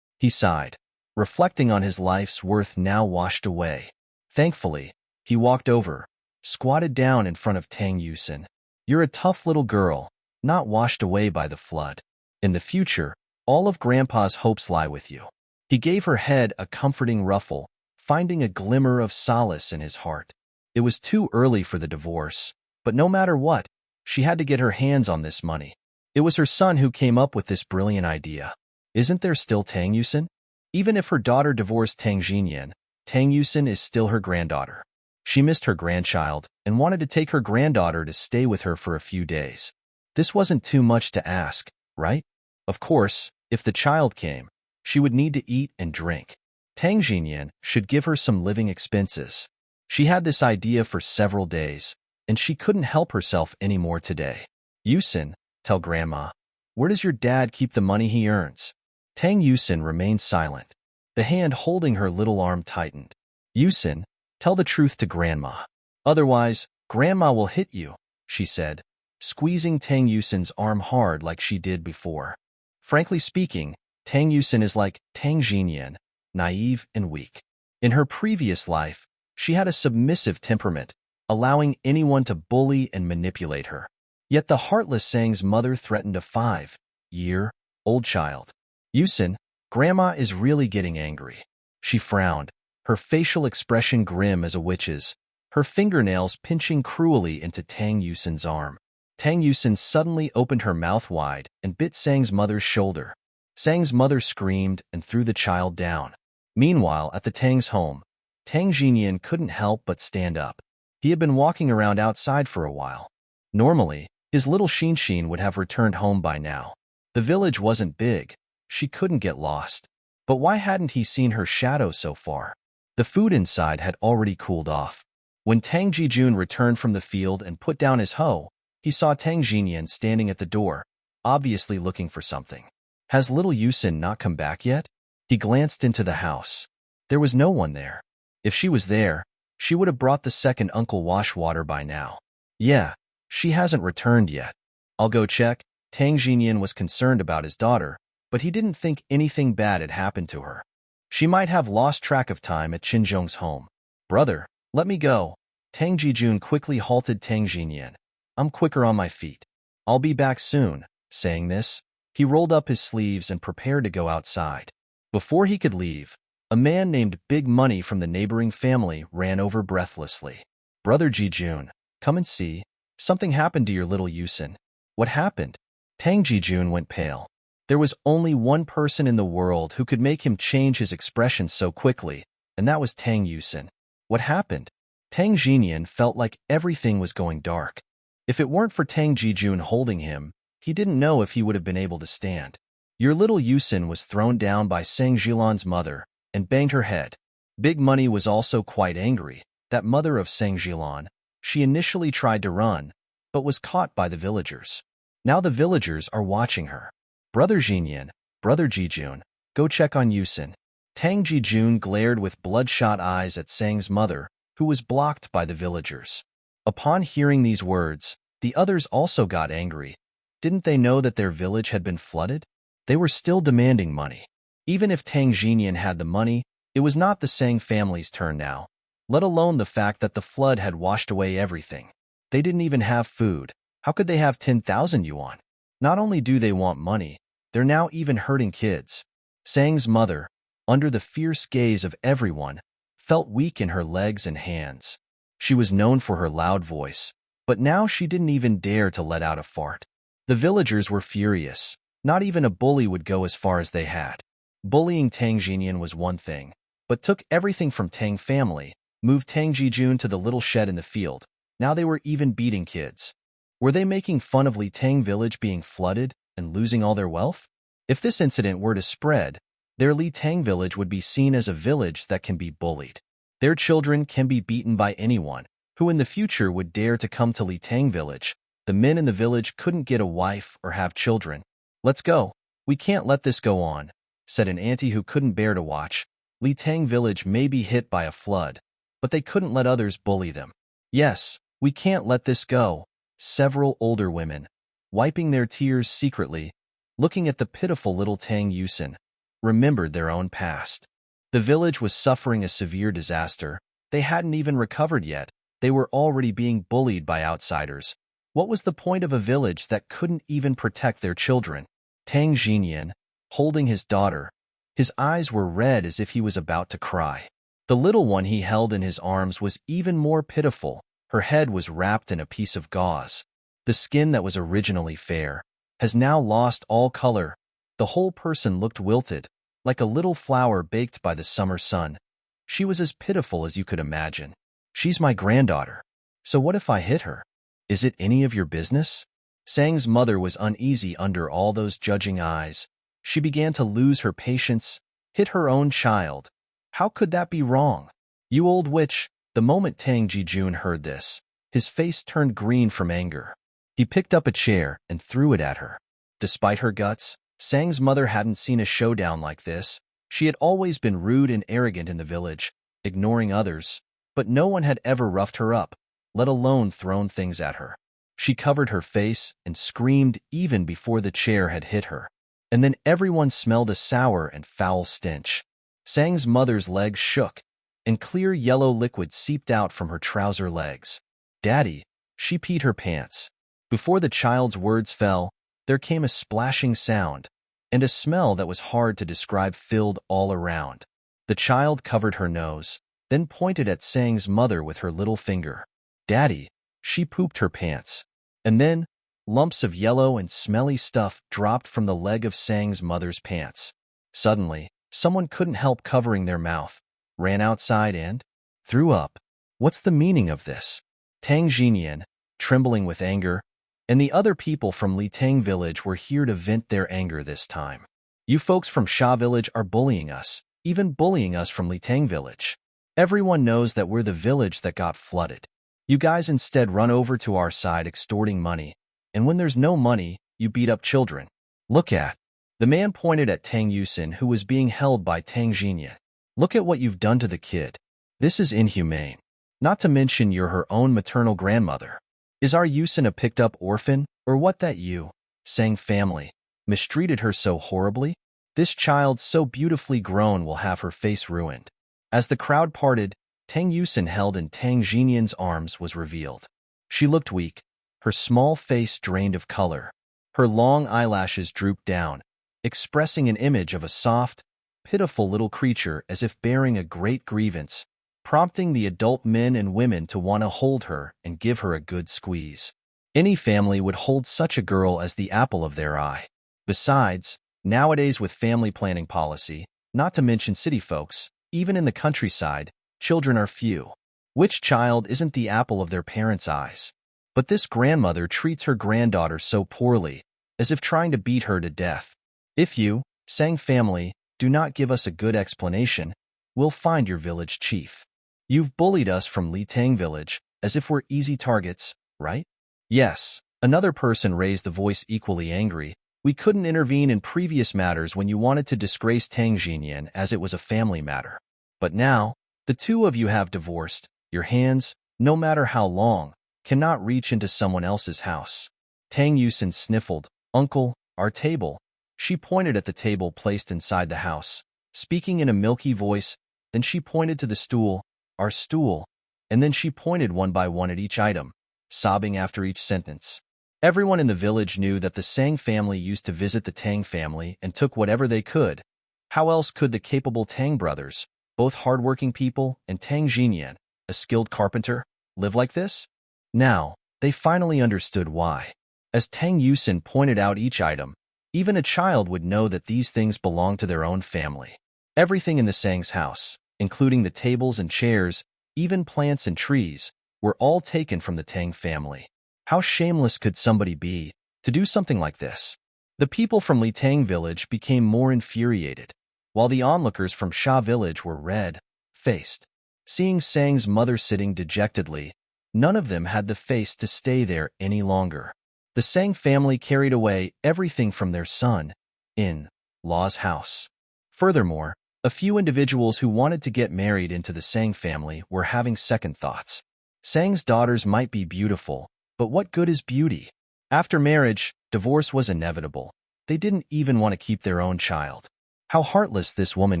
He sighed, reflecting on his life's worth now washed away. Thankfully, he walked over, squatted down in front of Tang Yusin. You're a tough little girl, not washed away by the flood. In the future, all of Grandpa's hopes lie with you. He gave her head a comforting ruffle, finding a glimmer of solace in his heart. It was too early for the divorce, but no matter what, she had to get her hands on this money. It was her son who came up with this brilliant idea. Isn't there still Tang Yusin? Even if her daughter divorced Tang Jinyan, Tang Yusin is still her granddaughter. She missed her grandchild and wanted to take her granddaughter to stay with her for a few days. This wasn't too much to ask, right? Of course, if the child came, she would need to eat and drink. Tang Jinyan should give her some living expenses. She had this idea for several days, and she couldn't help herself anymore today. Yusin, tell Grandma, where does your dad keep the money he earns? Tang Yusin remained silent. The hand holding her little arm tightened. Yusin, tell the truth to Grandma. Otherwise, Grandma will hit you, she said, squeezing Tang Yusin's arm hard like she did before. Frankly speaking, Tang Yusin is like Tang Jinyan, naive and weak. In her previous life, she had a submissive temperament, allowing anyone to bully and manipulate her. Yet the heartless Sang's mother threatened a 5-year-old child. Yusin, Grandma is really getting angry. She frowned, her facial expression grim as a witch's, her fingernails pinching cruelly into Tang Yusin's arm. Tang Yusin suddenly opened her mouth wide and bit Sang's mother's shoulder. Sang's mother screamed and threw the child down. Meanwhile, at the Tang's home, Tang Jinyan couldn't help but stand up. He had been walking around outside for a while. Normally, his little Shinshin would have returned home by now. The village wasn't big. She couldn't get lost. But why hadn't he seen her shadow so far? The food inside had already cooled off. When Tang Jijun returned from the field and put down his hoe, he saw Tang Jinyan standing at the door, obviously looking for something. Has little Yusin not come back yet? He glanced into the house. There was no one there. If she was there, she would have brought the second Uncle Wash water by now. Yeah, she hasn't returned yet. I'll go check. Tang Jinyan was concerned about his daughter, but he didn't think anything bad had happened to her. She might have lost track of time at Qinzhong's home. Brother, let me go. Tang Jijun quickly halted Tang Jinyan. I'm quicker on my feet. I'll be back soon. Saying this, he rolled up his sleeves and prepared to go outside. Before he could leave, a man named Big Money from the neighboring family ran over breathlessly. Brother Jijun, come and see. Something happened to your little Yusin. What happened? Tang Jijun went pale. There was only one person in the world who could make him change his expression so quickly, and that was Tang Yusin. What happened? Tang Jinyan felt like everything was going dark. If it weren't for Tang Jijun holding him, he didn't know if he would have been able to stand. Your little Yusin was thrown down by Sang Jilan's mother and banged her head. Big Money was also quite angry. That mother of Sang Jilan, she initially tried to run, but was caught by the villagers. Now the villagers are watching her. Brother Jinyan, Brother Jijun, go check on Yusin. Tang Jijun glared with bloodshot eyes at Sang's mother, who was blocked by the villagers. Upon hearing these words, the others also got angry. Didn't they know that their village had been flooded? They were still demanding money. Even if Tang Xinyan had the money, it was not the Sang family's turn now, let alone the fact that the flood had washed away everything. They didn't even have food. How could they have 10,000 yuan? Not only do they want money, they're now even hurting kids. Sang's mother, under the fierce gaze of everyone, felt weak in her legs and hands. She was known for her loud voice, but now she didn't even dare to let out a fart. The villagers were furious. Not even a bully would go as far as they had. Bullying Tang Xinyan was one thing, but took everything from Tang family, moved Tang Jijun to the little shed in the field. Now they were even beating kids. Were they making fun of Li Tang village being flooded and losing all their wealth? If this incident were to spread, their Li Tang village would be seen as a village that can be bullied. Their children can be beaten by anyone who in the future would dare to come to Li Tang village. The men in the village couldn't get a wife or have children. "Let's go. We can't let this go on," said an auntie who couldn't bear to watch. Li Tang village may be hit by a flood, but they couldn't let others bully them. "Yes, we can't let this go." Several older women, wiping their tears secretly, looking at the pitiful little Tang Yusin, remembered their own past. The village was suffering a severe disaster. They hadn't even recovered yet. They were already being bullied by outsiders. What was the point of a village that couldn't even protect their children? Tang Xinyan, holding his daughter, his eyes were red as if he was about to cry. The little one he held in his arms was even more pitiful. Her head was wrapped in a piece of gauze. The skin that was originally fair has now lost all color. The whole person looked wilted, like a little flower baked by the summer sun. She was as pitiful as you could imagine. "She's my granddaughter. So what if I hit her? Is it any of your business?" Sang's mother was uneasy under all those judging eyes. She began to lose her patience. Hit her own child. How could that be wrong? "You old witch." The moment Tang Jijun heard this, his face turned green from anger. He picked up a chair and threw it at her. Despite her guts, Sang's mother hadn't seen a showdown like this. She had always been rude and arrogant in the village, ignoring others, but no one had ever roughed her up, let alone thrown things at her. She covered her face and screamed even before the chair had hit her. And then everyone smelled a sour and foul stench. Sang's mother's legs shook, and clear yellow liquid seeped out from her trouser legs. "Daddy," she peed her pants. Before the child's words fell, there came a splashing sound, and a smell that was hard to describe filled all around. The child covered her nose, then pointed at Sang's mother with her little finger. "Daddy," she pooped her pants. And then, lumps of yellow and smelly stuff dropped from the leg of Sang's mother's pants. Suddenly, someone couldn't help covering their mouth, ran outside and threw up. What's the meaning of this? Tang Xinyan, trembling with anger, and the other people from Li Tang village were here to vent their anger this time. "You folks from Sha village are bullying us, even bullying us from Li Tang village. Everyone knows that we're the village that got flooded. You guys instead run over to our side extorting money, and when there's no money, you beat up children. Look at." The man pointed at Tang Yusin, who was being held by Tang Xinyan. "Look at what you've done to the kid. This is inhumane. Not to mention you're her own maternal grandmother. Is our Yusin a picked-up orphan, or what that you, Sang family, mistreated her so horribly? This child so beautifully grown will have her face ruined." As the crowd parted, Tang Yusin held in Tang Xinyan's arms was revealed. She looked weak, her small face drained of color. Her long eyelashes drooped down, expressing an image of a soft, pitiful little creature as if bearing a great grievance, prompting the adult men and women to want to hold her and give her a good squeeze. Any family would hold such a girl as the apple of their eye. Besides, nowadays with family planning policy, not to mention city folks, even in the countryside, children are few. Which child isn't the apple of their parents' eyes? But this grandmother treats her granddaughter so poorly, as if trying to beat her to death. "If you, Sang family, do not give us a good explanation, we'll find your village chief. You've bullied us from Li Tang village, as if we're easy targets, right?" "Yes," another person raised the voice equally angry. "We couldn't intervene in previous matters when you wanted to disgrace Tang Xinyan as it was a family matter. But now, the two of you have divorced, Your hands, no matter how long, cannot reach into someone else's house. Tang Yusin sniffled. Uncle, our table. She pointed at the table placed inside the house, speaking in a milky voice. Then she pointed to the stool, our stool, and then she pointed one by one at each item, sobbing after each sentence. Everyone in the village knew that the Sang family used to visit the Tang family and took whatever they could. How else could the capable Tang brothers, both hardworking people, and Tang Jinyan, a skilled carpenter, live like this? Now, they finally understood why. As Tang Yusin pointed out each item, even a child would know that these things belong to their own family. Everything in the Sang's house, including the tables and chairs, even plants and trees, were all taken from the Tang family. How shameless could somebody be to do something like this? The people from Litang village became more infuriated, while the onlookers from Sha village were red-faced. Seeing Sang's mother sitting dejectedly, none of them had the face to stay there any longer. The Sang family carried away everything from their son-in-law's house. Furthermore, a few individuals who wanted to get married into the Sang family were having second thoughts. Sang's daughters might be beautiful, but what good is beauty? After marriage, divorce was inevitable. They didn't even want to keep their own child. How heartless this woman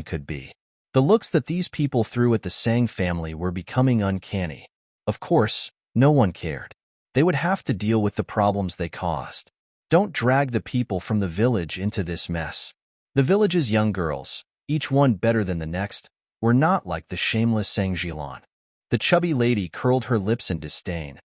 could be. The looks that these people threw at the Sang family were becoming uncanny. Of course, no one cared. They would have to deal with the problems they caused. Don't drag the people from the village into this mess. The village's young girls, each one better than the next, were not like the shameless Sang Jilan. The chubby lady curled her lips in disdain.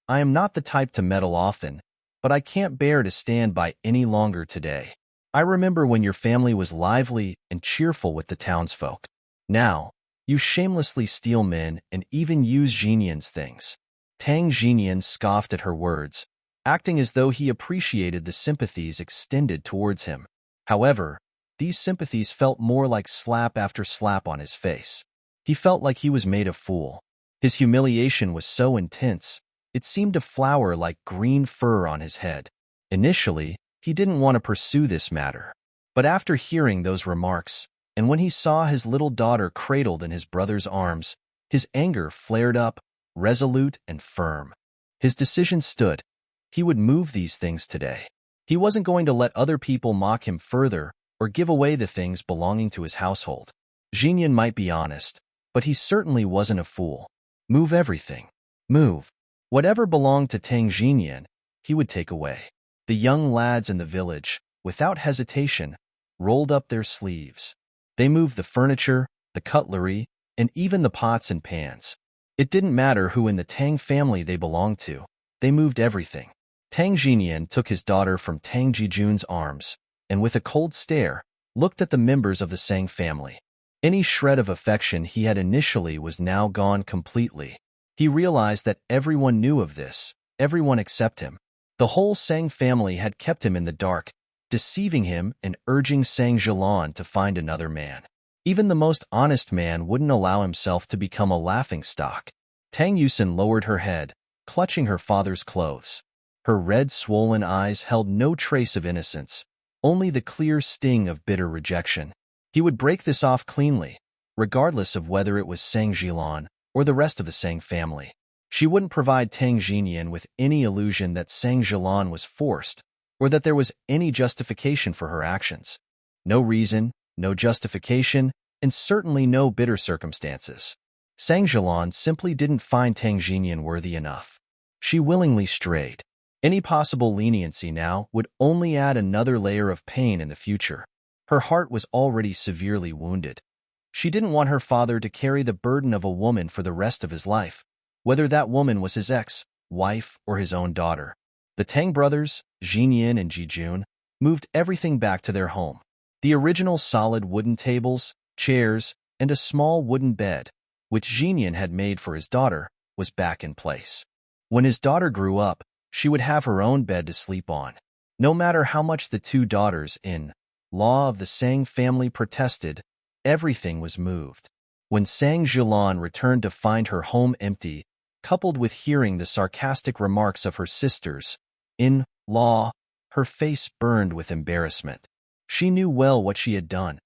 I am not the type to meddle often, but I can't bear to stand by any longer today. I remember when your family was lively and cheerful with the townsfolk. Now, you shamelessly steal men and even use Jinyan's things. Tang Jinyan scoffed at her words, acting as though he appreciated the sympathies extended towards him. However, these sympathies felt more like slap after slap on his face. He felt like he was made a fool. His humiliation was so intense, it seemed to flower like green fur on his head. Initially, he didn't want to pursue this matter. But after hearing those remarks, and when he saw his little daughter cradled in his brother's arms, his anger flared up, resolute and firm. His decision stood. He would move these things today. He wasn't going to let other people mock him further or give away the things belonging to his household. Jinyan might be honest, but he certainly wasn't a fool. Move everything. Move. Whatever belonged to Tang Jinyan, he would take away. The young lads in the village, without hesitation, rolled up their sleeves. They moved the furniture, the cutlery, and even the pots and pans. It didn't matter who in the Tang family they belonged to. They moved everything. Tang Jinyan took his daughter from Tang Jijun's arms, and with a cold stare, looked at the members of the Sang family. Any shred of affection he had initially was now gone completely. He realized that everyone knew of this, everyone except him. The whole Sang family had kept him in the dark, deceiving him and urging Sang Jilan to find another man. Even the most honest man wouldn't allow himself to become a laughingstock. Tang Yusin lowered her head, clutching her father's clothes. Her red, swollen eyes held no trace of innocence, only the clear sting of bitter rejection. He would break this off cleanly, regardless of whether it was Sang Jilan or the rest of the Sang family. She wouldn't provide Tang Jinyan with any illusion that Sang Jilan was forced, or that there was any justification for her actions. No reason, no justification, and certainly no bitter circumstances. Sang Jilan simply didn't find Tang Jinyan worthy enough. She willingly strayed. Any possible leniency now would only add another layer of pain in the future. Her heart was already severely wounded. She didn't want her father to carry the burden of a woman for the rest of his life, whether that woman was his ex-wife or his own daughter. The Tang brothers, Jinyan and Jijun, moved everything back to their home. The original solid wooden tables, chairs, and a small wooden bed, which Jinyan had made for his daughter, was back in place. When his daughter grew up, she would have her own bed to sleep on. No matter how much the two daughters-in-law of the Sang family protested, everything was moved. When Sang Jilan returned to find her home empty, coupled with hearing the sarcastic remarks of her sisters-in-law, her face burned with embarrassment. She knew well what she had done,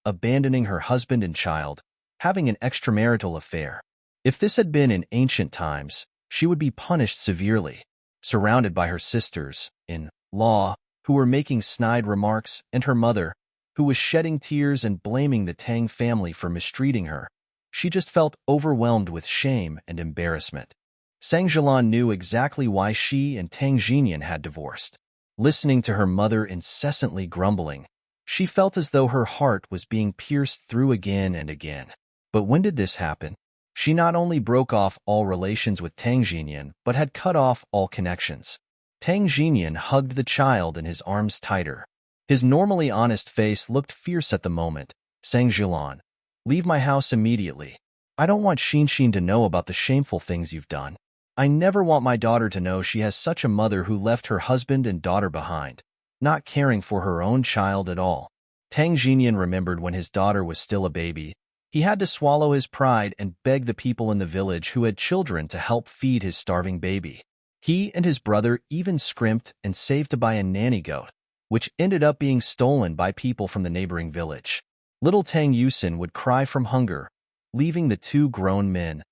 abandoning her husband and child, having an extramarital affair. If this had been in ancient times, she would be punished severely, surrounded by her sisters-in-law, who were making snide remarks, and her mother, who was shedding tears and blaming the Tang family for mistreating her. She just felt overwhelmed with shame and embarrassment. Sang Jilan knew exactly why she and Tang Jinyan had divorced. Listening to her mother incessantly grumbling, she felt as though her heart was being pierced through again and again. But when did this happen? She not only broke off all relations with Tang Jinyan, but had cut off all connections. Tang Jinyan hugged the child in his arms tighter. His normally honest face looked fierce at the moment. Sang Jilan, leave my house immediately. I don't want Xinshin to know about the shameful things you've done. I never want my daughter to know she has such a mother who left her husband and daughter behind, not caring for her own child at all. Tang Jinyan remembered when his daughter was still a baby. He had to swallow his pride and beg the people in the village who had children to help feed his starving baby. He and his brother even scrimped and saved to buy a nanny goat, which ended up being stolen by people from the neighboring village. Little Tang Yusin would cry from hunger, leaving the two grown men,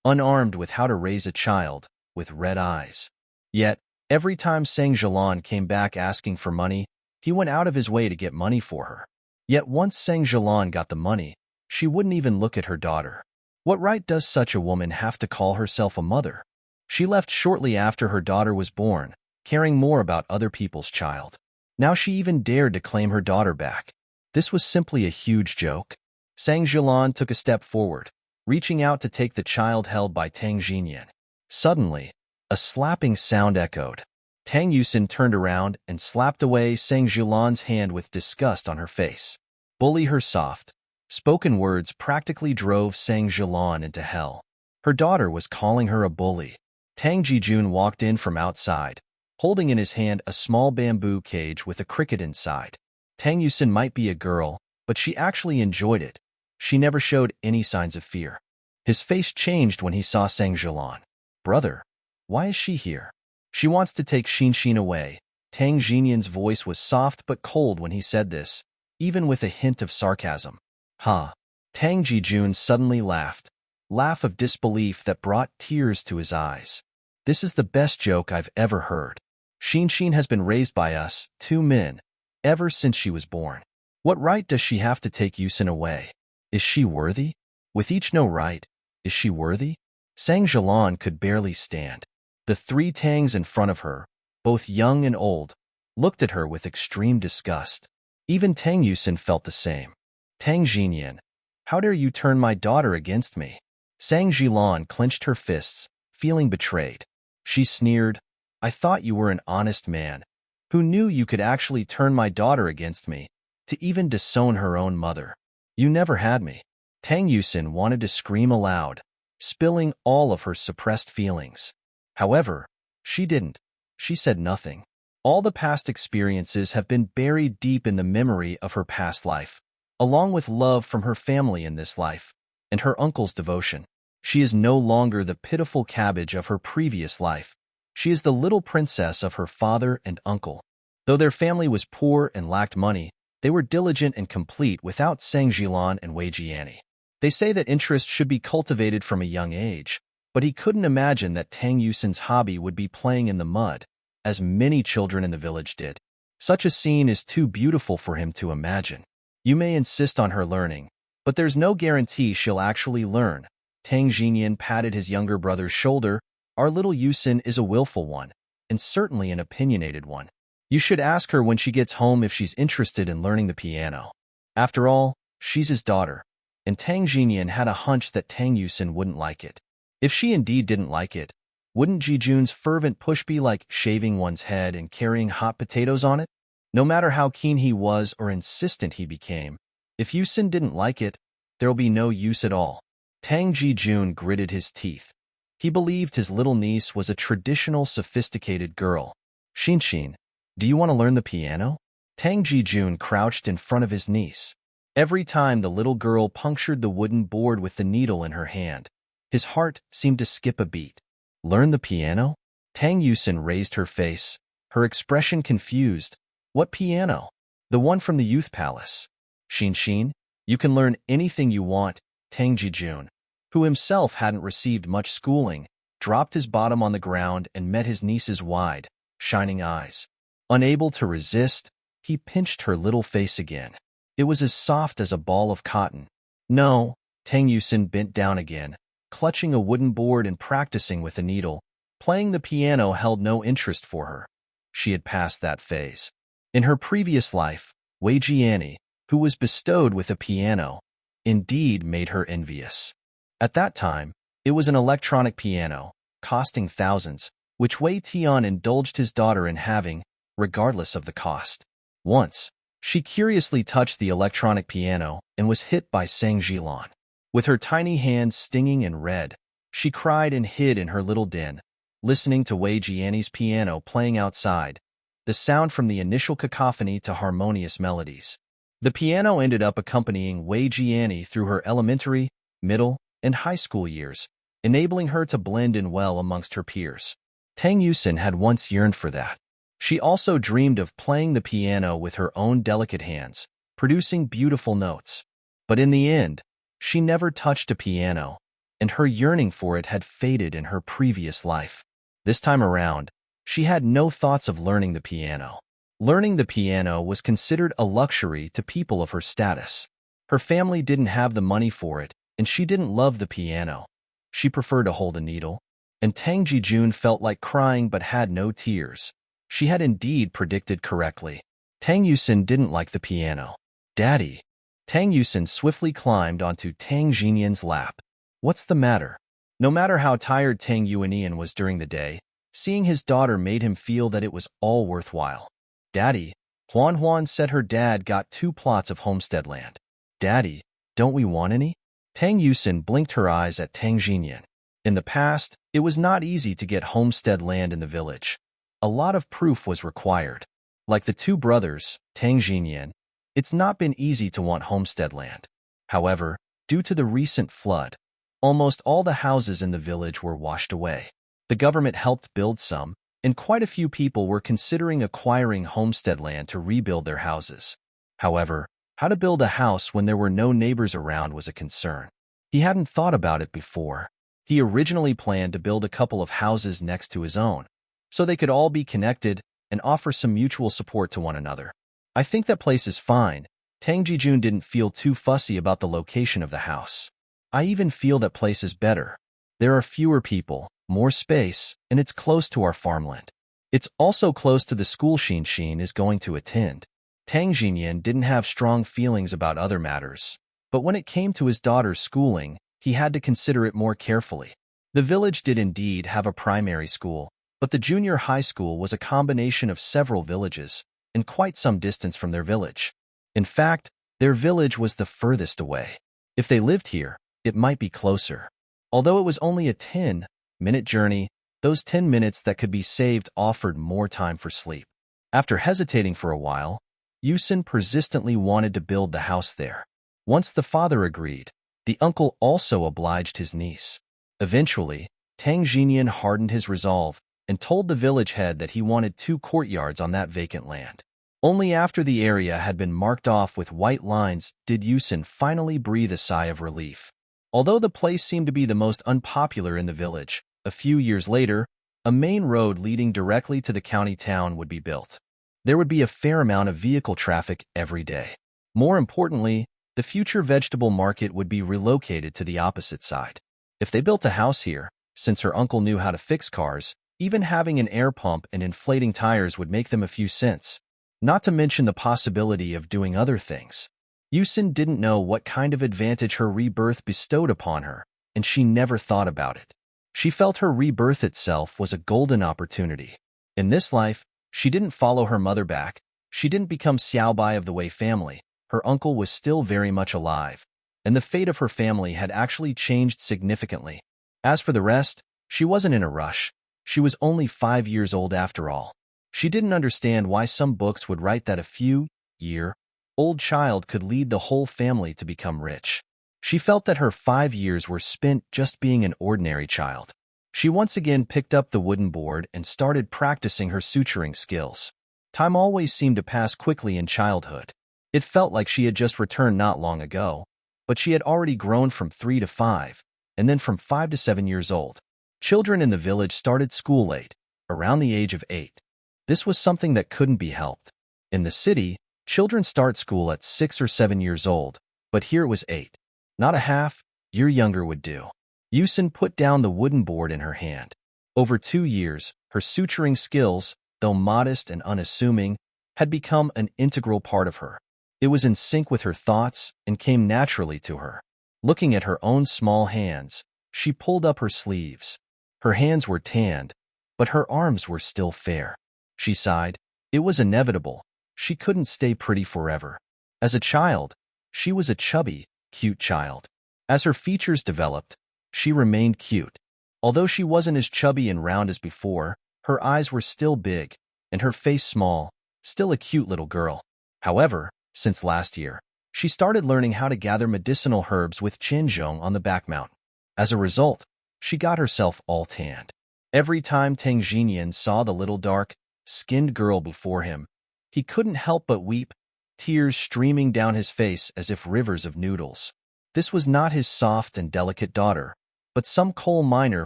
unarmed with how to raise a child, with red eyes. Yet, every time Sang Jilan came back asking for money, he went out of his way to get money for her. Yet once Sang Jilan got the money, she wouldn't even look at her daughter. What right does such a woman have to call herself a mother? She left shortly after her daughter was born, caring more about other people's child. Now she even dared to claim her daughter back. This was simply a huge joke. Sang Jilan took a step forward, reaching out to take the child held by Tang Jinyan. Suddenly, a slapping sound echoed. Tang Yusin turned around and slapped away Sang Jilan's hand with disgust on her face. Bully her soft. Spoken words practically drove Sang Jilan into hell. Her daughter was calling her a bully. Tang Jijun walked in from outside, holding in his hand a small bamboo cage with a cricket inside. Tang Yusin might be a girl, but she actually enjoyed it. She never showed any signs of fear. His face changed when he saw Sang Jilan. Brother, why is she here? She wants to take Xinshin away. Tang Jinyan's voice was soft but cold when he said this, even with a hint of sarcasm. Huh. Tang Jijun suddenly laughed. Laugh of disbelief that brought tears to his eyes. This is the best joke I've ever heard. Xinshin has been raised by us, two men, ever since she was born. What right does she have to take Yusin away? Is she worthy? With each no right, is she worthy? Sang Jilan could barely stand. The three Tangs in front of her, both young and old, looked at her with extreme disgust. Even Tang Yusin felt the same. Tang Jinyan, how dare you turn my daughter against me? Sang Jilan clenched her fists, feeling betrayed. She sneered, I thought you were an honest man. Who knew you could actually turn my daughter against me, to even disown her own mother? You never had me. Tang Yusin wanted to scream aloud, spilling all of her suppressed feelings. However, she didn't. She said nothing. All the past experiences have been buried deep in the memory of her past life, along with love from her family in this life, and her uncle's devotion. She is no longer the pitiful cabbage of her previous life. She is the little princess of her father and uncle. Though their family was poor and lacked money, they were diligent and complete without Sang Jilan and Wei Jiani. They say that interest should be cultivated from a young age, but he couldn't imagine that Tang Yusin's hobby would be playing in the mud, as many children in the village did. Such a scene is too beautiful for him to imagine. You may insist on her learning, but there's no guarantee she'll actually learn. Tang Jinyan patted his younger brother's shoulder. Our little Yusin is a willful one, and certainly an opinionated one. You should ask her when she gets home if she's interested in learning the piano. After all, she's his daughter. And Tang Jinyan had a hunch that Tang Yusin wouldn't like it. If she indeed didn't like it, wouldn't Jijun's fervent push be like shaving one's head and carrying hot potatoes on it? No matter how keen he was or insistent he became, if Yusin didn't like it, there'll be no use at all. Tang Jijun gritted his teeth. He believed his little niece was a traditional, sophisticated girl. Xinshin, do you want to learn the piano? Tang Jijun crouched in front of his niece. Every time the little girl punctured the wooden board with the needle in her hand, his heart seemed to skip a beat. Learn the piano? Tang Yusin raised her face, her expression confused. What piano? The one from the youth palace. Xinshin, you can learn anything you want, Tang Jijun. who himself hadn't received much schooling, dropped his bottom on the ground and met his niece's wide, shining eyes. Unable to resist, he pinched her little face again. It was as soft as a ball of cotton. No, Tang Yusin bent down again, clutching a wooden board and practicing with a needle. Playing the piano held no interest for her. She had passed that phase. In her previous life, Wei Jiani, who was bestowed with a piano, indeed made her envious. At that time, it was an electronic piano, costing thousands, which Wei Tian indulged his daughter in having, regardless of the cost. Once, she curiously touched the electronic piano and was hit by Sang Jilan. With her tiny hands stinging and red, she cried and hid in her little den, listening to Wei Jiani's piano playing outside, the sound from the initial cacophony to harmonious melodies. The piano ended up accompanying Wei Jiani through her elementary, middle, and high school years, enabling her to blend in well amongst her peers. Tang Yusin had once yearned for that. She also dreamed of playing the piano with her own delicate hands, producing beautiful notes. But in the end, she never touched a piano, and her yearning for it had faded in her previous life. This time around, she had no thoughts of learning the piano. Learning the piano was considered a luxury to people of her status. Her family didn't have the money for it, and she didn't love the piano. She preferred to hold a needle, and Tang Jijun felt like crying but had no tears. She had indeed predicted correctly. Tang Yusin didn't like the piano. "Daddy." Tang Yusin swiftly climbed onto Tang Jinyan's lap. "What's the matter?" No matter how tired Tang Yuanian was during the day, seeing his daughter made him feel that it was all worthwhile. "Daddy," Huan Huan said her dad got 2 plots of homestead land. "Daddy, don't we want any?" Tang Yusin blinked her eyes at Tang Jinyan. In the past, it was not easy to get homestead land in the village. A lot of proof was required. Like the 2 brothers, Tang Jinyan, it's not been easy to want homestead land. However, due to the recent flood, almost all the houses in the village were washed away. The government helped build some, and quite a few people were considering acquiring homestead land to rebuild their houses. However, how to build a house when there were no neighbors around was a concern. He hadn't thought about it before. He originally planned to build a couple of houses next to his own, so they could all be connected and offer some mutual support to one another. "I think that place is fine." Tang Jijun didn't feel too fussy about the location of the house. "I even feel that place is better. There are fewer people, more space, and it's close to our farmland. It's also close to the school Xin is going to attend." Tang Jinyan didn't have strong feelings about other matters, but when it came to his daughter's schooling, he had to consider it more carefully. The village did indeed have a primary school, but the junior high school was a combination of several villages, and quite some distance from their village. In fact, their village was the furthest away. If they lived here, it might be closer. Although it was only a 10-minute journey, those 10 minutes that could be saved offered more time for sleep. After hesitating for a while, Yusin persistently wanted to build the house there. Once the father agreed, the uncle also obliged his niece. Eventually, Tang Jinyan hardened his resolve and told the village head that he wanted 2 courtyards on that vacant land. Only after the area had been marked off with white lines did Yusin finally breathe a sigh of relief. Although the place seemed to be the most unpopular in the village, a few years later, a main road leading directly to the county town would be built. There would be a fair amount of vehicle traffic every day. More importantly, the future vegetable market would be relocated to the opposite side. If they built a house here, since her uncle knew how to fix cars, even having an air pump and inflating tires would make them a few cents. Not to mention the possibility of doing other things. Yusin didn't know what kind of advantage her rebirth bestowed upon her, and she never thought about it. She felt her rebirth itself was a golden opportunity. In this life, she didn't follow her mother back. She didn't become Xiaobai of the Wei family. Her uncle was still very much alive, and the fate of her family had actually changed significantly. As for the rest, she wasn't in a rush. She was only 5 years old after all. She didn't understand why some books would write that a few-year-old child could lead the whole family to become rich. She felt that her 5 years were spent just being an ordinary child. She once again picked up the wooden board and started practicing her suturing skills. Time always seemed to pass quickly in childhood. It felt like she had just returned not long ago, but she had already grown from 3 to 5, and then from 5 to 7 years old. Children in the village started school late, around the age of 8. This was something that couldn't be helped. In the city, children start school at 6 or 7 years old, but here it was 8. Not a half-year younger would do. Yusin put down the wooden board in her hand. Over 2 years, her suturing skills, though modest and unassuming, had become an integral part of her. It was in sync with her thoughts and came naturally to her. Looking at her own small hands, she pulled up her sleeves. Her hands were tanned, but her arms were still fair. She sighed. It was inevitable. She couldn't stay pretty forever. As a child, she was a chubby, cute child. As her features developed, she remained cute. Although she wasn't as chubby and round as before, her eyes were still big, and her face small, still a cute little girl. However, since last year, she started learning how to gather medicinal herbs with Chinzhong on the back mountain. As a result, she got herself all tanned. Every time Tang Xinyan saw the little dark-skinned girl before him, he couldn't help but weep, tears streaming down his face as if rivers of noodles. This was not his soft and delicate daughter, but some coal miner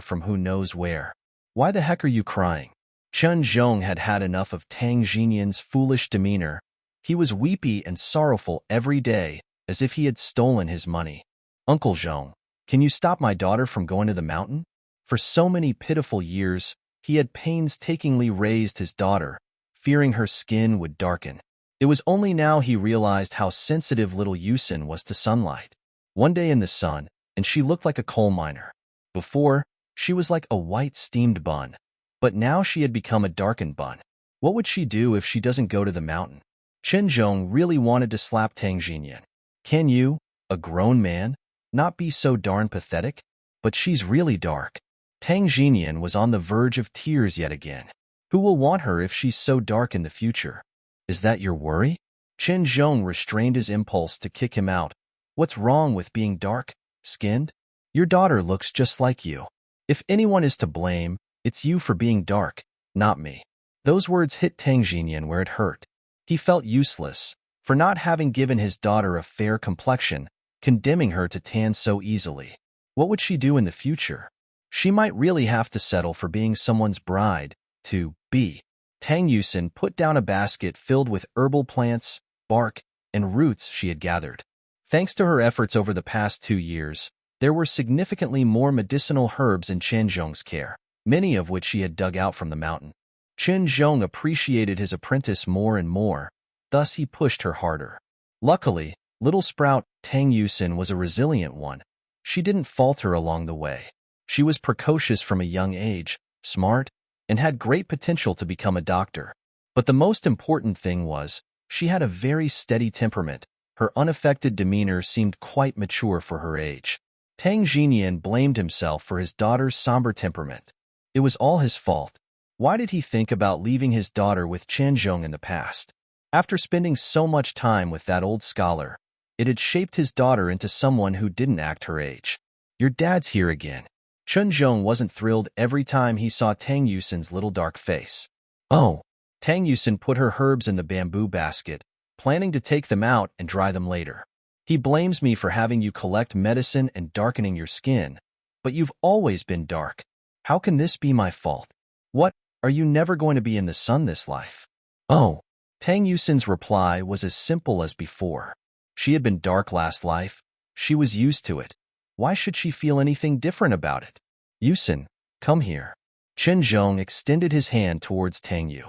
from who knows where. Why the heck are you crying? Chen Zhong had had enough of Tang Xinyan's foolish demeanor. He was weepy and sorrowful every day, as if he had stolen his money. Uncle Zhong, can you stop my daughter from going to the mountain? For so many pitiful years, he had painstakingly raised his daughter, fearing her skin would darken. It was only now he realized how sensitive little Yusin was to sunlight. One day in the sun, and she looked like a coal miner. Before, she was like a white steamed bun. But now she had become a darkened bun. What would she do if she doesn't go to the mountain? Chen Zhong really wanted to slap Tang Xinyan. Can you, a grown man, not be so darn pathetic? But she's really dark. Tang Xinyan was on the verge of tears yet again. Who will want her if she's so dark in the future? Is that your worry? Chen Zhong restrained his impulse to kick him out. What's wrong with being dark-skinned? Your daughter looks just like you. If anyone is to blame, it's you for being dark, not me. Those words hit Tang Xinyan where it hurt. He felt useless for not having given his daughter a fair complexion, condemning her to tan so easily. What would she do in the future? She might really have to settle for being someone's bride, to be. Tang Yusin put down a basket filled with herbal plants, bark, and roots she had gathered. Thanks to her efforts over the past 2 years, there were significantly more medicinal herbs in Chen Zhong's care, many of which she had dug out from the mountain. Chen Zhong appreciated his apprentice more and more, thus he pushed her harder. Luckily, little sprout Tang Yusin was a resilient one. She didn't falter along the way. She was precocious from a young age, smart, and had great potential to become a doctor. But the most important thing was, she had a very steady temperament. Her unaffected demeanor seemed quite mature for her age. Tang Xinyan blamed himself for his daughter's somber temperament. It was all his fault. Why did he think about leaving his daughter with Chen Zhong in the past? After spending so much time with that old scholar, it had shaped his daughter into someone who didn't act her age. Your dad's here again. Chen Zhong wasn't thrilled every time he saw Tang Yusin's little dark face. Oh. Tang Yusin put her herbs in the bamboo basket, planning to take them out and dry them later. He blames me for having you collect medicine and darkening your skin, but you've always been dark. How can this be my fault? What, are you never going to be in the sun this life? Oh. Tang Yusin's reply was as simple as before. She had been dark last life. She was used to it. Why should she feel anything different about it? Yusin, come here. Chen Zhong extended his hand towards Tang Yu.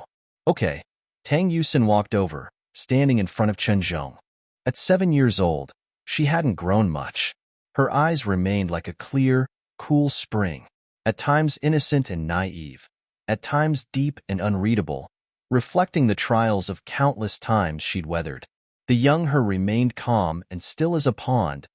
Okay. Tang Yusin walked over, standing in front of Chen Zhong. At 7 years old, she hadn't grown much. Her eyes remained like a clear, cool spring, at times innocent and naive, at times deep and unreadable, reflecting the trials of countless times she'd weathered. The young her remained calm and still as a pond,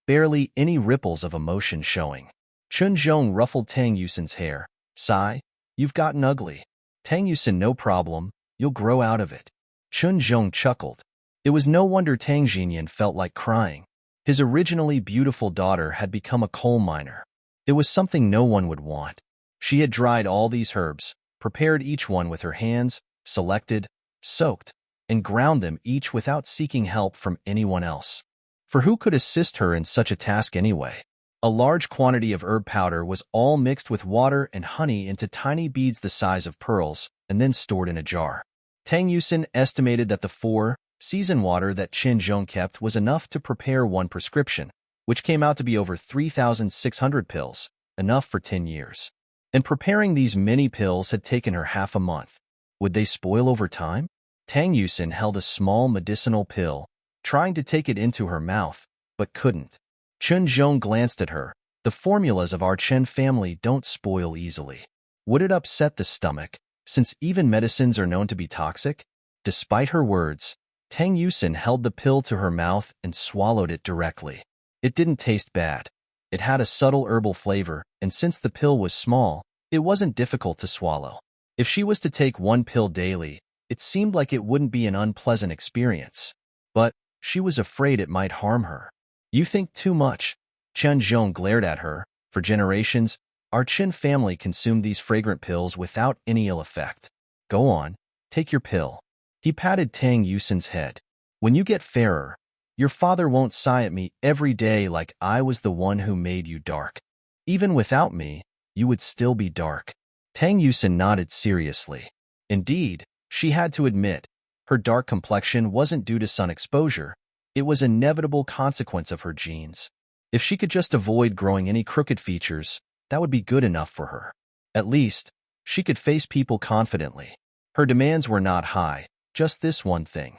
barely any ripples of emotion showing. Chen Zhong ruffled Tang Yusin's hair. Sigh, you've gotten ugly. Tang Yusin, no problem, you'll grow out of it. Chen Zhong chuckled. It was no wonder Tang Xinyan felt like crying. His originally beautiful daughter had become a coal miner. It was something no one would want. She had dried all these herbs, prepared each one with her hands, selected, soaked, and ground them each without seeking help from anyone else. For who could assist her in such a task anyway? A large quantity of herb powder was all mixed with water and honey into tiny beads the size of pearls and then stored in a jar. Tang Yusin estimated that the 4-season water that Qin Zhong kept was enough to prepare one prescription, which came out to be over 3,600 pills, enough for 10 years. And preparing these many pills had taken her half a month. Would they spoil over time? Tang Yusin held a small medicinal pill, trying to take it into her mouth, but couldn't. Qin Zhong glanced at her. The formulas of our Chen family don't spoil easily. Would it upset the stomach, since even medicines are known to be toxic? Despite her words, Tang Yusin held the pill to her mouth and swallowed it directly. It didn't taste bad. It had a subtle herbal flavor, and since the pill was small, it wasn't difficult to swallow. If she was to take one pill daily, it seemed like it wouldn't be an unpleasant experience. But she was afraid it might harm her. You think too much. Chen Zhong glared at her. For generations, our Qin family consumed these fragrant pills without any ill effect. Go on, take your pill. He patted Tang Yusin's head. When you get fairer, your father won't sigh at me every day like I was the one who made you dark. Even without me, you would still be dark. Tang Yusin nodded seriously. Indeed, she had to admit, her dark complexion wasn't due to sun exposure. It was an inevitable consequence of her genes. If she could just avoid growing any crooked features, that would be good enough for her. At least, she could face people confidently. Her demands were not high, just this one thing.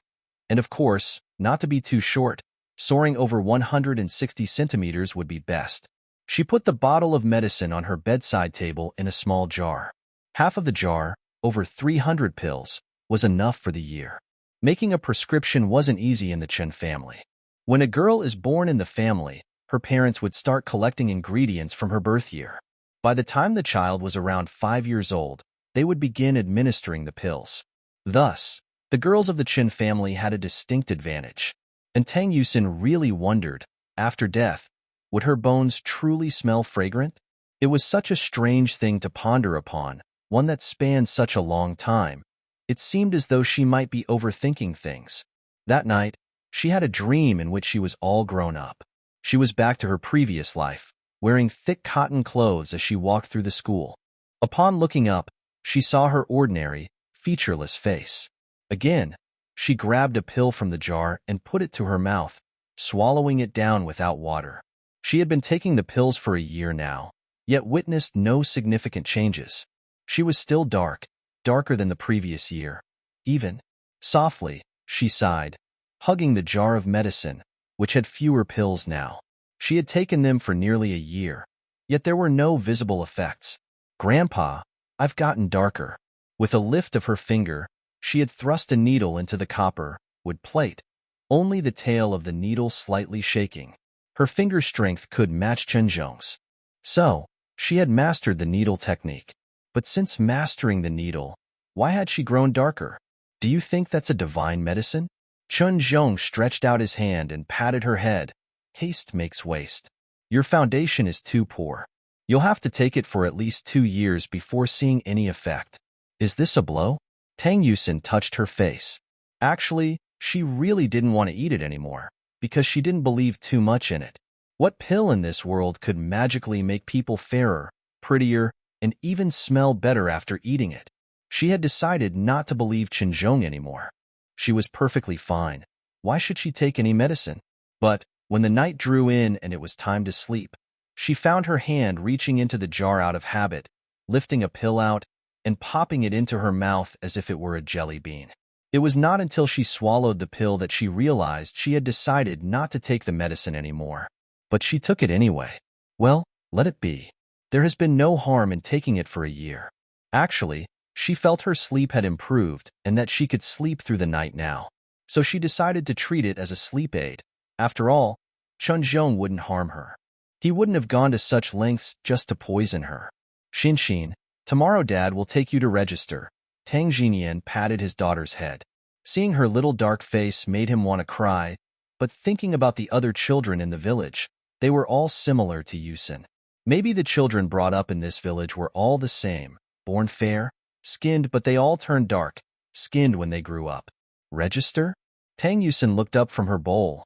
And of course, not to be too short, soaring over 160 centimeters would be best. She put the bottle of medicine on her bedside table in a small jar. Half of the jar, over 300 pills, was enough for the year. Making a prescription wasn't easy in the Chen family. When a girl is born in the family, her parents would start collecting ingredients from her birth year. By the time the child was around 5 years old, they would begin administering the pills. Thus, the girls of the Chen family had a distinct advantage. And Tang Yusin really wondered, after death, would her bones truly smell fragrant? It was such a strange thing to ponder upon, one that spanned such a long time. It seemed as though she might be overthinking things. That night, she had a dream in which she was all grown up. She was back to her previous life, wearing thick cotton clothes as she walked through the school. Upon looking up, she saw her ordinary, featureless face. Again, she grabbed a pill from the jar and put it to her mouth, swallowing it down without water. She had been taking the pills for a year now, yet witnessed no significant changes. She was still darker than the previous year. Even, softly, she sighed, hugging the jar of medicine, which had fewer pills now. She had taken them for nearly a year, yet there were no visible effects. Grandpa, I've gotten darker. With a lift of her finger, she had thrust a needle into the copper wood plate, only the tail of the needle slightly shaking. Her finger strength could match Chen Zhong's. So, she had mastered the needle technique. But since mastering the needle, why had she grown darker? Do you think that's a divine medicine? Chen Zhong stretched out his hand and patted her head. Haste makes waste. Your foundation is too poor. You'll have to take it for at least 2 years before seeing any effect. Is this a blow? Tang Yusin touched her face. Actually, she really didn't want to eat it anymore, because she didn't believe too much in it. What pill in this world could magically make people fairer, prettier, and even smell better after eating it? She had decided not to believe Qin Zhong anymore. She was perfectly fine. Why should she take any medicine? But when the night drew in and it was time to sleep, she found her hand reaching into the jar out of habit, lifting a pill out, and popping it into her mouth as if it were a jelly bean. It was not until she swallowed the pill that she realized she had decided not to take the medicine anymore. But she took it anyway. Well, let it be. There has been no harm in taking it for a year. Actually, she felt her sleep had improved and that she could sleep through the night now. So she decided to treat it as a sleep aid. After all, Chen Zhong wouldn't harm her. He wouldn't have gone to such lengths just to poison her. Xin, tomorrow Dad will take you to register. Tang Jinyan patted his daughter's head. Seeing her little dark face made him want to cry, but thinking about the other children in the village, they were all similar to Yusin. Maybe the children brought up in this village were all the same, born fair, skinned, but they all turned dark-skinned when they grew up. Register? Tang Yusin looked up from her bowl.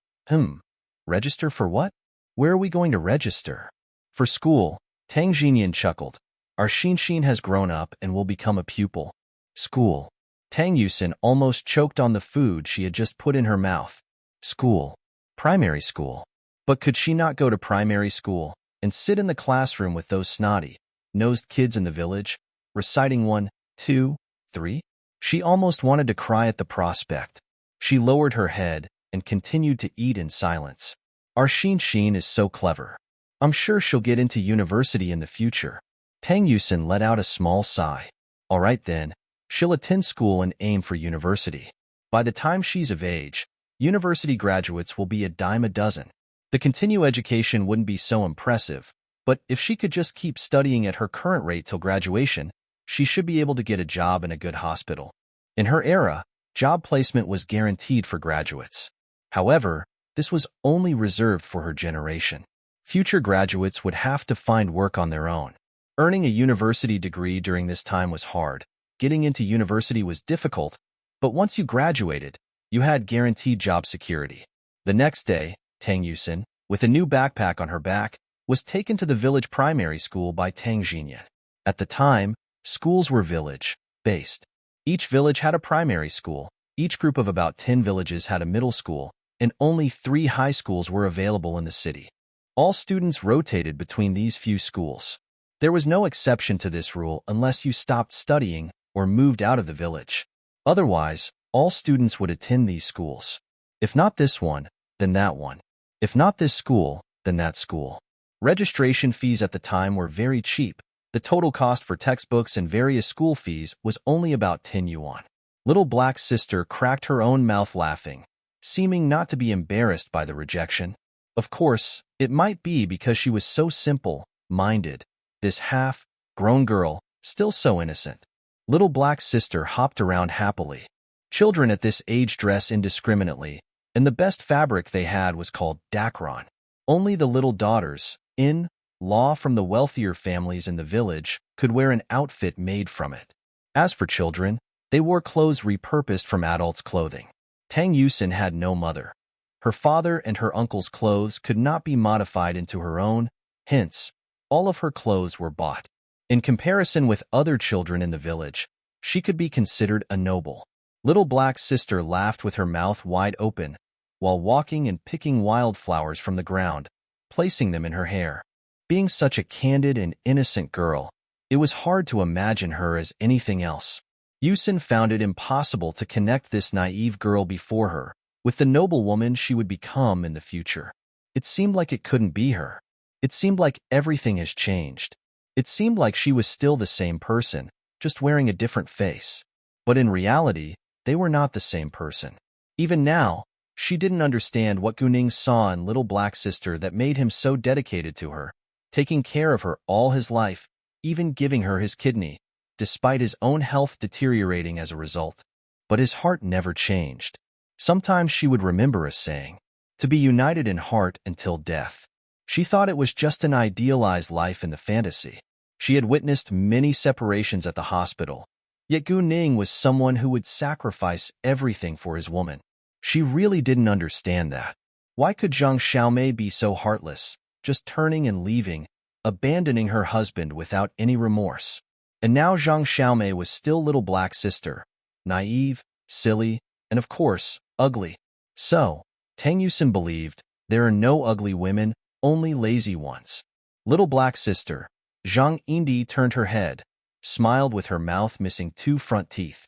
Register for what? Where are we going to register? For school, Tang Jinyan chuckled. Our Xinshin has grown up and will become a pupil. School. Tang Yusin almost choked on the food she had just put in her mouth. School. Primary school. But could she not go to primary school and sit in the classroom with those snotty-nosed kids in the village, reciting 1, 2, 3? She almost wanted to cry at the prospect. She lowered her head and continued to eat in silence. Our Xinshin is so clever. I'm sure she'll get into university in the future. Tang Yusin let out a small sigh. All right then, she'll attend school and aim for university. By the time she's of age, university graduates will be a dime a dozen. The continued education wouldn't be so impressive, but if she could just keep studying at her current rate till graduation, she should be able to get a job in a good hospital. In her era, job placement was guaranteed for graduates. However, this was only reserved for her generation. Future graduates would have to find work on their own. Earning a university degree during this time was hard. Getting into university was difficult, but once you graduated, you had guaranteed job security. The next day, Tang Yusin, with a new backpack on her back, was taken to the village primary school by Tang Jinyan. At the time, schools were village-based. Each village had a primary school, each group of about 10 villages had a middle school, and only 3 high schools were available in the city. All students rotated between these few schools. There was no exception to this rule unless you stopped studying or moved out of the village. Otherwise, all students would attend these schools. If not this one, then that one. If not this school, then that school. Registration fees at the time were very cheap. The total cost for textbooks and various school fees was only about 10 yuan. Little black sister cracked her own mouth laughing, seeming not to be embarrassed by the rejection. Of course, it might be because she was so simple-minded, this half-grown girl, still so innocent. Little black sister hopped around happily. Children at this age dress indiscriminately, and the best fabric they had was called dakron. Only the little daughters-in-law from the wealthier families in the village could wear an outfit made from it. As for children, they wore clothes repurposed from adults' clothing. Tang Yusin had no mother. Her father and her uncle's clothes could not be modified into her own, hence, all of her clothes were bought. In comparison with other children in the village, she could be considered a noble. Little black sister laughed with her mouth wide open, while walking and picking wildflowers from the ground, placing them in her hair. Being such a candid and innocent girl, it was hard to imagine her as anything else. Yusin found it impossible to connect this naive girl before her with the noble woman she would become in the future. It seemed like it couldn't be her. It seemed like everything has changed. It seemed like she was still the same person, just wearing a different face. But in reality, they were not the same person. Even now, she didn't understand what Guning saw in little black sister that made him so dedicated to her, taking care of her all his life, even giving her his kidney, despite his own health deteriorating as a result. But his heart never changed. Sometimes she would remember a saying, to be united in heart until death. She thought it was just an idealized life in the fantasy. She had witnessed many separations at the hospital, yet Gu Ning was someone who would sacrifice everything for his woman. She really didn't understand that. Why could Zhang Xiaomei be so heartless, just turning and leaving, abandoning her husband without any remorse? And now Zhang Xiaomei was still little black sister, naive, silly, and of course, ugly. So, Tang Yusin believed, there are no ugly women, only lazy ones. Little black sister, Zhang Yindi turned her head, smiled with her mouth missing 2 front teeth.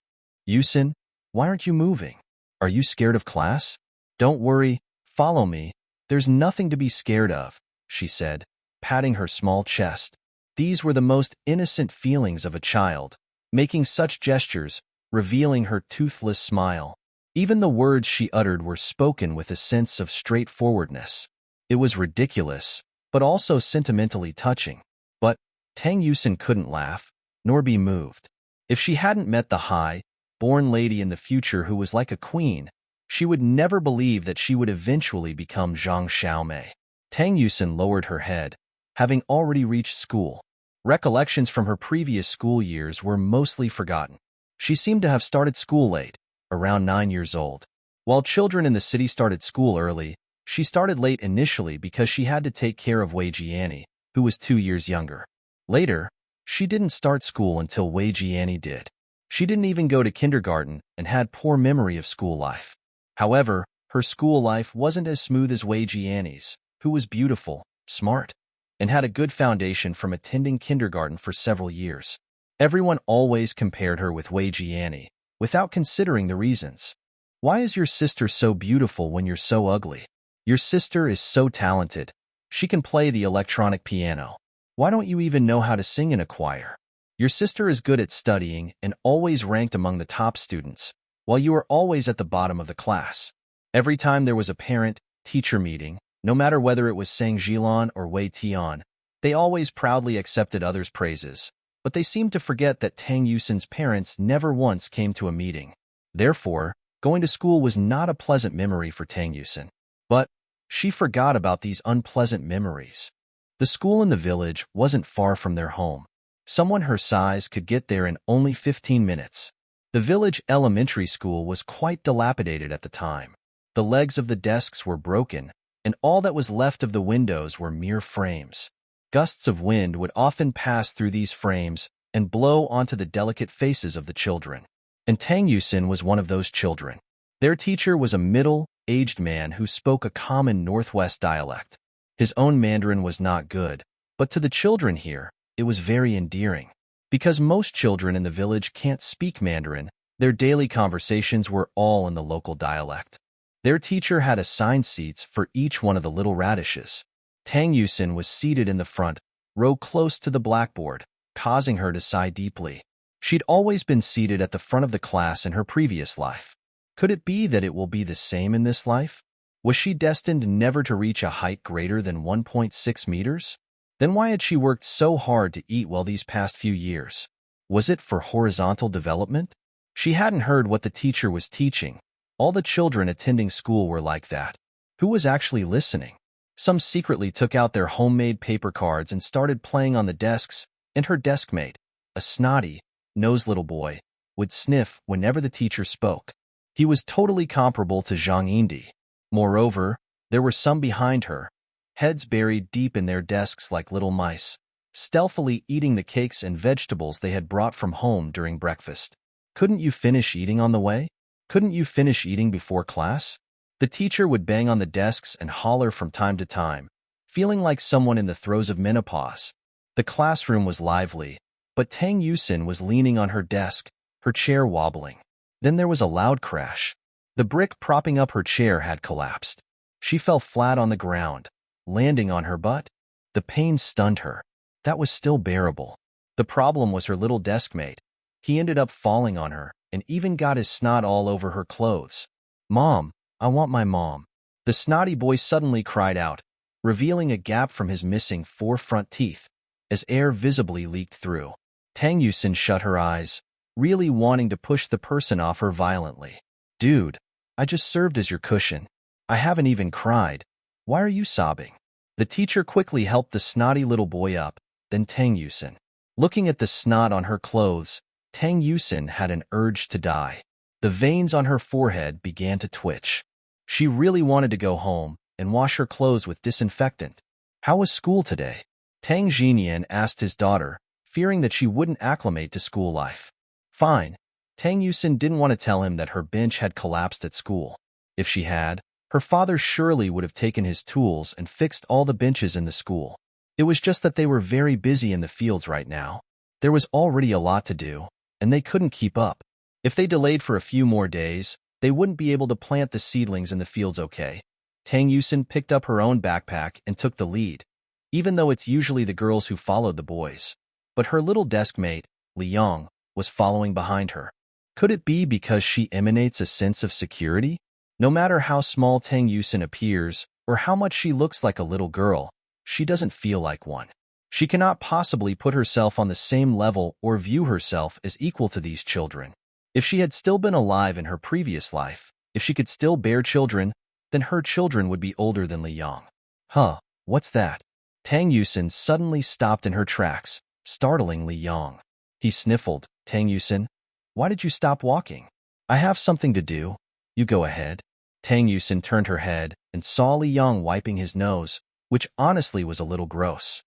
Yusin, why aren't you moving? Are you scared of class? Don't worry, follow me. There's nothing to be scared of, she said, patting her small chest. These were the most innocent feelings of a child, making such gestures, revealing her toothless smile. Even the words she uttered were spoken with a sense of straightforwardness. It was ridiculous, but also sentimentally touching. But Tang Yusin couldn't laugh, nor be moved. If she hadn't met the high-born lady in the future who was like a queen, she would never believe that she would eventually become Zhang Xiaomei. Tang Yusin lowered her head, having already reached school. Recollections from her previous school years were mostly forgotten. She seemed to have started school late, around 9 years old. While children in the city started school early, she started late initially because she had to take care of Wei Jiani, who was 2 years younger. Later, she didn't start school until Wei Jiani did. She didn't even go to kindergarten and had poor memory of school life. However, her school life wasn't as smooth as Wei Jiani's, who was beautiful, smart, and had a good foundation from attending kindergarten for several years. Everyone always compared her with Wei Jiani, without considering the reasons. Why is your sister so beautiful when you're so ugly? Your sister is so talented. She can play the electronic piano. Why don't you even know how to sing in a choir? Your sister is good at studying and always ranked among the top students, while you are always at the bottom of the class. Every time there was a parent-teacher meeting, no matter whether it was Sang Jilan or Wei Tian, they always proudly accepted others' praises, but they seemed to forget that Tang Yusin's parents never once came to a meeting. Therefore, going to school was not a pleasant memory for Tang Yusin. But she forgot about these unpleasant memories. The school in the village wasn't far from their home. Someone her size could get there in only 15 minutes. The village elementary school was quite dilapidated at the time. The legs of the desks were broken, and all that was left of the windows were mere frames. Gusts of wind would often pass through these frames and blow onto the delicate faces of the children. And Tang Yusin was one of those children. Their teacher was a middle-aged man who spoke a common Northwest dialect. His own Mandarin was not good, but to the children here, it was very endearing. Because most children in the village can't speak Mandarin, their daily conversations were all in the local dialect. Their teacher had assigned seats for each one of the little radishes. Tang Yusin was seated in the front row close to the blackboard, causing her to sigh deeply. She'd always been seated at the front of the class in her previous life. Could it be that it will be the same in this life? Was she destined never to reach a height greater than 1.6 meters? Then why had she worked so hard to eat well these past few years? Was it for horizontal development? She hadn't heard what the teacher was teaching. All the children attending school were like that. Who was actually listening? Some secretly took out their homemade paper cards and started playing on the desks, and her deskmate, a snotty, nosed little boy, would sniff whenever the teacher spoke. He was totally comparable to Zhang Yindi. Moreover, there were some behind her, heads buried deep in their desks like little mice, stealthily eating the cakes and vegetables they had brought from home during breakfast. Couldn't you finish eating on the way? Couldn't you finish eating before class? The teacher would bang on the desks and holler from time to time, feeling like someone in the throes of menopause. The classroom was lively, but Tang Yusin was leaning on her desk, her chair wobbling. Then there was a loud crash. The brick propping up her chair had collapsed. She fell flat on the ground, landing on her butt. The pain stunned her. That was still bearable. The problem was her little deskmate. He ended up falling on her and even got his snot all over her clothes. "Mom, I want my mom." The snotty boy suddenly cried out, revealing a gap from his missing 4 front teeth, as air visibly leaked through. Tang Yusin shut her eyes, really wanting to push the person off her violently. "Dude, I just served as your cushion. I haven't even cried. Why are you sobbing?" The teacher quickly helped the snotty little boy up, then Tang Yusin. Looking at the snot on her clothes, Tang Yusin had an urge to die. The veins on her forehead began to twitch. She really wanted to go home and wash her clothes with disinfectant. How was school today? Tang Xinyan asked his daughter, fearing that she wouldn't acclimate to school life. Fine. Tang Yusin didn't want to tell him that her bench had collapsed at school. If she had, her father surely would have taken his tools and fixed all the benches in the school. It was just that they were very busy in the fields right now. There was already a lot to do, and they couldn't keep up. If they delayed for a few more days, they wouldn't be able to plant the seedlings in the fields okay. Tang Yusin picked up her own backpack and took the lead, even though it's usually the girls who followed the boys. But her little deskmate, Li Yong, was following behind her. Could it be because she emanates a sense of security? No matter how small Tang Yusin appears, or how much she looks like a little girl, she doesn't feel like one. She cannot possibly put herself on the same level or view herself as equal to these children. If she had still been alive in her previous life, if she could still bear children, then her children would be older than Li Yong. Huh, what's that? Tang Yusin suddenly stopped in her tracks, startling Li Yong. He sniffled. Tang Yusin, why did you stop walking? I have something to do. You go ahead. Tang Yusin turned her head and saw Li Yong wiping his nose, which honestly was a little gross.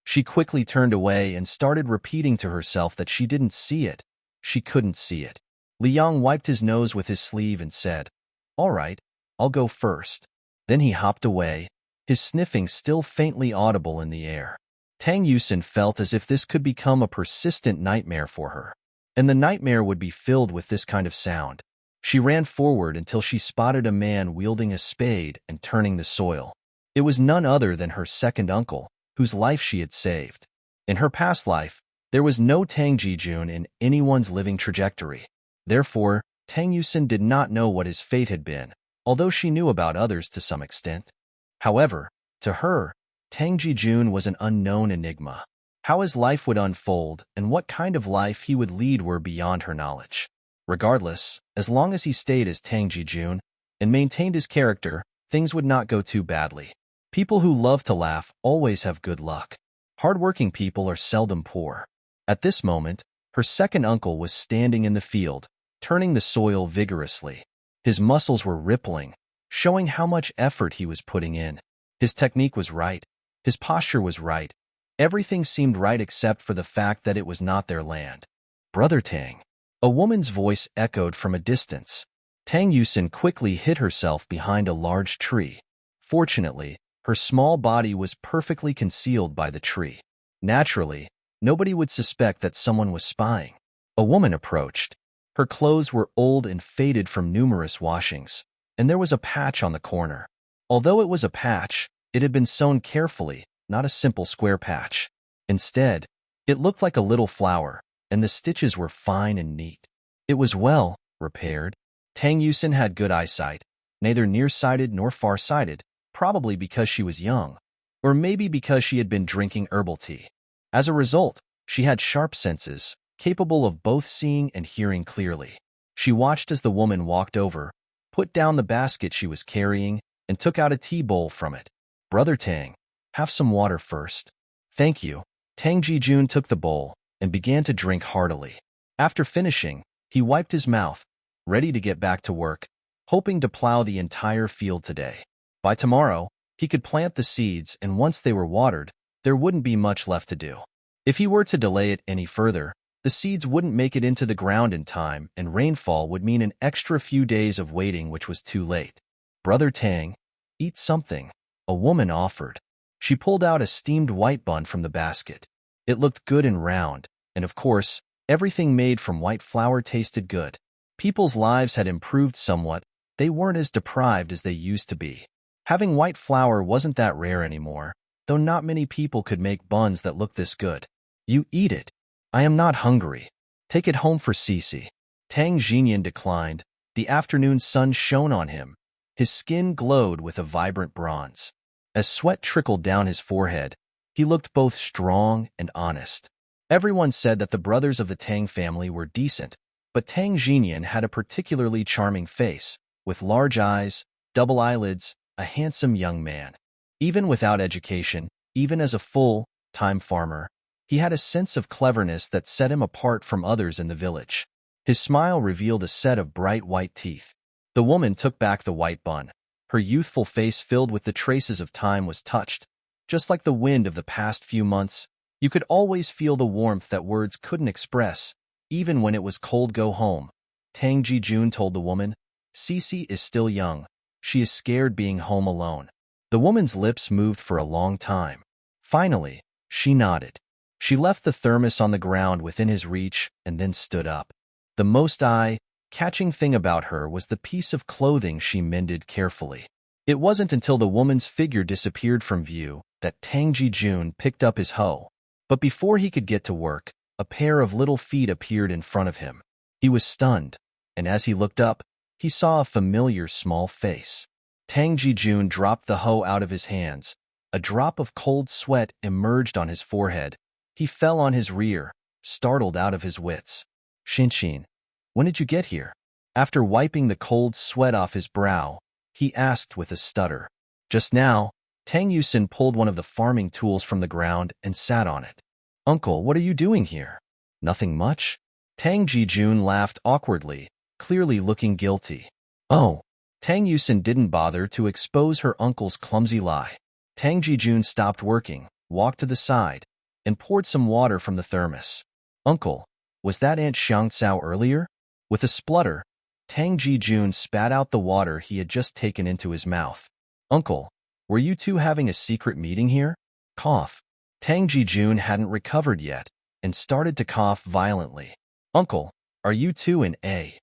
She quickly turned away and started repeating to herself that she didn't see it. She couldn't see it. Liang wiped his nose with his sleeve and said, "All right, I'll go first." Then he hopped away, his sniffing still faintly audible in the air. Tang Yusin felt as if this could become a persistent nightmare for her, and the nightmare would be filled with this kind of sound. She ran forward until she spotted a man wielding a spade and turning the soil. It was none other than her second uncle, whose life she had saved. In her past life, there was no Tang Jijun in anyone's living trajectory. Therefore, Tang Yusin did not know what his fate had been, although she knew about others to some extent. However, to her, Tang Jijun was an unknown enigma. How his life would unfold and what kind of life he would lead were beyond her knowledge. Regardless, as long as he stayed as Tang Jijun and maintained his character, things would not go too badly. People who love to laugh always have good luck. Hardworking people are seldom poor. At this moment, her second uncle was standing in the field, turning the soil vigorously. His muscles were rippling, showing how much effort he was putting in. His technique was right. His posture was right. Everything seemed right except for the fact that it was not their land. "Brother Tang." A woman's voice echoed from a distance. Tang Yusin quickly hid herself behind a large tree. Fortunately, her small body was perfectly concealed by the tree. Naturally, nobody would suspect that someone was spying. A woman approached. Her clothes were old and faded from numerous washings, and there was a patch on the corner. Although it was a patch, it had been sewn carefully, not a simple square patch. Instead, it looked like a little flower, and the stitches were fine and neat. It was well repaired. Tang Yusin had good eyesight, neither nearsighted nor farsighted, probably because she was young, or maybe because she had been drinking herbal tea. As a result, she had sharp senses, capable of both seeing and hearing clearly. She watched as the woman walked over, put down the basket she was carrying, and took out a tea bowl from it. "Brother Tang, have some water first." "Thank you." Tang Jijun took the bowl and began to drink heartily. After finishing, he wiped his mouth, ready to get back to work, hoping to plow the entire field today. By tomorrow, he could plant the seeds, and once they were watered, there wouldn't be much left to do. If he were to delay it any further, the seeds wouldn't make it into the ground in time, and rainfall would mean an extra few days of waiting, which was too late. "Brother Tang, eat something," a woman offered. She pulled out a steamed white bun from the basket. It looked good and round, and of course, everything made from white flour tasted good. People's lives had improved somewhat. They weren't as deprived as they used to be. Having white flour wasn't that rare anymore, though not many people could make buns that looked this good. "You eat it." "I am not hungry." "Take it home for Cece." Tang Jinian declined. The afternoon sun shone on him. His skin glowed with a vibrant bronze. As sweat trickled down his forehead, he looked both strong and honest. Everyone said that the brothers of the Tang family were decent, but Tang Jinian had a particularly charming face, with large eyes, double eyelids, a handsome young man. Even without education, even as a full-time farmer, he had a sense of cleverness that set him apart from others in the village. His smile revealed a set of bright white teeth. The woman took back the white bun. Her youthful face filled with the traces of time was touched. Just like the wind of the past few months, you could always feel the warmth that words couldn't express, even when it was cold. "Go home," Tang Jijun told the woman. "Cece is still young. She is scared being home alone." The woman's lips moved for a long time. Finally, she nodded. She left the thermos on the ground within his reach and then stood up. The most eye-catching thing about her was the piece of clothing she mended carefully. It wasn't until the woman's figure disappeared from view that Tang Jijun picked up his hoe. But before he could get to work, a pair of little feet appeared in front of him. He was stunned, and as he looked up, he saw a familiar small face. Tang Jijun dropped the hoe out of his hands. A drop of cold sweat emerged on his forehead. He fell on his rear, startled out of his wits. "Shinshin, when did you get here?" After wiping the cold sweat off his brow, he asked with a stutter. "Just now." Tang Yusin pulled one of the farming tools from the ground and sat on it. "Uncle, what are you doing here?" "Nothing much." Tang Jijun laughed awkwardly, clearly looking guilty. "Oh." Tang Yusin didn't bother to expose her uncle's clumsy lie. Tang Jijun stopped working, walked to the side, and poured some water from the thermos. "Uncle, was that Aunt Xiangcao earlier?" With a splutter, Tang Jijun spat out the water he had just taken into his mouth. "Uncle, were you two having a secret meeting here?" Cough. Tang Jijun hadn't recovered yet and started to cough violently. "Uncle, are you two in A?"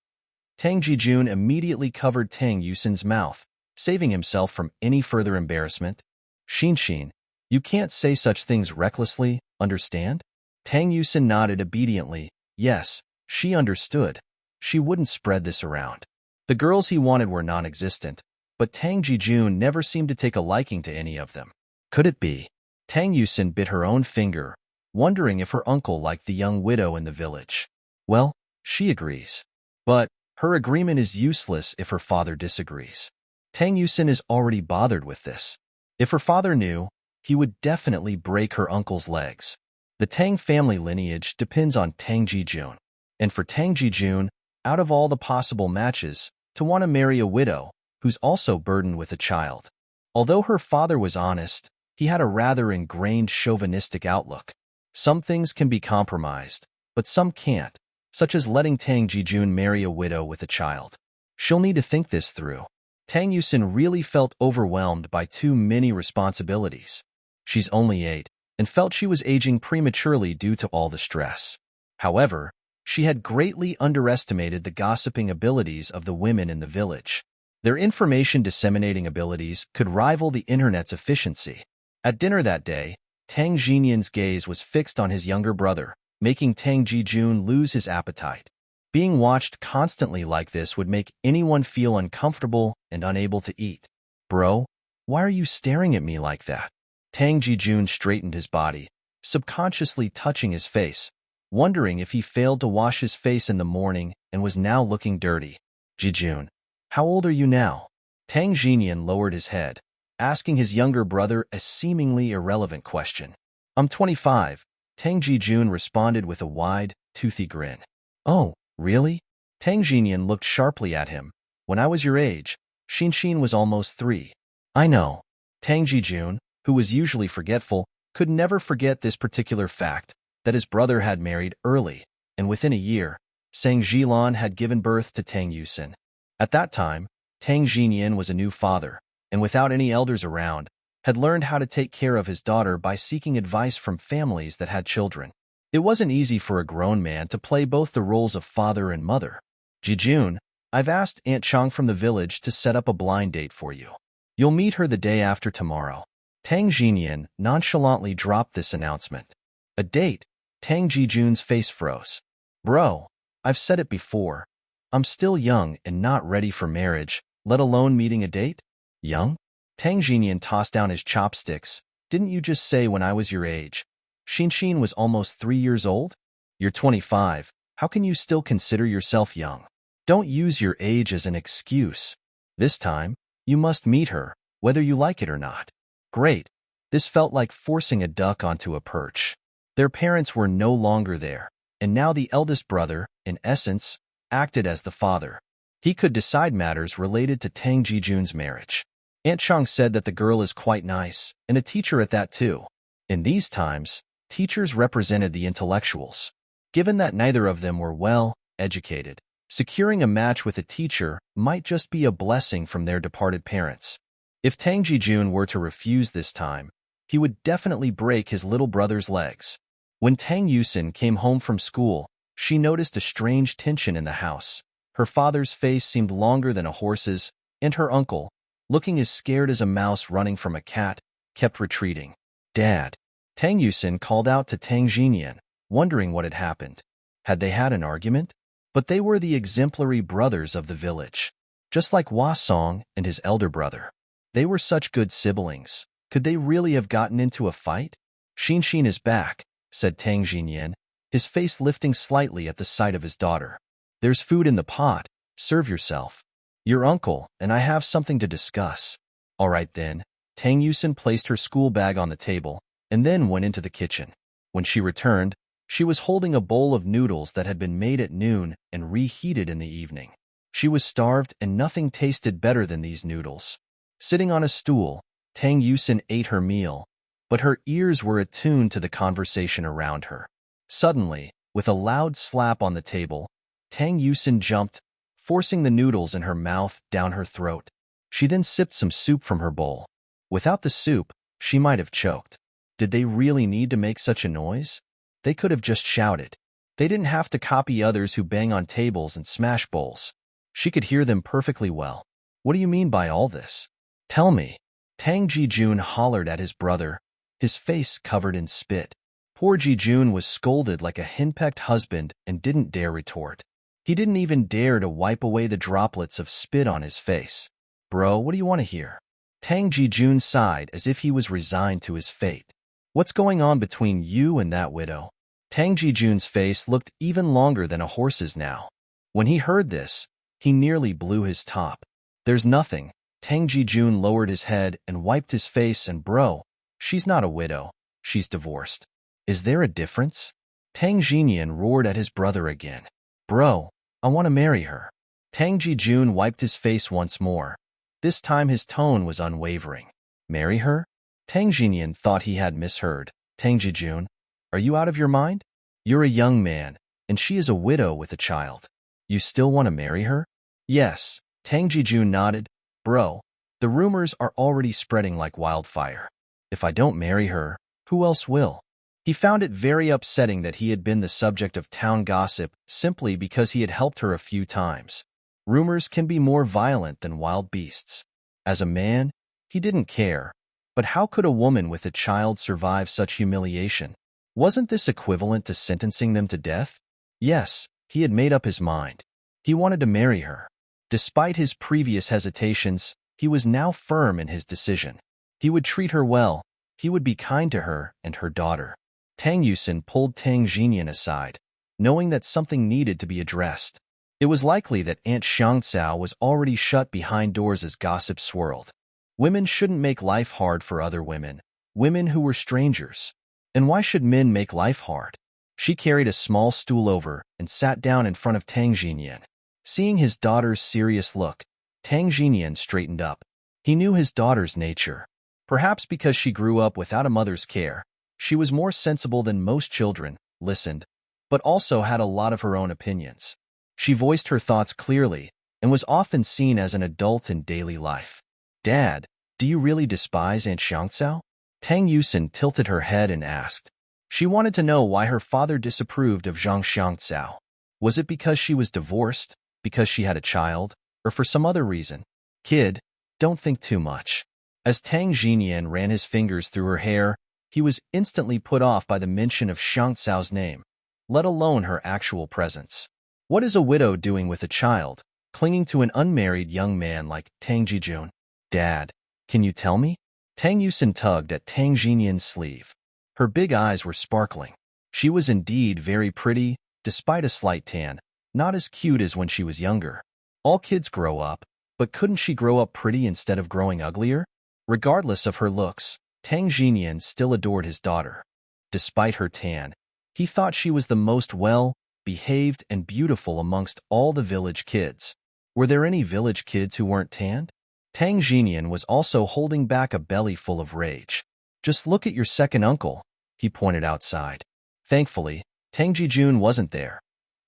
Tang Jijun immediately covered Tang Yusin's mouth, saving himself from any further embarrassment. Xin, you can't say such things recklessly, understand?" Tang Yusin nodded obediently. Yes, she understood. She wouldn't spread this around. The girls he wanted were non-existent, but Tang Jijun never seemed to take a liking to any of them. Could it be? Tang Yusin bit her own finger, wondering if her uncle liked the young widow in the village. Well, she agrees. But her agreement is useless if her father disagrees. Tang Yusin is already bothered with this. If her father knew, he would definitely break her uncle's legs. The Tang family lineage depends on Tang Jijun. And for Tang Jijun, out of all the possible matches, to want to marry a widow who's also burdened with a child. Although her father was honest, he had a rather ingrained chauvinistic outlook. Some things can be compromised, but some can't, such as letting Tang Jijun marry a widow with a child. She'll need to think this through. Tang Yusin really felt overwhelmed by too many responsibilities. She's only 8, and felt she was aging prematurely due to all the stress. However, she had greatly underestimated the gossiping abilities of the women in the village. Their information disseminating abilities could rival the internet's efficiency. At dinner that day, Tang Jinyan's gaze was fixed on his younger brother, making Tang Jijun lose his appetite. Being watched constantly like this would make anyone feel uncomfortable and unable to eat. Bro, why are you staring at me like that? Tang Jijun straightened his body, subconsciously touching his face, wondering if he failed to wash his face in the morning and was now looking dirty. Jijun, how old are you now? Tang Jinyan lowered his head, asking his younger brother a seemingly irrelevant question. I'm 25, Tang Jijun responded with a wide, toothy grin. Oh, really? Tang Jinyan looked sharply at him. When I was your age, Xin was almost 3. I know. Tang Jijun, who was usually forgetful, could never forget this particular fact, that his brother had married early, and within a year, Sang Jilan had given birth to Tang Yusin. At that time, Tang Jinyan was a new father, and without any elders around, had learned how to take care of his daughter by seeking advice from families that had children. It wasn't easy for a grown man to play both the roles of father and mother. Jijun, I've asked Aunt Chang from the village to set up a blind date for you. You'll meet her the day after tomorrow. Tang Jinyan nonchalantly dropped this announcement. A date? Tang Jijun's face froze. Bro, I've said it before. I'm still young and not ready for marriage, let alone meeting a date? Young? Tang Jinyan tossed down his chopsticks. Didn't you just say when I was your age? Xin was almost 3 years old? You're 25. How can you still consider yourself young? Don't use your age as an excuse. This time, you must meet her, whether you like it or not. Great. This felt like forcing a duck onto a perch. Their parents were no longer there, and now the eldest brother, in essence, acted as the father. He could decide matters related to Tang Jijun's marriage. Aunt Chang said that the girl is quite nice, and a teacher at that too. In these times, teachers represented the intellectuals. Given that neither of them were well educated, securing a match with a teacher might just be a blessing from their departed parents. If Tang Jijun were to refuse this time, he would definitely break his little brother's legs. When Tang Yusin came home from school, she noticed a strange tension in the house. Her father's face seemed longer than a horse's, and her uncle, looking as scared as a mouse running from a cat, kept retreating. Dad. Tang Yusin called out to Tang Jinyan, wondering what had happened. Had they had an argument? But they were the exemplary brothers of the village. Just like Hua Song and his elder brother. They were such good siblings. Could they really have gotten into a fight? Xin is back, said Tang Jinyan, his face lifting slightly at the sight of his daughter. There's food in the pot. Serve yourself. Your uncle and I have something to discuss. All right then. Tang Yusin placed her school bag on the table and then went into the kitchen. When she returned, she was holding a bowl of noodles that had been made at noon and reheated in the evening. She was starved and nothing tasted better than these noodles. Sitting on a stool, Tang Yusin ate her meal, but her ears were attuned to the conversation around her. Suddenly, with a loud slap on the table, Tang Yusin jumped, forcing the noodles in her mouth down her throat. She then sipped some soup from her bowl. Without the soup, she might have choked. Did they really need to make such a noise? They could have just shouted. They didn't have to copy others who bang on tables and smash bowls. She could hear them perfectly well. What do you mean by all this? Tell me. Tang Jijun hollered at his brother, his face covered in spit. Poor Jijun was scolded like a henpecked husband and didn't dare retort. He didn't even dare to wipe away the droplets of spit on his face. Bro, what do you want to hear? Tang Jijun sighed as if he was resigned to his fate. What's going on between you and that widow? Tang Jijun's face looked even longer than a horse's now. When he heard this, he nearly blew his top. There's nothing. Tang Jijun lowered his head and wiped his face and bro, she's not a widow. She's divorced. Is there a difference? Tang Jinian roared at his brother again. Bro, I want to marry her. Tang Jijun wiped his face once more. This time his tone was unwavering. Marry her? Tang Jinian thought he had misheard. Tang Jijun, are you out of your mind? You're a young man, and she is a widow with a child. You still want to marry her? Yes. Tang Jijun nodded. Bro, the rumors are already spreading like wildfire. If I don't marry her, who else will? He found it very upsetting that he had been the subject of town gossip simply because he had helped her a few times. Rumors can be more violent than wild beasts. As a man, he didn't care. But how could a woman with a child survive such humiliation? Wasn't this equivalent to sentencing them to death? Yes, he had made up his mind. He wanted to marry her. Despite his previous hesitations, he was now firm in his decision. He would treat her well. He would be kind to her and her daughter. Tang Yusin pulled Tang Jinian aside, knowing that something needed to be addressed. It was likely that Aunt Xiangcao was already shut behind doors as gossip swirled. Women shouldn't make life hard for other women, women who were strangers. And why should men make life hard? She carried a small stool over and sat down in front of Tang Jinian. Seeing his daughter's serious look, Tang Jinian straightened up. He knew his daughter's nature. Perhaps because she grew up without a mother's care, she was more sensible than most children, listened, but also had a lot of her own opinions. She voiced her thoughts clearly and was often seen as an adult in daily life. Dad, do you really despise Aunt Xiangcao? Tang Yusin tilted her head and asked. She wanted to know why her father disapproved of Zhang Xiangcao. Was it because she was divorced, because she had a child, or for some other reason? Kid, don't think too much. As Tang Jinian ran his fingers through her hair, he was instantly put off by the mention of Xiangcao's name, let alone her actual presence. What is a widow doing with a child, clinging to an unmarried young man like Tang Jijun? Dad, can you tell me? Tang Yusin tugged at Tang Jinian's sleeve. Her big eyes were sparkling. She was indeed very pretty, despite a slight tan, not as cute as when she was younger. All kids grow up, but couldn't she grow up pretty instead of growing uglier? Regardless of her looks, Tang Jinian still adored his daughter. Despite her tan, he thought she was the most well-behaved and beautiful amongst all the village kids. Were there any village kids who weren't tanned? Tang Jinian was also holding back a belly full of rage. Just look at your second uncle, he pointed outside. Thankfully, Tang Jijun wasn't there,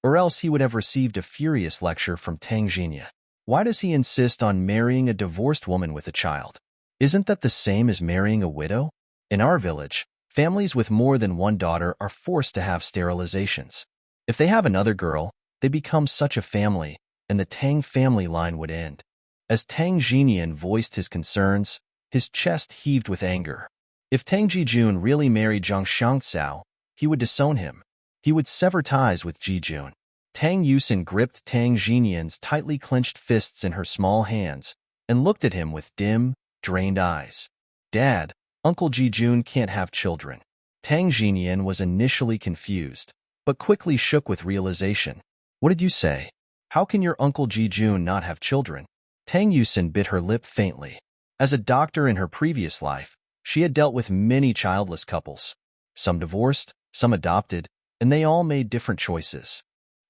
or else he would have received a furious lecture from Tang Jinian. Why does he insist on marrying a divorced woman with a child? Isn't that the same as marrying a widow? In our village, families with more than one daughter are forced to have sterilizations. If they have another girl, they become such a family, and the Tang family line would end. As Tang Jinian voiced his concerns, his chest heaved with anger. If Tang Jijun really married Zhang Xiangcao, he would disown him. He would sever ties with Jijun. Tang Yusin gripped Tang Jinian's tightly clenched fists in her small hands and looked at him with dim, drained eyes. Dad, Uncle Jijun can't have children. Tang Jinian was initially confused, but quickly shook with realization. What did you say? How can your Uncle Jijun not have children? Tang Yusin bit her lip faintly. As a doctor in her previous life, she had dealt with many childless couples. Some divorced, some adopted, and they all made different choices.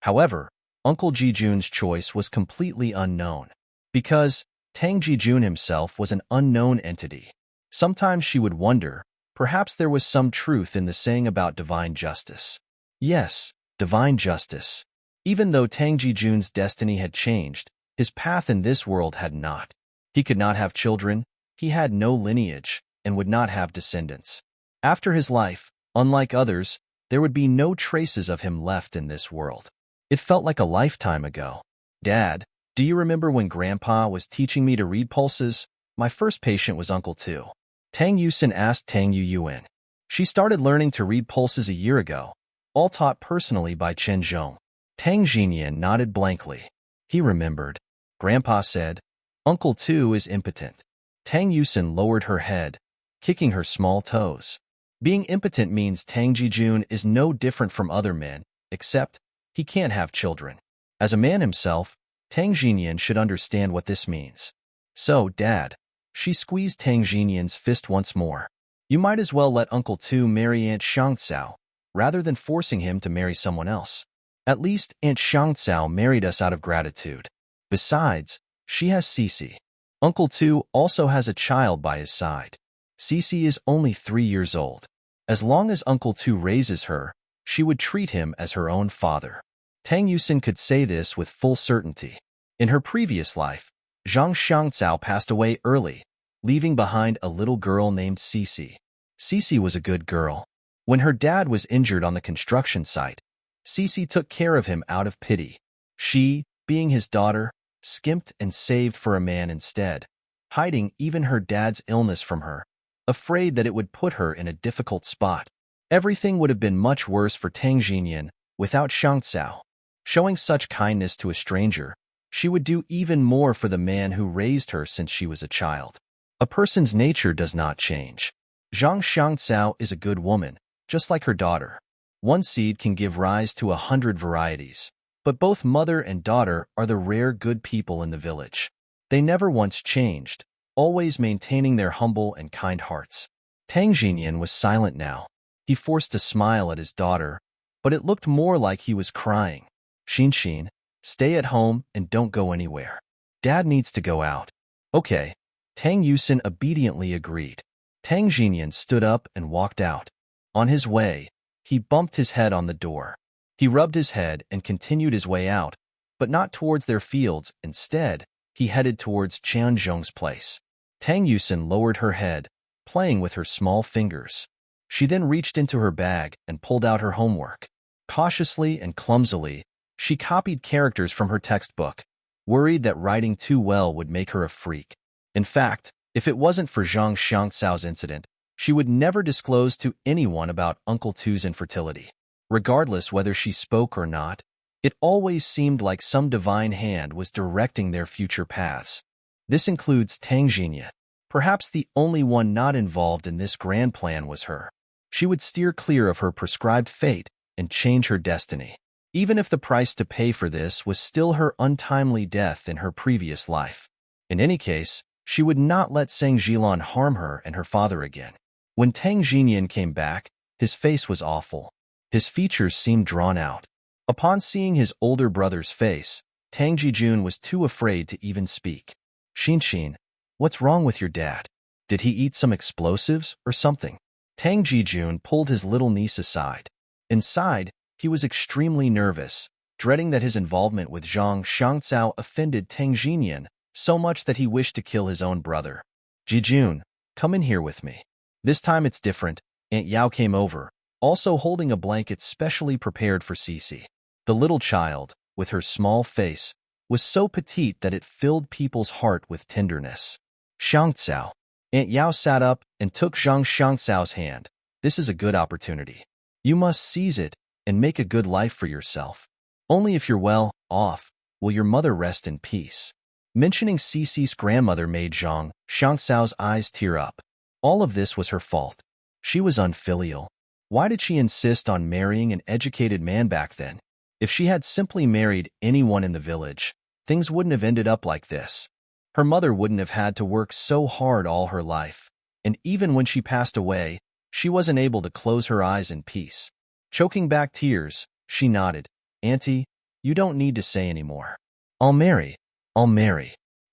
However, Uncle Jijun's choice was completely unknown, because Tang Jijun himself was an unknown entity. Sometimes she would wonder, Perhaps there was some truth in the saying about divine justice. Yes, divine justice. Even though Tang Jijun's destiny had changed, his path in this world had not. He could not have children, he had no lineage, and would not have descendants. After his life, unlike others, there would be no traces of him left in this world. It felt like a lifetime ago. Dad, do you remember when Grandpa was teaching me to read pulses? My first patient was Uncle Tu. Tang Yusin asked Tang Yuyuan. She started learning to read pulses a year ago, all taught personally by Chen Zhong. Tang Jinyan nodded blankly. He remembered. Grandpa said, Uncle Tu is impotent. Tang Yusin lowered her head, kicking her small toes. Being impotent means Tang Jijun is no different from other men, except he can't have children. As a man himself, Tang Jinyan should understand what this means. So, Dad, she squeezed Tang Jinyan's fist once more. You might as well let Uncle Tu marry Aunt Shangcao, rather than forcing him to marry someone else. At least Aunt Shangcao married us out of gratitude. Besides, she has Cici. Uncle Tu also has a child by his side. Cici is only 3 years old. As long as Uncle Tu raises her, she would treat him as her own father. Tang Yusin could say this with full certainty. In her previous life, Zhang Shangcao passed away early, leaving behind a little girl named Cici. Cici was a good girl. When her dad was injured on the construction site, Cici took care of him out of pity. She, being his daughter, skimped and saved for a man instead, hiding even her dad's illness from her, afraid that it would put her in a difficult spot. Everything would have been much worse for Tang Jinyan without Shangcao. Showing such kindness to a stranger, she would do even more for the man who raised her since she was a child. A person's nature does not change. Zhang Shangcao is a good woman, just like her daughter. One seed can give rise to 100 varieties, but both mother and daughter are the rare good people in the village. They never once changed, always maintaining their humble and kind hearts. Tang Jinyan was silent now. He forced a smile at his daughter, but it looked more like he was crying. Xin, stay at home and don't go anywhere. Dad needs to go out. Okay. Tang Yusin obediently agreed. Tang Jinyan stood up and walked out. On his way, he bumped his head on the door. He rubbed his head and continued his way out, but not towards their fields. Instead, he headed towards Qianzhong's place. Tang Yusin lowered her head, playing with her small fingers. She then reached into her bag and pulled out her homework. Cautiously and clumsily, she copied characters from her textbook, worried that writing too well would make her a freak. In fact, if it wasn't for Zhang Shangcao's incident, she would never disclose to anyone about Uncle Tu's infertility. Regardless whether she spoke or not, it always seemed like some divine hand was directing their future paths. This includes Tang Jinyan. Perhaps the only one not involved in this grand plan was her. She would steer clear of her prescribed fate and change her destiny, even if the price to pay for this was still her untimely death in her previous life. In any case, she would not let Sang Jilan harm her and her father again. When Tang Jinyan came back, his face was awful. His features seemed drawn out. Upon seeing his older brother's face, Tang Jijun was too afraid to even speak. Xin, what's wrong with your dad? Did he eat some explosives or something? Tang Jijun pulled his little niece aside. Inside, he was extremely nervous, dreading that his involvement with Zhang Shangcao offended Tang Jinyan so much that he wished to kill his own brother. Jijun, come in here with me. This time it's different. Aunt Yao came over, also holding a blanket specially prepared for Cici. The little child, with her small face, was so petite that it filled people's heart with tenderness. Shangcao. Aunt Yao sat up and took Zhang Shangcao's hand. This is a good opportunity. You must seize it and make a good life for yourself. Only if you're well off will your mother rest in peace. Mentioning Cici's grandmother made Zhang Shangcao's eyes tear up. All of this was her fault. She was unfilial. Why did she insist on marrying an educated man back then? If she had simply married anyone in the village, things wouldn't have ended up like this. Her mother wouldn't have had to work so hard all her life, and even when she passed away, she wasn't able to close her eyes in peace. Choking back tears, she nodded. Auntie, you don't need to say anymore. I'll marry.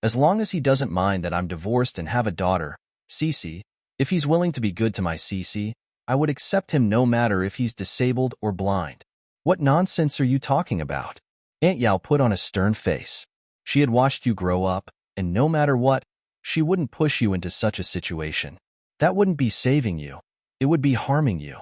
As long as he doesn't mind that I'm divorced and have a daughter, Cici, If he's willing to be good to my Cece, I would accept him no matter if he's disabled or blind. What nonsense are you talking about? Aunt Yao put on a stern face. She had watched you grow up, and no matter what, she wouldn't push you into such a situation. That wouldn't be saving you. It would be harming you.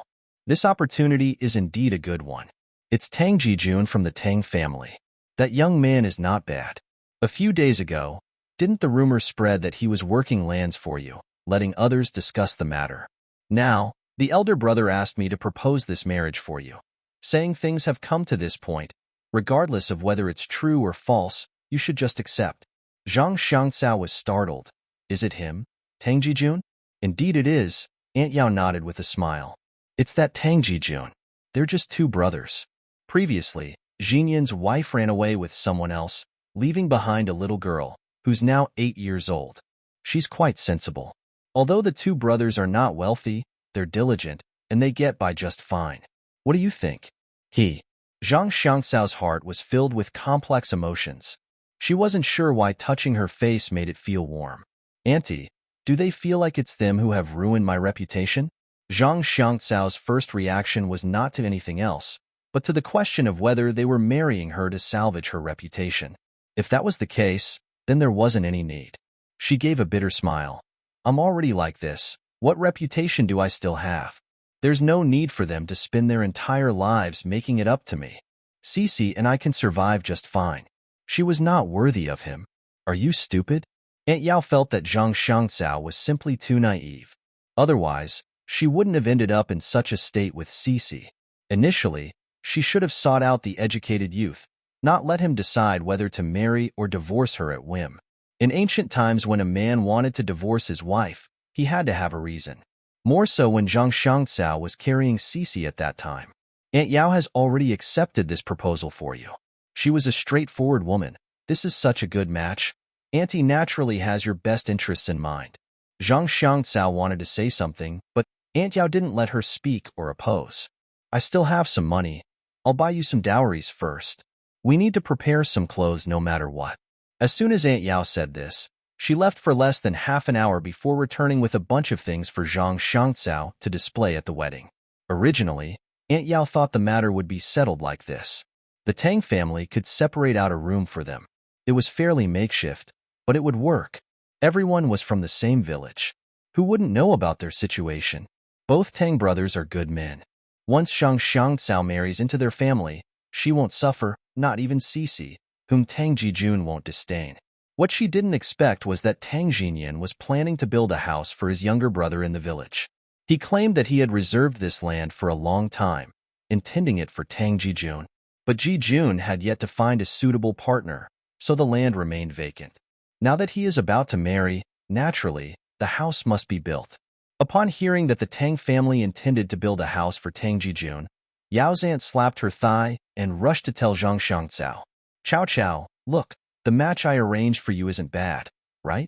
This opportunity is indeed a good one. It's Tang Jijun from the Tang family. That young man is not bad. A few days ago, didn't the rumor spread that he was working lands for you, letting others discuss the matter? Now, the elder brother asked me to propose this marriage for you, saying things have come to this point. Regardless of whether it's true or false, you should just accept. Zhang Xiangcao was startled. Is it him, Tang Jijun? Indeed it is, Aunt Yao nodded with a smile. It's that Tang Jijun. They're just two brothers. Previously, Jinyan's wife ran away with someone else, leaving behind a little girl, who's now 8 years old. She's quite sensible. Although the two brothers are not wealthy, they're diligent, and they get by just fine. What do you think? Zhang Xiangcao's heart was filled with complex emotions. She wasn't sure why touching her face made it feel warm. Auntie, do they feel like it's them who have ruined my reputation? Zhang Xiangcao's first reaction was not to anything else, but to the question of whether they were marrying her to salvage her reputation. If that was the case, then there wasn't any need. She gave a bitter smile. I'm already like this. What reputation do I still have? There's no need for them to spend their entire lives making it up to me. Cece and I can survive just fine. She was not worthy of him. Are you stupid? Aunt Yao felt that Zhang Xiangcao was simply too naive. Otherwise, she wouldn't have ended up in such a state with Cece. Initially, she should have sought out the educated youth, not let him decide whether to marry or divorce her at whim. In ancient times when a man wanted to divorce his wife, he had to have a reason. More so when Zhang Xiangcao was carrying Cece at that time. Aunt Yao has already accepted this proposal for you. She was a straightforward woman. This is such a good match. Auntie naturally has your best interests in mind. Zhang Xiangcao wanted to say something, but Aunt Yao didn't let her speak or oppose. I still have some money. I'll buy you some dowries first. We need to prepare some clothes no matter what. As soon as Aunt Yao said this, she left for less than half an hour before returning with a bunch of things for Zhang Xiangcao to display at the wedding. Originally, Aunt Yao thought the matter would be settled like this. The Tang family could separate out a room for them. It was fairly makeshift, but it would work. Everyone was from the same village. Who wouldn't know about their situation? Both Tang brothers are good men. Once Zhang Xiangcao marries into their family, she won't suffer, not even Cece, whom Tang Jijun won't disdain. What she didn't expect was that Tang Jinyan was planning to build a house for his younger brother in the village. He claimed that he had reserved this land for a long time, intending it for Tang Jijun. But Jijun had yet to find a suitable partner, so the land remained vacant. Now that he is about to marry, naturally, the house must be built. Upon hearing that the Tang family intended to build a house for Tang Jijun, Yao's aunt slapped her thigh and rushed to tell Zhang Xiangcao. Chow Chow, look, the match I arranged for you isn't bad, right?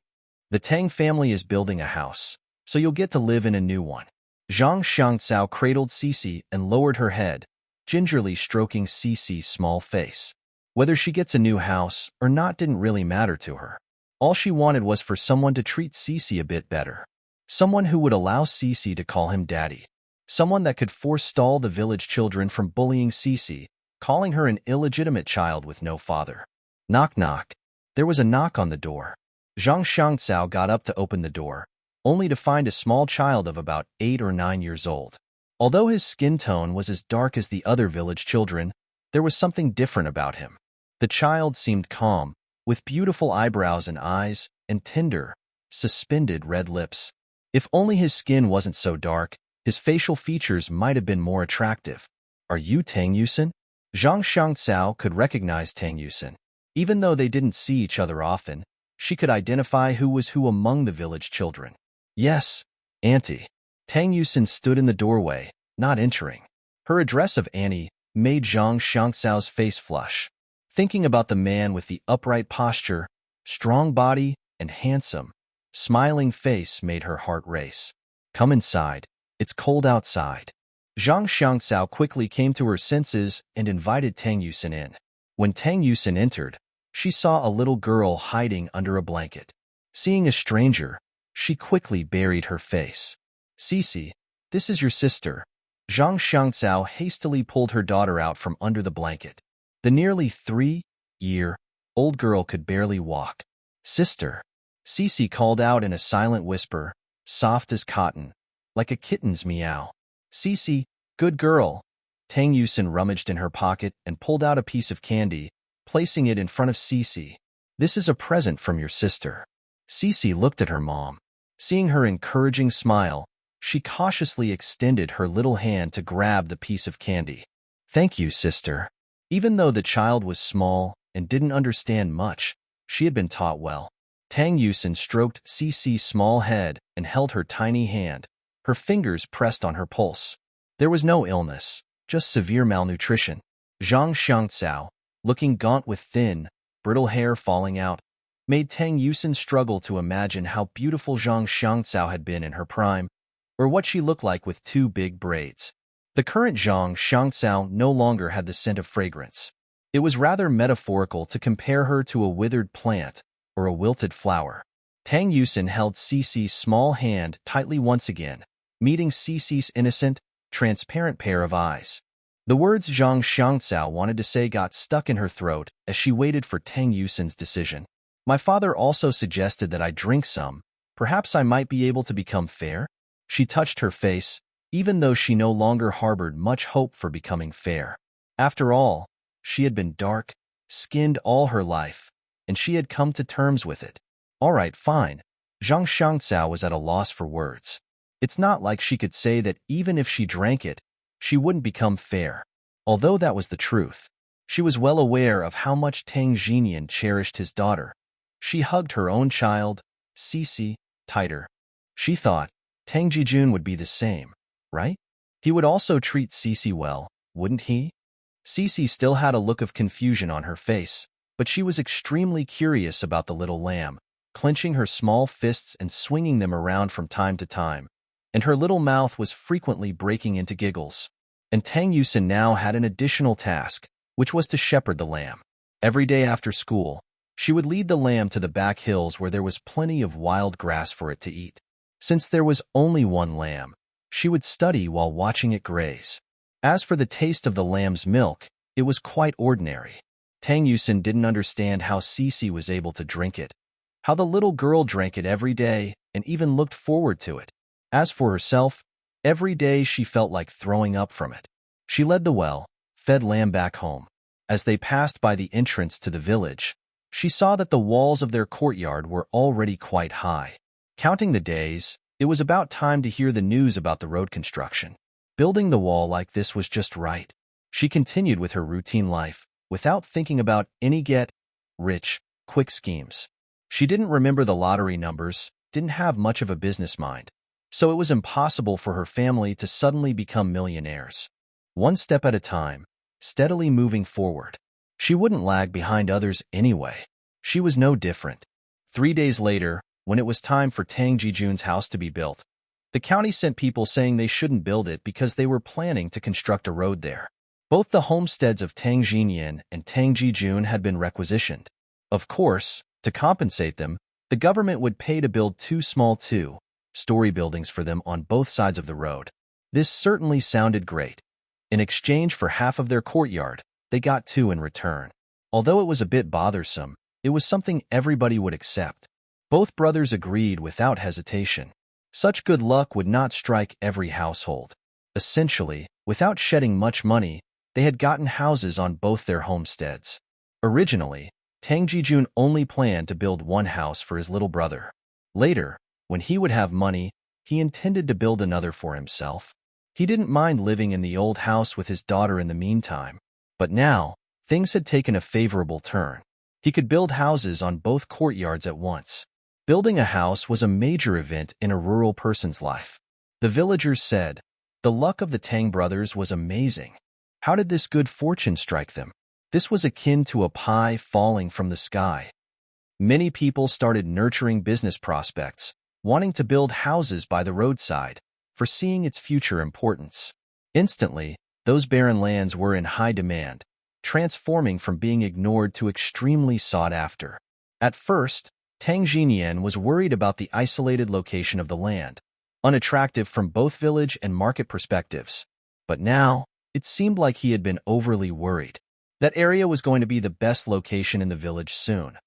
The Tang family is building a house, so you'll get to live in a new one. Zhang Xiangcao cradled Cece and lowered her head, gingerly stroking Cece's small face. Whether she gets a new house or not didn't really matter to her. All she wanted was for someone to treat Cece a bit better. Someone who would allow Cece to call him daddy. Someone that could forestall the village children from bullying Cece, calling her an illegitimate child with no father. Knock knock. There was a knock on the door. Zhang Xiangcao got up to open the door, only to find a small child of about 8 or 9 years old. Although his skin tone was as dark as the other village children, there was something different about him. The child seemed calm, with beautiful eyebrows and eyes, and tender, suspended red lips. If only his skin wasn't so dark, his facial features might have been more attractive. Are you Tang Yusen? Zhang Xiangcao could recognize Tang Yusen. Even though they didn't see each other often, she could identify who was who among the village children. Yes, Auntie. Tang Yusen stood in the doorway, not entering. Her address of Annie made Zhang Xiangcao's face flush. Thinking about the man with the upright posture, strong body, and handsome, smiling face made her heart race. Come inside. It's cold outside. Zhang Xiangcao quickly came to her senses and invited Tang Yusen in. When Tang Yusen entered, she saw a little girl hiding under a blanket. Seeing a stranger, She quickly buried her face. Cece, this is your sister. Zhang Xiangcao hastily pulled her daughter out from under the blanket. The nearly 3-year-old girl could barely walk. Sister, Cece called out in a silent whisper, soft as cotton, like a kitten's meow. Cece, good girl. Tang Yusin rummaged in her pocket and pulled out a piece of candy, placing it in front of Cece. This is a present from your sister. Cece looked at her mom. Seeing her encouraging smile, she cautiously extended her little hand to grab the piece of candy. Thank you, sister. Even though the child was small and didn't understand much, she had been taught well. Tang Yusin stroked Cece's small head and held her tiny hand, her fingers pressed on her pulse. There was no illness, just severe malnutrition. Zhang Xiangcao, looking gaunt with thin, brittle hair falling out, made Tang Yusin struggle to imagine how beautiful Zhang Xiangcao had been in her prime, or what she looked like with 2 big braids. The current Zhang Xiangcao no longer had the scent of fragrance. It was rather metaphorical to compare her to a withered plant or a wilted flower. Tang Yusin held Cece's small hand tightly once again, meeting Cece's innocent, transparent pair of eyes. The words Zhang Xiangcao wanted to say got stuck in her throat as she waited for Tang Yusin's decision. My father also suggested that I drink some. Perhaps I might be able to become fair? She touched her face, even though she no longer harbored much hope for becoming fair. After all, she had been dark-skinned all her life, and she had come to terms with it. All right, fine. Zhang Xiangcao was at a loss for words. It's not like she could say that even if she drank it, she wouldn't become fair. Although that was the truth, she was well aware of how much Tang Jinyan cherished his daughter. She hugged her own child, Cece, tighter. She thought, Tang Jijun would be the same, right? He would also treat Cece well, wouldn't he? Cece still had a look of confusion on her face, but she was extremely curious about the little lamb, clenching her small fists and swinging them around from time to time, and her little mouth was frequently breaking into giggles. And Tang Yusin now had an additional task, which was to shepherd the lamb. Every day after school, she would lead the lamb to the back hills where there was plenty of wild grass for it to eat. Since there was only one lamb, she would study while watching it graze. As for the taste of the lamb's milk, it was quite ordinary. Tang Yusin didn't understand how Cece was able to drink it, how the little girl drank it every day and even looked forward to it. As for herself, every day she felt like throwing up from it. She led the well-fed lamb back home. As they passed by the entrance to the village, she saw that the walls of their courtyard were already quite high. Counting the days, it was about time to hear the news about the road construction. Building the wall like this was just right. She continued with her routine life, without thinking about any get-rich-quick schemes. She didn't remember the lottery numbers, didn't have much of a business mind, so it was impossible for her family to suddenly become millionaires. One step at a time, steadily moving forward. She wouldn't lag behind others anyway. She was no different. 3 days later, when it was time for Tang Jijun's house to be built, the county sent people saying they shouldn't build it because they were planning to construct a road there. Both the homesteads of Tang Jinyan and Tang Jijun had been requisitioned. Of course, to compensate them, the government would pay to build 2 small 2-story buildings for them on both sides of the road. This certainly sounded great. In exchange for half of their courtyard, they got 2 in return. Although it was a bit bothersome, it was something everybody would accept. Both brothers agreed without hesitation. Such good luck would not strike every household. Essentially, without shedding much money, they had gotten houses on both their homesteads. Originally, Tang Jijun only planned to build one house for his little brother. Later, when he would have money, he intended to build another for himself. He didn't mind living in the old house with his daughter in the meantime. But now, things had taken a favorable turn. He could build houses on both courtyards at once. Building a house was a major event in a rural person's life. The villagers said, the luck of the Tang brothers was amazing. How did this good fortune strike them? This was akin to a pie falling from the sky. Many people started nurturing business prospects, wanting to build houses by the roadside, foreseeing its future importance. Instantly, those barren lands were in high demand, transforming from being ignored to extremely sought after. At first, Tang Jinyan was worried about the isolated location of the land, unattractive from both village and market perspectives. But now, it seemed like he had been overly worried. That area was going to be the best location in the village soon.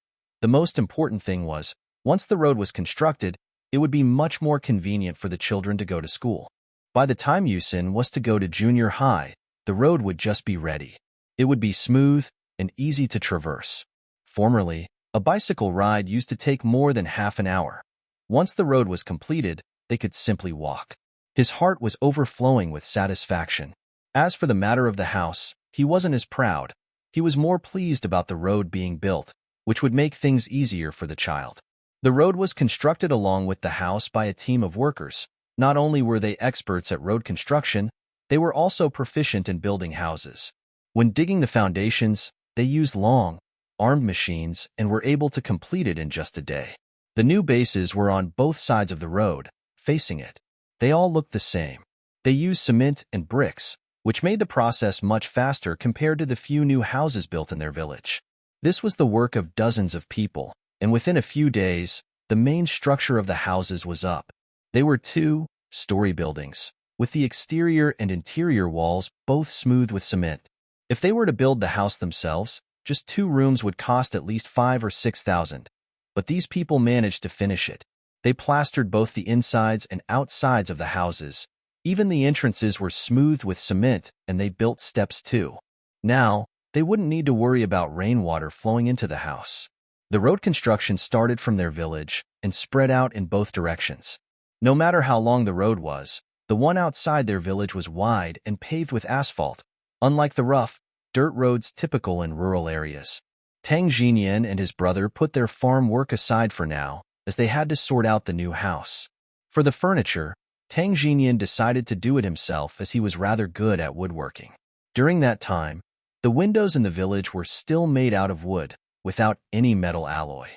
The most important thing was, once the road was constructed, it would be much more convenient for the children to go to school. By the time Yusin was to go to junior high, the road would just be ready. It would be smooth and easy to traverse. Formerly, a bicycle ride used to take more than half an hour. Once the road was completed, they could simply walk. His heart was overflowing with satisfaction. As for the matter of the house, he wasn't as proud. He was more pleased about the road being built, which would make things easier for the child. The road was constructed along with the house by a team of workers. Not only were they experts at road construction, they were also proficient in building houses. When digging the foundations, they used long, armed machines and were able to complete it in just a day. The new bases were on both sides of the road, facing it. They all looked the same. They used cement and bricks, which made the process much faster compared to the few new houses built in their village. This was the work of dozens of people, and within a few days, the main structure of the houses was up. They were two-story buildings, with the exterior and interior walls both smooth with cement. If they were to build the house themselves, just 2 rooms would cost at least 5,000 or 6,000. But these people managed to finish it. They plastered both the insides and outsides of the houses. Even the entrances were smoothed with cement, and they built steps too. Now, they wouldn't need to worry about rainwater flowing into the house. The road construction started from their village and spread out in both directions. No matter how long the road was, the one outside their village was wide and paved with asphalt, unlike the rough, dirt roads typical in rural areas. Tang Jinyan and his brother put their farm work aside for now, as they had to sort out the new house. For the furniture, Tang Jinyan decided to do it himself as he was rather good at woodworking. During that time, the windows in the village were still made out of wood, without any metal alloy.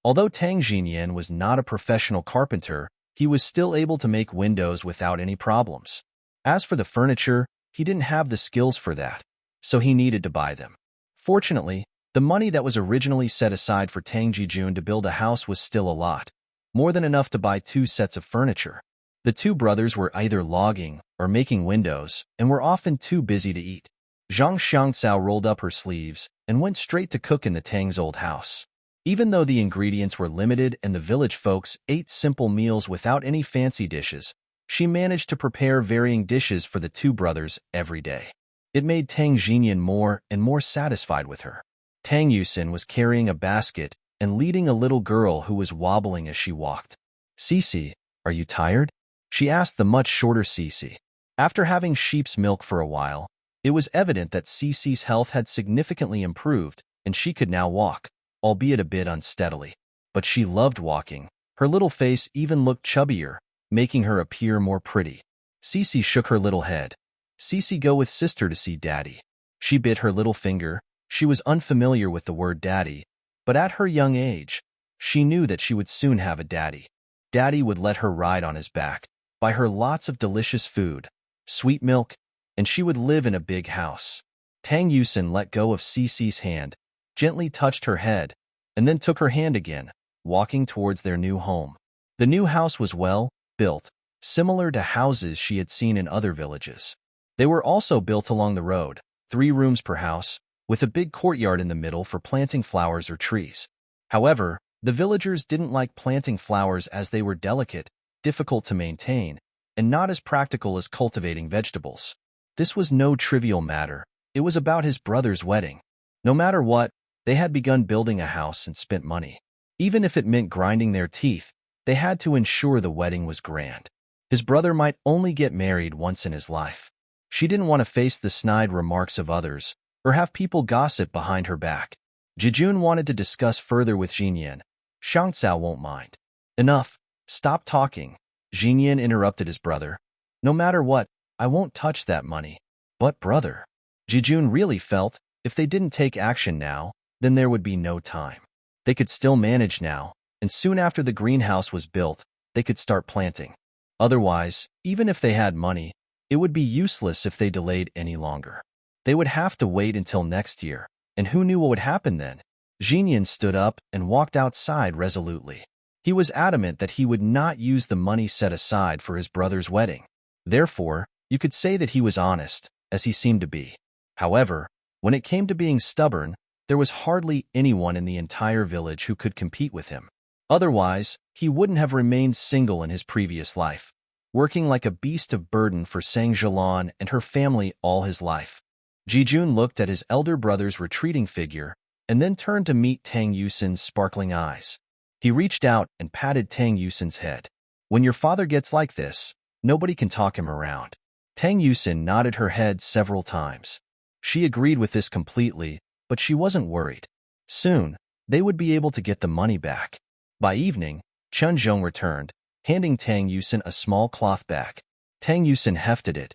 Although Tang Jinyan was not a professional carpenter, he was still able to make windows without any problems. As for the furniture, he didn't have the skills for that, so he needed to buy them. Fortunately, the money that was originally set aside for Tang Jijun to build a house was still a lot, more than enough to buy 2 sets of furniture. The 2 brothers were either logging or making windows and were often too busy to eat. Zhang Xiangcao rolled up her sleeves and went straight to cook in the Tang's old house. Even though the ingredients were limited and the village folks ate simple meals without any fancy dishes, she managed to prepare varying dishes for the 2 brothers every day. It made Tang Jinyan more and more satisfied with her. Tang Yusin was carrying a basket and leading a little girl who was wobbling as she walked. "Cici, are you tired?" she asked the much shorter Cici. After having sheep's milk for a while, it was evident that Cici's health had significantly improved and she could now walk, albeit a bit unsteadily. But she loved walking. Her little face even looked chubbier, making her appear more pretty. Cici shook her little head. "Cici, go with sister to see Daddy." She bit her little finger. She was unfamiliar with the word daddy, but at her young age, she knew that she would soon have a daddy. Daddy would let her ride on his back, buy her lots of delicious food, sweet milk, and she would live in a big house. Tang Yusin let go of Cici's hand, gently touched her head, and then took her hand again, walking towards their new home. The new house was well built, similar to houses she had seen in other villages. They were also built along the road, 3 rooms per house, with a big courtyard in the middle for planting flowers or trees. However, the villagers didn't like planting flowers as they were delicate, difficult to maintain, and not as practical as cultivating vegetables. This was no trivial matter. It was about his brother's wedding. No matter what, they had begun building a house and spent money. Even if it meant grinding their teeth, they had to ensure the wedding was grand. His brother might only get married once in his life. She didn't want to face the snide remarks of others, or have people gossip behind her back. Jijun wanted to discuss further with Jinyan. Xiangcao won't mind. "Enough. Stop talking." Jinyan interrupted his brother. "No matter what, I won't touch that money." "But brother," Jijun really felt, if they didn't take action now, then there would be no time. They could still manage now, and soon after the greenhouse was built, they could start planting. Otherwise, even if they had money, it would be useless if they delayed any longer. They would have to wait until next year, and who knew what would happen then? Jinyan stood up and walked outside resolutely. He was adamant that he would not use the money set aside for his brother's wedding. Therefore, you could say that he was honest, as he seemed to be. However, when it came to being stubborn, there was hardly anyone in the entire village who could compete with him. Otherwise, he wouldn't have remained single in his previous life, working like a beast of burden for Sang Jilan and her family all his life. Jijun looked at his elder brother's retreating figure and then turned to meet Tang Yusin's sparkling eyes. He reached out and patted Tang Yusin's head. When your father gets like this, nobody can talk him around. Tang Yusin nodded her head several times. She agreed with this completely, but she wasn't worried. Soon, they would be able to get the money back. By evening, Chun Zhong returned, handing Tang Yusin a small cloth bag. Tang Yusin hefted it.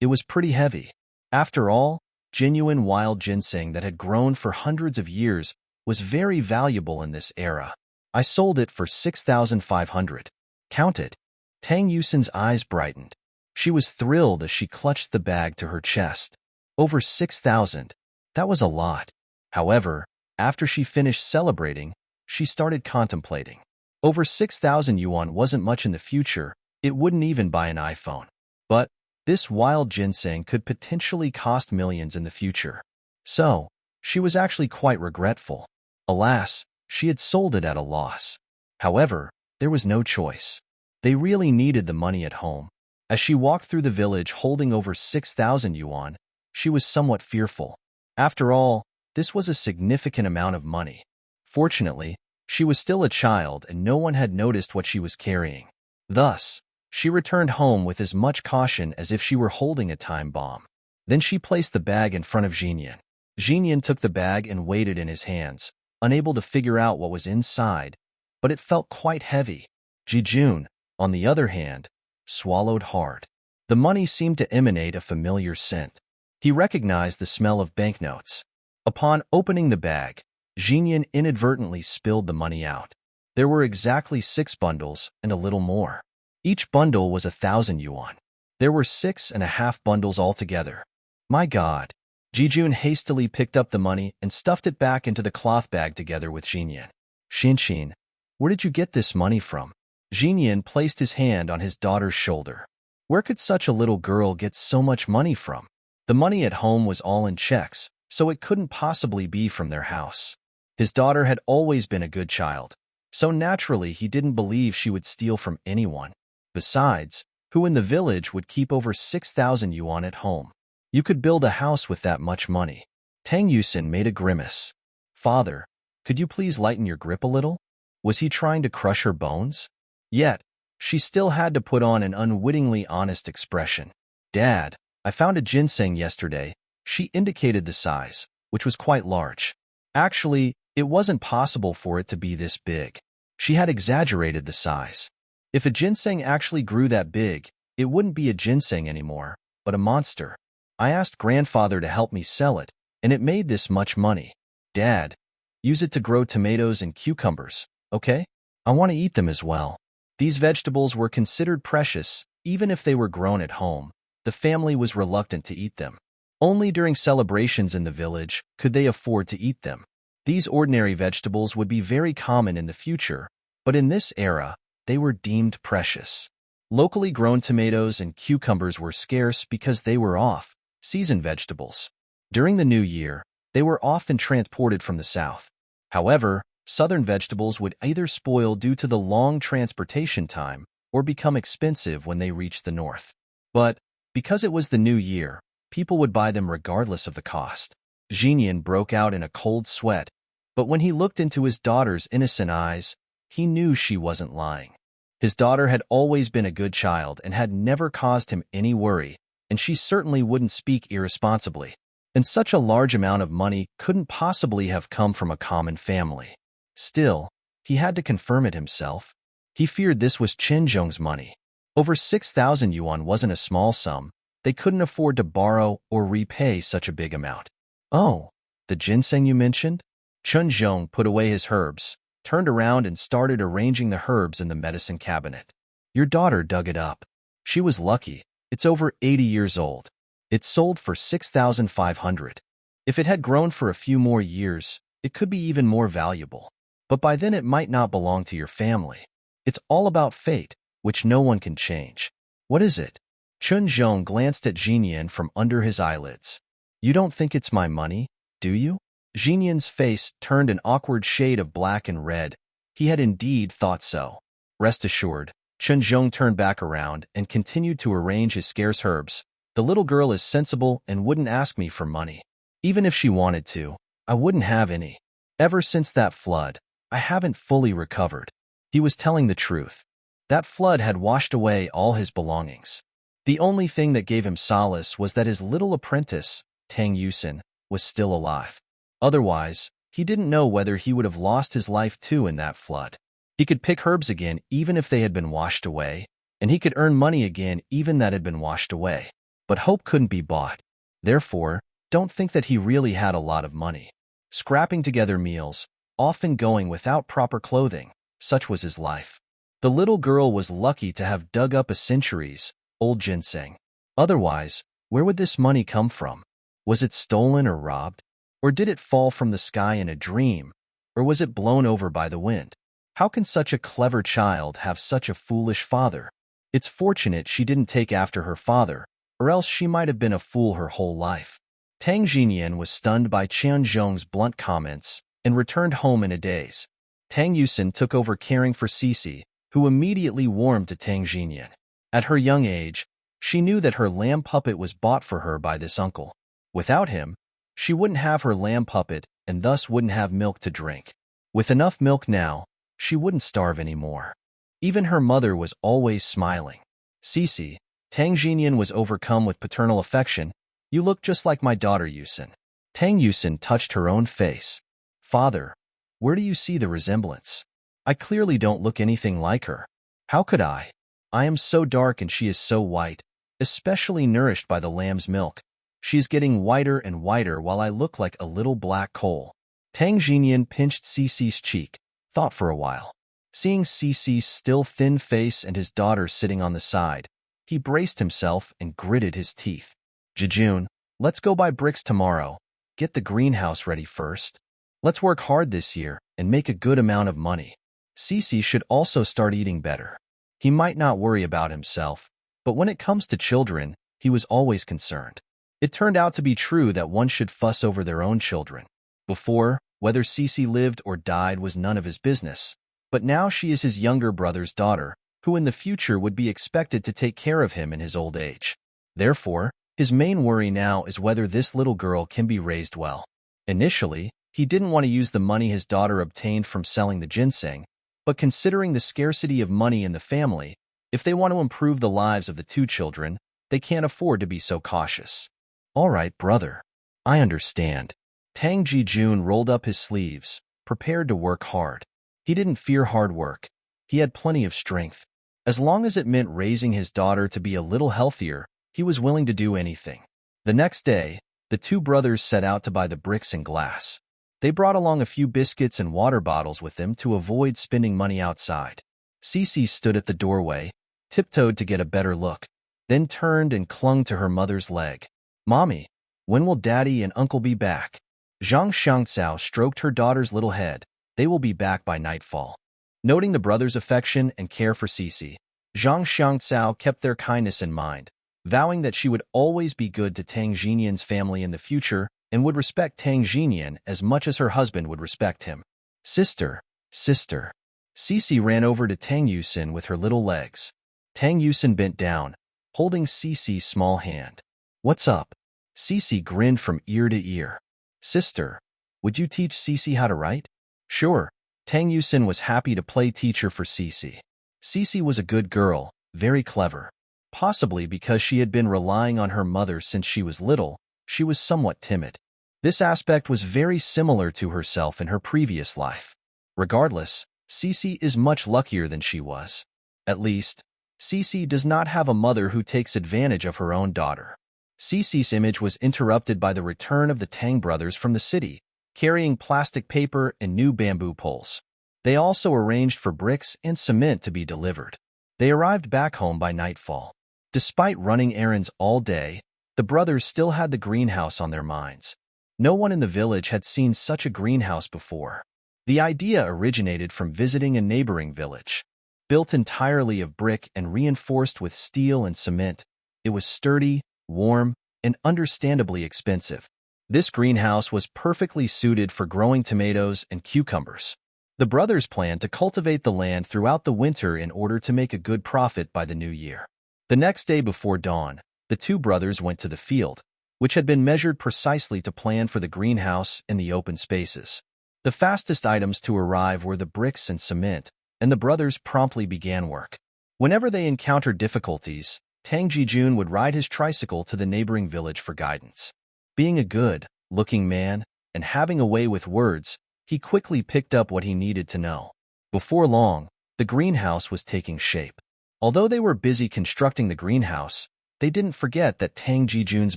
It was pretty heavy. After all, genuine wild ginseng that had grown for hundreds of years was very valuable in this era. I sold it for 6,500. Count it. Tang Yusin's eyes brightened. She was thrilled as she clutched the bag to her chest. Over 6,000. That was a lot. However, after she finished celebrating, she started contemplating. Over 6,000 yuan wasn't much in the future. It wouldn't even buy an iPhone. But this wild ginseng could potentially cost millions in the future. So, she was actually quite regretful. Alas, she had sold it at a loss. However, there was no choice. They really needed the money at home. As she walked through the village holding over 6,000 yuan, she was somewhat fearful. After all, this was a significant amount of money. Fortunately, she was still a child and no one had noticed what she was carrying. Thus, she returned home with as much caution as if she were holding a time bomb. Then she placed the bag in front of Jinyan. Jinyan took the bag and weighed it in his hands, unable to figure out what was inside, but it felt quite heavy. Jijun, on the other hand, swallowed hard. The money seemed to emanate a familiar scent. He recognized the smell of banknotes. Upon opening the bag, Jinyan inadvertently spilled the money out. There were exactly 6 bundles and a little more. Each bundle was 1,000 yuan. There were 6.5 bundles altogether. My God! Jijun hastily picked up the money and stuffed it back into the cloth bag together with Jinyan. Xin, where did you get this money from? Jinyan placed his hand on his daughter's shoulder. Where could such a little girl get so much money from? The money at home was all in checks, so it couldn't possibly be from their house. His daughter had always been a good child, so naturally he didn't believe she would steal from anyone. Besides, who in the village would keep over 6,000 yuan at home? You could build a house with that much money. Tang Yusin made a grimace. Father, could you please lighten your grip a little? Was he trying to crush her bones? Yet, she still had to put on an unwittingly honest expression. Dad, I found a ginseng yesterday. She indicated the size, which was quite large. Actually, it wasn't possible for it to be this big. She had exaggerated the size. If a ginseng actually grew that big, it wouldn't be a ginseng anymore, but a monster. I asked grandfather to help me sell it, and it made this much money. Dad, use it to grow tomatoes and cucumbers, okay? I want to eat them as well. These vegetables were considered precious, even if they were grown at home. The family was reluctant to eat them. Only during celebrations in the village could they afford to eat them. These ordinary vegetables would be very common in the future, but in this era, they were deemed precious. Locally grown tomatoes and cucumbers were scarce because they were off-season vegetables. During the new year, they were often transported from the south. However, southern vegetables would either spoil due to the long transportation time or become expensive when they reached the north. But, because it was the new year, people would buy them regardless of the cost. Jinyan broke out in a cold sweat, but when he looked into his daughter's innocent eyes, he knew she wasn't lying. His daughter had always been a good child and had never caused him any worry, and she certainly wouldn't speak irresponsibly. And such a large amount of money couldn't possibly have come from a common family. Still, he had to confirm it himself. He feared this was Chen Zhong's money. Over 6,000 yuan wasn't a small sum. They couldn't afford to borrow or repay such a big amount. Oh, the ginseng you mentioned? Chun Zhong put away his herbs, turned around and started arranging the herbs in the medicine cabinet. Your daughter dug it up. She was lucky. It's over 80 years old. It sold for 6,500. If it had grown for a few more years, It could be even more valuable. But by then it might not belong to your family. It's all about fate, which no one can change. What is it? Chun Zhong glanced at Jinyan from under his eyelids. You don't think it's my money, do you? Jinyan's face turned an awkward shade of black and red. He had indeed thought so. Rest assured, Chun Zhong turned back around and continued to arrange his scarce herbs. The little girl is sensible and wouldn't ask me for money. Even if she wanted to, I wouldn't have any. Ever since that flood, I haven't fully recovered. He was telling the truth. That flood had washed away all his belongings. The only thing that gave him solace was that his little apprentice, Tang Yusin, was still alive. Otherwise, he didn't know whether he would have lost his life too in that flood. He could pick herbs again even if they had been washed away, and he could earn money again even that had been washed away. But hope couldn't be bought. Therefore, don't think that he really had a lot of money. Scrapping together meals, often going without proper clothing, such was his life. The little girl was lucky to have dug up a centuries-old ginseng. Otherwise, where would this money come from? Was it stolen or robbed? Or did it fall from the sky in a dream? Or was it blown over by the wind? How can such a clever child have such a foolish father? It's fortunate she didn't take after her father, or else she might have been a fool her whole life. Tang Jinyan was stunned by Chun Zhong's blunt comments and returned home in a daze. Tang Yusin took over caring for Cici, who immediately warmed to Tang Jinyan. At her young age, she knew that her lamb puppet was bought for her by this uncle. Without him, she wouldn't have her lamb puppet and thus wouldn't have milk to drink. With enough milk now, she wouldn't starve anymore. Even her mother was always smiling. Cici, Tang Jinyan was overcome with paternal affection. You look just like my daughter Yusin. Tang Yusin touched her own face. Father, where do you see the resemblance? I clearly don't look anything like her. How could I? I am so dark and she is so white, especially nourished by the lamb's milk. She is getting whiter and whiter while I look like a little black coal. Tang Jinyan pinched Cici's cheek, thought for a while. Seeing Cici's still thin face and his daughter sitting on the side, he braced himself and gritted his teeth. Jejun, let's go buy bricks tomorrow. Get the greenhouse ready first. Let's work hard this year and make a good amount of money. Cici should also start eating better. He might not worry about himself, but when it comes to children, he was always concerned. It turned out to be true that one should fuss over their own children. Before, whether Cici lived or died was none of his business, but now she is his younger brother's daughter, who in the future would be expected to take care of him in his old age. Therefore, his main worry now is whether this little girl can be raised well. Initially, he didn't want to use the money his daughter obtained from selling the ginseng, but considering the scarcity of money in the family, if they want to improve the lives of the two children, they can't afford to be so cautious. All right, brother. I understand. Tang Jijun rolled up his sleeves, prepared to work hard. He didn't fear hard work. He had plenty of strength. As long as it meant raising his daughter to be a little healthier, he was willing to do anything. The next day, the two brothers set out to buy the bricks and glass. They brought along a few biscuits and water bottles with them to avoid spending money outside. Cici stood at the doorway, tiptoed to get a better look, then turned and clung to her mother's leg. Mommy, when will Daddy and Uncle be back? Zhang Xiangcao stroked her daughter's little head. They will be back by nightfall. Noting the brothers' affection and care for Cici, Zhang Xiangcao kept their kindness in mind, vowing that she would always be good to Tang Jinyan's family in the future and would respect Tang Jinyan as much as her husband would respect him. Sister, sister. Cici ran over to Tang Yusin with her little legs. Tang Yusin bent down, holding Cici's small hand. What's up? Cici grinned from ear to ear. Sister, would you teach Cici how to write? Sure. Tang Yusin was happy to play teacher for Cici. Cici was a good girl, very clever. Possibly because she had been relying on her mother since she was little, she was somewhat timid. This aspect was very similar to herself in her previous life. Regardless, Cici is much luckier than she was. At least, Cici does not have a mother who takes advantage of her own daughter. Cici's image was interrupted by the return of the Tang brothers from the city, carrying plastic paper and new bamboo poles. They also arranged for bricks and cement to be delivered. They arrived back home by nightfall. Despite running errands all day, the brothers still had the greenhouse on their minds. No one in the village had seen such a greenhouse before. The idea originated from visiting a neighboring village. Built entirely of brick and reinforced with steel and cement, it was sturdy, warm, and understandably expensive. This greenhouse was perfectly suited for growing tomatoes and cucumbers. The brothers planned to cultivate the land throughout the winter in order to make a good profit by the new year. The next day before dawn, the two brothers went to the field, which had been measured precisely to plan for the greenhouse and the open spaces. The fastest items to arrive were the bricks and cement, and the brothers promptly began work. Whenever they encountered difficulties, Tang Jijun would ride his tricycle to the neighboring village for guidance. Being a good-looking man and having a way with words, he quickly picked up what he needed to know. Before long, the greenhouse was taking shape. Although they were busy constructing the greenhouse, they didn't forget that Tang Jijun's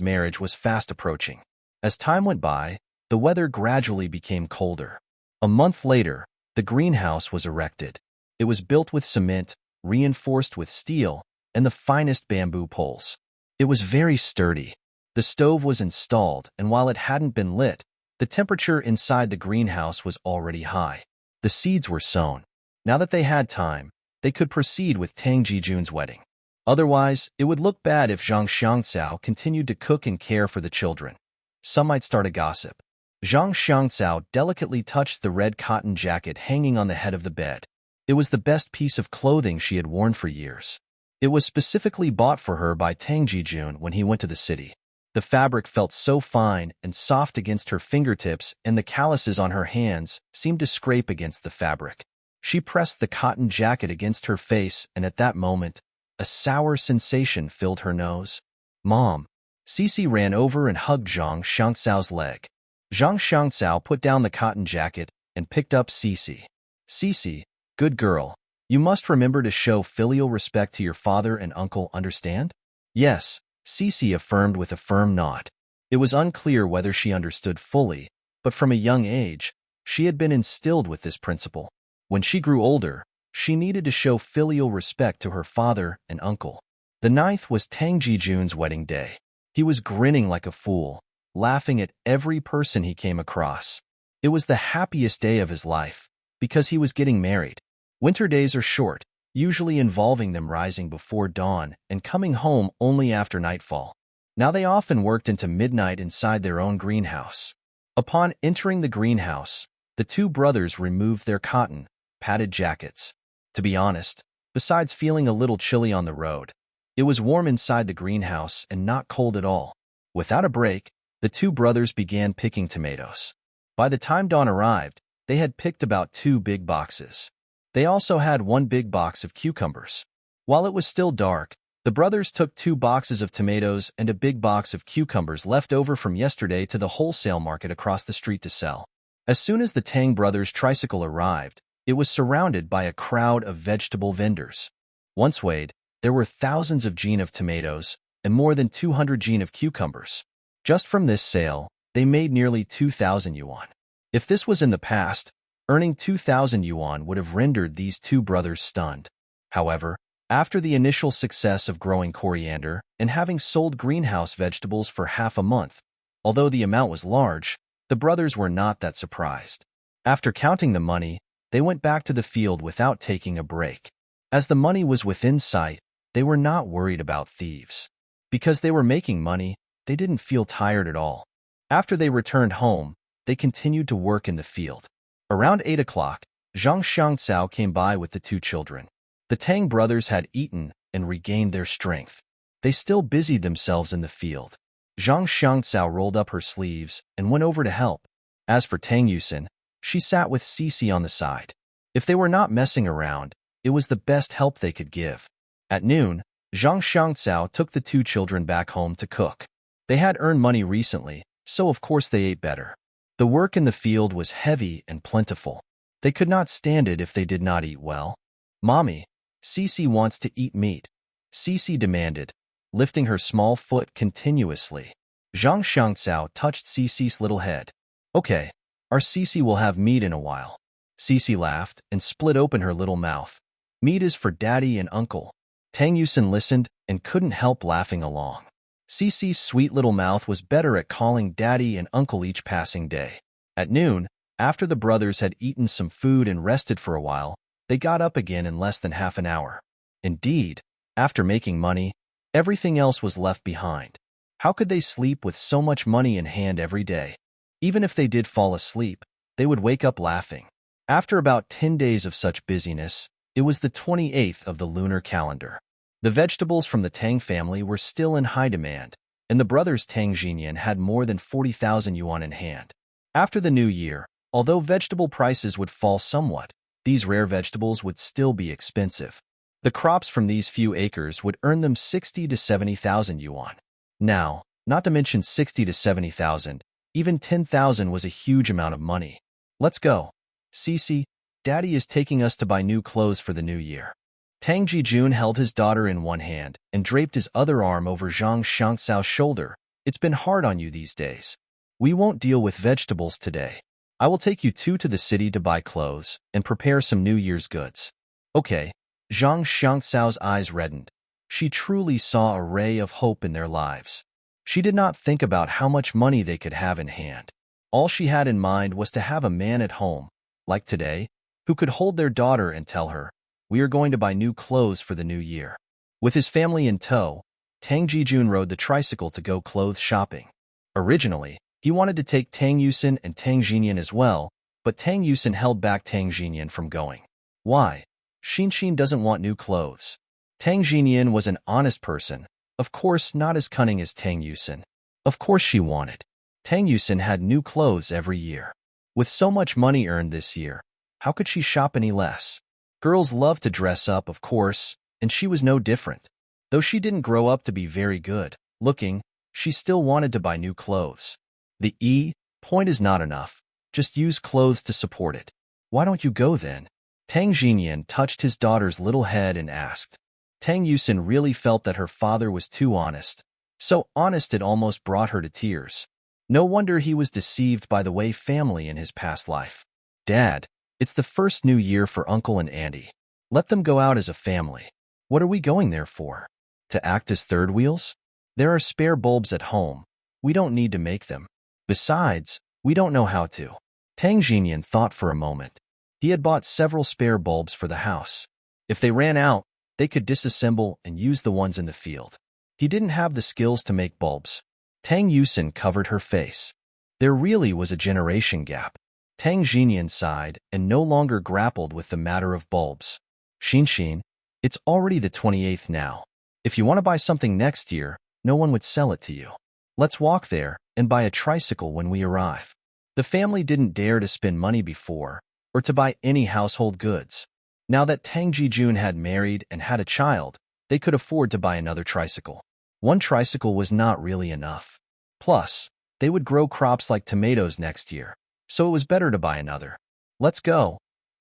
marriage was fast approaching. As time went by, the weather gradually became colder. A month later, the greenhouse was erected. It was built with cement, reinforced with steel, and the finest bamboo poles. It was very sturdy. The stove was installed, and while it hadn't been lit, the temperature inside the greenhouse was already high. The seeds were sown. Now that they had time, they could proceed with Tang Jijun's wedding. Otherwise, it would look bad if Zhang Xiangcao continued to cook and care for the children. Some might start a gossip. Zhang Xiangcao delicately touched the red cotton jacket hanging on the head of the bed. It was the best piece of clothing she had worn for years. It was specifically bought for her by Tang Jijun when he went to the city. The fabric felt so fine and soft against her fingertips, and the calluses on her hands seemed to scrape against the fabric. She pressed the cotton jacket against her face, and at that moment, a sour sensation filled her nose. "Mom!" Cici ran over and hugged Zhang Xiangcao's leg. Zhang Xiangcao put down the cotton jacket and picked up Cici. "Cici, good girl, you must remember to show filial respect to your father and uncle, understand?" "Yes," Cici affirmed with a firm nod. It was unclear whether she understood fully, but from a young age, she had been instilled with this principle. When she grew older, she needed to show filial respect to her father and uncle. The 9th was Tang Jijun's wedding day. He was grinning like a fool, laughing at every person he came across. It was the happiest day of his life, because he was getting married. Winter days are short, usually involving them rising before dawn and coming home only after nightfall. Now they often worked into midnight inside their own greenhouse. Upon entering the greenhouse, the two brothers removed their cotton, padded jackets. To be honest, besides feeling a little chilly on the road, it was warm inside the greenhouse and not cold at all. Without a break, the two brothers began picking tomatoes. By the time dawn arrived, they had picked about 2 big boxes. They also had 1 big box of cucumbers. While it was still dark, the brothers took 2 boxes of tomatoes and a big box of cucumbers left over from yesterday to the wholesale market across the street to sell. As soon as the Tang brothers' tricycle arrived, it was surrounded by a crowd of vegetable vendors. Once weighed, there were thousands of jin of tomatoes and more than 200 jin of cucumbers. Just from this sale, they made nearly 2,000 yuan. If this was in the past, earning 2,000 yuan would have rendered these two brothers stunned. However, after the initial success of growing coriander and having sold greenhouse vegetables for half a month, although the amount was large, the brothers were not that surprised. After counting the money, they went back to the field without taking a break. As the money was within sight, they were not worried about thieves. Because they were making money, they didn't feel tired at all. After they returned home, they continued to work in the field. Around 8 o'clock, Zhang Xiangcao came by with the 2 children. The Tang brothers had eaten and regained their strength. They still busied themselves in the field. Zhang Xiangcao rolled up her sleeves and went over to help. As for Tang Yusin, she sat with Cici on the side. If they were not messing around, it was the best help they could give. At noon, Zhang Xiangcao took the 2 children back home to cook. They had earned money recently, so of course they ate better. The work in the field was heavy and plentiful. They could not stand it if they did not eat well. "Mommy, Cici wants to eat meat," Cici demanded, lifting her small foot continuously. Zhang Xiangcao touched Cici's little head. "Okay, our Cici will have meat in a while." Cici laughed and split open her little mouth. "Meat is for daddy and uncle." Tang Yusin listened and couldn't help laughing along. Cece's sweet little mouth was better at calling Daddy and Uncle each passing day. At noon, after the brothers had eaten some food and rested for a while, they got up again in less than half an hour. Indeed, after making money, everything else was left behind. How could they sleep with so much money in hand every day? Even if they did fall asleep, they would wake up laughing. After about 10 days of such busyness, it was the 28th of the lunar calendar. The vegetables from the Tang family were still in high demand, and the brothers Tang Jinyan had more than 40,000 yuan in hand. After the new year, although vegetable prices would fall somewhat, these rare vegetables would still be expensive. The crops from these few acres would earn them 60 to 70,000 yuan. Now, not to mention 60 to 70,000, even 10,000 was a huge amount of money. Let's go. Cece, Daddy is taking us to buy new clothes for the new year. Tang Jijun held his daughter in one hand and draped his other arm over Zhang Xiangcao's shoulder. It's been hard on you these days. We won't deal with vegetables today. I will take you two to the city to buy clothes and prepare some New Year's goods. Okay. Zhang Xiangcao's eyes reddened. She truly saw a ray of hope in their lives. She did not think about how much money they could have in hand. All she had in mind was to have a man at home, like today, who could hold their daughter and tell her, "We are going to buy new clothes for the new year." With his family in tow, Tang Jijun rode the tricycle to go clothes shopping. Originally, he wanted to take Tang Yusin and Tang Jinyan as well, but Tang Yusin held back Tang Jinyan from going. Why? Xin doesn't want new clothes. Tang Jinyan was an honest person, of course not as cunning as Tang Yusin. Of course she wanted. Tang Yusin had new clothes every year. With so much money earned this year, how could she shop any less? Girls love to dress up, of course, and she was no different. Though she didn't grow up to be very good looking, she still wanted to buy new clothes. The point is not enough. Just use clothes to support it. Why don't you go then? Tang Jinyan touched his daughter's little head and asked. Tang Yusin really felt that her father was too honest. So honest it almost brought her to tears. No wonder he was deceived by the Wei family in his past life. Dad, it's the first new year for Uncle and Auntie. Let them go out as a family. What are we going there for? To act as third wheels? There are spare bulbs at home. We don't need to make them. Besides, we don't know how to. Tang Jinyan thought for a moment. He had bought several spare bulbs for the house. If they ran out, they could disassemble and use the ones in the field. He didn't have the skills to make bulbs. Tang Yusin covered her face. There really was a generation gap. Tang Jinyan sighed and no longer grappled with the matter of bulbs. Xin, it's already the 28th now. If you want to buy something next year, no one would sell it to you. Let's walk there and buy a tricycle when we arrive. The family didn't dare to spend money before, or to buy any household goods. Now that Tang Jijun had married and had a child, they could afford to buy another tricycle. One tricycle was not really enough. Plus, they would grow crops like tomatoes next year, so it was better to buy another. Let's go.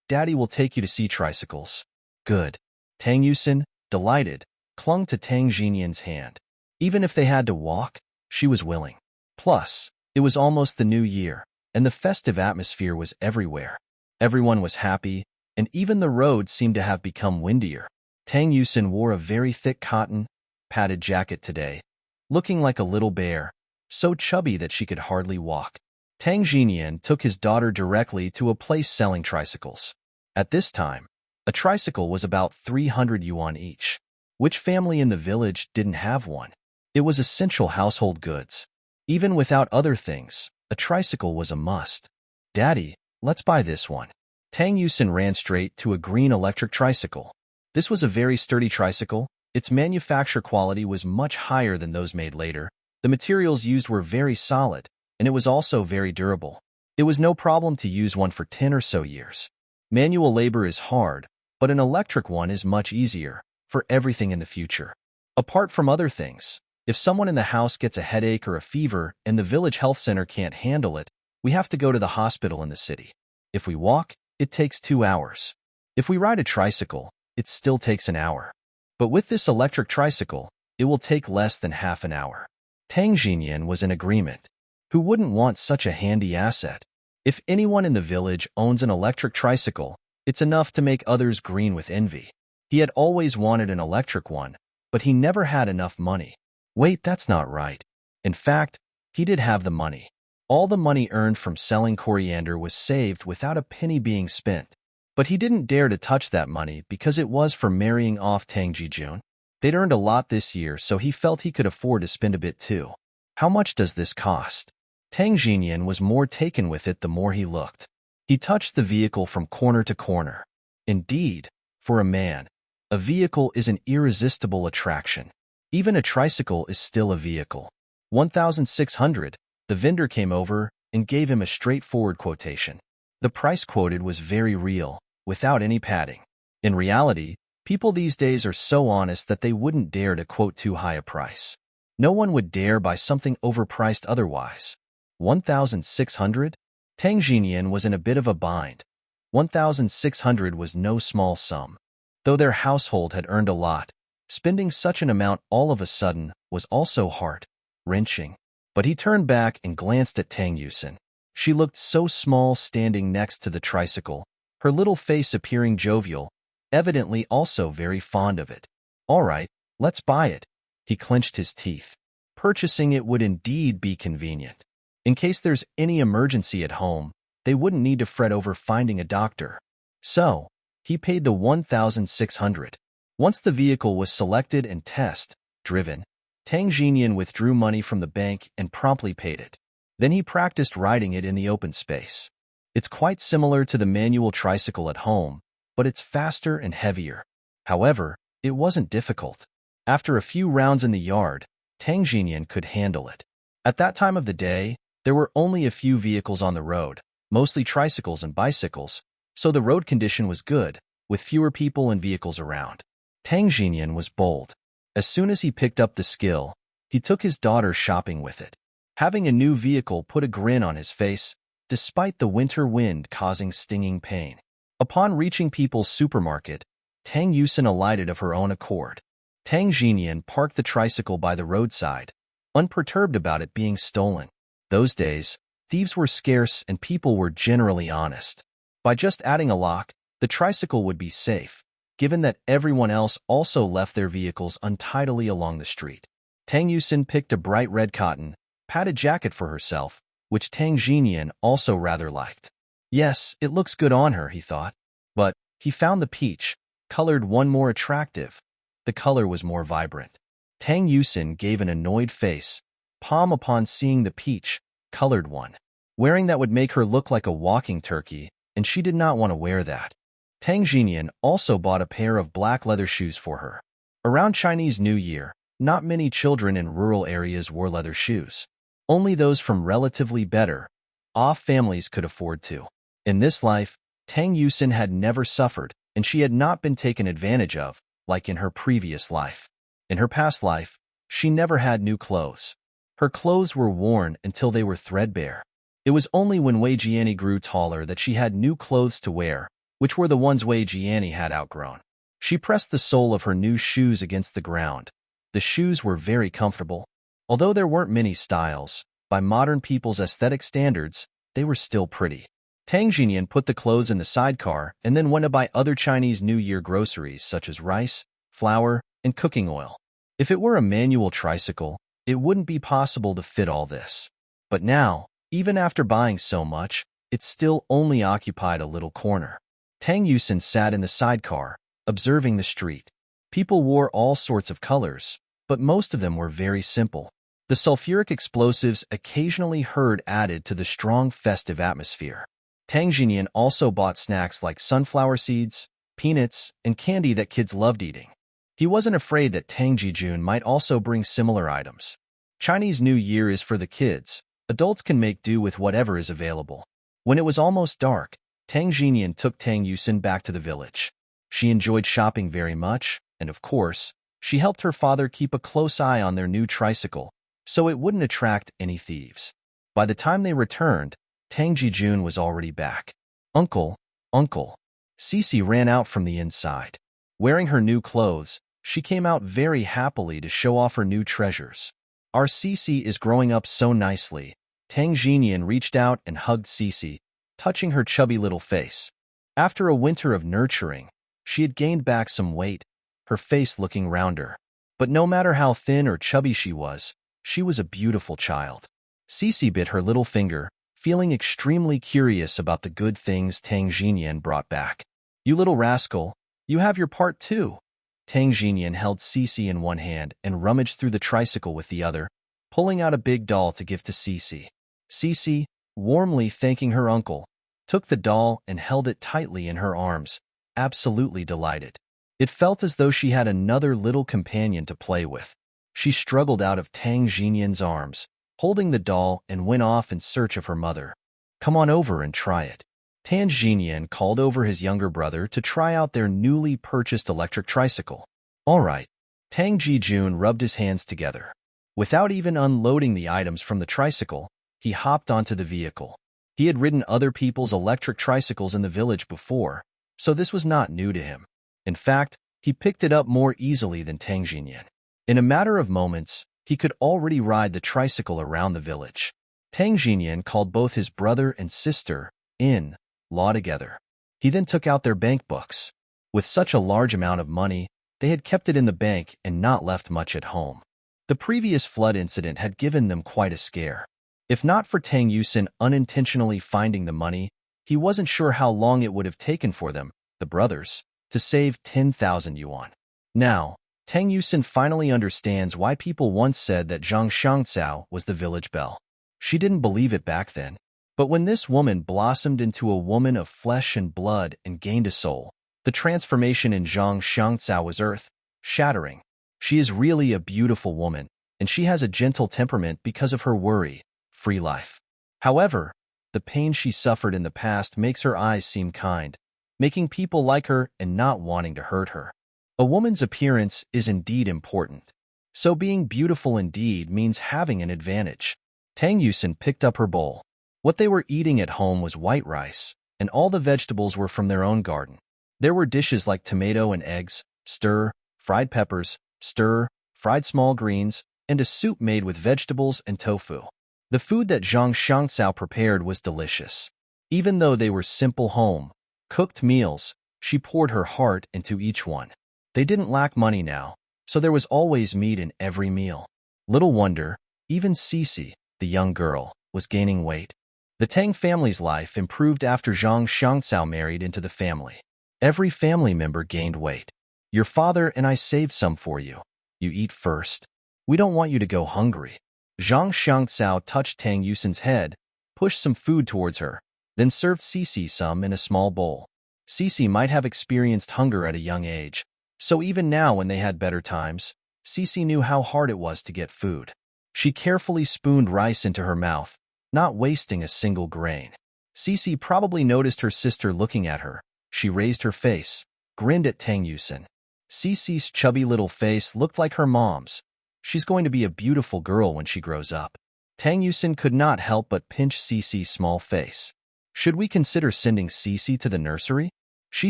Daddy will take you to see tricycles. Good. Tang Yusin, delighted, clung to Tang Jinyan's hand. Even if they had to walk, she was willing. Plus, it was almost the new year, and the festive atmosphere was everywhere. Everyone was happy, and even the road seemed to have become windier. Tang Yusin wore a very thick cotton, padded jacket today, looking like a little bear, so chubby that she could hardly walk. Tang Jinyan took his daughter directly to a place selling tricycles. At this time, a tricycle was about 300 yuan each. Which family in the village didn't have one? It was essential household goods. Even without other things, a tricycle was a must. Daddy, let's buy this one. Tang Yusin ran straight to a green electric tricycle. This was a very sturdy tricycle. Its manufacture quality was much higher than those made later. The materials used were very solid, and it was also very durable. It was no problem to use one for 10 or so years. Manual labor is hard, but an electric one is much easier, for everything in the future. Apart from other things, if someone in the house gets a headache or a fever and the village health center can't handle it, we have to go to the hospital in the city. If we walk, it takes 2 hours. If we ride a tricycle, it still takes an hour. But with this electric tricycle, it will take less than half an hour. Tang Jinyan was in agreement. Who wouldn't want such a handy asset? If anyone in the village owns an electric tricycle, it's enough to make others green with envy. He had always wanted an electric one, but he never had enough money. Wait, that's not right. In fact, he did have the money. All the money earned from selling coriander was saved without a penny being spent. But he didn't dare to touch that money because it was for marrying off Tang Jijun. They'd earned a lot this year, so he felt he could afford to spend a bit too. How much does this cost? Tang Jinian was more taken with it the more he looked. He touched the vehicle from corner to corner. Indeed, for a man, a vehicle is an irresistible attraction. Even a tricycle is still a vehicle. 1,600, the vendor came over and gave him a straightforward quotation. The price quoted was very real, without any padding. In reality, people these days are so honest that they wouldn't dare to quote too high a price. No one would dare buy something overpriced otherwise. 1,600? Tang Jinian was in a bit of a bind. 1,600 was no small sum. Though their household had earned a lot, spending such an amount all of a sudden was also heart-wrenching. But he turned back and glanced at Tang Yusin. She looked so small standing next to the tricycle, her little face appearing jovial, evidently also very fond of it. All right, let's buy it. He clenched his teeth. Purchasing it would indeed be convenient. In case there's any emergency at home, they wouldn't need to fret over finding a doctor. So, he paid the 1,600. Once the vehicle was selected and test-driven, Tang Jinian withdrew money from the bank and promptly paid it. Then he practiced riding it in the open space. It's quite similar to the manual tricycle at home, but it's faster and heavier. However, it wasn't difficult. After a few rounds in the yard, Tang Jinian could handle it. At that time of the day, there were only a few vehicles on the road, mostly tricycles and bicycles, so the road condition was good, with fewer people and vehicles around. Tang Jinian was bold. As soon as he picked up the skill, he took his daughter shopping with it. Having a new vehicle put a grin on his face, despite the winter wind causing stinging pain. Upon reaching People's Supermarket, Tang Yusin alighted of her own accord. Tang Jinian parked the tricycle by the roadside, unperturbed about it being stolen. Those days, thieves were scarce and people were generally honest. By just adding a lock, the tricycle would be safe, given that everyone else also left their vehicles untidily along the street. Tang Yusin picked a bright red cotton, padded jacket for herself, which Tang Jinian also rather liked. Yes, it looks good on her, he thought. But he found the peach-colored one more attractive. The color was more vibrant. Tang Yusin gave an annoyed face, palm upon seeing the peach-colored one. Wearing that would make her look like a walking turkey, and she did not want to wear that. Tang Jinian also bought a pair of black leather shoes for her. Around Chinese New Year, not many children in rural areas wore leather shoes. Only those from relatively better-off families could afford to. In this life, Tang Yusin had never suffered, and she had not been taken advantage of, like in her previous life. In her past life, she never had new clothes. Her clothes were worn until they were threadbare. It was only when Wei Jiani grew taller that she had new clothes to wear, which were the ones Wei Jiani had outgrown. She pressed the sole of her new shoes against the ground. The shoes were very comfortable. Although there weren't many styles, by modern people's aesthetic standards, they were still pretty. Tang Jinian put the clothes in the sidecar and then went to buy other Chinese New Year groceries such as rice, flour, and cooking oil. If it were a manual tricycle, it wouldn't be possible to fit all this. But now, even after buying so much, it still only occupied a little corner. Tang Yusin sat in the sidecar, observing the street. People wore all sorts of colors, but most of them were very simple. The sulfuric explosives occasionally heard added to the strong festive atmosphere. Tang Jinian also bought snacks like sunflower seeds, peanuts, and candy that kids loved eating. He wasn't afraid that Tang Jijun might also bring similar items. Chinese New Year is for the kids. Adults can make do with whatever is available. When it was almost dark, Tang Jinian took Tang Yusin back to the village. She enjoyed shopping very much, and of course, she helped her father keep a close eye on their new tricycle, so it wouldn't attract any thieves. By the time they returned, Tang Jijun was already back. Uncle, uncle. Cece ran out from the inside. Wearing her new clothes, she came out very happily to show off her new treasures. Our Cece is growing up so nicely. Tang Jinian reached out and hugged Cece, touching her chubby little face. After a winter of nurturing, she had gained back some weight, her face looking rounder. But no matter how thin or chubby she was a beautiful child. Cece bit her little finger, feeling extremely curious about the good things Tang Jinyan brought back. You little rascal, you have your part too. Tang Jinyan held Cece in one hand and rummaged through the tricycle with the other, pulling out a big doll to give to Cece. Cece, warmly thanking her uncle, took the doll and held it tightly in her arms, absolutely delighted. It felt as though she had another little companion to play with. She struggled out of Tang Jinyan's arms, holding the doll, and went off in search of her mother. Come on over and try it. Tang Jinyan called over his younger brother to try out their newly purchased electric tricycle. All right. Tang Jijun rubbed his hands together. Without even unloading the items from the tricycle, he hopped onto the vehicle. He had ridden other people's electric tricycles in the village before, so this was not new to him. In fact, he picked it up more easily than Tang Jinyan. In a matter of moments, he could already ride the tricycle around the village. Tang Jinyan called both his brother and sister in-law together. He then took out their bank books. With such a large amount of money, they had kept it in the bank and not left much at home. The previous flood incident had given them quite a scare. If not for Tang Yusin unintentionally finding the money, he wasn't sure how long it would have taken for them, the brothers, to save 10,000 yuan. Now, Tang Yusin finally understands why people once said that Zhang Shangcao was the village belle. She didn't believe it back then. But when this woman blossomed into a woman of flesh and blood and gained a soul, the transformation in Zhang Shangcao was earth-shattering. She is really a beautiful woman, and she has a gentle temperament because of her worry-free life. However, the pain she suffered in the past makes her eyes seem kind, making people like her and not wanting to hurt her. A woman's appearance is indeed important, so being beautiful indeed means having an advantage. Tang Yusin picked up her bowl. What they were eating at home was white rice, and all the vegetables were from their own garden. There were dishes like tomato and eggs, stir-fried peppers, stir-fried small greens, and a soup made with vegetables and tofu. The food that Zhang Shangcao prepared was delicious. Even though they were simple home-cooked meals, she poured her heart into each one. They didn't lack money now, so there was always meat in every meal. Little wonder, even Cece, the young girl, was gaining weight. The Tang family's life improved after Zhang Shangcao married into the family. Every family member gained weight. Your father and I saved some for you. You eat first. We don't want you to go hungry. Zhang Shangcao touched Tang Yusin's head, pushed some food towards her, then served Cece some in a small bowl. Cece might have experienced hunger at a young age, so even now when they had better times, Cece knew how hard it was to get food. She carefully spooned rice into her mouth, not wasting a single grain. Cece probably noticed her sister looking at her. She raised her face, grinned at Tang Yusin. Cece's chubby little face looked like her mom's. She's going to be a beautiful girl when she grows up. Tang Yusin could not help but pinch Cece's small face. Should we consider sending Cece to the nursery? She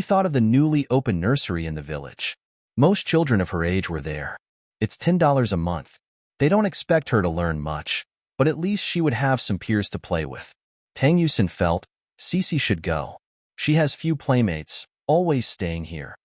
thought of the newly opened nursery in the village. Most children of her age were there. It's $10 a month. They don't expect her to learn much, but at least she would have some peers to play with. Tang Yusin felt Cece should go. She has few playmates, always staying here.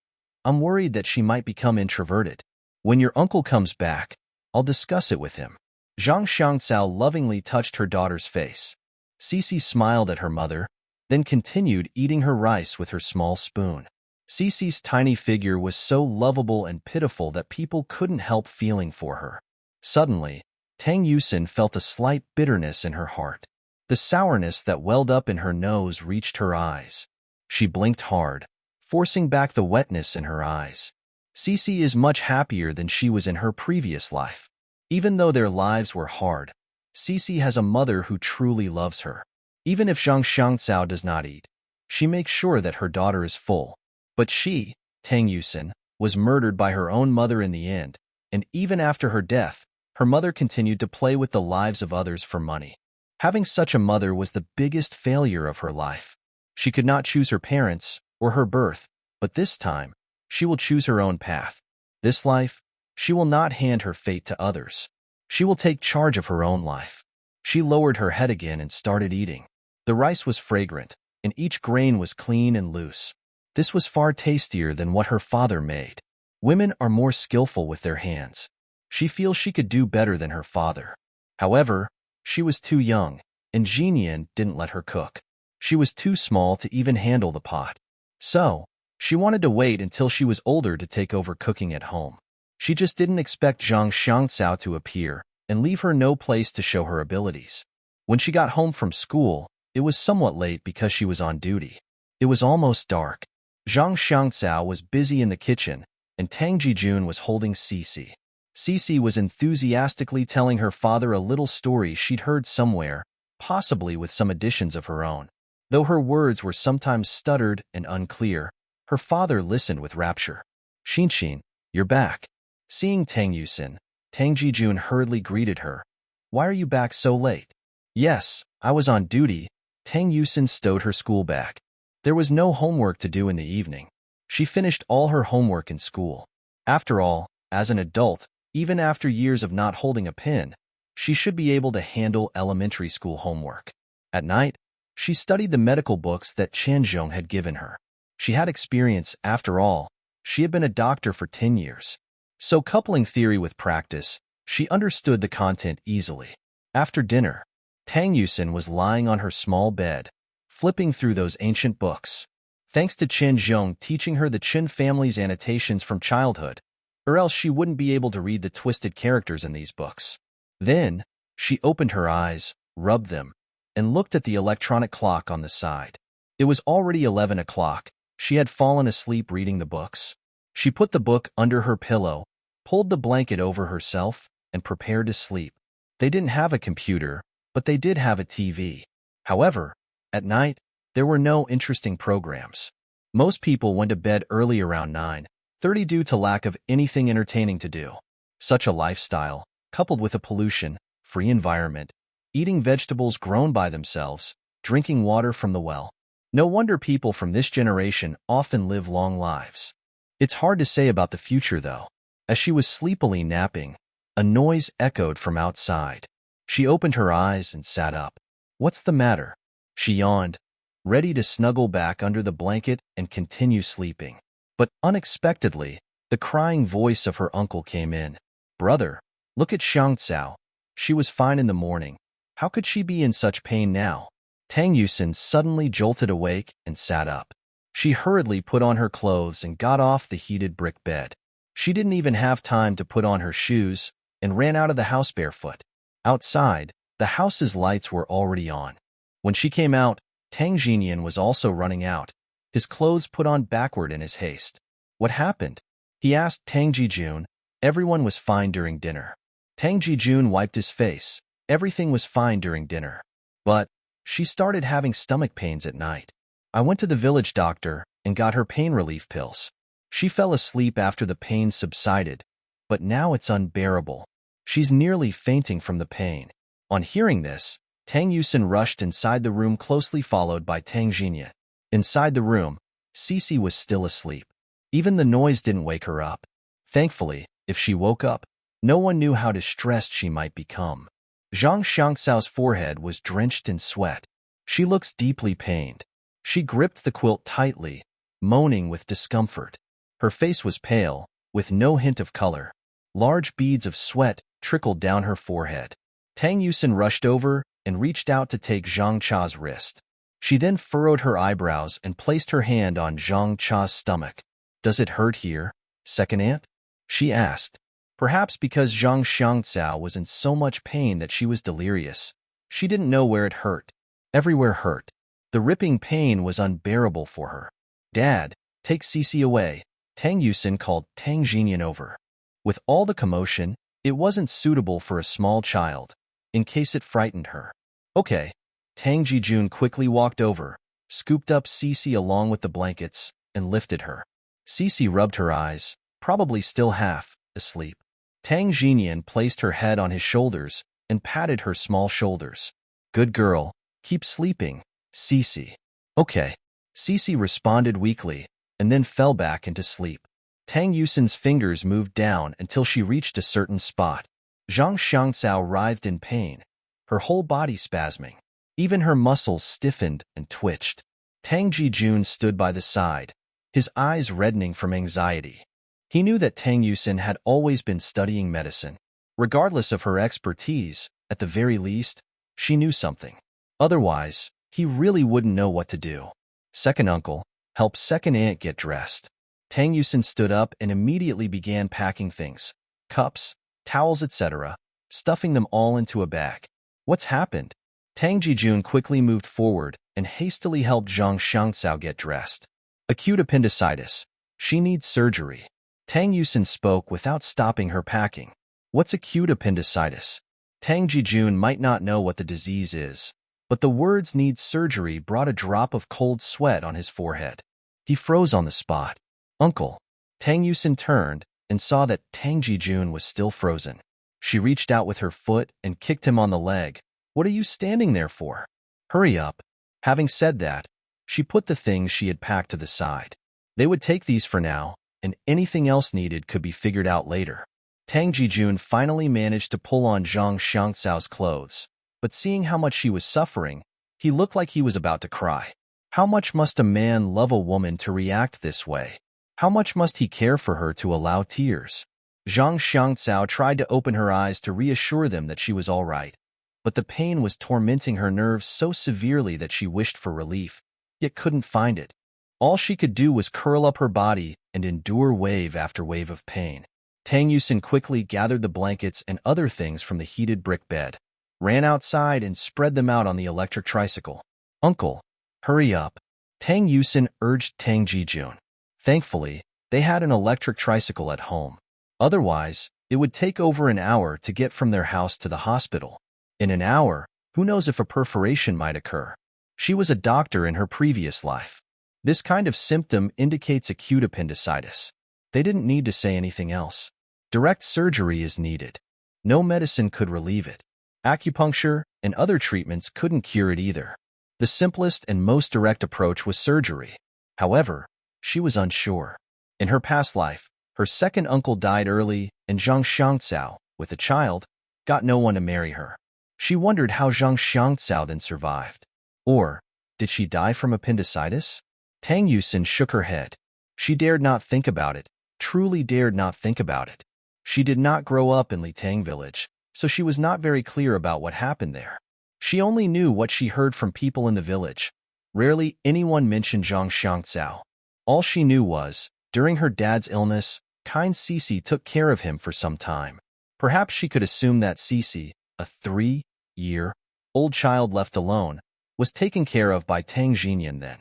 I'm worried that she might become introverted. When your uncle comes back, I'll discuss it with him. Zhang Shangcao lovingly touched her daughter's face. Cece smiled at her mother, then continued eating her rice with her small spoon. Cece's tiny figure was so lovable and pitiful that people couldn't help feeling for her. Suddenly, Tang Yusin felt a slight bitterness in her heart. The sourness that welled up in her nose reached her eyes. She blinked hard, forcing back the wetness in her eyes. Cece is much happier than she was in her previous life. Even though their lives were hard, Cece has a mother who truly loves her. Even if Zhang Shangcao does not eat, she makes sure that her daughter is full. But she, Tang Yusin, was murdered by her own mother in the end, and even after her death, her mother continued to play with the lives of others for money. Having such a mother was the biggest failure of her life. She could not choose her parents or her birth, but this time, she will choose her own path. This life, she will not hand her fate to others. She will take charge of her own life. She lowered her head again and started eating. The rice was fragrant, and each grain was clean and loose. This was far tastier than what her father made. Women are more skillful with their hands. She feels she could do better than her father. However, she was too young, and Jinian didn't let her cook. She was too small to even handle the pot. So, she wanted to wait until she was older to take over cooking at home. She just didn't expect Zhang Xiangcao to appear and leave her no place to show her abilities. When she got home from school, it was somewhat late because she was on duty. It was almost dark. Zhang Xiangcao was busy in the kitchen, and Tang Jijun was holding Cici. Cici was enthusiastically telling her father a little story she'd heard somewhere, possibly with some additions of her own. Though her words were sometimes stuttered and unclear, her father listened with rapture. Xinshin, you're back. Seeing Tang Yusin, Tang Jijun hurriedly greeted her. Why are you back so late? Yes, I was on duty. Tang Yusin stowed her school bag. There was no homework to do in the evening. She finished all her homework in school. After all, as an adult, even after years of not holding a pen, she should be able to handle elementary school homework. At night, she studied the medical books that Chen Zhong had given her. She had experience, after all. She had been a doctor for 10 years. So coupling theory with practice, she understood the content easily. After dinner, Tang Yusin was lying on her small bed, flipping through those ancient books. Thanks to Chen Zhong teaching her the Chen family's annotations from childhood, or else she wouldn't be able to read the twisted characters in these books. Then, she opened her eyes, rubbed them, and looked at the electronic clock on the side. It was already 11 o'clock. She had fallen asleep reading the books. She put the book under her pillow, pulled the blanket over herself, and prepared to sleep. They didn't have a computer, but they did have a TV. However, at night, there were no interesting programs. Most people went to bed early around 9:30 due to lack of anything entertaining to do. Such a lifestyle, coupled with a pollution-free environment, eating vegetables grown by themselves, drinking water from the well. No wonder people from this generation often live long lives. It's hard to say about the future, though. As she was sleepily napping, a noise echoed from outside. She opened her eyes and sat up. What's the matter? She yawned, ready to snuggle back under the blanket and continue sleeping. But unexpectedly, the crying voice of her uncle came in. Brother, look at Xiangcao. She was fine in the morning. How could she be in such pain now? Tang Yusin suddenly jolted awake and sat up. She hurriedly put on her clothes and got off the heated brick bed. She didn't even have time to put on her shoes and ran out of the house barefoot. Outside, the house's lights were already on. When she came out, Tang Jinian was also running out, his clothes put on backward in his haste. What happened? He asked Tang Jijun. Everyone was fine during dinner. Tang Jijun wiped his face. Everything was fine during dinner. But she started having stomach pains at night. I went to the village doctor and got her pain relief pills. She fell asleep after the pain subsided, but now it's unbearable. She's nearly fainting from the pain. On hearing this, Tang Yusin rushed inside the room, closely followed by Tang Jinian. Inside the room, Cici was still asleep. Even the noise didn't wake her up. Thankfully, if she woke up, no one knew how distressed she might become. Zhang Xiangcao's forehead was drenched in sweat. She looks deeply pained. She gripped the quilt tightly, moaning with discomfort. Her face was pale, with no hint of color. Large beads of sweat trickled down her forehead. Tang Yusin rushed over and reached out to take Zhang Cha's wrist. She then furrowed her eyebrows and placed her hand on Zhang Cha's stomach. Does it hurt here, second aunt? She asked. Perhaps because Zhang Xiangcao was in so much pain that she was delirious. She didn't know where it hurt. Everywhere hurt. The ripping pain was unbearable for her. Dad, take Cici away. Tang Yusin called Tang Jinian over. With all the commotion, it wasn't suitable for a small child, in case it frightened her. Okay. Tang Jijun quickly walked over, scooped up Cici along with the blankets, and lifted her. Cici rubbed her eyes, probably still half asleep. Tang Jinian placed her head on his shoulders and patted her small shoulders. Good girl, keep sleeping, Cici. Okay. Cici responded weakly, and then fell back into sleep. Tang Yusin's fingers moved down until she reached a certain spot. Zhang Xiangcao writhed in pain, her whole body spasming. Even her muscles stiffened and twitched. Tang Jijun stood by the side, his eyes reddening from anxiety. He knew that Tang Yusin had always been studying medicine. Regardless of her expertise, at the very least, she knew something. Otherwise, he really wouldn't know what to do. Second uncle, help second aunt get dressed. Tang Yusin stood up and immediately began packing things. Cups, towels, etc., stuffing them all into a bag. What's happened? Tang Jijun quickly moved forward and hastily helped Zhang Xiangcao get dressed. Acute appendicitis. She needs surgery. Tang Yusin spoke without stopping her packing. What's acute appendicitis? Tang Jijun might not know what the disease is, but the words "need surgery" brought a drop of cold sweat on his forehead. He froze on the spot. Uncle. Tang Yusin turned and saw that Tang Jijun was still frozen. She reached out with her foot and kicked him on the leg. What are you standing there for? Hurry up. Having said that, she put the things she had packed to the side. They would take these for now, and anything else needed could be figured out later. Tang Jijun finally managed to pull on Zhang Xiangcao's clothes, but seeing how much she was suffering, he looked like he was about to cry. How much must a man love a woman to react this way? How much must he care for her to allow tears? Zhang Xiangcao tried to open her eyes to reassure them that she was all right, but the pain was tormenting her nerves so severely that she wished for relief, yet couldn't find it. All she could do was curl up her body and endure wave after wave of pain. Tang Yusin quickly gathered the blankets and other things from the heated brick bed, ran outside and spread them out on the electric tricycle. Uncle, hurry up. Tang Yusin urged Tang Jijun. Thankfully, they had an electric tricycle at home. Otherwise, it would take over an hour to get from their house to the hospital. In an hour, who knows if a perforation might occur. She was a doctor in her previous life. This kind of symptom indicates acute appendicitis. They didn't need to say anything else. Direct surgery is needed. No medicine could relieve it. Acupuncture and other treatments couldn't cure it either. The simplest and most direct approach was surgery. However, she was unsure. In her past life, her second uncle died early, and Zhang Xiangcao, with a child, got no one to marry her. She wondered how Zhang Xiangcao then survived. Or, did she die from appendicitis? Tang Yusin shook her head. She dared not think about it, truly dared not think about it. She did not grow up in Litang village, so she was not very clear about what happened there. She only knew what she heard from people in the village. Rarely anyone mentioned Zhang Xiangcao. All she knew was, during her dad's illness, kind Cece took care of him for some time. Perhaps she could assume that Cece, a 3-year-old child left alone, was taken care of by Tang Jinian then.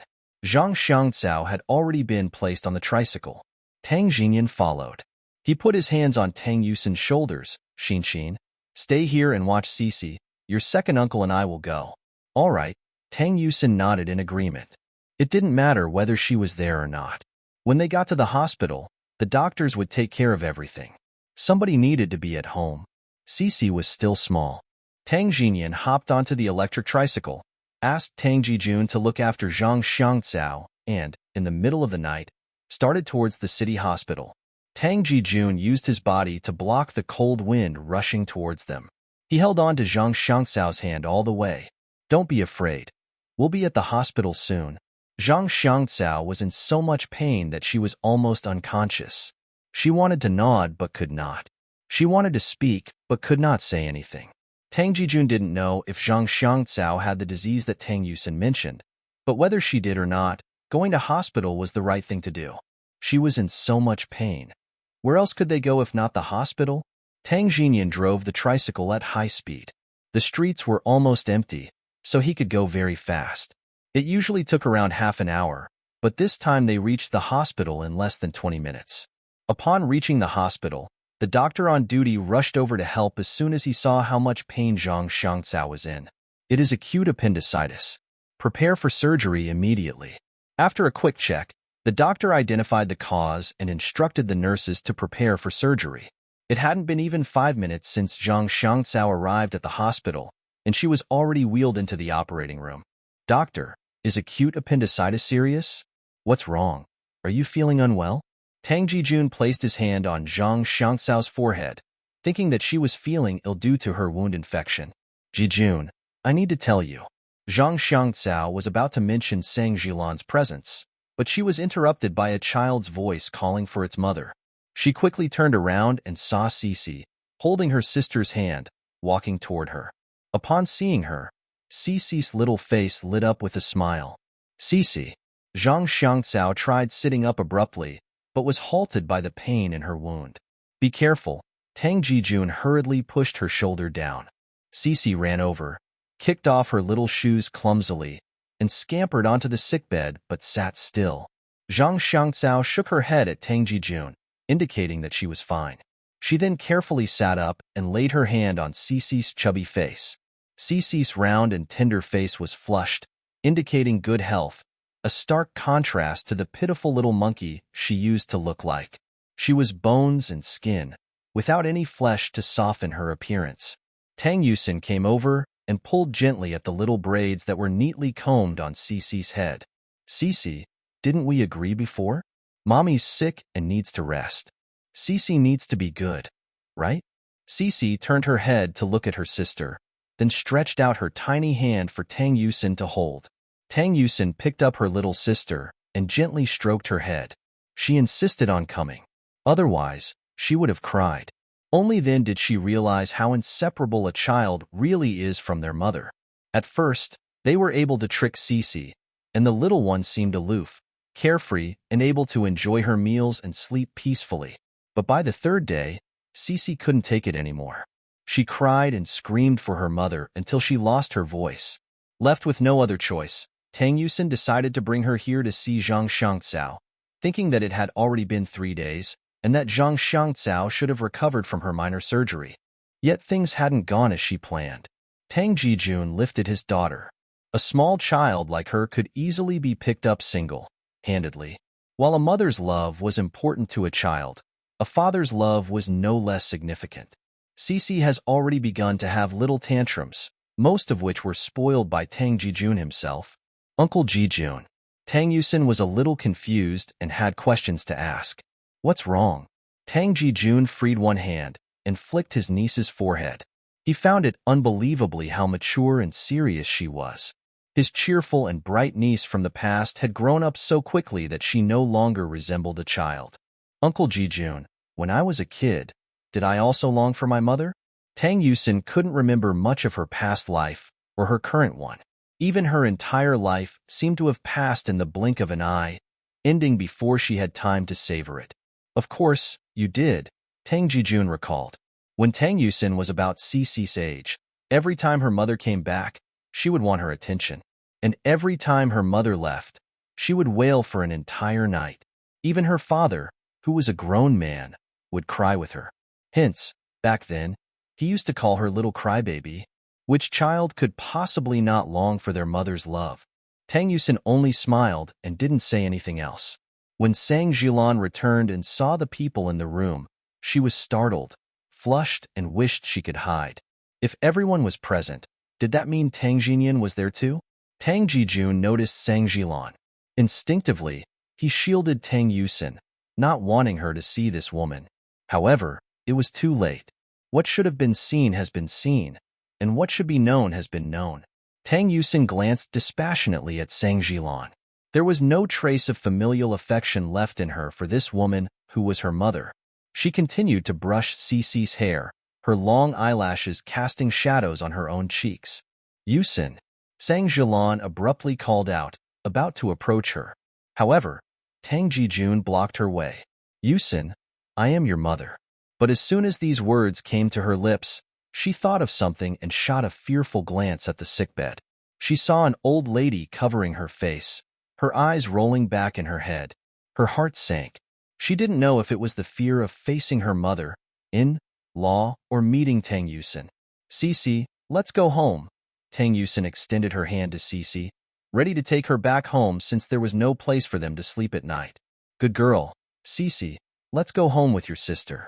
Zhang Xiangcao had already been placed on the tricycle. Tang Jinian followed. He put his hands on Tang Yusin's shoulders. Xin, stay here and watch Cece. Your second uncle and I will go. All right. Tang Yusin nodded in agreement. It didn't matter whether she was there or not. When they got to the hospital, the doctors would take care of everything. Somebody needed to be at home. Cece was still small. Tang Jinian hopped onto the electric tricycle, asked Tang Jijun to look after Zhang Xiangcao, and, in the middle of the night, started towards the city hospital. Tang Jijun used his body to block the cold wind rushing towards them. He held on to Zhang Xiangcao's hand all the way. Don't be afraid. We'll be at the hospital soon. Zhang Xiangcao was in so much pain that she was almost unconscious. She wanted to nod but could not. She wanted to speak but could not say anything. Tang Jijun didn't know if Zhang Xiangcao had the disease that Tang Yusin mentioned, but whether she did or not, going to hospital was the right thing to do. She was in so much pain. Where else could they go if not the hospital? Tang Jinian drove the tricycle at high speed. The streets were almost empty, so he could go very fast. It usually took around half an hour, but this time they reached the hospital in less than 20 minutes. Upon reaching the hospital, the doctor on duty rushed over to help as soon as he saw how much pain Zhang Xiangcao was in. It is acute appendicitis. Prepare for surgery immediately. After a quick check, the doctor identified the cause and instructed the nurses to prepare for surgery. It hadn't been even 5 minutes since Zhang Xiangcao arrived at the hospital, and she was already wheeled into the operating room. Doctor, is acute appendicitis serious? What's wrong? Are you feeling unwell? Tang Jijun placed his hand on Zhang Xiangcao's forehead, thinking that she was feeling ill due to her wound infection. Jijun, I need to tell you. Zhang Xiangcao was about to mention Sang Jilan's presence, but she was interrupted by a child's voice calling for its mother. She quickly turned around and saw Cece, holding her sister's hand, walking toward her. Upon seeing her, Cece's little face lit up with a smile. Cece. Zhang Xiangcao tried sitting up abruptly, but was halted by the pain in her wound. Be careful. Tang Jijun hurriedly pushed her shoulder down. Cece ran over, kicked off her little shoes clumsily, and scampered onto the sickbed but sat still. Zhang Xiangcao shook her head at Tang Jijun, indicating that she was fine. She then carefully sat up and laid her hand on Cece's chubby face. Cece's round and tender face was flushed, indicating good health, a stark contrast to the pitiful little monkey she used to look like. She was bones and skin, without any flesh to soften her appearance. Tang Yusin came over and pulled gently at the little braids that were neatly combed on Cece's head. Cece, didn't we agree before? Mommy's sick and needs to rest. Cece needs to be good, right? Cece turned her head to look at her sister, then stretched out her tiny hand for Tang Yusin to hold. Tang Yusin picked up her little sister and gently stroked her head. She insisted on coming. Otherwise, she would have cried. Only then did she realize how inseparable a child really is from their mother. At first, they were able to trick Cece, and the little one seemed aloof, carefree, and able to enjoy her meals and sleep peacefully. But by the third day, Cece couldn't take it anymore. She cried and screamed for her mother until she lost her voice. Left with no other choice, Tang Yusin decided to bring her here to see Zhang Xiangcao, thinking that it had already been 3 days, and that Zhang Xiangcao should have recovered from her minor surgery. Yet things hadn't gone as she planned. Tang Jijun lifted his daughter. A small child like her could easily be picked up single-handedly. While a mother's love was important to a child, a father's love was no less significant. Cece has already begun to have little tantrums, most of which were spoiled by Tang Jijun himself. Uncle Jijun. Tang Yusin was a little confused and had questions to ask. What's wrong? Tang Jijun freed one hand and flicked his niece's forehead. He found it unbelievably how mature and serious she was. His cheerful and bright niece from the past had grown up so quickly that she no longer resembled a child. Uncle Jijun, when I was a kid, did I also long for my mother? Tang Yusin couldn't remember much of her past life or her current one. Even her entire life seemed to have passed in the blink of an eye, ending before she had time to savor it. Of course, you did, Tang Jijun recalled. When Tang Yusin was about Cece's age, every time her mother came back, she would want her attention. And every time her mother left, she would wail for an entire night. Even her father, who was a grown man, would cry with her. Hence, back then, he used to call her little crybaby. Which child could possibly not long for their mother's love? Tang Yusin only smiled and didn't say anything else. When Sang Jilan returned and saw the people in the room, she was startled, flushed, and wished she could hide. If everyone was present, did that mean Tang Jinyan was there too? Tang Jijun noticed Sang Jilan. Instinctively, he shielded Tang Yusin, not wanting her to see this woman. However, it was too late. What should have been seen has been seen, and what should be known has been known. Tang Yusin glanced dispassionately at Sang Jilan. There was no trace of familial affection left in her for this woman who was her mother. She continued to brush Cece's hair, her long eyelashes casting shadows on her own cheeks. Yusin, Sang Jilan abruptly called out, about to approach her. However, Tang Jijun blocked her way. Yusin, I am your mother. But as soon as these words came to her lips, she thought of something and shot a fearful glance at the sickbed. She saw an old lady covering her face, her eyes rolling back in her head. Her heart sank. She didn't know if it was the fear of facing her mother, in-law, or meeting Tang Yusin. Cece, let's go home. Tang Yusin extended her hand to Cece, ready to take her back home since there was no place for them to sleep at night. Good girl, Cece, let's go home with your sister.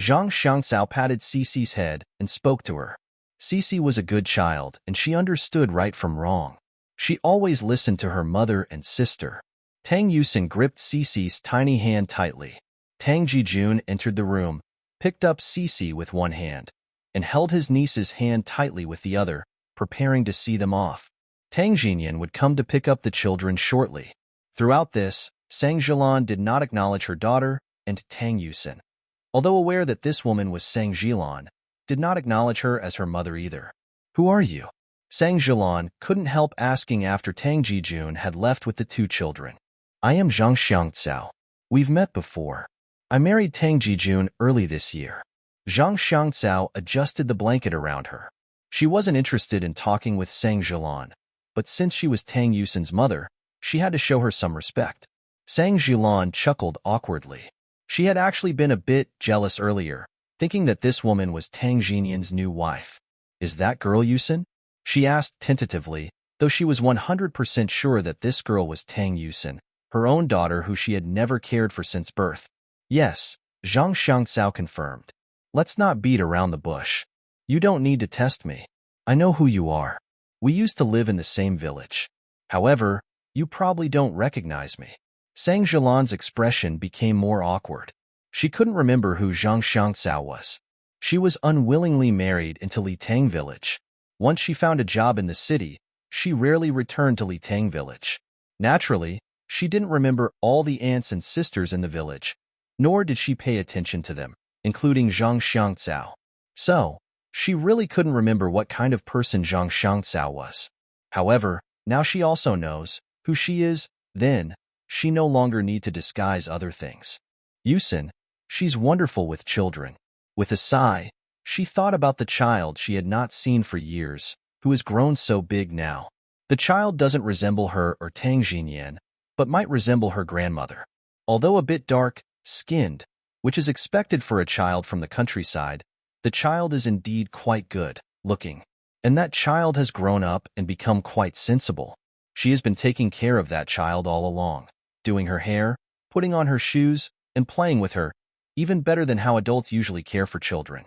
Zhang Xiangcao patted Cece's head and spoke to her. Cece was a good child, and she understood right from wrong. She always listened to her mother and sister. Tang Yusin gripped Cece's tiny hand tightly. Tang Jijun entered the room, picked up Cece with one hand, and held his niece's hand tightly with the other, preparing to see them off. Tang Jinyan would come to pick up the children shortly. Throughout this, Sang Jilan did not acknowledge her daughter and Tang Yusin. although aware that this woman was Sang Jilan, did not acknowledge her as her mother either. "Who are you?" Sang Jilan couldn't help asking after Tang Jijun had left with the two children. "I am Zhang Xiangcao. We've met before. I married Tang Jijun early this year." Zhang Xiangcao adjusted the blanket around her. She wasn't interested in talking with Sang Jilan, but since she was Tang Yusin's mother, she had to show her some respect. Sang Jilan chuckled awkwardly. She had actually been a bit jealous earlier, thinking that this woman was Tang Jinyan's new wife. "Is that girl Yusin?" she asked tentatively, though she was 100% sure that this girl was Tang Yusin, her own daughter who she had never cared for since birth. "Yes," Zhang Xiangcao confirmed. "Let's not beat around the bush. You don't need to test me. I know who you are. We used to live in the same village. However, you probably don't recognize me." Sang Jilan's expression became more awkward. She couldn't remember who Zhang Xiangcao was. She was unwillingly married into Litang village. Once she found a job in the city, she rarely returned to Litang village. Naturally, she didn't remember all the aunts and sisters in the village, nor did she pay attention to them, including Zhang Xiangcao. So, she really couldn't remember what kind of person Zhang Xiangcao was. However, now she also knows who she is, then she no longer need to disguise other things. Yusin, she's wonderful with children. With a sigh, she thought about the child she had not seen for years, who has grown so big now. The child doesn't resemble her or Tang Jinyan, but might resemble her grandmother. Although a bit dark-skinned, which is expected for a child from the countryside, the child is indeed quite good-looking. And that child has grown up and become quite sensible. She has been taking care of that child all along, doing her hair, putting on her shoes, and playing with her, even better than how adults usually care for children.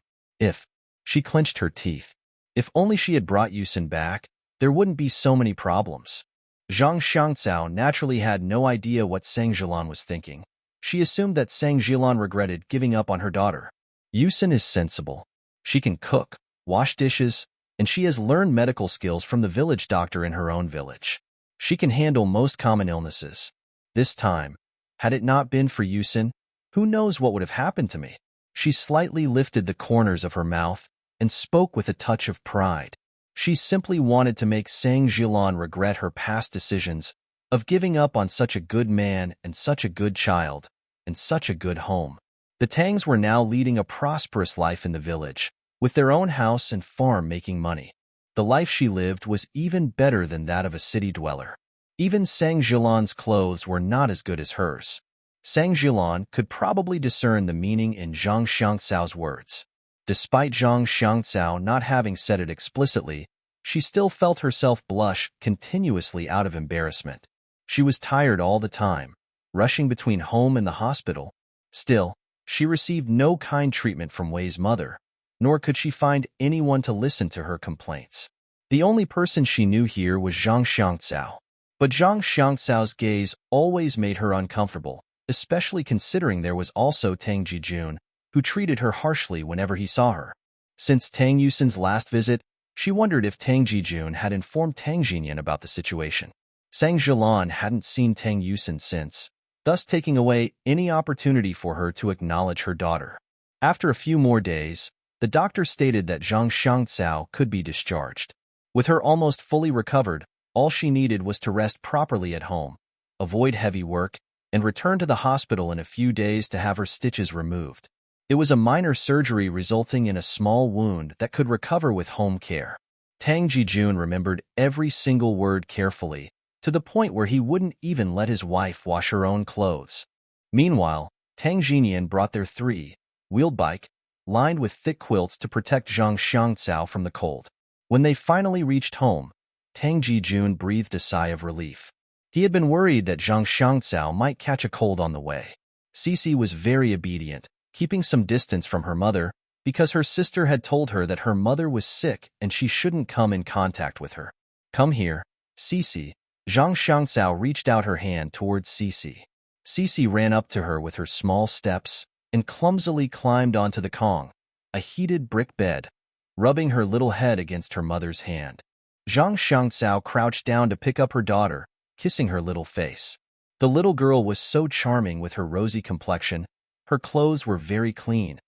She clenched her teeth. If only she had brought Yusin back, there wouldn't be so many problems. Zhang Xiangcao naturally had no idea what Sang Jilan was thinking. She assumed that Sang Jilan regretted giving up on her daughter. Yusin is sensible. She can cook, wash dishes, and she has learned medical skills from the village doctor in her own village. She can handle most common illnesses. This time, had it not been for Yusin, who knows what would have happened to me? She slightly lifted the corners of her mouth and spoke with a touch of pride. She simply wanted to make Sang Jilan regret her past decisions of giving up on such a good man and such a good child and such a good home. The Tangs were now leading a prosperous life in the village, with their own house and farm making money. The life she lived was even better than that of a city dweller. Even Sang Jilan's clothes were not as good as hers. Sang Jilan could probably discern the meaning in Zhang Xiangcao's words. Despite Zhang Xiangcao not having said it explicitly, she still felt herself blush continuously out of embarrassment. She was tired all the time, rushing between home and the hospital. Still, she received no kind treatment from Wei's mother, nor could she find anyone to listen to her complaints. The only person she knew here was Zhang Xiangcao. But Zhang Xiangcao's gaze always made her uncomfortable, especially considering there was also Tang Jijun, who treated her harshly whenever he saw her. Since Tang Yusin's last visit, she wondered if Tang Jijun had informed Tang Jinyan about the situation. Sang Jilan hadn't seen Tang Yusin since, thus taking away any opportunity for her to acknowledge her daughter. After a few more days, the doctor stated that Zhang Xiangcao could be discharged. With her almost fully recovered, all she needed was to rest properly at home, avoid heavy work, and return to the hospital in a few days to have her stitches removed. It was a minor surgery resulting in a small wound that could recover with home care. Tang Jijun remembered every single word carefully, to the point where he wouldn't even let his wife wash her own clothes. Meanwhile, Tang Jinyan brought their three-wheeled bike, lined with thick quilts to protect Zhang Xiangcao from the cold. When they finally reached home, Tang Jijun breathed a sigh of relief. He had been worried that Zhang Xiangcao might catch a cold on the way. Cici was very obedient, keeping some distance from her mother, because her sister had told her that her mother was sick and she shouldn't come in contact with her. "Come here, Cici." Zhang Xiangcao reached out her hand towards Cici. Cici ran up to her with her small steps and clumsily climbed onto the Kong, a heated brick bed, rubbing her little head against her mother's hand. Zhang Xiangcao crouched down to pick up her daughter, kissing her little face. The little girl was so charming with her rosy complexion, Her clothes were very clean,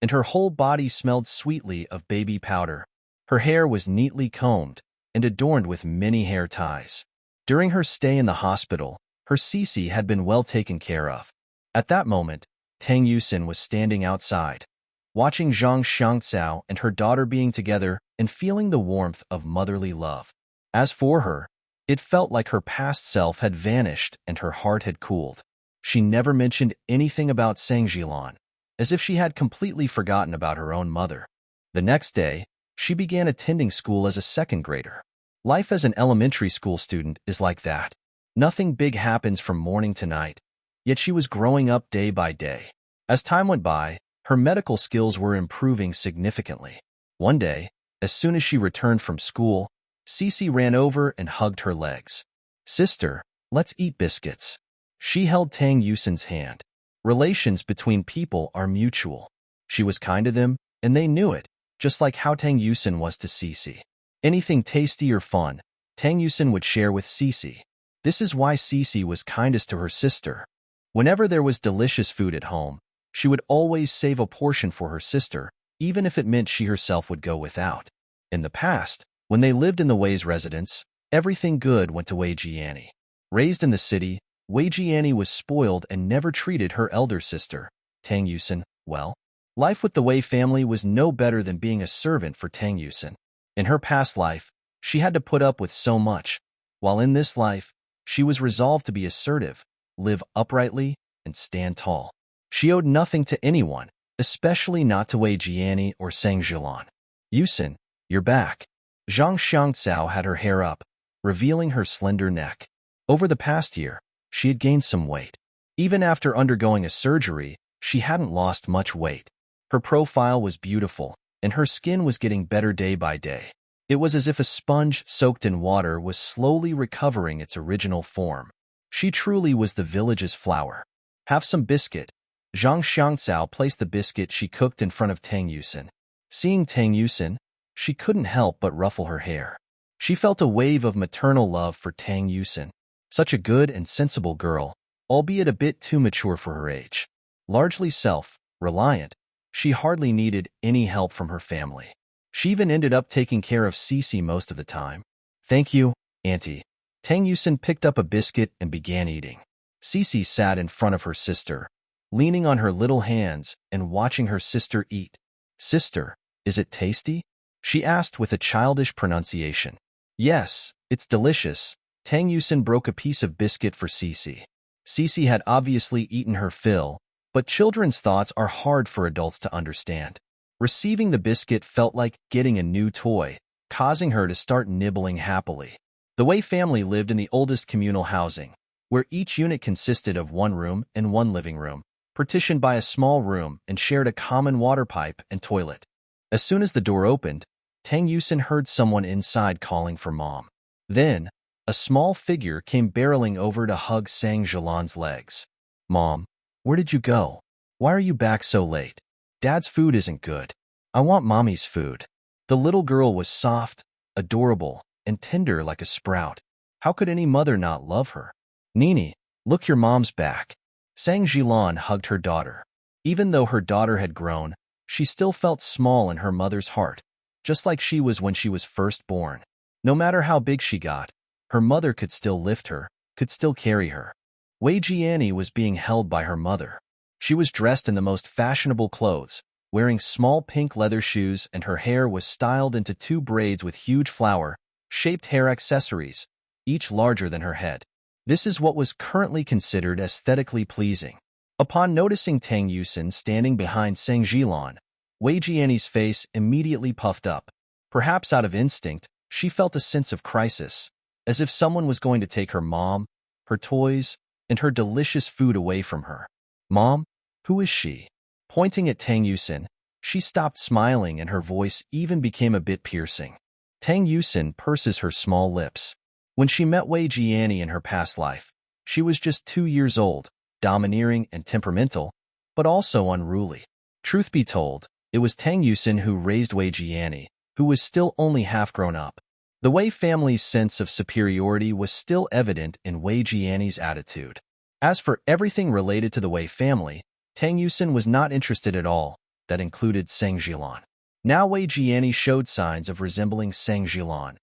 and her whole body smelled sweetly of baby powder. Her hair was neatly combed and adorned with many hair ties. During her stay in the hospital, her Cece had been well taken care of. At that moment, Tang Yusin was standing outside, watching Zhang Xiangcao and her daughter being together and feeling the warmth of motherly love. As for her, it felt like her past self had vanished and her heart had cooled. She never mentioned anything about Sangjilan, as if she had completely forgotten about her own mother. The next day, she began attending school as a second grader. Life as an elementary school student is like that. Nothing big happens from morning to night, yet she was growing up day by day. As time went by, her medical skills were improving significantly. One day, as soon as she returned from school, Cece ran over and hugged her legs. "Sister, let's eat biscuits." She held Tang Yusin's hand. Relations between people are mutual. She was kind to them, and they knew it, just like how Tang Yusin was to Cece. Anything tasty or fun, Tang Yusin would share with Cece. This is why Cece was kindest to her sister. Whenever there was delicious food at home, she would always save a portion for her sister, even if it meant she herself would go without. In the past, when they lived in the Wei's residence, everything good went to Wei Jiani. Raised in the city, Wei Jiani was spoiled and never treated her elder sister, Tang Yusin, well. Life with the Wei family was no better than being a servant for Tang Yusin. In her past life, she had to put up with so much, while in this life, she was resolved to be assertive, live uprightly, and stand tall. She owed nothing to anyone, especially not to Wei Jiani or Sang Jilan. "Yusin, you're back." Zhang Xiangcao had her hair up, revealing her slender neck. Over the past year, she had gained some weight. Even after undergoing a surgery, she hadn't lost much weight. Her profile was beautiful, and her skin was getting better day by day. It was as if a sponge soaked in water was slowly recovering its original form. She truly was the village's flower. "Have some biscuit." Zhang Xiangcao placed the biscuit she cooked in front of Tang Yusin. Seeing Tang Yusin, she couldn't help but ruffle her hair. She felt a wave of maternal love for Tang Yusin. Such a good and sensible girl, albeit a bit too mature for her age. Largely self-reliant, she hardly needed any help from her family. She even ended up taking care of Cece most of the time. "Thank you, Auntie." Tang Yusin picked up a biscuit and began eating. Cece sat in front of her sister, leaning on her little hands and watching her sister eat. "Sister, is it tasty?" she asked with a childish pronunciation. "Yes, it's delicious." Tang Yusin broke a piece of biscuit for Cece. Cece had obviously eaten her fill, but children's thoughts are hard for adults to understand. Receiving the biscuit felt like getting a new toy, causing her to start nibbling happily. The Wei family lived in the oldest communal housing, where each unit consisted of one room and one living room, partitioned by a small room and shared a common water pipe and toilet. As soon as the door opened, Tang Yusin heard someone inside calling for Mom. Then, a small figure came barreling over to hug Sang Jilan's legs. "Mom, where did you go? Why are you back so late? Dad's food isn't good. I want Mommy's food." The little girl was soft, adorable, and tender like a sprout. How could any mother not love her? "Nini, look, your mom's back." Sang Jilan hugged her daughter. Even though her daughter had grown, she still felt small in her mother's heart, just like she was when she was first born. No matter how big she got, her mother could still lift her, could still carry her. Wei Jiani was being held by her mother. She was dressed in the most fashionable clothes, wearing small pink leather shoes, and her hair was styled into 2 braids with huge flower-shaped hair accessories, each larger than her head. This is what was currently considered aesthetically pleasing. Upon noticing Tang Yusin standing behind Sang Jilan, Wei Jiani's face immediately puffed up. Perhaps out of instinct, she felt a sense of crisis, as if someone was going to take her mom, her toys, and her delicious food away from her. "Mom, who is she?" Pointing at Tang Yusin, she stopped smiling and her voice even became a bit piercing. Tang Yusin purses her small lips. When she met Wei Jiani in her past life, she was just 2 years old, domineering and temperamental, but also unruly. Truth be told, it was Tang Yusin who raised Wei Jiani, who was still only half grown up. The Wei family's sense of superiority was still evident in Wei Jiani's attitude. As for everything related to the Wei family, Tang Yusin was not interested at all. That included Sang Jilan. Now Wei Jiani showed signs of resembling Sang Jilan,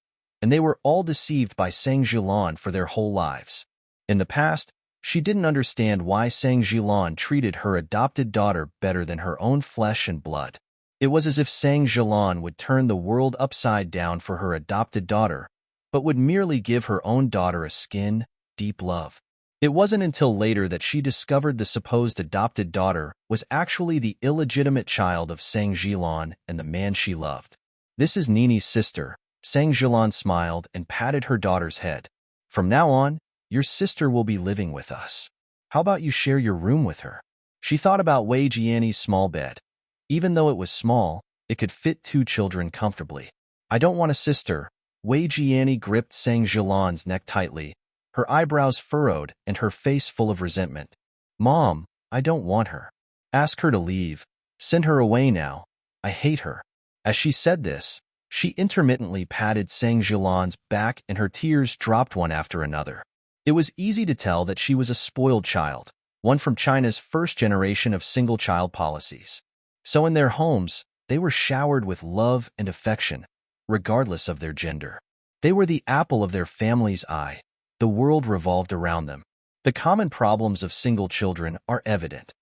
and they were all deceived by Sang Jilan for their whole lives. In the past, she didn't understand why Sang Jilan treated her adopted daughter better than her own flesh and blood. It was as if Sang Jilan would turn the world upside down for her adopted daughter, but would merely give her own daughter a skin, deep love. It wasn't until later that she discovered the supposed adopted daughter was actually the illegitimate child of Sang Jilan and the man she loved. "This is Nini's sister." Sang Jilan smiled and patted her daughter's head. "From now on, your sister will be living with us. How about you share your room with her?" She thought about Wei Jiani's small bed. Even though it was small, it could fit 2 children comfortably. "I don't want a sister." Wei Jiani gripped Sang Jilan's neck tightly, her eyebrows furrowed and her face full of resentment. "Mom, I don't want her. Ask her to leave. Send her away now. I hate her." As she said this, she intermittently patted Sang Jilan's back and her tears dropped one after another. It was easy to tell that she was a spoiled child, one from China's first generation of single-child policies. So in their homes, they were showered with love and affection, regardless of their gender. They were the apple of their family's eye. The world revolved around them. The common problems of single children are evident: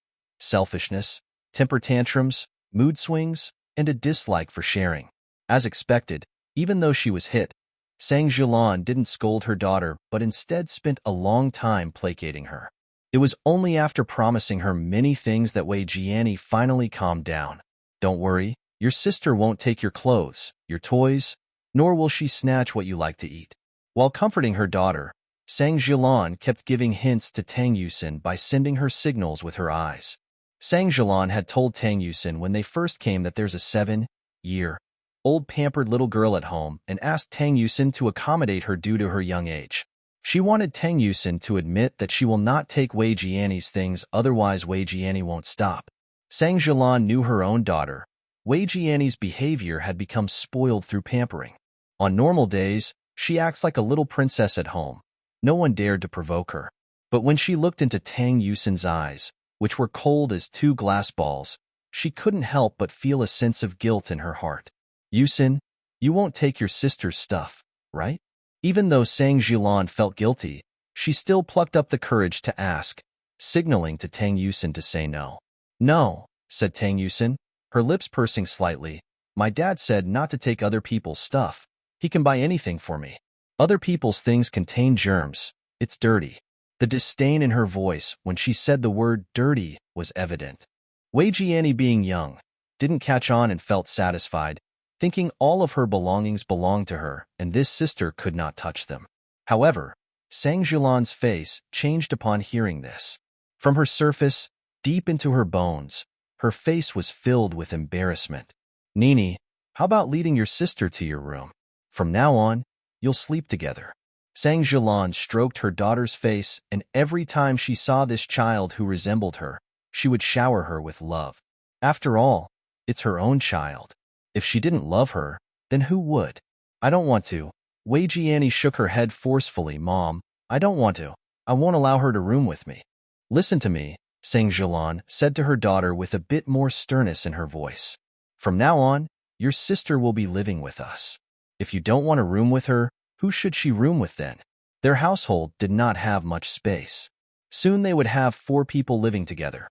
selfishness, temper tantrums, mood swings, and a dislike for sharing. As expected, even though she was hit, Sang Jilan didn't scold her daughter but instead spent a long time placating her. It was only after promising her many things that Wei Jiani finally calmed down. "Don't worry, your sister won't take your clothes, your toys, nor will she snatch what you like to eat." While comforting her daughter, Sang Jilan kept giving hints to Tang Yusin by sending her signals with her eyes. Sang Jilan had told Tang Yusin when they first came that there's a 7-year-old pampered little girl at home and asked Tang Yusin to accommodate her due to her young age. She wanted Tang Yusin to admit that she will not take Wei Jiani's things, otherwise Wei Jiani won't stop. Sang Jilan knew her own daughter. Wei Jiani's behavior had become spoiled through pampering. On normal days, she acts like a little princess at home. No one dared to provoke her. But when she looked into Tang Yusin's eyes, which were cold as 2 glass balls, she couldn't help but feel a sense of guilt in her heart. "Yusin, you won't take your sister's stuff, right?" Even though Sang Jilan felt guilty, she still plucked up the courage to ask, signaling to Tang Yusin to say no. "No," said Tang Yusin, her lips pursing slightly. "My dad said not to take other people's stuff. He can buy anything for me. Other people's things contain germs. It's dirty." The disdain in her voice when she said the word dirty was evident. Wei Jiani, being young, didn't catch on and felt satisfied, thinking all of her belongings belonged to her and this sister could not touch them. However, Sang Jilan's face changed upon hearing this. From her surface, deep into her bones, her face was filled with embarrassment. "Nini, how about leading your sister to your room? From now on, you'll sleep together." Sang Jilan stroked her daughter's face, and every time she saw this child who resembled her, she would shower her with love. After all, it's her own child. If she didn't love her, then who would? "I don't want to." Wei Jiani shook her head forcefully. "Mom, I don't want to. I won't allow her to room with me." "Listen to me," Sang Jilan said to her daughter with a bit more sternness in her voice. "From now on, your sister will be living with us. If you don't want to room with her, who should she room with then?" Their household did not have much space. Soon they would have 4 people living together.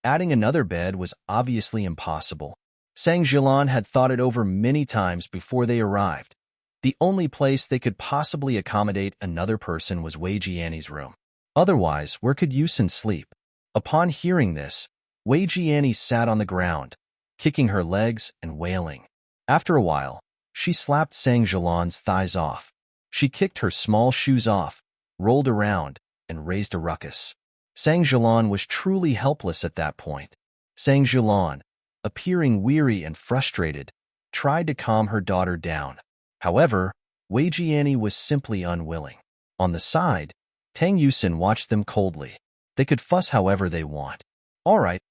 Adding another bed was obviously impossible. Sang Jilan had thought it over many times before they arrived. The only place they could possibly accommodate another person was Wei Jiani's room. Otherwise, where could Yusin sleep? Upon hearing this, Wei Jiani sat on the ground, kicking her legs and wailing. After a while, she slapped Sang Jilan's thighs off. She kicked her small shoes off, rolled around, and raised a ruckus. Sang Jilan was truly helpless at that point. Sang Jilan, appearing weary and frustrated, tried to calm her daughter down. However, Wei Jiani was simply unwilling. On the side, Tang Yusin watched them coldly. They could fuss however they want. All right,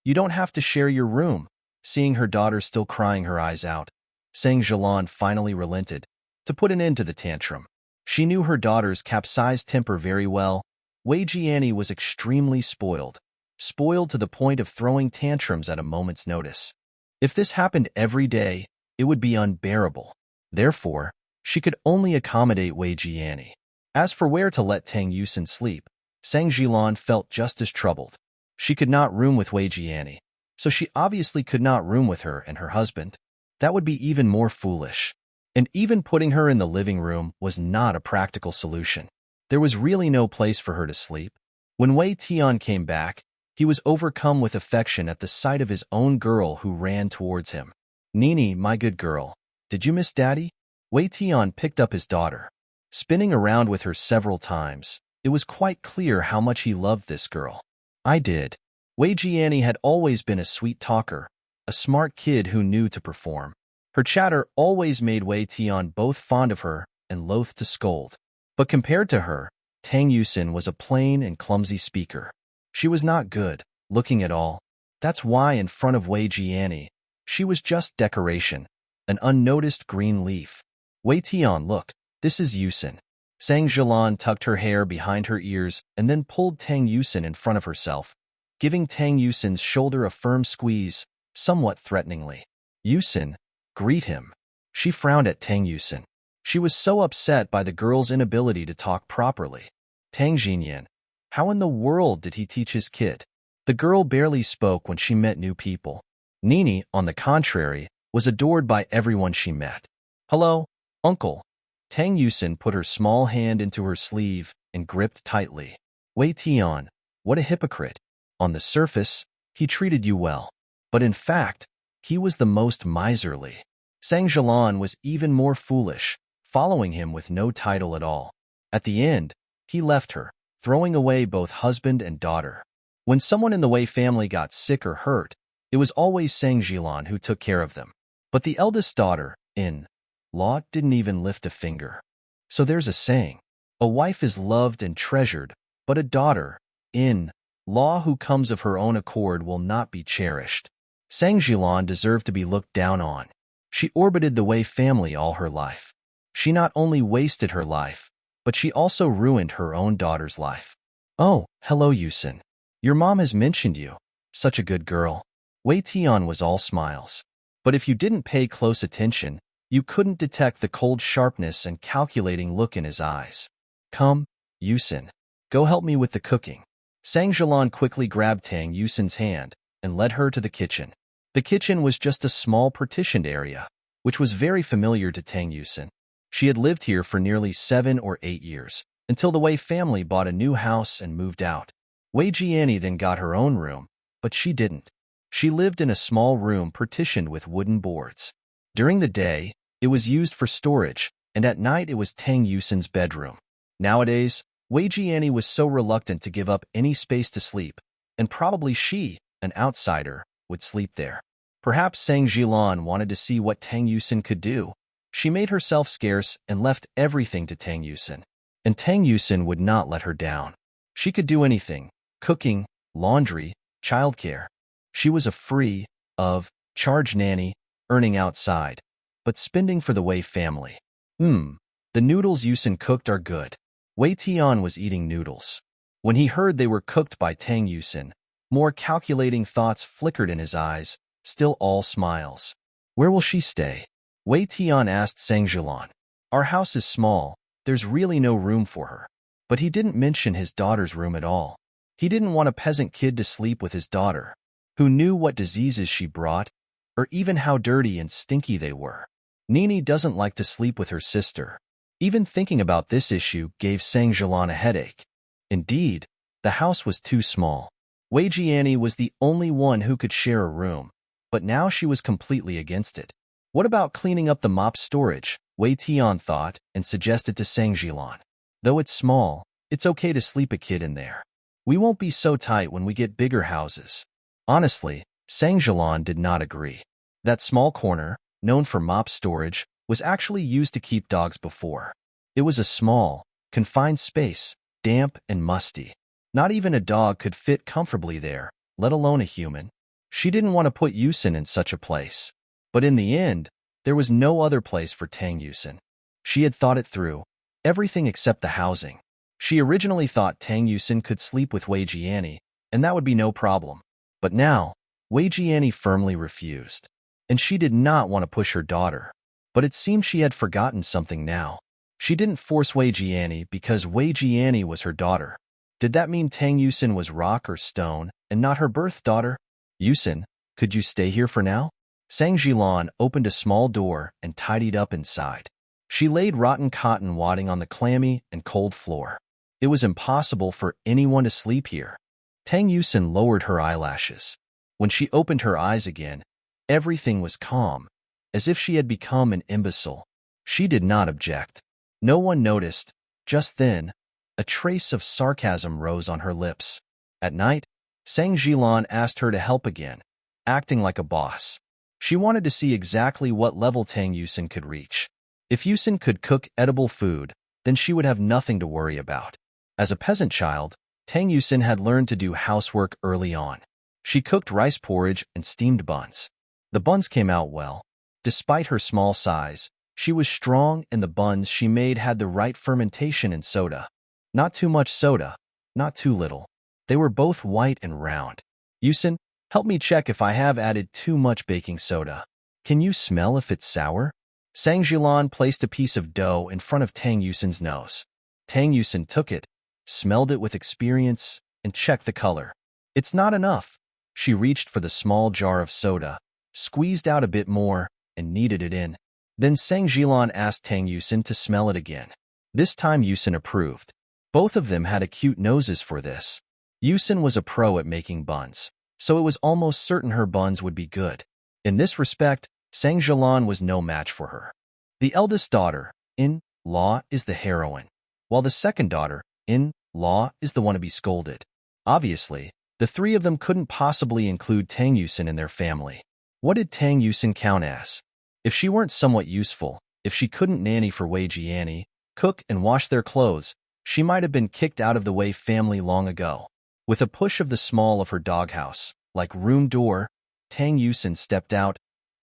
you don't have to share your room." Seeing her daughter still crying her eyes out, Sang Jilan finally relented. To put an end to the tantrum, she knew her daughter's capsized temper very well. Wei Jiani was extremely spoiled. spoiled to the point of throwing tantrums at a moment's notice. If this happened every day, it would be unbearable. Therefore, she could only accommodate Wei Jiani. As for where to let Tang Yusin sleep, Sang Jilan felt just as troubled. She could not room with Wei Jiani, so she obviously could not room with her and her husband. That would be even more foolish. And even putting her in the living room was not a practical solution. There was really no place for her to sleep. When Wei Tian came back, he was overcome with affection at the sight of his own girl who ran towards him. "Nini, my good girl, did you miss Daddy?" Wei Tian picked up his daughter. Spinning around with her several times, it was quite clear how much he loved this girl. "I did." Wei Jiani had always been a sweet talker, a smart kid who knew to perform. Her chatter always made Wei Tian both fond of her and loath to scold. But compared to her, Tang Yusin was a plain and clumsy speaker. She was not good looking at all. That's why in front of Wei Jiani, she was just decoration, an unnoticed green leaf. "Wei Tian, look, this is Yusin." Sang Jilan tucked her hair behind her ears and then pulled Tang Yusin in front of herself, giving Tang Yusin's shoulder a firm squeeze, somewhat threateningly. "Yusin, greet him." She frowned at Tang Yusin. She was so upset by the girl's inability to talk properly. Tang Jinyan, how in the world did he teach his kid? The girl barely spoke when she met new people. Nini, on the contrary, was adored by everyone she met. "Hello, uncle." Tang Yusin put her small hand into her sleeve and gripped tightly. "Wei Tian, what a hypocrite. On the surface, he treated you well. But in fact, he was the most miserly." Sang Jilan was even more foolish, following him with no title at all. At the end, he left her, throwing away both husband and daughter. When someone in the Wei family got sick or hurt, it was always Sang Jilan who took care of them. But the eldest daughter, in-law, didn't even lift a finger. So there's a saying, a wife is loved and treasured, but a daughter, in-law who comes of her own accord will not be cherished. Sang Jilan deserved to be looked down on. She orbited the Wei family all her life. She not only wasted her life, but she also ruined her own daughter's life. "Oh, hello Yusin. Your mom has mentioned you. Such a good girl." Wei Tian was all smiles. But if you didn't pay close attention, you couldn't detect the cold sharpness and calculating look in his eyes. "Come, Yusin. Go help me with the cooking." Sang Jilan quickly grabbed Tang Yusin's hand and led her to the kitchen. The kitchen was just a small partitioned area, which was very familiar to Tang Yusin. She had lived here for nearly 7 or 8 years, until the Wei family bought a new house and moved out. Wei Jiani then got her own room, but she didn't. She lived in a small room partitioned with wooden boards. During the day, it was used for storage, and at night it was Tang Yusin's bedroom. Nowadays, Wei Jiani was so reluctant to give up any space to sleep, and probably she, an outsider, would sleep there. Perhaps Sang Jilan wanted to see what Tang Yusin could do. She made herself scarce and left everything to Tang Yusin. And Tang Yusin would not let her down. She could do anything: cooking, laundry, childcare. She was a free-of-charge nanny, earning outside, but spending for the Wei family. The noodles Yusin cooked are good." Wei Tian was eating noodles. When he heard they were cooked by Tang Yusin, more calculating thoughts flickered in his eyes, still all smiles. "Where will she stay?" Wei Tian asked Sang Jilan. "Our house is small, there's really no room for her." But he didn't mention his daughter's room at all. He didn't want a peasant kid to sleep with his daughter. Who knew what diseases she brought, or even how dirty and stinky they were? Nini doesn't like to sleep with her sister. Even thinking about this issue gave Sang Jilan a headache. Indeed, the house was too small. Wei Jiani was the only one who could share a room, but now she was completely against it. What about cleaning up the mop storage? Wei Tian thought and suggested to Sang Jilan. "Though it's small, it's okay to sleep a kid in there. We won't be so tight when we get bigger houses." Honestly, Sang Jilan did not agree. That small corner, known for mop storage, was actually used to keep dogs before. It was a small, confined space, damp and musty. Not even a dog could fit comfortably there, let alone a human. She didn't want to put Yusin in such a place. But in the end, there was no other place for Tang Yusin. She had thought it through, everything except the housing. She originally thought Tang Yusin could sleep with Wei Jiani, and that would be no problem. But now, Wei Jiani firmly refused. And she did not want to push her daughter. But it seemed she had forgotten something now. She didn't force Wei Jiani because Wei Jiani was her daughter. Did that mean Tang Yusin was rock or stone, and not her birth daughter? Yusin, could you stay here for now? Sang Jilan opened a small door and tidied up inside. She laid rotten cotton wadding on the clammy and cold floor. It was impossible for anyone to sleep here. Tang Yusin lowered her eyelashes. When she opened her eyes again, everything was calm, as if she had become an imbecile. She did not object. No one noticed. Just then, a trace of sarcasm rose on her lips. At night, Sang Jilan asked her to help again, acting like a boss. She wanted to see exactly what level Tang Yusin could reach. If Yusin could cook edible food, then she would have nothing to worry about. As a peasant child, Tang Yusin had learned to do housework early on. She cooked rice porridge and steamed buns. The buns came out well. Despite her small size, she was strong, and the buns she made had the right fermentation and soda. Not too much soda, not too little. They were both white and round. Yusin, help me check if I have added too much baking soda. Can you smell if it's sour? Sang Jilan placed a piece of dough in front of Tang Yusin's nose. Tang Yusin took it, smelled it with experience, and checked the color. It's not enough. She reached for the small jar of soda, squeezed out a bit more, and kneaded it in. Then Sang Jilan asked Tang Yusin to smell it again. This time Yusin approved. Both of them had acute noses for this. Yusin was a pro at making buns, so it was almost certain her buns would be good. In this respect, Sang Jilan was no match for her. The eldest daughter, in-law, is the heroine, while the second daughter, in-law, is the one to be scolded. Obviously, the three of them couldn't possibly include Tang Yusin in their family. What did Tang Yusin count as? If she weren't somewhat useful, if she couldn't nanny for Wei Jiani, cook and wash their clothes, she might have been kicked out of the Wei family long ago. With a push of the small of her doghouse, like room door, Tang Yusin stepped out,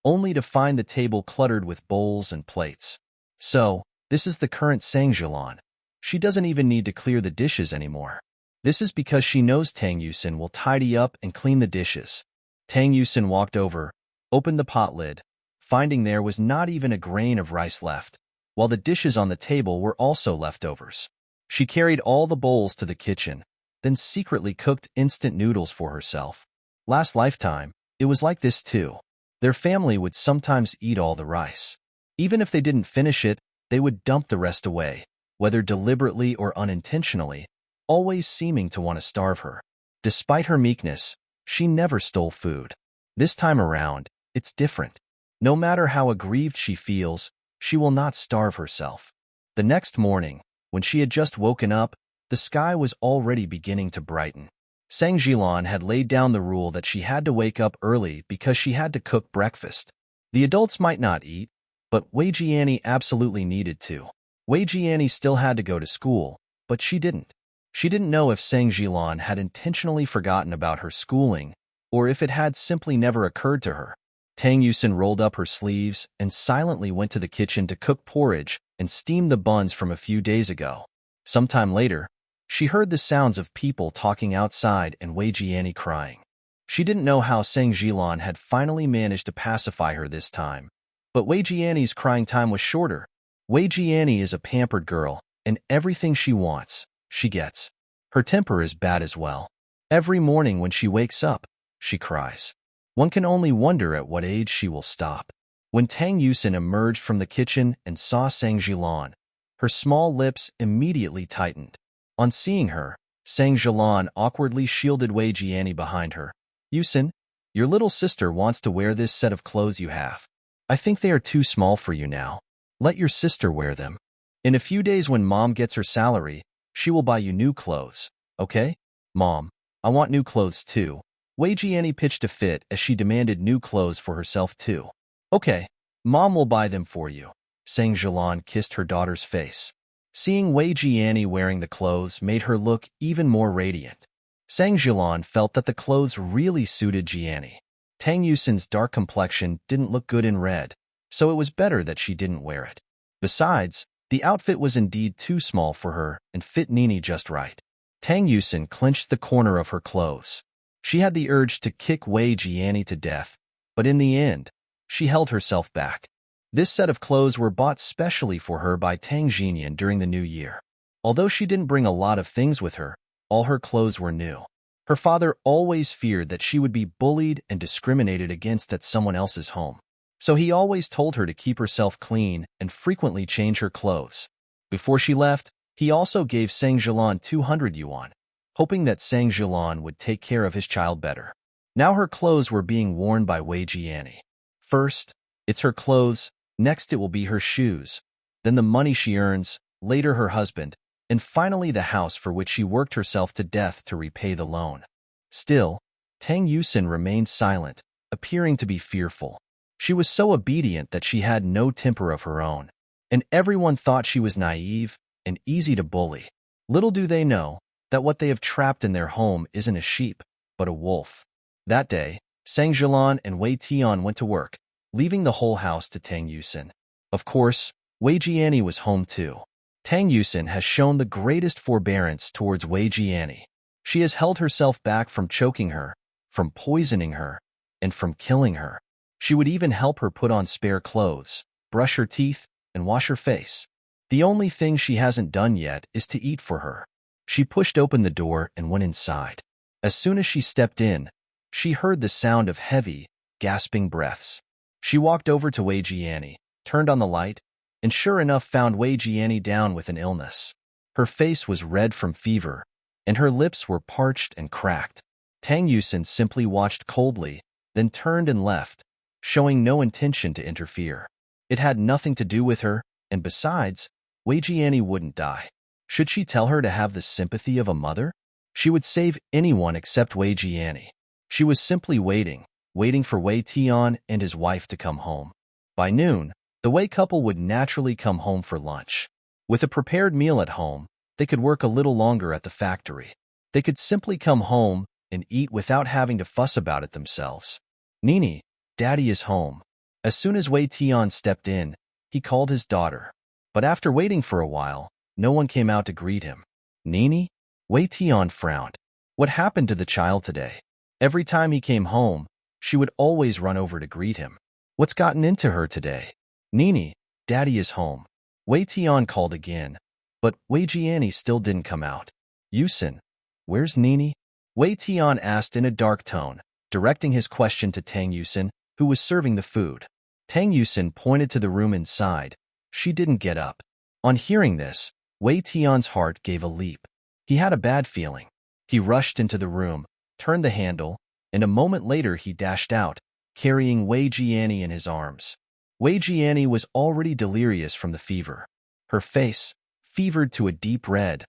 only to find the table cluttered with bowls and plates. So, this is the current Sang Jilan. She doesn't even need to clear the dishes anymore. This is because she knows Tang Yusin will tidy up and clean the dishes. Tang Yusin walked over, opened the pot lid, finding there was not even a grain of rice left, while the dishes on the table were also leftovers. She carried all the bowls to the kitchen, then secretly cooked instant noodles for herself. Last lifetime, it was like this too. Their family would sometimes eat all the rice. Even if they didn't finish it, they would dump the rest away, whether deliberately or unintentionally, always seeming to want to starve her. Despite her meekness, she never stole food. This time around, it's different. No matter how aggrieved she feels, she will not starve herself. The next morning, when she had just woken up, the sky was already beginning to brighten. Sang Jilan had laid down the rule that she had to wake up early because she had to cook breakfast. The adults might not eat, but Wei Jiani absolutely needed to. Wei Jiani still had to go to school, but she didn't. She didn't know if Sang Jilan had intentionally forgotten about her schooling, or if it had simply never occurred to her. Tang Yusin rolled up her sleeves and silently went to the kitchen to cook porridge and steam the buns from a few days ago. Sometime later, she heard the sounds of people talking outside and Wei Jiani crying. She didn't know how Sang Jilan had finally managed to pacify her this time. But Wei Jiani's crying time was shorter. Wei Jiani is a pampered girl, and everything she wants, she gets. Her temper is bad as well. Every morning when she wakes up, she cries. One can only wonder at what age she will stop. When Tang Yusin emerged from the kitchen and saw Sang Jilan, her small lips immediately tightened. On seeing her, Sang Jilan awkwardly shielded Wei Jiani behind her. Yusin, your little sister wants to wear this set of clothes you have. I think they are too small for you now. Let your sister wear them. In a few days when Mom gets her salary, she will buy you new clothes, okay? Mom, I want new clothes too. Wei Jiani pitched a fit as she demanded new clothes for herself too. Okay, Mom will buy them for you. Sang Jilan kissed her daughter's face. Seeing Wei Jiani wearing the clothes made her look even more radiant. Sang Jilan felt that the clothes really suited Jiani. Tang Yusin's dark complexion didn't look good in red, so it was better that she didn't wear it. Besides, the outfit was indeed too small for her and fit Nini just right. Tang Yusin clenched the corner of her clothes. She had the urge to kick Wei Jiani to death, but in the end, she held herself back. This set of clothes were bought specially for her by Tang Jinyan during the new year. Although she didn't bring a lot of things with her, all her clothes were new. Her father always feared that she would be bullied and discriminated against at someone else's home. So he always told her to keep herself clean and frequently change her clothes. Before she left, he also gave Sang Jilan 200 yuan, hoping that Sang Jilan would take care of his child better. Now her clothes were being worn by Wei Jiani. First, it's her clothes, next it will be her shoes, then the money she earns, later her husband, and finally the house for which she worked herself to death to repay the loan. Still, Tang Yusin remained silent, appearing to be fearful. She was so obedient that she had no temper of her own, and everyone thought she was naive and easy to bully. Little do they know that what they have trapped in their home isn't a sheep, but a wolf. That day, Sang Jilan and Wei Tian went to work, leaving the whole house to Tang Yusin. Of course, Wei Jiani was home too. Tang Yusin has shown the greatest forbearance towards Wei Jiani. She has held herself back from choking her, from poisoning her, and from killing her. She would even help her put on spare clothes, brush her teeth, and wash her face. The only thing she hasn't done yet is to eat for her. She pushed open the door and went inside. As soon as she stepped in, she heard the sound of heavy, gasping breaths. She walked over to Wei Jiani, turned on the light, and sure enough found Wei Jiani down with an illness. Her face was red from fever, and her lips were parched and cracked. Tang Yusin simply watched coldly, then turned and left, showing no intention to interfere. It had nothing to do with her, and besides, Wei Jiani wouldn't die. Should she tell her to have the sympathy of a mother? She would save anyone except Wei Jiani. She was simply waiting for Wei Tian and his wife to come home. By noon, the Wei couple would naturally come home for lunch. With a prepared meal at home, they could work a little longer at the factory. They could simply come home and eat without having to fuss about it themselves. Nini, Daddy is home. As soon as Wei Tian stepped in, he called his daughter. But after waiting for a while, no one came out to greet him. Nini? Wei Tian frowned. What happened to the child today? Every time he came home, she would always run over to greet him. What's gotten into her today? Nini, Daddy is home. Wei Tian called again, but Wei Jiani still didn't come out. Yusin, where's Nini? Wei Tian asked in a dark tone, directing his question to Tang Yusin, who was serving the food. Tang Yusin pointed to the room inside. She didn't get up. On hearing this, Wei Tian's heart gave a leap. He had a bad feeling. He rushed into the room, turned the handle, and a moment later he dashed out, carrying Wei Jiani in his arms. Wei Jiani was already delirious from the fever. Her face, fevered to a deep red,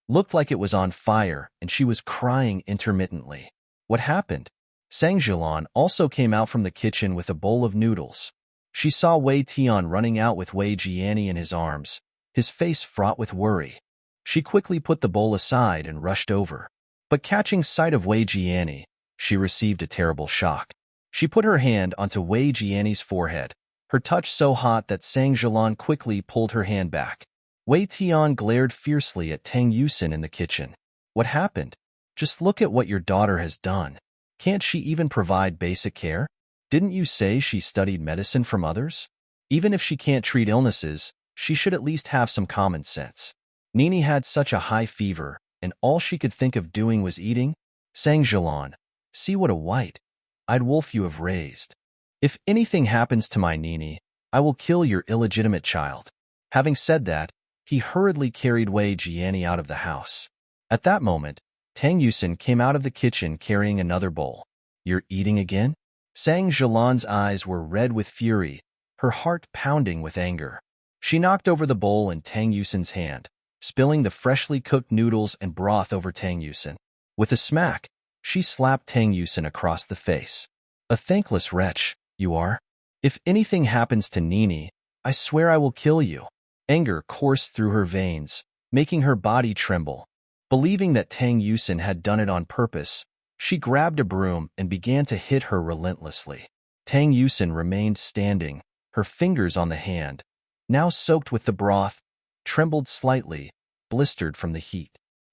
looked like it was on fire, and she was crying intermittently. What happened? Sang Jilan also came out from the kitchen with a bowl of noodles. She saw Wei Tian running out with Wei Jiani in his arms, his face fraught with worry. She quickly put the bowl aside and rushed over. But catching sight of Wei Jiani, she received a terrible shock. She put her hand onto Wei Jiani's forehead, her touch so hot that Sang Jilan quickly pulled her hand back. Wei Tian glared fiercely at Tang Yusin in the kitchen. What happened? Just look at what your daughter has done. Can't she even provide basic care? Didn't you say she studied medicine from others? Even if she can't treat illnesses, she should at least have some common sense. Nini had such a high fever, and all she could think of doing was eating. Sang Jilan, see what a white-eyed wolf you have raised. If anything happens to my Nini, I will kill your illegitimate child. Having said that, he hurriedly carried Wei Jiani out of the house. At that moment, Tang Yusin came out of the kitchen carrying another bowl. You're eating again? Sang Jilan's eyes were red with fury, her heart pounding with anger. She knocked over the bowl in Tang Yusin's hand, spilling the freshly cooked noodles and broth over Tang Yusin. With a smack, she slapped Tang Yusin across the face. A thankless wretch, you are. If anything happens to Nini, I swear I will kill you. Anger coursed through her veins, making her body tremble. Believing that Tang Yusin had done it on purpose, she grabbed a broom and began to hit her relentlessly. Tang Yusin remained standing, her fingers on the hand, now soaked with the broth, trembled slightly, blistered from the heat.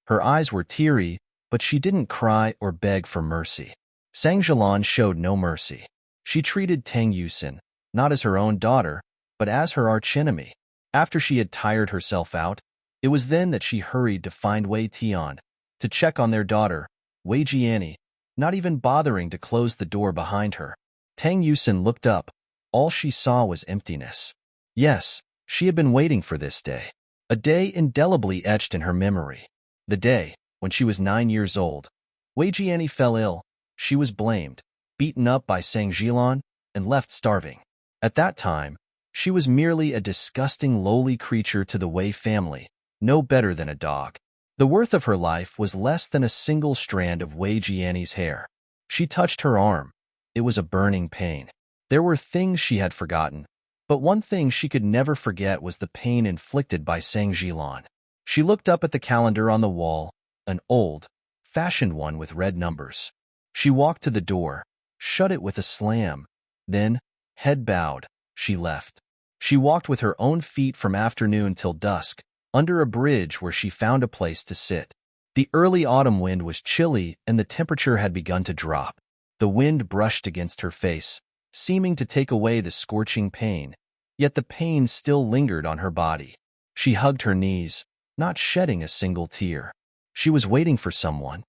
Her eyes were teary, but she didn't cry or beg for mercy. Sang Jilan showed no mercy. She treated Tang Yusin, not as her own daughter, but as her archenemy. After she had tired herself out, it was then that she hurried to find Wei Tian, to check on their daughter, Wei Jiani, not even bothering to close the door behind her. Tang Yusin looked up. All she saw was emptiness. Yes, she had been waiting for this day. A day indelibly etched in her memory. The day, when she was 9 years old. Wei Jiani fell ill. She was blamed, beaten up by Sang Jilan, and left starving. At that time, she was merely a disgusting lowly creature to the Wei family, no better than a dog. The worth of her life was less than a single strand of Wei Jiani's hair. She touched her arm. It was a burning pain. There were things she had forgotten, but one thing she could never forget was the pain inflicted by Sang Jilan. She looked up at the calendar on the wall, an old, fashioned one with red numbers. She walked to the door, shut it with a slam. Then, head bowed, she left. She walked with her own feet from afternoon till dusk, under a bridge where she found a place to sit. The early autumn wind was chilly and the temperature had begun to drop. The wind brushed against her face, seeming to take away the scorching pain, yet the pain still lingered on her body. She hugged her knees, not shedding a single tear. She was waiting for someone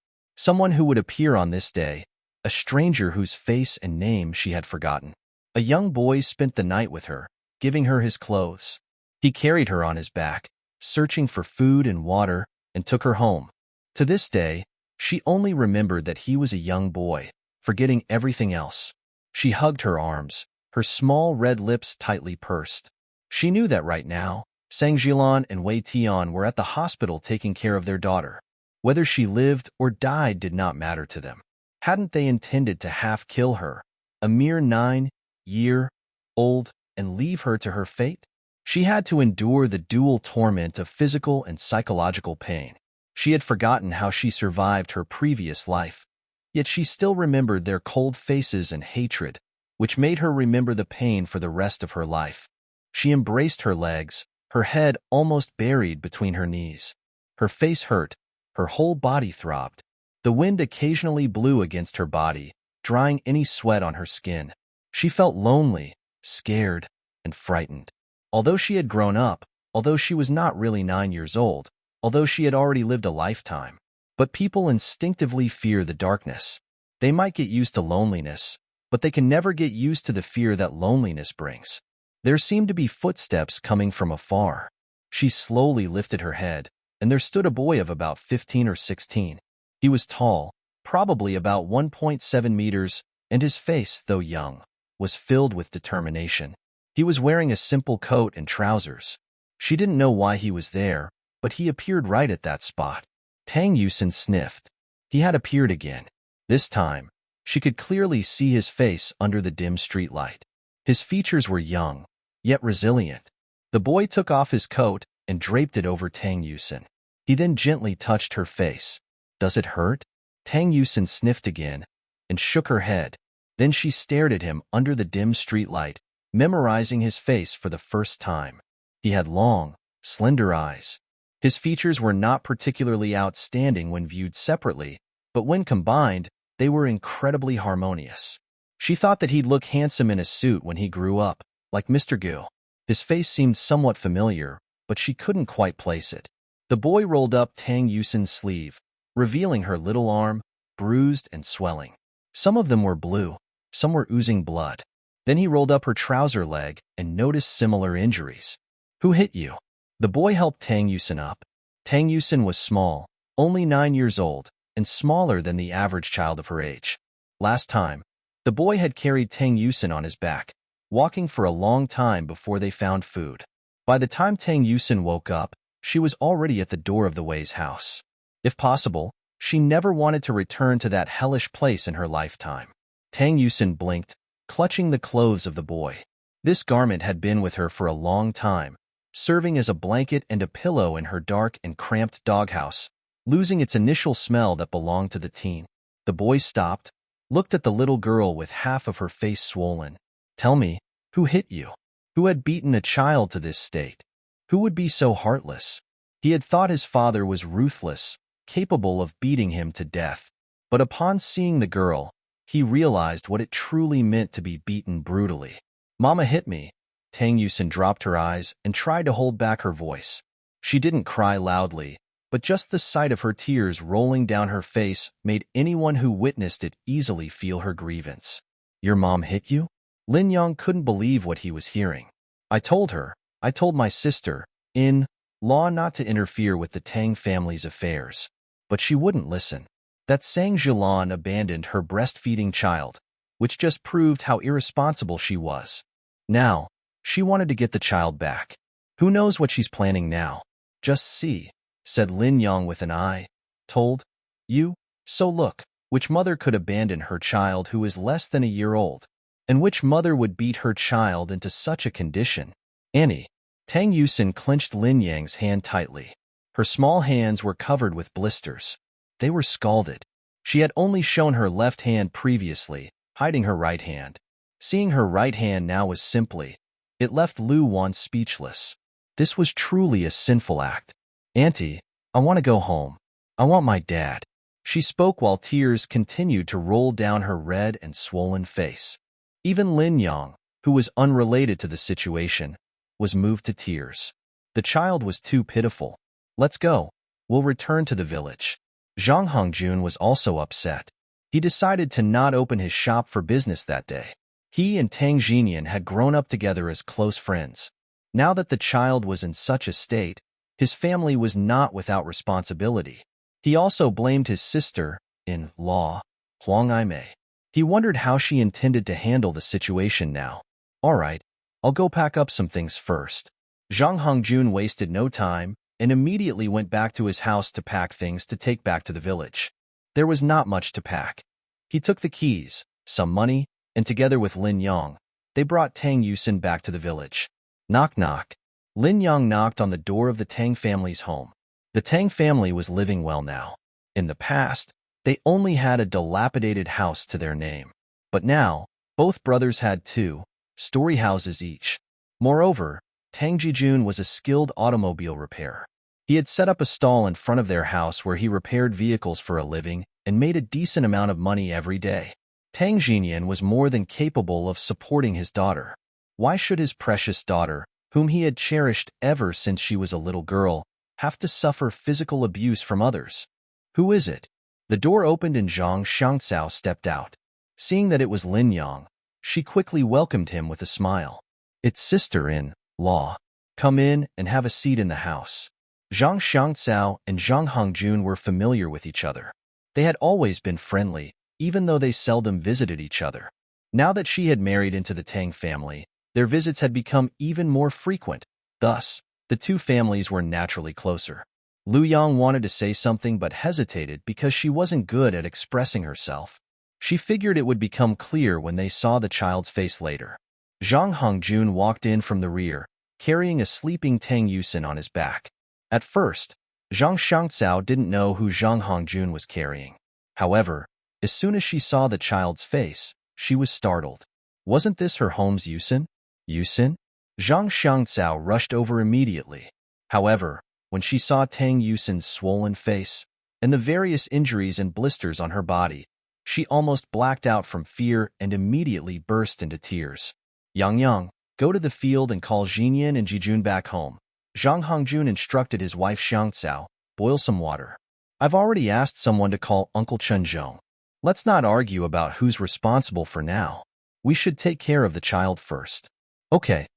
who would appear on this day, a stranger whose face and name she had forgotten. A young boy spent the night with her, giving her his clothes. He carried her on his back, searching for food and water, and took her home. To this day, she only remembered that he was a young boy, forgetting everything else. She hugged her arms, her small red lips tightly pursed. She knew that right now, Sang Jilan and Wei Tian were at the hospital taking care of their daughter. Whether she lived or died did not matter to them. Hadn't they intended to half-kill her, a mere 9-year-old, and leave her to her fate? She had to endure the dual torment of physical and psychological pain. She had forgotten how she survived her previous life, yet she still remembered their cold faces and hatred, which made her remember the pain for the rest of her life. She embraced her legs, her head almost buried between her knees. Her face hurt, her whole body throbbed. The wind occasionally blew against her body, drying any sweat on her skin. She felt lonely, scared, and frightened. Although she had grown up, although she was not really 9 years old, although she had already lived a lifetime, but people instinctively fear the darkness. They might get used to loneliness, but they can never get used to the fear that loneliness brings. There seemed to be footsteps coming from afar. She slowly lifted her head, and there stood a boy of about 15 or 16. He was tall, probably about 1.7 meters, and his face, though young, was filled with determination. He was wearing a simple coat and trousers. She didn't know why he was there, but he appeared right at that spot. Tang Yusin sniffed. He had appeared again. This time, she could clearly see his face under the dim streetlight. His features were young, yet resilient. The boy took off his coat and draped it over Tang Yusin. He then gently touched her face. "Does it hurt?" Tang Yusin sniffed again and shook her head. Then she stared at him under the dim streetlight, memorizing his face for the first time. He had long, slender eyes. His features were not particularly outstanding when viewed separately, but when combined, they were incredibly harmonious. She thought that he'd look handsome in a suit when he grew up, like Mr. Gu. His face seemed somewhat familiar, but she couldn't quite place it. The boy rolled up Tang Yusin's sleeve, revealing her little arm, bruised and swelling. Some of them were blue, some were oozing blood. Then he rolled up her trouser leg and noticed similar injuries. "Who hit you?" The boy helped Tang Yusin up. Tang Yusin was small, only 9 years old, and smaller than the average child of her age. Last time, the boy had carried Tang Yusin on his back, walking for a long time before they found food. By the time Tang Yusin woke up, she was already at the door of the Wei's house. If possible, she never wanted to return to that hellish place in her lifetime. Tang Yusin blinked, clutching the clothes of the boy. This garment had been with her for a long time, serving as a blanket and a pillow in her dark and cramped doghouse, losing its initial smell that belonged to the teen. The boy stopped, looked at the little girl with half of her face swollen. "Tell me, who hit you? Who had beaten a child to this state? Who would be so heartless?" He had thought his father was ruthless, capable of beating him to death. But upon seeing the girl, he realized what it truly meant to be beaten brutally. "Mama hit me." Tang Yusin dropped her eyes and tried to hold back her voice. She didn't cry loudly, but just the sight of her tears rolling down her face made anyone who witnessed it easily feel her grievance. "Your mom hit you?" Lin Yang couldn't believe what he was hearing. I told my sister, in law, not to interfere with the Tang family's affairs. But she wouldn't listen. That Sang Jilan abandoned her breastfeeding child, which just proved how irresponsible she was. Now, she wanted to get the child back. Who knows what she's planning now? "Just see," said Lin Yang with an eye. "Told you? So look, which mother could abandon her child who is less than a year old? And which mother would beat her child into such a condition?" "Annie." Tang Yusin clenched Lin Yang's hand tightly. Her small hands were covered with blisters. They were scalded. She had only shown her left hand previously, hiding her right hand. Seeing her right hand now was simply, it left Lu Wan speechless. This was truly a sinful act. "Auntie, I want to go home. I want my dad." She spoke while tears continued to roll down her red and swollen face. Even Lin Yang, who was unrelated to the situation, was moved to tears. The child was too pitiful. "Let's go. We'll return to the village." Zhang Hongjun was also upset. He decided to not open his shop for business that day. He and Tang Xinyan had grown up together as close friends. Now that the child was in such a state, his family was not without responsibility. He also blamed his sister-in-law, Huang Aimei. He wondered how she intended to handle the situation now. "All right, I'll go pack up some things first." Zhang Hongjun wasted no time and immediately went back to his house to pack things to take back to the village. There was not much to pack. He took the keys, some money, and together with Lin Yang, they brought Tang Yusin back to the village. Knock knock. Lin Yang knocked on the door of the Tang family's home. The Tang family was living well now. In the past, they only had a dilapidated house to their name. But now, both brothers had two-story houses each. Moreover, Tang Jijun was a skilled automobile repairer. He had set up a stall in front of their house where he repaired vehicles for a living and made a decent amount of money every day. Tang Xinyan was more than capable of supporting his daughter. Why should his precious daughter, whom he had cherished ever since she was a little girl, have to suffer physical abuse from others? "Who is it?" The door opened and Zhang Xiangcao stepped out. Seeing that it was Lin Yang, she quickly welcomed him with a smile. "It's sister-in-law. Come in and have a seat in the house." Zhang Xiangcao and Zhang Hongjun were familiar with each other. They had always been friendly, even though they seldom visited each other. Now that she had married into the Tang family, their visits had become even more frequent. Thus, the two families were naturally closer. Lu Yang wanted to say something but hesitated because she wasn't good at expressing herself. She figured it would become clear when they saw the child's face later. Zhang Hongjun walked in from the rear, carrying a sleeping Tang Yusin on his back. At first, Zhang Xiangcao didn't know who Zhang Hongjun was carrying. However, as soon as she saw the child's face, she was startled. Wasn't this her home's Yusin? Yusin? Zhang Xiangcao rushed over immediately. However, when she saw Tang Yusin's swollen face and the various injuries and blisters on her body, she almost blacked out from fear and immediately burst into tears. Yang, go to the field and call Xinyan and Jijun back home." Zhang Hongjun instructed his wife Xiangcao, "Boil some water. I've already asked someone to call Uncle Chenzhong. Let's not argue about who's responsible for now. We should take care of the child first." Okay.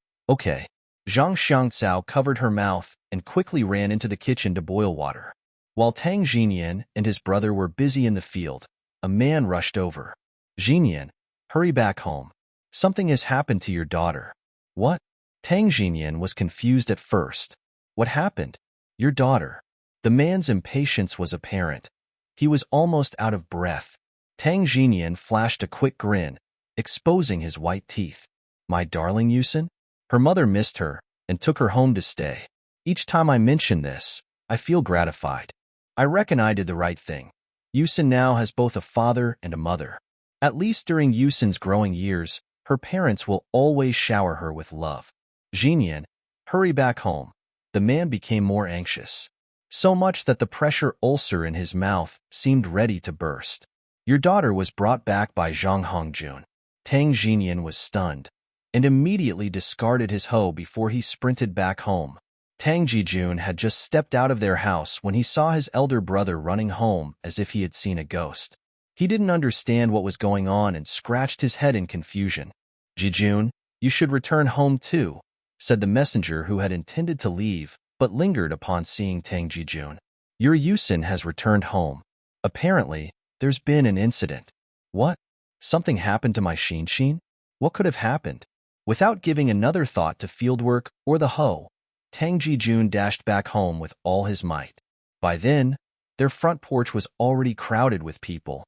Zhang Xiangcao covered her mouth and quickly ran into the kitchen to boil water. While Tang Xinyan and his brother were busy in the field, a man rushed over. "Xinyan, hurry back home. Something has happened to your daughter." "What?" Tang Xinyan was confused at first. "What happened?" "Your daughter." The man's impatience was apparent. He was almost out of breath. Tang Xinyan flashed a quick grin, exposing his white teeth. "My darling Yusin? Her mother missed her and took her home to stay. Each time I mention this, I feel gratified. I reckon I did the right thing. Yusin now has both a father and a mother. At least during Yusin's growing years, her parents will always shower her with love. Xinyan, hurry back home." The man became more anxious. so much that the pressure ulcer in his mouth seemed ready to burst. Your daughter was brought back by Zhang Hongjun. Tang Jinyan was stunned and immediately discarded his hoe before he sprinted back home. Tang Jijun had just stepped out of their house when he saw his elder brother running home as if he had seen a ghost. He didn't understand what was going on and scratched his head in confusion. Jijun, you should return home too, said the messenger who had intended to leave but lingered upon seeing Tang Jijun. Your Yusin has returned home. Apparently, there's been an incident. What? Something happened to my Shinshin? What could have happened? Without giving another thought to fieldwork or the hoe, Tang Jijun dashed back home with all his might. By then, their front porch was already crowded with people,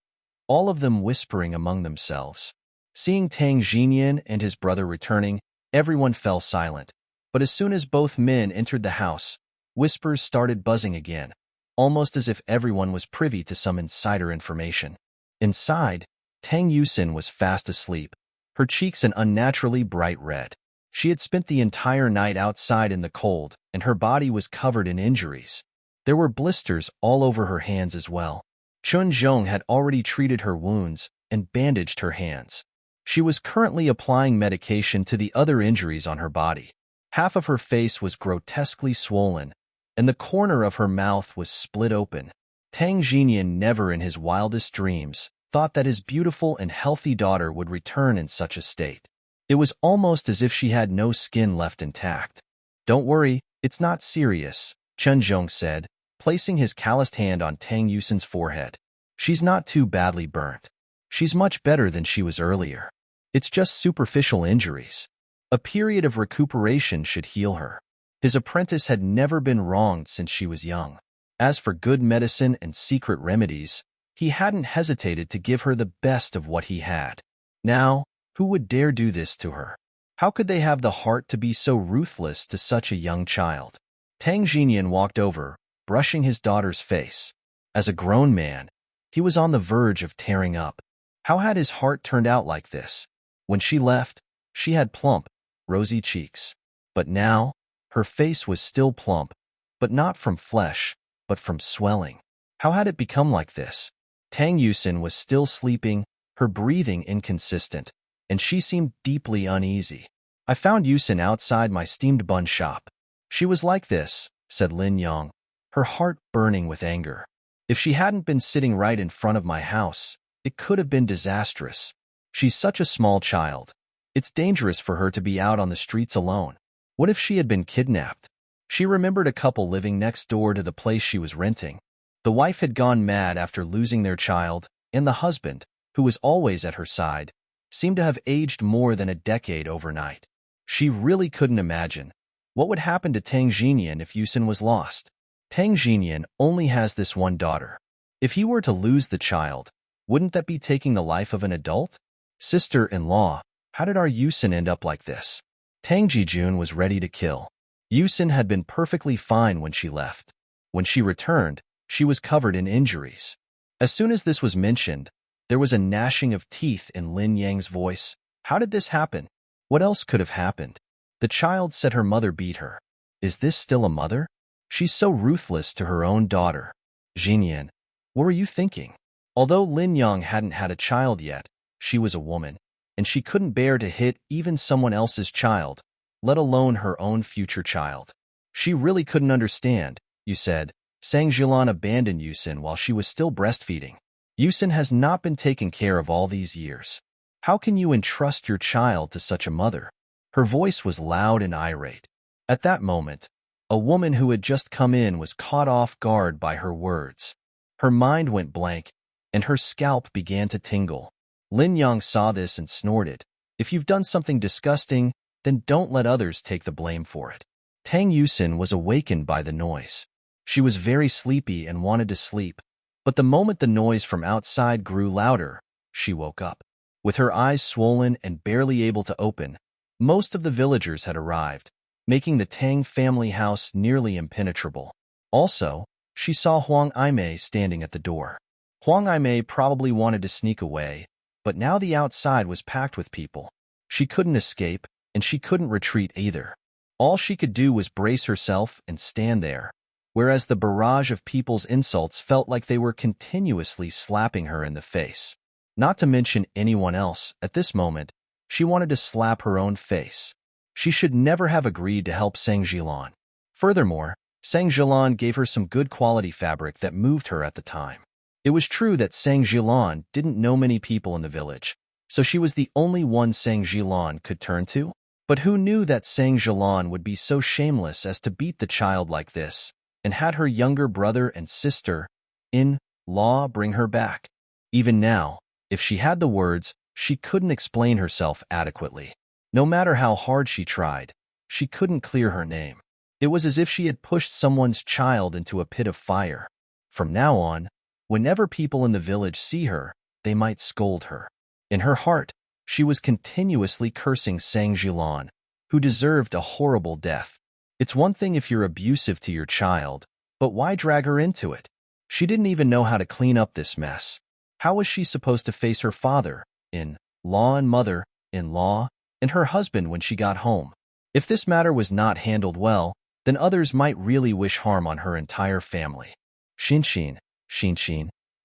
all of them whispering among themselves. Seeing Tang Jinyan and his brother returning, everyone fell silent. But as soon as both men entered the house, whispers started buzzing again, almost as if everyone was privy to some insider information. Inside, Tang Yusin was fast asleep, her cheeks an unnaturally bright red. She had spent the entire night outside in the cold, and her body was covered in injuries. There were blisters all over her hands as well. Chun Zhong had already treated her wounds and bandaged her hands. She was currently applying medication to the other injuries on her body. Half of her face was grotesquely swollen, and the corner of her mouth was split open. Tang Jinyan never in his wildest dreams thought that his beautiful and healthy daughter would return in such a state. It was almost as if she had no skin left intact. Don't worry, it's not serious, Chun Zhong said, placing his calloused hand on Tang Yusin's forehead. She's not too badly burnt. She's much better than she was earlier. It's just superficial injuries. A period of recuperation should heal her. His apprentice had never been wronged since she was young. As for good medicine and secret remedies, he hadn't hesitated to give her the best of what he had. Now, who would dare do this to her? How could they have the heart to be so ruthless to such a young child? Tang Jinyan walked over, brushing his daughter's face. As a grown man, he was on the verge of tearing up. How had his heart turned out like this? When she left, she had plump, rosy cheeks. But now, her face was still plump, but not from flesh, but from swelling. How had it become like this? Tang Yusin was still sleeping, her breathing inconsistent, and she seemed deeply uneasy. I found Yusin outside my steamed bun shop. She was like this, said Lin Yang, her heart burning with anger. If she hadn't been sitting right in front of my house, it could have been disastrous. She's such a small child. It's dangerous for her to be out on the streets alone. What if she had been kidnapped? She remembered a couple living next door to the place she was renting. The wife had gone mad after losing their child, and the husband, who was always at her side, seemed to have aged more than a decade overnight. She really couldn't imagine what would happen to Tang Jinyan if Yusin was lost. Tang Jinyan only has this one daughter. If he were to lose the child, wouldn't that be taking the life of an adult? Sister-in-law, how did our Yusin end up like this? Tang Jijun was ready to kill. Yusin had been perfectly fine when she left. When she returned, she was covered in injuries. As soon as this was mentioned, there was a gnashing of teeth in Lin Yang's voice. How did this happen? What else could have happened? The child said her mother beat her. Is this still a mother? She's so ruthless to her own daughter. Jinyan, what were you thinking? Although Lin Yang hadn't had a child yet, she was a woman, and she couldn't bear to hit even someone else's child, let alone her own future child. She really couldn't understand, you said, Sang Jilan abandoned Yusin while she was still breastfeeding. Yusin has not been taken care of all these years. How can you entrust your child to such a mother? Her voice was loud and irate. At that moment, a woman who had just come in was caught off guard by her words. Her mind went blank, and her scalp began to tingle. Lin Yang saw this and snorted. If you've done something disgusting, then don't let others take the blame for it. Tang Yusin was awakened by the noise. She was very sleepy and wanted to sleep, but the moment the noise from outside grew louder, she woke up. With her eyes swollen and barely able to open, most of the villagers had arrived, making the Tang family house nearly impenetrable. Also, she saw Huang Aimei standing at the door. Huang Aimei probably wanted to sneak away, but now the outside was packed with people. She couldn't escape, and she couldn't retreat either. All she could do was brace herself and stand there, whereas the barrage of people's insults felt like they were continuously slapping her in the face. Not to mention anyone else, at this moment, she wanted to slap her own face. She should never have agreed to help Sang Jilan. Furthermore, Sang Jilan gave her some good quality fabric that moved her at the time. It was true that Sang Jilan didn't know many people in the village, so she was the only one Sang Jilan could turn to. But who knew that Sang Jilan would be so shameless as to beat the child like this, and had her younger brother and sister-in-law bring her back? Even now, if she had the words, she couldn't explain herself adequately. No matter how hard she tried, she couldn't clear her name. It was as if she had pushed someone's child into a pit of fire. From now on, whenever people in the village see her, they might scold her. In her heart, she was continuously cursing Sang Jilan, who deserved a horrible death. It's one thing if you're abusive to your child, but why drag her into it? She didn't even know how to clean up this mess. How was she supposed to face her father-in-law and mother-in-law and her husband when she got home? If this matter was not handled well, then others might really wish harm on her entire family. Shinshin,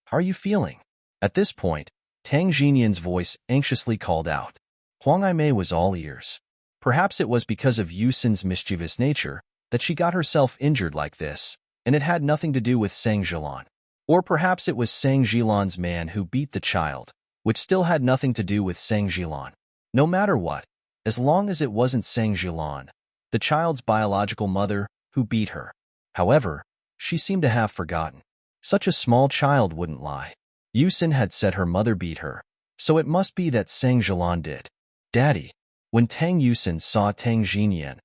how are you feeling? At this point, Tang Jinyan's voice anxiously called out. Huang Aimei was all ears. Perhaps it was because of Yusin's mischievous nature that she got herself injured like this, and it had nothing to do with Sang Jilan. Or perhaps it was Sang Jilan's man who beat the child, which still had nothing to do with Sang Jilan. No matter what, as long as it wasn't Sang Jilan, the child's biological mother, who beat her. However, she seemed to have forgotten. Such a small child wouldn't lie. Yusin had said her mother beat her, so it must be that Sang Jilan did. Daddy. When Tang Yusin saw Tang Jinyan,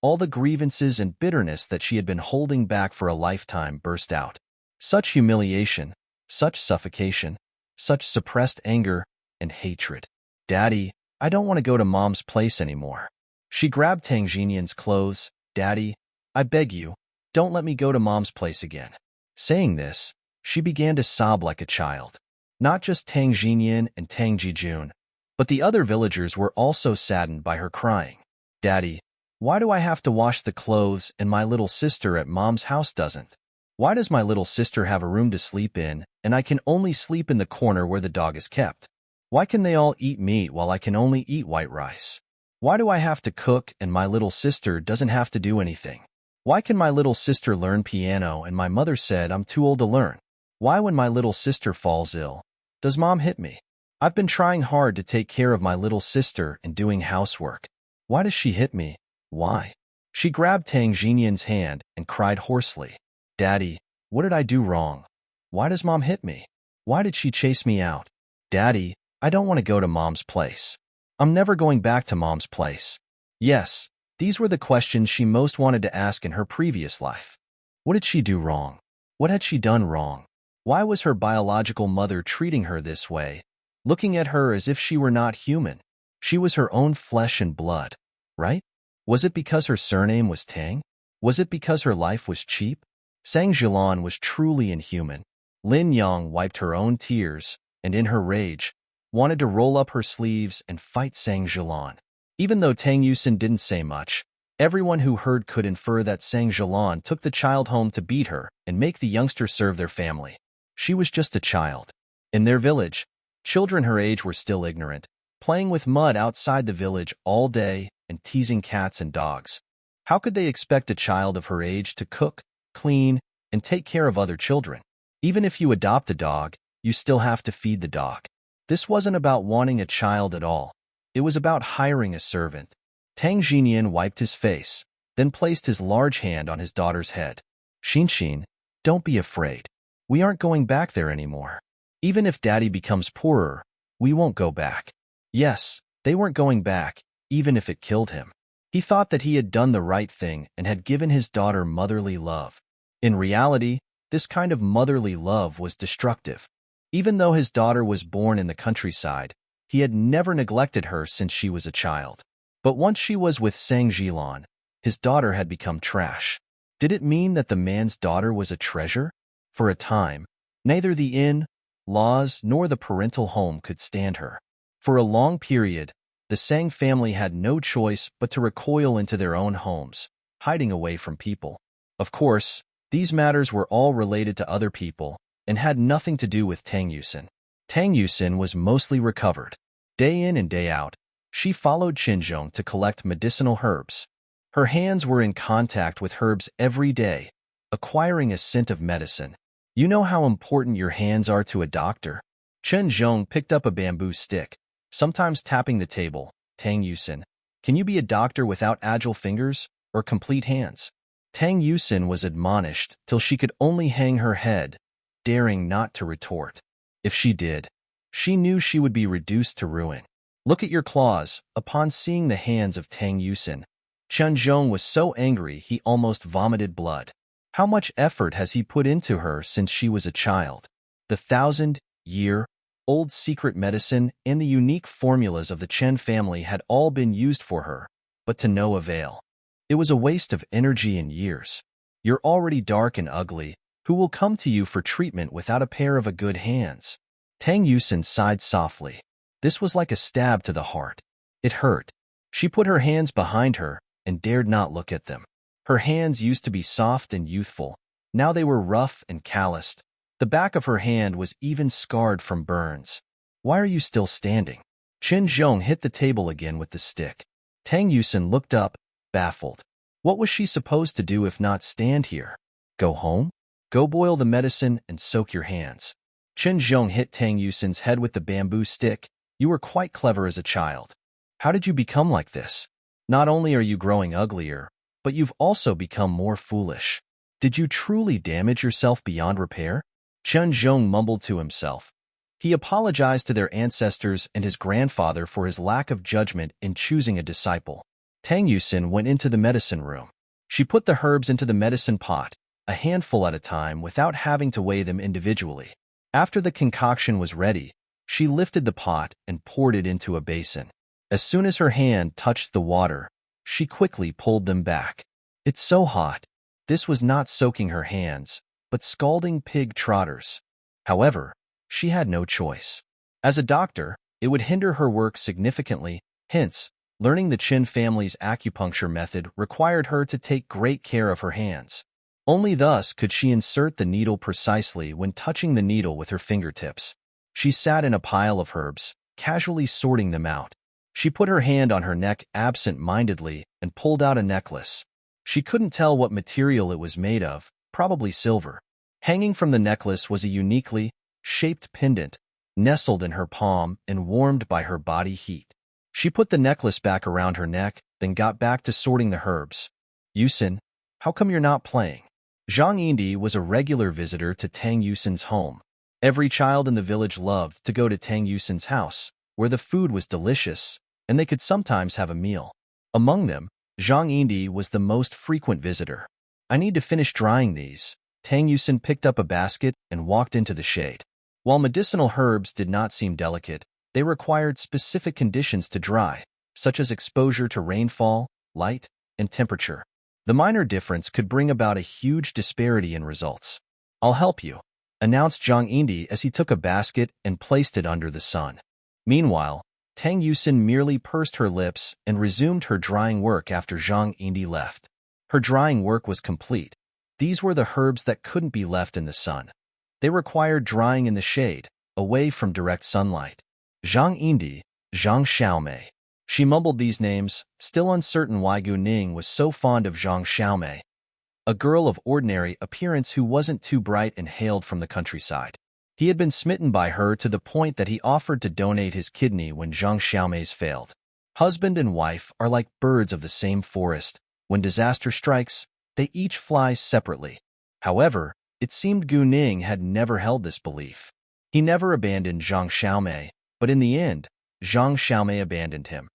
all the grievances and bitterness that she had been holding back for a lifetime burst out. Such humiliation, such suffocation, such suppressed anger and hatred. Daddy, I don't want to go to Mom's place anymore. She grabbed Tang Jinyan's clothes. Daddy, I beg you, don't let me go to Mom's place again. Saying this, she began to sob like a child. Not just Tang Jinyan and Tang Jijun, but the other villagers were also saddened by her crying. Daddy, why do I have to wash the clothes and my little sister at Mom's house doesn't? Why does my little sister have a room to sleep in and I can only sleep in the corner where the dog is kept? Why can they all eat meat while I can only eat white rice? Why do I have to cook and my little sister doesn't have to do anything? Why can my little sister learn piano and my mother said I'm too old to learn? Why when my little sister falls ill, does Mom hit me? I've been trying hard to take care of my little sister and doing housework. Why does she hit me? Why? She grabbed Tang Jinyan's hand and cried hoarsely. Daddy, what did I do wrong? Why does Mom hit me? Why did she chase me out? Daddy, I don't want to go to Mom's place. I'm never going back to Mom's place. Yes, these were the questions she most wanted to ask in her previous life. What did she do wrong? What had she done wrong? Why was her biological mother treating her this way, looking at her as if she were not human? She was her own flesh and blood, right? Was it because her surname was Tang? Was it because her life was cheap? Sang Jilan was truly inhuman. Lin Yang wiped her own tears, and in her rage, wanted to roll up her sleeves and fight Sang Jilan. Even though Tang Yusin didn't say much, everyone who heard could infer that Sang Jilan took the child home to beat her and make the youngster serve their family. She was just a child. In their village, children her age were still ignorant, playing with mud outside the village all day and teasing cats and dogs. How could they expect a child of her age to cook, clean, and take care of other children? Even if you adopt a dog, you still have to feed the dog. This wasn't about wanting a child at all. It was about hiring a servant. Tang Jinyan wiped his face, then placed his large hand on his daughter's head. Shinshin, don't be afraid. We aren't going back there anymore. Even if Daddy becomes poorer, we won't go back. Yes, they weren't going back, even if it killed him. He thought that he had done the right thing and had given his daughter motherly love. In reality, this kind of motherly love was destructive. Even though his daughter was born in the countryside, he had never neglected her since she was a child. But once she was with Sang Jilan, his daughter had become trash. Did it mean that the man's daughter was a treasure? For a time, neither the in-laws nor the parental home could stand her. For a long period, the Sang family had no choice but to recoil into their own homes, hiding away from people. Of course, These matters were all related to other people and had nothing to do with Tang Yusin. Tang Yusin was mostly recovered. Day in and day out, she followed Qinzhong to collect medicinal herbs. Her hands were in contact with herbs every day, acquiring a scent of medicine. You know how important your hands are to a doctor? Qinzhong picked up a bamboo stick, sometimes tapping the table. Tang Yusin, can you be a doctor without agile fingers or complete hands? Tang Yusin was admonished till she could only hang her head, daring not to retort. If she did, she knew she would be reduced to ruin. Look at your claws. Upon seeing the hands of Tang Yusin, Qinzhong was so angry he almost vomited blood. How much effort has he put into her since she was a child? The 1,000-year-old secret medicine and the unique formulas of the Chen family had all been used for her, but to no avail. It was a waste of energy and years. You're already dark and ugly. Who will come to you for treatment without a pair of good hands? Tang Yusin sighed softly. This was like a stab to the heart. It hurt. She put her hands behind her and dared not look at them. Her hands used to be soft and youthful. Now they were rough and calloused. The back of her hand was even scarred from burns. Why are you still standing? Qinzhong hit the table again with the stick. Tang Yusin looked up, baffled. What was she supposed to do if not stand here? Go home? Go boil the medicine and soak your hands. Qinzhong hit Tang Yusin's head with the bamboo stick. You were quite clever as a child. How did you become like this? Not only are you growing uglier, but you've also become more foolish. Did you truly damage yourself beyond repair? Qinzhong mumbled to himself. He apologized to their ancestors and his grandfather for his lack of judgment in choosing a disciple. Tang Yusin went into the medicine room. She put the herbs into the medicine pot, a handful at a time without having to weigh them individually. After the concoction was ready, she lifted the pot and poured it into a basin. As soon as her hand touched the water, she quickly pulled them back. It's so hot. This was not soaking her hands, but scalding pig trotters. However, she had no choice. As a doctor, it would hinder her work significantly, hence, learning the Qin family's acupuncture method required her to take great care of her hands. Only thus could she insert the needle precisely when touching the needle with her fingertips. She sat in a pile of herbs, casually sorting them out. She put her hand on her neck absent-mindedly and pulled out a necklace. She couldn't tell what material it was made of, probably silver. Hanging from the necklace was a uniquely shaped pendant, nestled in her palm and warmed by her body heat. She put the necklace back around her neck, then got back to sorting the herbs. Yusin, how come you're not playing? Zhang Yindi was a regular visitor to Tang Yusin's home. Every child in the village loved to go to Tang Yusin's house, where the food was delicious, and they could sometimes have a meal. Among them, Zhang Yindi was the most frequent visitor. I need to finish drying these. Tang Yusin picked up a basket and walked into the shade. While medicinal herbs did not seem delicate, they required specific conditions to dry, such as exposure to rainfall, light, and temperature. The minor difference could bring about a huge disparity in results. I'll help you, announced Zhang Yindi as he took a basket and placed it under the sun. Meanwhile, Tang Yusin merely pursed her lips and resumed her drying work after Zhang Yindi left. Her drying work was complete. These were the herbs that couldn't be left in the sun. They required drying in the shade, away from direct sunlight. Zhang Yindi, Zhang Xiaomei. She mumbled these names, still uncertain why Gu Ning was so fond of Zhang Xiaomei, a girl of ordinary appearance who wasn't too bright and hailed from the countryside. He had been smitten by her to the point that he offered to donate his kidney when Zhang Xiaomei's failed. Husband and wife are like birds of the same forest. When disaster strikes, they each fly separately. However, it seemed Gu Ning had never held this belief. He never abandoned Zhang Xiaomei, but in the end, Zhang Xiaomei abandoned him.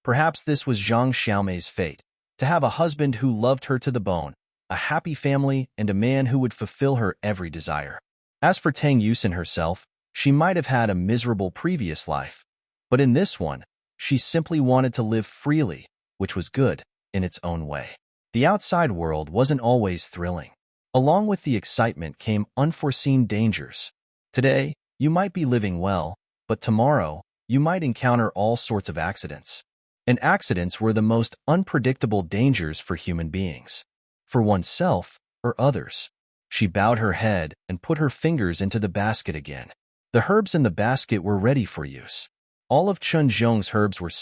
Perhaps this was Zhang Xiaomei's fate, to have a husband who loved her to the bone, a happy family, and a man who would fulfill her every desire. As for Tang Yusin herself, she might have had a miserable previous life, but in this one, she simply wanted to live freely, which was good in its own way. The outside world wasn't always thrilling. Along with the excitement came unforeseen dangers. Today, you might be living well, but tomorrow, you might encounter all sorts of accidents. And accidents were the most unpredictable dangers for human beings, for oneself or others. She bowed her head and put her fingers into the basket again. The herbs in the basket were ready for use. All of Chun Zhong's herbs were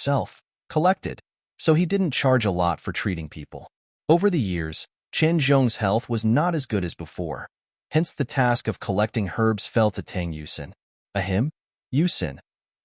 collected, so he didn't charge a lot for treating people. Over the years, Chen Zhong's health was not as good as before. Hence the task of collecting herbs fell to Tang Yusin. Ahem? Yusin.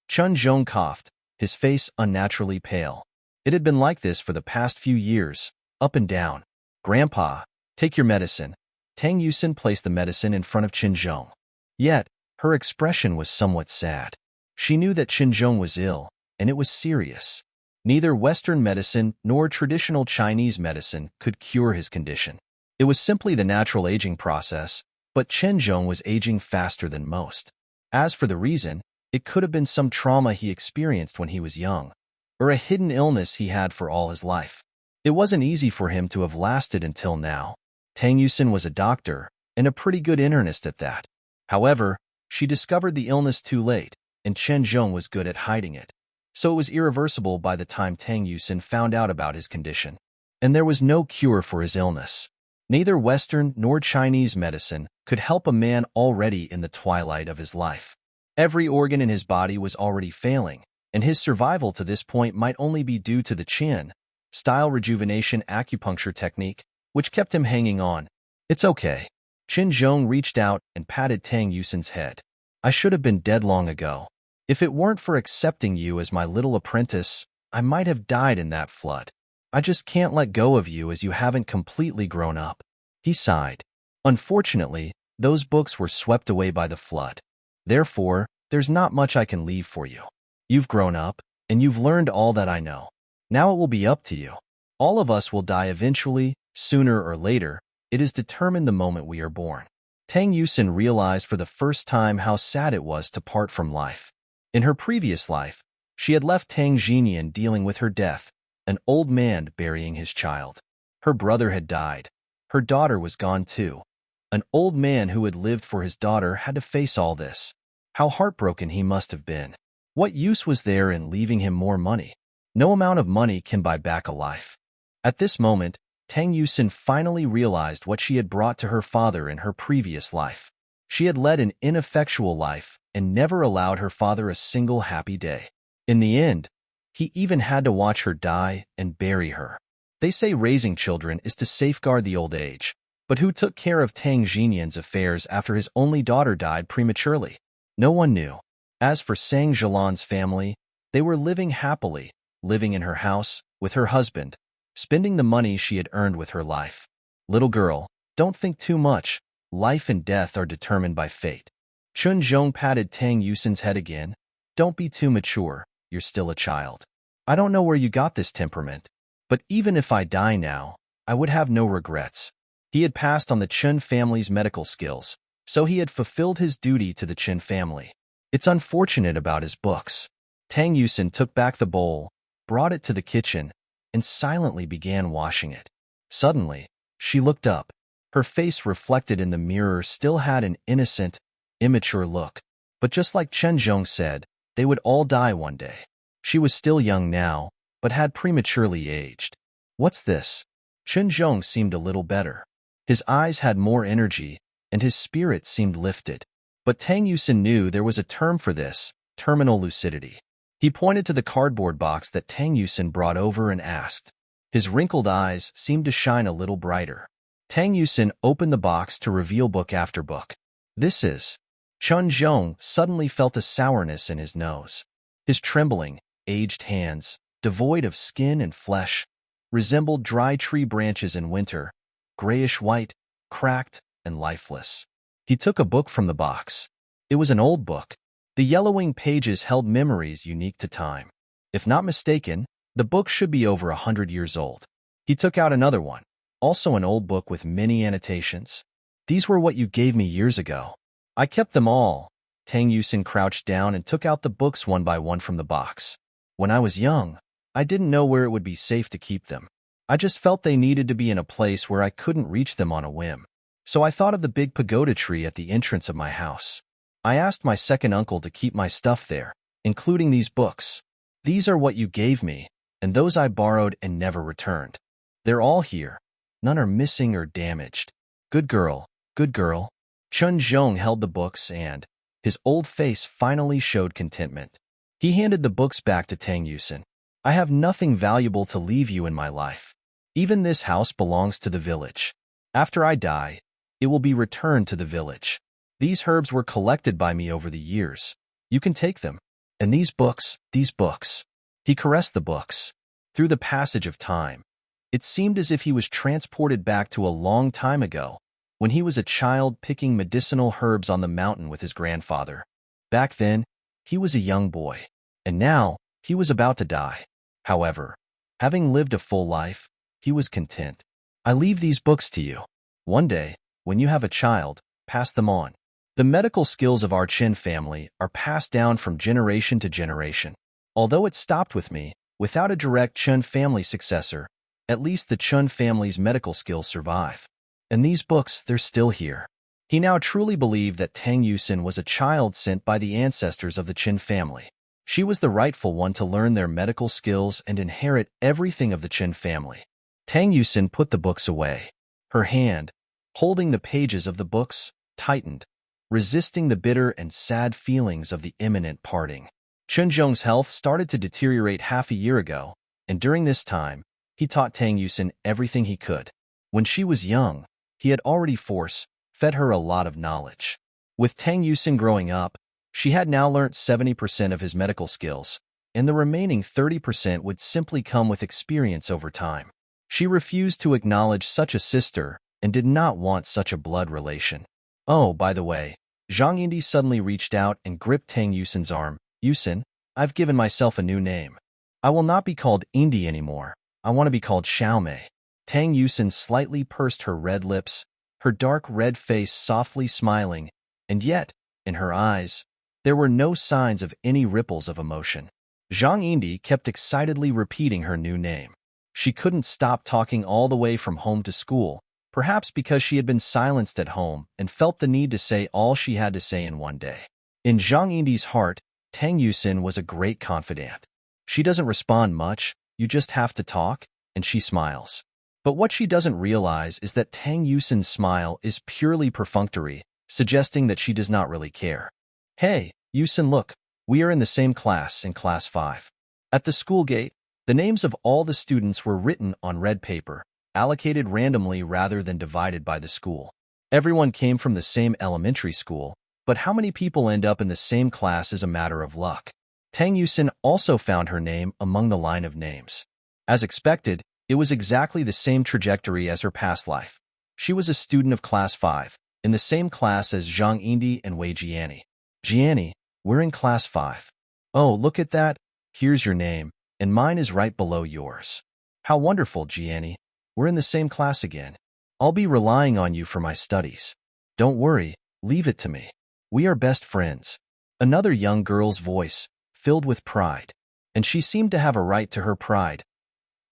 Chun Zhong coughed, his face unnaturally pale. It had been like this for the past few years, up and down. Grandpa, take your medicine. Tang Yusin placed the medicine in front of Chen Zhong. Yet, her expression was somewhat sad. She knew that Chen Zhong was ill, and it was serious. Neither Western medicine nor traditional Chinese medicine could cure his condition. It was simply the natural aging process, but Chen Zhong was aging faster than most. As for the reason, it could have been some trauma he experienced when he was young, or a hidden illness he had for all his life. It wasn't easy for him to have lasted until now. Tang Yusin was a doctor, and a pretty good internist at that. However, she discovered the illness too late, and Chen Zhong was good at hiding it. So it was irreversible by the time Tang Yusin found out about his condition. And there was no cure for his illness. Neither Western nor Chinese medicine could help a man already in the twilight of his life. Every organ in his body was already failing, and his survival to this point might only be due to the Qin-style rejuvenation acupuncture technique, which kept him hanging on. It's okay. Chen Zhong reached out and patted Tang Yusin's head. I should have been dead long ago. If it weren't for accepting you as my little apprentice, I might have died in that flood. I just can't let go of you as you haven't completely grown up. He sighed. Unfortunately, those books were swept away by the flood. Therefore, there's not much I can leave for you. You've grown up, and you've learned all that I know. Now it will be up to you. All of us will die eventually, sooner or later. It is determined the moment we are born. Tang Yusin realized for the first time how sad it was to part from life. In her previous life, she had left Tang Xinyan dealing with her death, an old man burying his child. Her brother had died. Her daughter was gone too. An old man who had lived for his daughter had to face all this. How heartbroken he must have been. What use was there in leaving him more money? No amount of money can buy back a life. At this moment, Tang Yusin finally realized what she had brought to her father in her previous life. She had led an ineffectual life and never allowed her father a single happy day. In the end, he even had to watch her die and bury her. They say raising children is to safeguard the old age, but who took care of Tang Xinyan's affairs after his only daughter died prematurely? No one knew. As for Sang Zhilan's family, they were living happily, living in her house, with her husband, spending the money she had earned with her life. Little girl, don't think too much. Life and death are determined by fate. Chun Zhong patted Tang Yusin's head again. Don't be too mature. You're still a child. I don't know where you got this temperament, but even if I die now, I would have no regrets. He had passed on the Chun family's medical skills, so he had fulfilled his duty to the Chun family. It's unfortunate about his books. Tang Yusin took back the bowl, brought it to the kitchen, and silently began washing it. Suddenly, she looked up. Her face reflected in the mirror still had an innocent, immature look. But just like Chen Zhong said, they would all die one day. She was still young now, but had prematurely aged. What's this? Chen Zhong seemed a little better. His eyes had more energy, and his spirit seemed lifted. But Tang Yusin knew there was a term for this, terminal lucidity. He pointed to the cardboard box that Tang Yusin brought over and asked. His wrinkled eyes seemed to shine a little brighter. Tang Yusin opened the box to reveal book after book. This is... Chun Zhong suddenly felt a sourness in his nose. His trembling, aged hands, devoid of skin and flesh, resembled dry tree branches in winter, grayish-white, cracked, and lifeless. He took a book from the box. It was an old book. The yellowing pages held memories unique to time. If not mistaken, the book should be over 100 years old. He took out another one, also an old book with many annotations. These were what you gave me years ago. I kept them all. Tang Yusin crouched down and took out the books one by one from the box. When I was young, I didn't know where it would be safe to keep them. I just felt they needed to be in a place where I couldn't reach them on a whim. So I thought of the big pagoda tree at the entrance of my house. I asked my second uncle to keep my stuff there, including these books. These are what you gave me, and those I borrowed and never returned. They're all here. None are missing or damaged. Good girl, Good girl. Chun Zhong held the books and his old face finally showed contentment. He handed the books back to Tang Yusin. I have nothing valuable to leave you in my life. Even this house belongs to the village. After I die, it will be returned to the village. These herbs were collected by me over the years. You can take them. And these books. He caressed the books. Through the passage of time, it seemed as if he was transported back to a long time ago, when he was a child picking medicinal herbs on the mountain with his grandfather. Back then, he was a young boy, and now he was about to die. However, having lived a full life, he was content. I leave these books to you. One day, when you have a child, pass them on. The medical skills of our Chen family are passed down from generation to generation. Although it stopped with me, without a direct Chen family successor, at least the Chen family's medical skills survive. And these books, they're still here. He now truly believed that Tang Yusin was a child sent by the ancestors of the Chen family. She was the rightful one to learn their medical skills and inherit everything of the Chen family. Tang Yusin put the books away. Her hand, holding the pages of the books, tightened, resisting the bitter and sad feelings of the imminent parting. Chun Zhong's health started to deteriorate half a year ago, and during this time, he taught Tang Yusin everything he could. When she was young, he had already fed her a lot of knowledge. With Tang Yusin growing up, she had now learnt 70% of his medical skills, and the remaining 30% would simply come with experience over time. She refused to acknowledge such a sister and did not want such a blood relation. Oh, by the way, Zhang Yindi suddenly reached out and gripped Tang Yusin's arm. Yusin, I've given myself a new name. I will not be called Indi anymore. I want to be called Xiaomei. Tang Yusin slightly pursed her red lips, her dark red face softly smiling, and yet, in her eyes, there were no signs of any ripples of emotion. Zhang Yindi kept excitedly repeating her new name. She couldn't stop talking all the way from home to school, perhaps because she had been silenced at home and felt the need to say all she had to say in one day. In Zhang Yindi's heart, Tang Yusin was a great confidant. She doesn't respond much, you just have to talk, and she smiles. But what she doesn't realize is that Tang Yusin's smile is purely perfunctory, suggesting that she does not really care. Hey, Yusin, look, we are in the same class, in class 5. At the school gate, the names of all the students were written on red paper, allocated randomly rather than divided by the school. Everyone came from the same elementary school, but how many people end up in the same class is a matter of luck. Tang Yusin also found her name among the line of names. As expected, it was exactly the same trajectory as her past life. She was a student of class 5, in the same class as Zhang Yindi and Wei Jiani. Jiani, we're in class 5. Oh, look at that. Here's your name, and mine is right below yours. How wonderful, Jiani. We're in the same class again. I'll be relying on you for my studies. Don't worry, leave it to me. We are best friends. Another young girl's voice, filled with pride. And she seemed to have a right to her pride.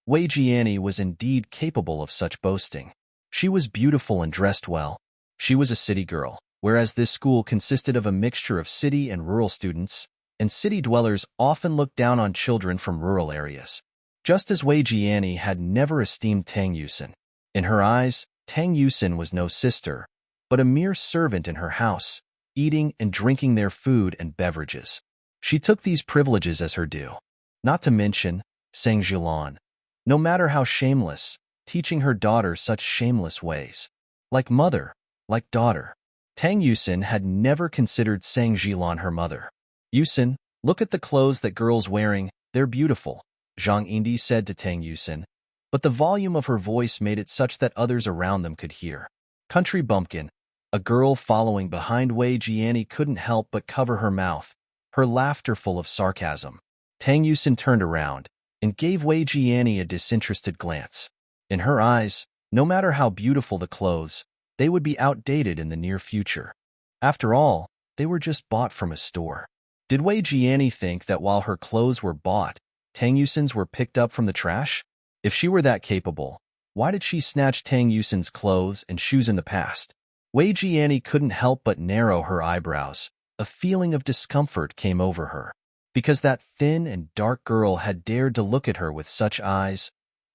Wei Jiani was indeed capable of such boasting. She was beautiful and dressed well. She was a city girl, whereas this school consisted of a mixture of city and rural students, and city dwellers often looked down on children from rural areas. Just as Wei Jiani had never esteemed Tang Yusin. In her eyes, Tang Yusin was no sister, but a mere servant in her house, eating and drinking their food and beverages. She took these privileges as her due. Not to mention, Sang Jilan, no matter how shameless, teaching her daughter such shameless ways. Like mother, like daughter. Tang Yusin had never considered Sang Jilan her mother. Yusin, look at the clothes that girl's wearing, they're beautiful, Zhang Yindi said to Tang Yusin, but the volume of her voice made it such that others around them could hear. Country bumpkin, a girl following behind Wei Jiani couldn't help but cover her mouth, her laughter full of sarcasm. Tang Yusin turned around and gave Wei Jiani a disinterested glance. In her eyes, no matter how beautiful the clothes, they would be outdated in the near future. After all, they were just bought from a store. Did Wei Jiani think that while her clothes were bought, Tang Yusin's were picked up from the trash? If she were that capable, why did she snatch Tang Yusin's clothes and shoes in the past? Wei Jiani couldn't help but narrow her eyebrows. A feeling of discomfort came over her, because that thin and dark girl had dared to look at her with such eyes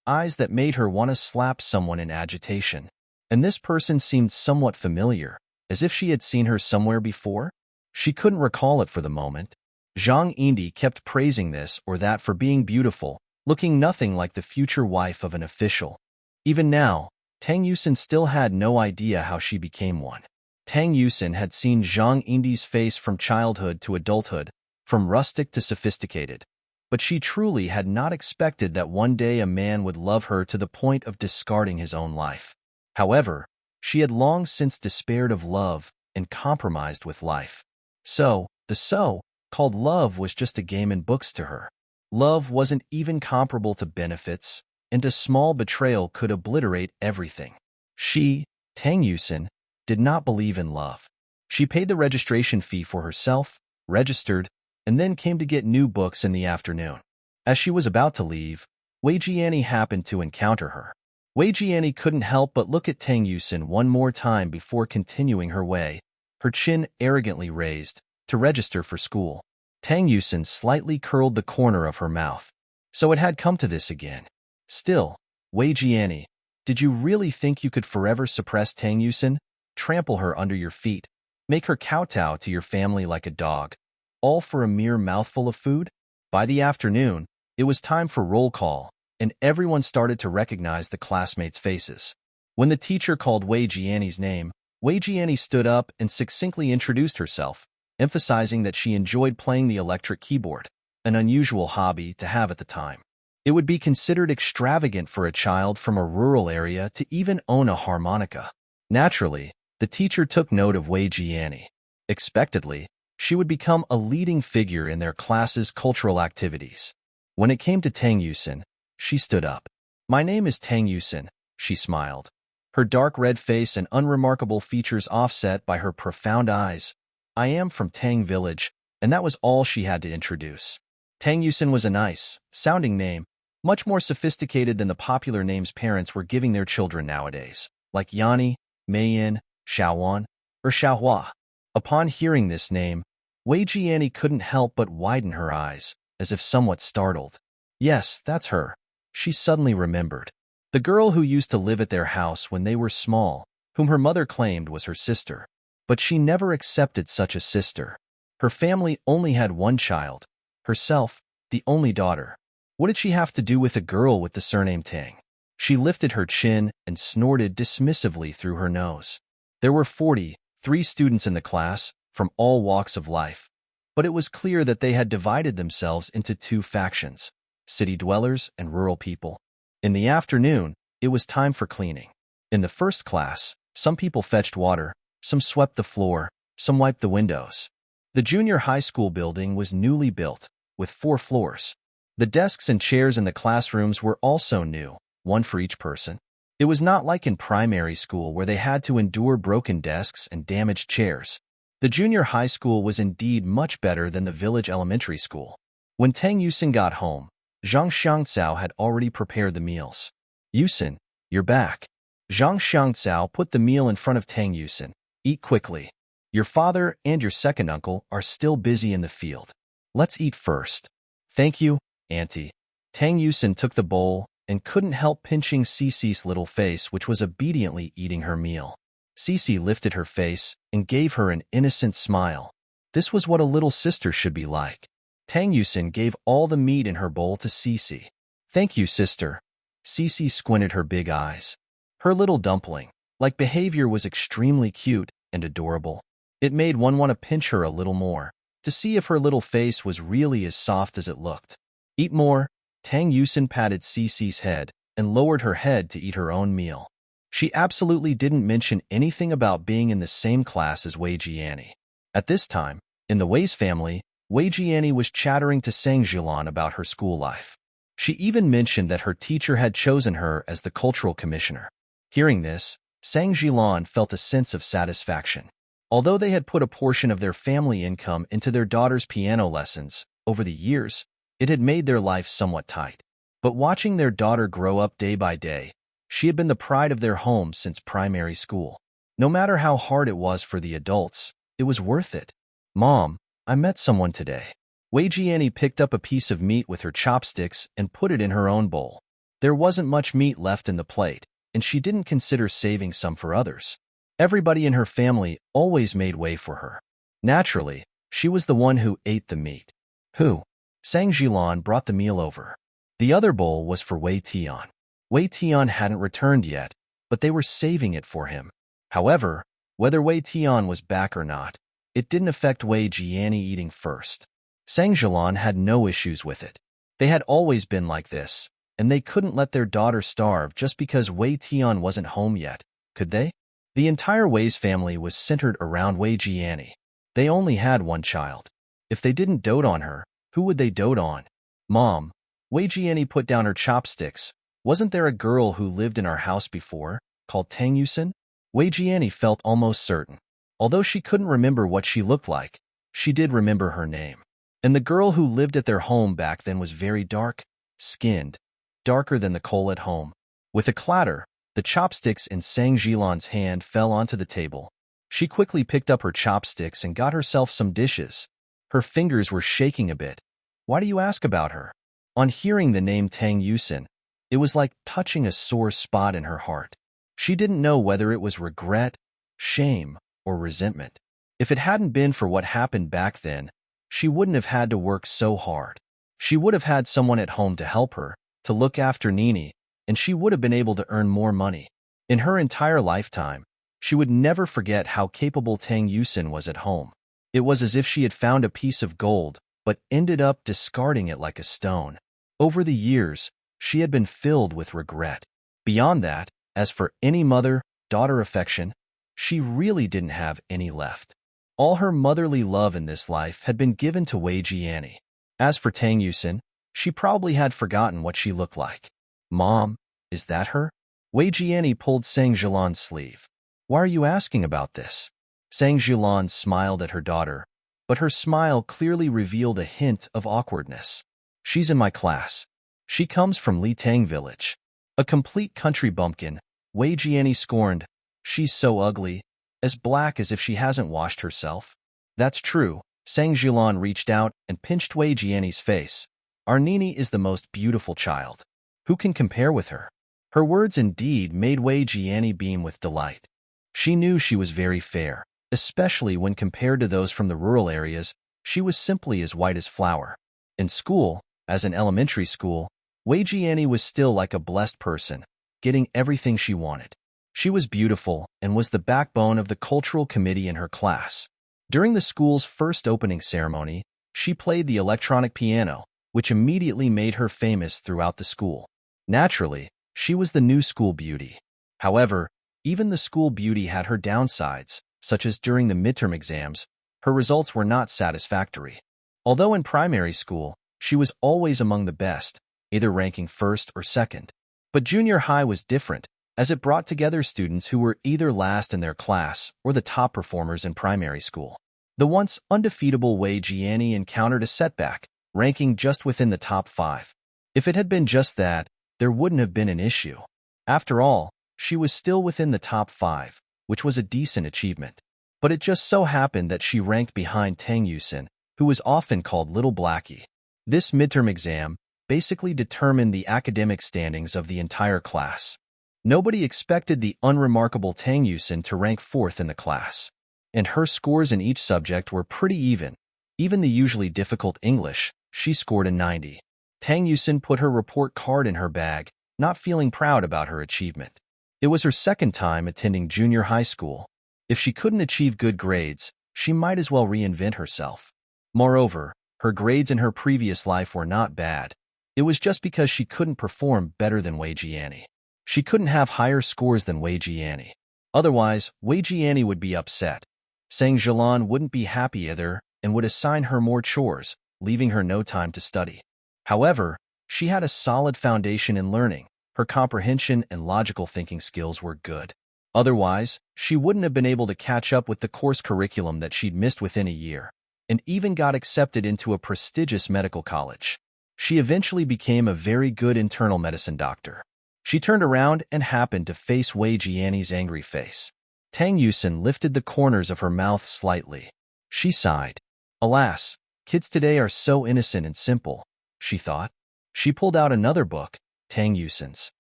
that made her want to slap someone in agitation. and this person seemed somewhat familiar, as if she had seen her somewhere before. She couldn't recall it for the moment. Zhang Yindi kept praising this or that for being beautiful, looking nothing like the future wife of an official. Even now, Tang Yusin still had no idea how she became one. Tang Yusin had seen Zhang Yindi's face from childhood to adulthood, from rustic to sophisticated. But she truly had not expected that one day a man would love her to the point of discarding his own life. However, she had long since despaired of love and compromised with life. So, the so-called love was just a game in books to her. Love wasn't even comparable to benefits, and a small betrayal could obliterate everything. She, Tang Yusin, did not believe in love. She paid the registration fee for herself, registered, and then came to get new books in the afternoon. As she was about to leave, Wei Jiani happened to encounter her. Wei Jiani couldn't help but look at Tang Yusin one more time before continuing her way, her chin arrogantly raised, to register for school. Tang Yusin slightly curled the corner of her mouth. So it had come to this again. Still, Wei Jiani, did you really think you could forever suppress Tang Yusin, trample her under your feet, make her kowtow to your family like a dog, all for a mere mouthful of food? By the afternoon, it was time for roll call, and everyone started to recognize the classmates' faces. When the teacher called Wei Jiani's name, Wei Jiani stood up and succinctly introduced herself, emphasizing that she enjoyed playing the electric keyboard, an unusual hobby to have at the time. It would be considered extravagant for a child from a rural area to even own a harmonica. Naturally, the teacher took note of Wei Jiani. Expectedly, she would become a leading figure in their class's cultural activities. When it came to Tang Yusin, she stood up. "My name is Tang Yusin," she smiled, her dark red face and unremarkable features offset by her profound eyes. "I am from Tang Village," and that was all she had to introduce. Tang Yusin was a nice-sounding name, much more sophisticated than the popular names parents were giving their children nowadays, like Yanni, Meiyin, Xiaowan, or Xiaohua. Upon hearing this name, Wei Jiani couldn't help but widen her eyes, as if somewhat startled. Yes, that's her. She suddenly remembered. The girl who used to live at their house when they were small, whom her mother claimed was her sister. But she never accepted such a sister. Her family only had one child, herself, the only daughter. What did she have to do with a girl with the surname Tang? She lifted her chin and snorted dismissively through her nose. There were 43 students in the class, from all walks of life. But it was clear that they had divided themselves into two factions, city dwellers and rural people. In the afternoon, it was time for cleaning. In the first class, some people fetched water, some swept the floor, some wiped the windows. The junior high school building was newly built, with 4 floors. The desks and chairs in the classrooms were also new, one for each person. It was not like in primary school where they had to endure broken desks and damaged chairs. The junior high school was indeed much better than the village elementary school. When Tang Yusin got home, Zhang Xiangcao had already prepared the meals. "Yusin, you're back." Zhang Xiangcao put the meal in front of Tang Yusin. "Eat quickly. Your father and your second uncle are still busy in the field. Let's eat first." "Thank you, Auntie." Tang Yusin took the bowl and couldn't help pinching Cece's little face, which was obediently eating her meal. Cece lifted her face and gave her an innocent smile. This was what a little sister should be like. Tang Yusin gave all the meat in her bowl to Cece. "Thank you, sister." Cece squinted her big eyes. Her little dumpling-like behavior was extremely cute and adorable. It made one want to pinch her a little more, to see if her little face was really as soft as it looked. "Eat more." Tang Yusin patted Cece's head and lowered her head to eat her own meal. She absolutely didn't mention anything about being in the same class as Wei Jiani. At this time, in the Wei's family, Wei Jiani was chattering to Sang Jilan about her school life. She even mentioned that her teacher had chosen her as the cultural commissioner. Hearing this, Sang Jilan felt a sense of satisfaction. Although they had put a portion of their family income into their daughter's piano lessons, over the years, it had made their life somewhat tight. But watching their daughter grow up day by day, she had been the pride of their home since primary school. No matter how hard it was for the adults, it was worth it. "Mom, I met someone today." Wei Jiani picked up a piece of meat with her chopsticks and put it in her own bowl. There wasn't much meat left in the plate, and she didn't consider saving some for others. Everybody in her family always made way for her. Naturally, she was the one who ate the meat. Who? Sang Jilan brought the meal over. The other bowl was for Wei Tian. Wei Tian hadn't returned yet, but they were saving it for him. However, whether Wei Tian was back or not, it didn't affect Wei Jiani eating first. Sang Jilan had no issues with it. They had always been like this, and they couldn't let their daughter starve just because Wei Tian wasn't home yet, could they? The entire Wei's family was centered around Wei Jiani. They only had one child. If they didn't dote on her, who would they dote on? Mom. Wei Jiani put down her chopsticks. Wasn't there a girl who lived in our house before, called Tang Yusin? Wei Jiani felt almost certain. Although she couldn't remember what she looked like, she did remember her name. And the girl who lived at their home back then was very dark-skinned, darker than the coal at home. With a clatter, the chopsticks in Sang Jilan's hand fell onto the table. She quickly picked up her chopsticks and got herself some dishes. Her fingers were shaking a bit. Why do you ask about her? On hearing the name Tang Yusin, it was like touching a sore spot in her heart. She didn't know whether it was regret, shame, or resentment. If it hadn't been for what happened back then, she wouldn't have had to work so hard. She would have had someone at home to help her, to look after Nini, and she would have been able to earn more money. In her entire lifetime, she would never forget how capable Tang Yusin was at home. It was as if she had found a piece of gold, but ended up discarding it like a stone. Over the years, she had been filled with regret. Beyond that, as for any mother-daughter affection, she really didn't have any left. All her motherly love in this life had been given to Wei Jiani. As for Tang Yusin, she probably had forgotten what she looked like. Mom, is that her? Wei Jiani pulled Sang Jilan's sleeve. Why are you asking about this? Sang Jilan smiled at her daughter, but her smile clearly revealed a hint of awkwardness. She's in my class. She comes from Li Tang village. A complete country bumpkin, Wei Jiani scorned. She's so ugly, as black as if she hasn't washed herself. That's true. Sang Jilan reached out and pinched Wei Jiani's face. Our Nini is the most beautiful child. Who can compare with her? Her words indeed made Wei Jiani beam with delight. She knew she was very fair, especially when compared to those from the rural areas. She was simply as white as flour. In school, as in elementary school, Wei Jiani was still like a blessed person, getting everything she wanted. She was beautiful and was the backbone of the cultural committee in her class. During the school's first opening ceremony, she played the electronic piano, which immediately made her famous throughout the school. Naturally, she was the new school beauty. However, even the school beauty had her downsides, such as during the midterm exams, her results were not satisfactory. Although in primary school, she was always among the best, either ranking first or second. But junior high was different, as it brought together students who were either last in their class or the top performers in primary school. The once undefeatable Wei Jiani encountered a setback, ranking just within the top 5. If it had been just that, there wouldn't have been an issue. After all, she was still within the top 5, which was a decent achievement. But it just so happened that she ranked behind Tang Yusin, who was often called Little Blackie. This midterm exam basically determined the academic standings of the entire class. Nobody expected the unremarkable Tang Yusin to rank 4th in the class. And her scores in each subject were pretty even. Even the usually difficult English, she scored a 90. Tang Yusin put her report card in her bag, not feeling proud about her achievement. It was her second time attending junior high school. If she couldn't achieve good grades, she might as well reinvent herself. Moreover, her grades in her previous life were not bad. It was just because she couldn't perform better than Wei Jiani. She couldn't have higher scores than Wei Jiani. Otherwise, Wei Jiani would be upset. Sang Jilan wouldn't be happy either and would assign her more chores, leaving her no time to study. However, she had a solid foundation in learning. Her comprehension and logical thinking skills were good. Otherwise, she wouldn't have been able to catch up with the course curriculum that she'd missed within a year, and even got accepted into a prestigious medical college. She eventually became a very good internal medicine doctor. She turned around and happened to face Wei Jiani's angry face. Tang Yusin lifted the corners of her mouth slightly. She sighed. Alas, kids today are so innocent and simple, she thought. She pulled out another book, Tang Yusin's.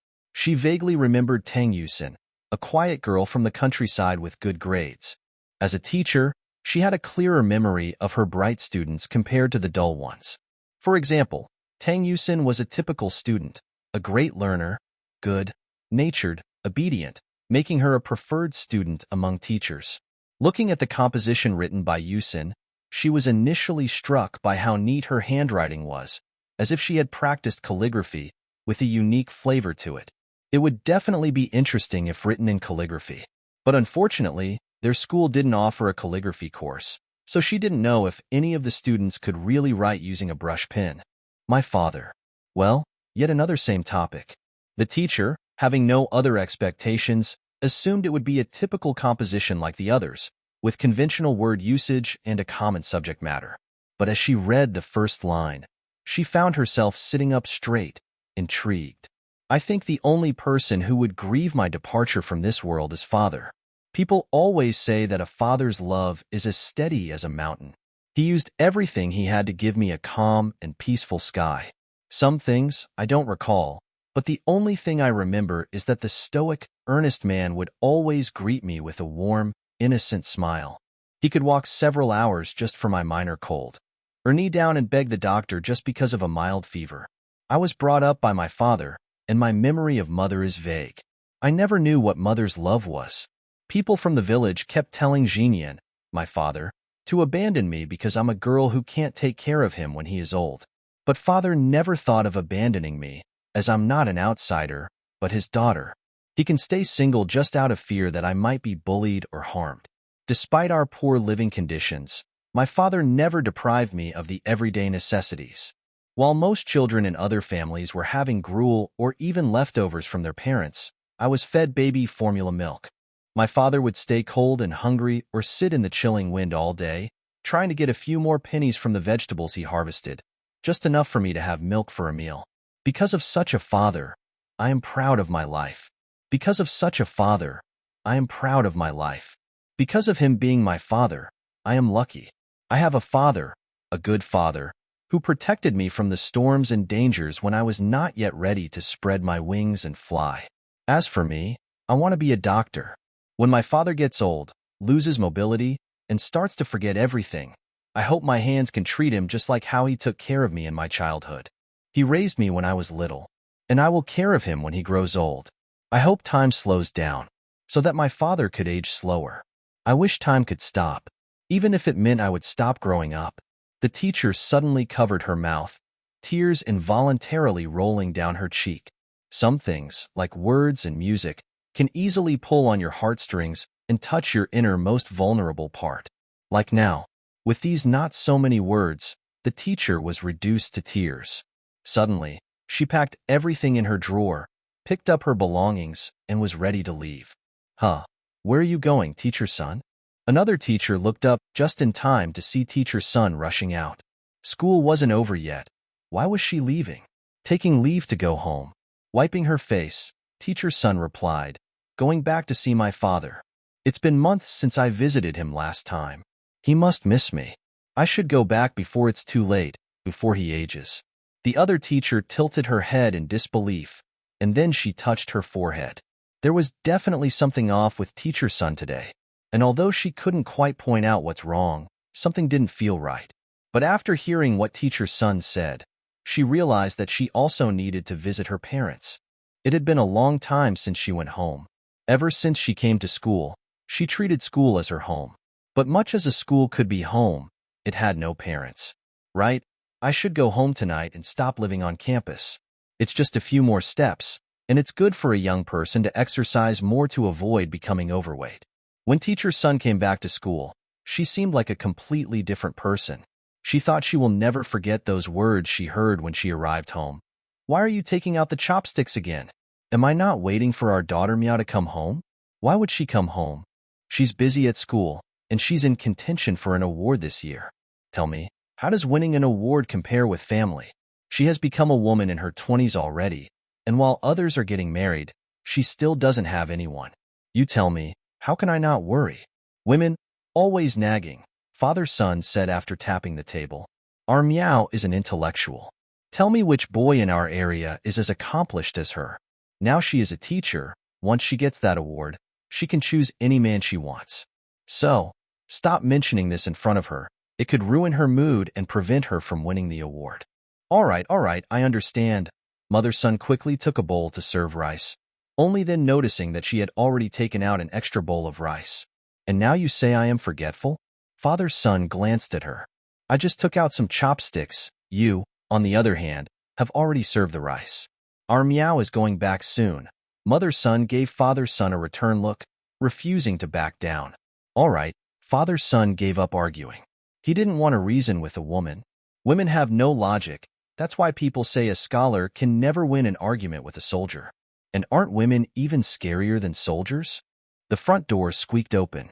She vaguely remembered Tang Yusin, a quiet girl from the countryside with good grades. As a teacher, she had a clearer memory of her bright students compared to the dull ones. For example, Tang Yusin was a typical student, a great learner, good, natured, obedient, making her a preferred student among teachers. Looking at the composition written by Yusin, she was initially struck by how neat her handwriting was, as if she had practiced calligraphy with a unique flavor to it. It would definitely be interesting if written in calligraphy. But unfortunately, their school didn't offer a calligraphy course, so she didn't know if any of the students could really write using a brush pen. My father. Well, yet another same topic. The teacher, having no other expectations, assumed it would be a typical composition like the others, with conventional word usage and a common subject matter. But as she read the first line, she found herself sitting up straight, intrigued. I think the only person who would grieve my departure from this world is father. People always say that a father's love is as steady as a mountain. He used everything he had to give me a calm and peaceful sky. Some things I don't recall, but the only thing I remember is that the stoic, earnest man would always greet me with a warm, innocent smile. He could walk several hours just for my minor cold, or kneel down and beg the doctor just because of a mild fever. I was brought up by my father, and my memory of mother is vague. I never knew what mother's love was. People from the village kept telling Jinyan, my father, to abandon me because I'm a girl who can't take care of him when he is old. But father never thought of abandoning me, as I'm not an outsider, but his daughter. He can stay single just out of fear that I might be bullied or harmed. Despite our poor living conditions, my father never deprived me of the everyday necessities. While most children in other families were having gruel or even leftovers from their parents, I was fed baby formula milk. My father would stay cold and hungry or sit in the chilling wind all day, trying to get a few more pennies from the vegetables he harvested, just enough for me to have milk for a meal. Because of such a father, I am proud of my life. Because of such a father, I am proud of my life. Because of him being my father, I am lucky. I have a father, a good father, who protected me from the storms and dangers when I was not yet ready to spread my wings and fly. As for me, I want to be a doctor. When my father gets old, loses mobility, and starts to forget everything, I hope my hands can treat him just like how he took care of me in my childhood. He raised me when I was little, and I will care of him when he grows old. I hope time slows down, so that my father could age slower. I wish time could stop, even if it meant I would stop growing up. The teacher suddenly covered her mouth, tears involuntarily rolling down her cheek. Some things, like words and music, can easily pull on your heartstrings and touch your inner most vulnerable part. Like now, with these not so many words, the teacher was reduced to tears. Suddenly, she packed everything in her drawer, picked up her belongings, and was ready to leave. Huh, where are you going, teacher's son? Another teacher looked up just in time to see teacher's son rushing out. School wasn't over yet. Why was she leaving? Taking leave to go home. Wiping her face, teacher's son replied, going back to see my father. It's been months since I visited him last time. He must miss me. I should go back before it's too late, before he ages. The other teacher tilted her head in disbelief, and then she touched her forehead. There was definitely something off with teacher's son today, and although she couldn't quite point out what's wrong, something didn't feel right. But after hearing what teacher's son said, she realized that she also needed to visit her parents. It had been a long time since she went home. Ever since she came to school, she treated school as her home. But much as a school could be home, it had no parents. Right? I should go home tonight and stop living on campus. It's just a few more steps, and it's good for a young person to exercise more to avoid becoming overweight. When teacher's son came back to school, she seemed like a completely different person. She thought she will never forget those words she heard when she arrived home. Why are you taking out the chopsticks again? Am I not waiting for our daughter Meow to come home? Why would she come home? She's busy at school, and she's in contention for an award this year. Tell me, how does winning an award compare with family? She has become a woman in her 20s already, and while others are getting married, she still doesn't have anyone. You tell me, how can I not worry? Women, always nagging, father-son said after tapping the table. Our Meow is an intellectual. Tell me which boy in our area is as accomplished as her. Now she is a teacher. Once she gets that award, she can choose any man she wants. So, stop mentioning this in front of her. It could ruin her mood and prevent her from winning the award. All right, I understand. Mother-son quickly took a bowl to serve rice, only then noticing that she had already taken out an extra bowl of rice. And now you say I am forgetful? Father-son glanced at her. I just took out some chopsticks. You, on the other hand, have already served the rice. Our meow is going back soon. Mother-son gave father-son a return look, refusing to back down. All right, father-son gave up arguing. He didn't want to reason with a woman. Women have no logic. That's why people say a scholar can never win an argument with a soldier. And aren't women even scarier than soldiers? The front door squeaked open.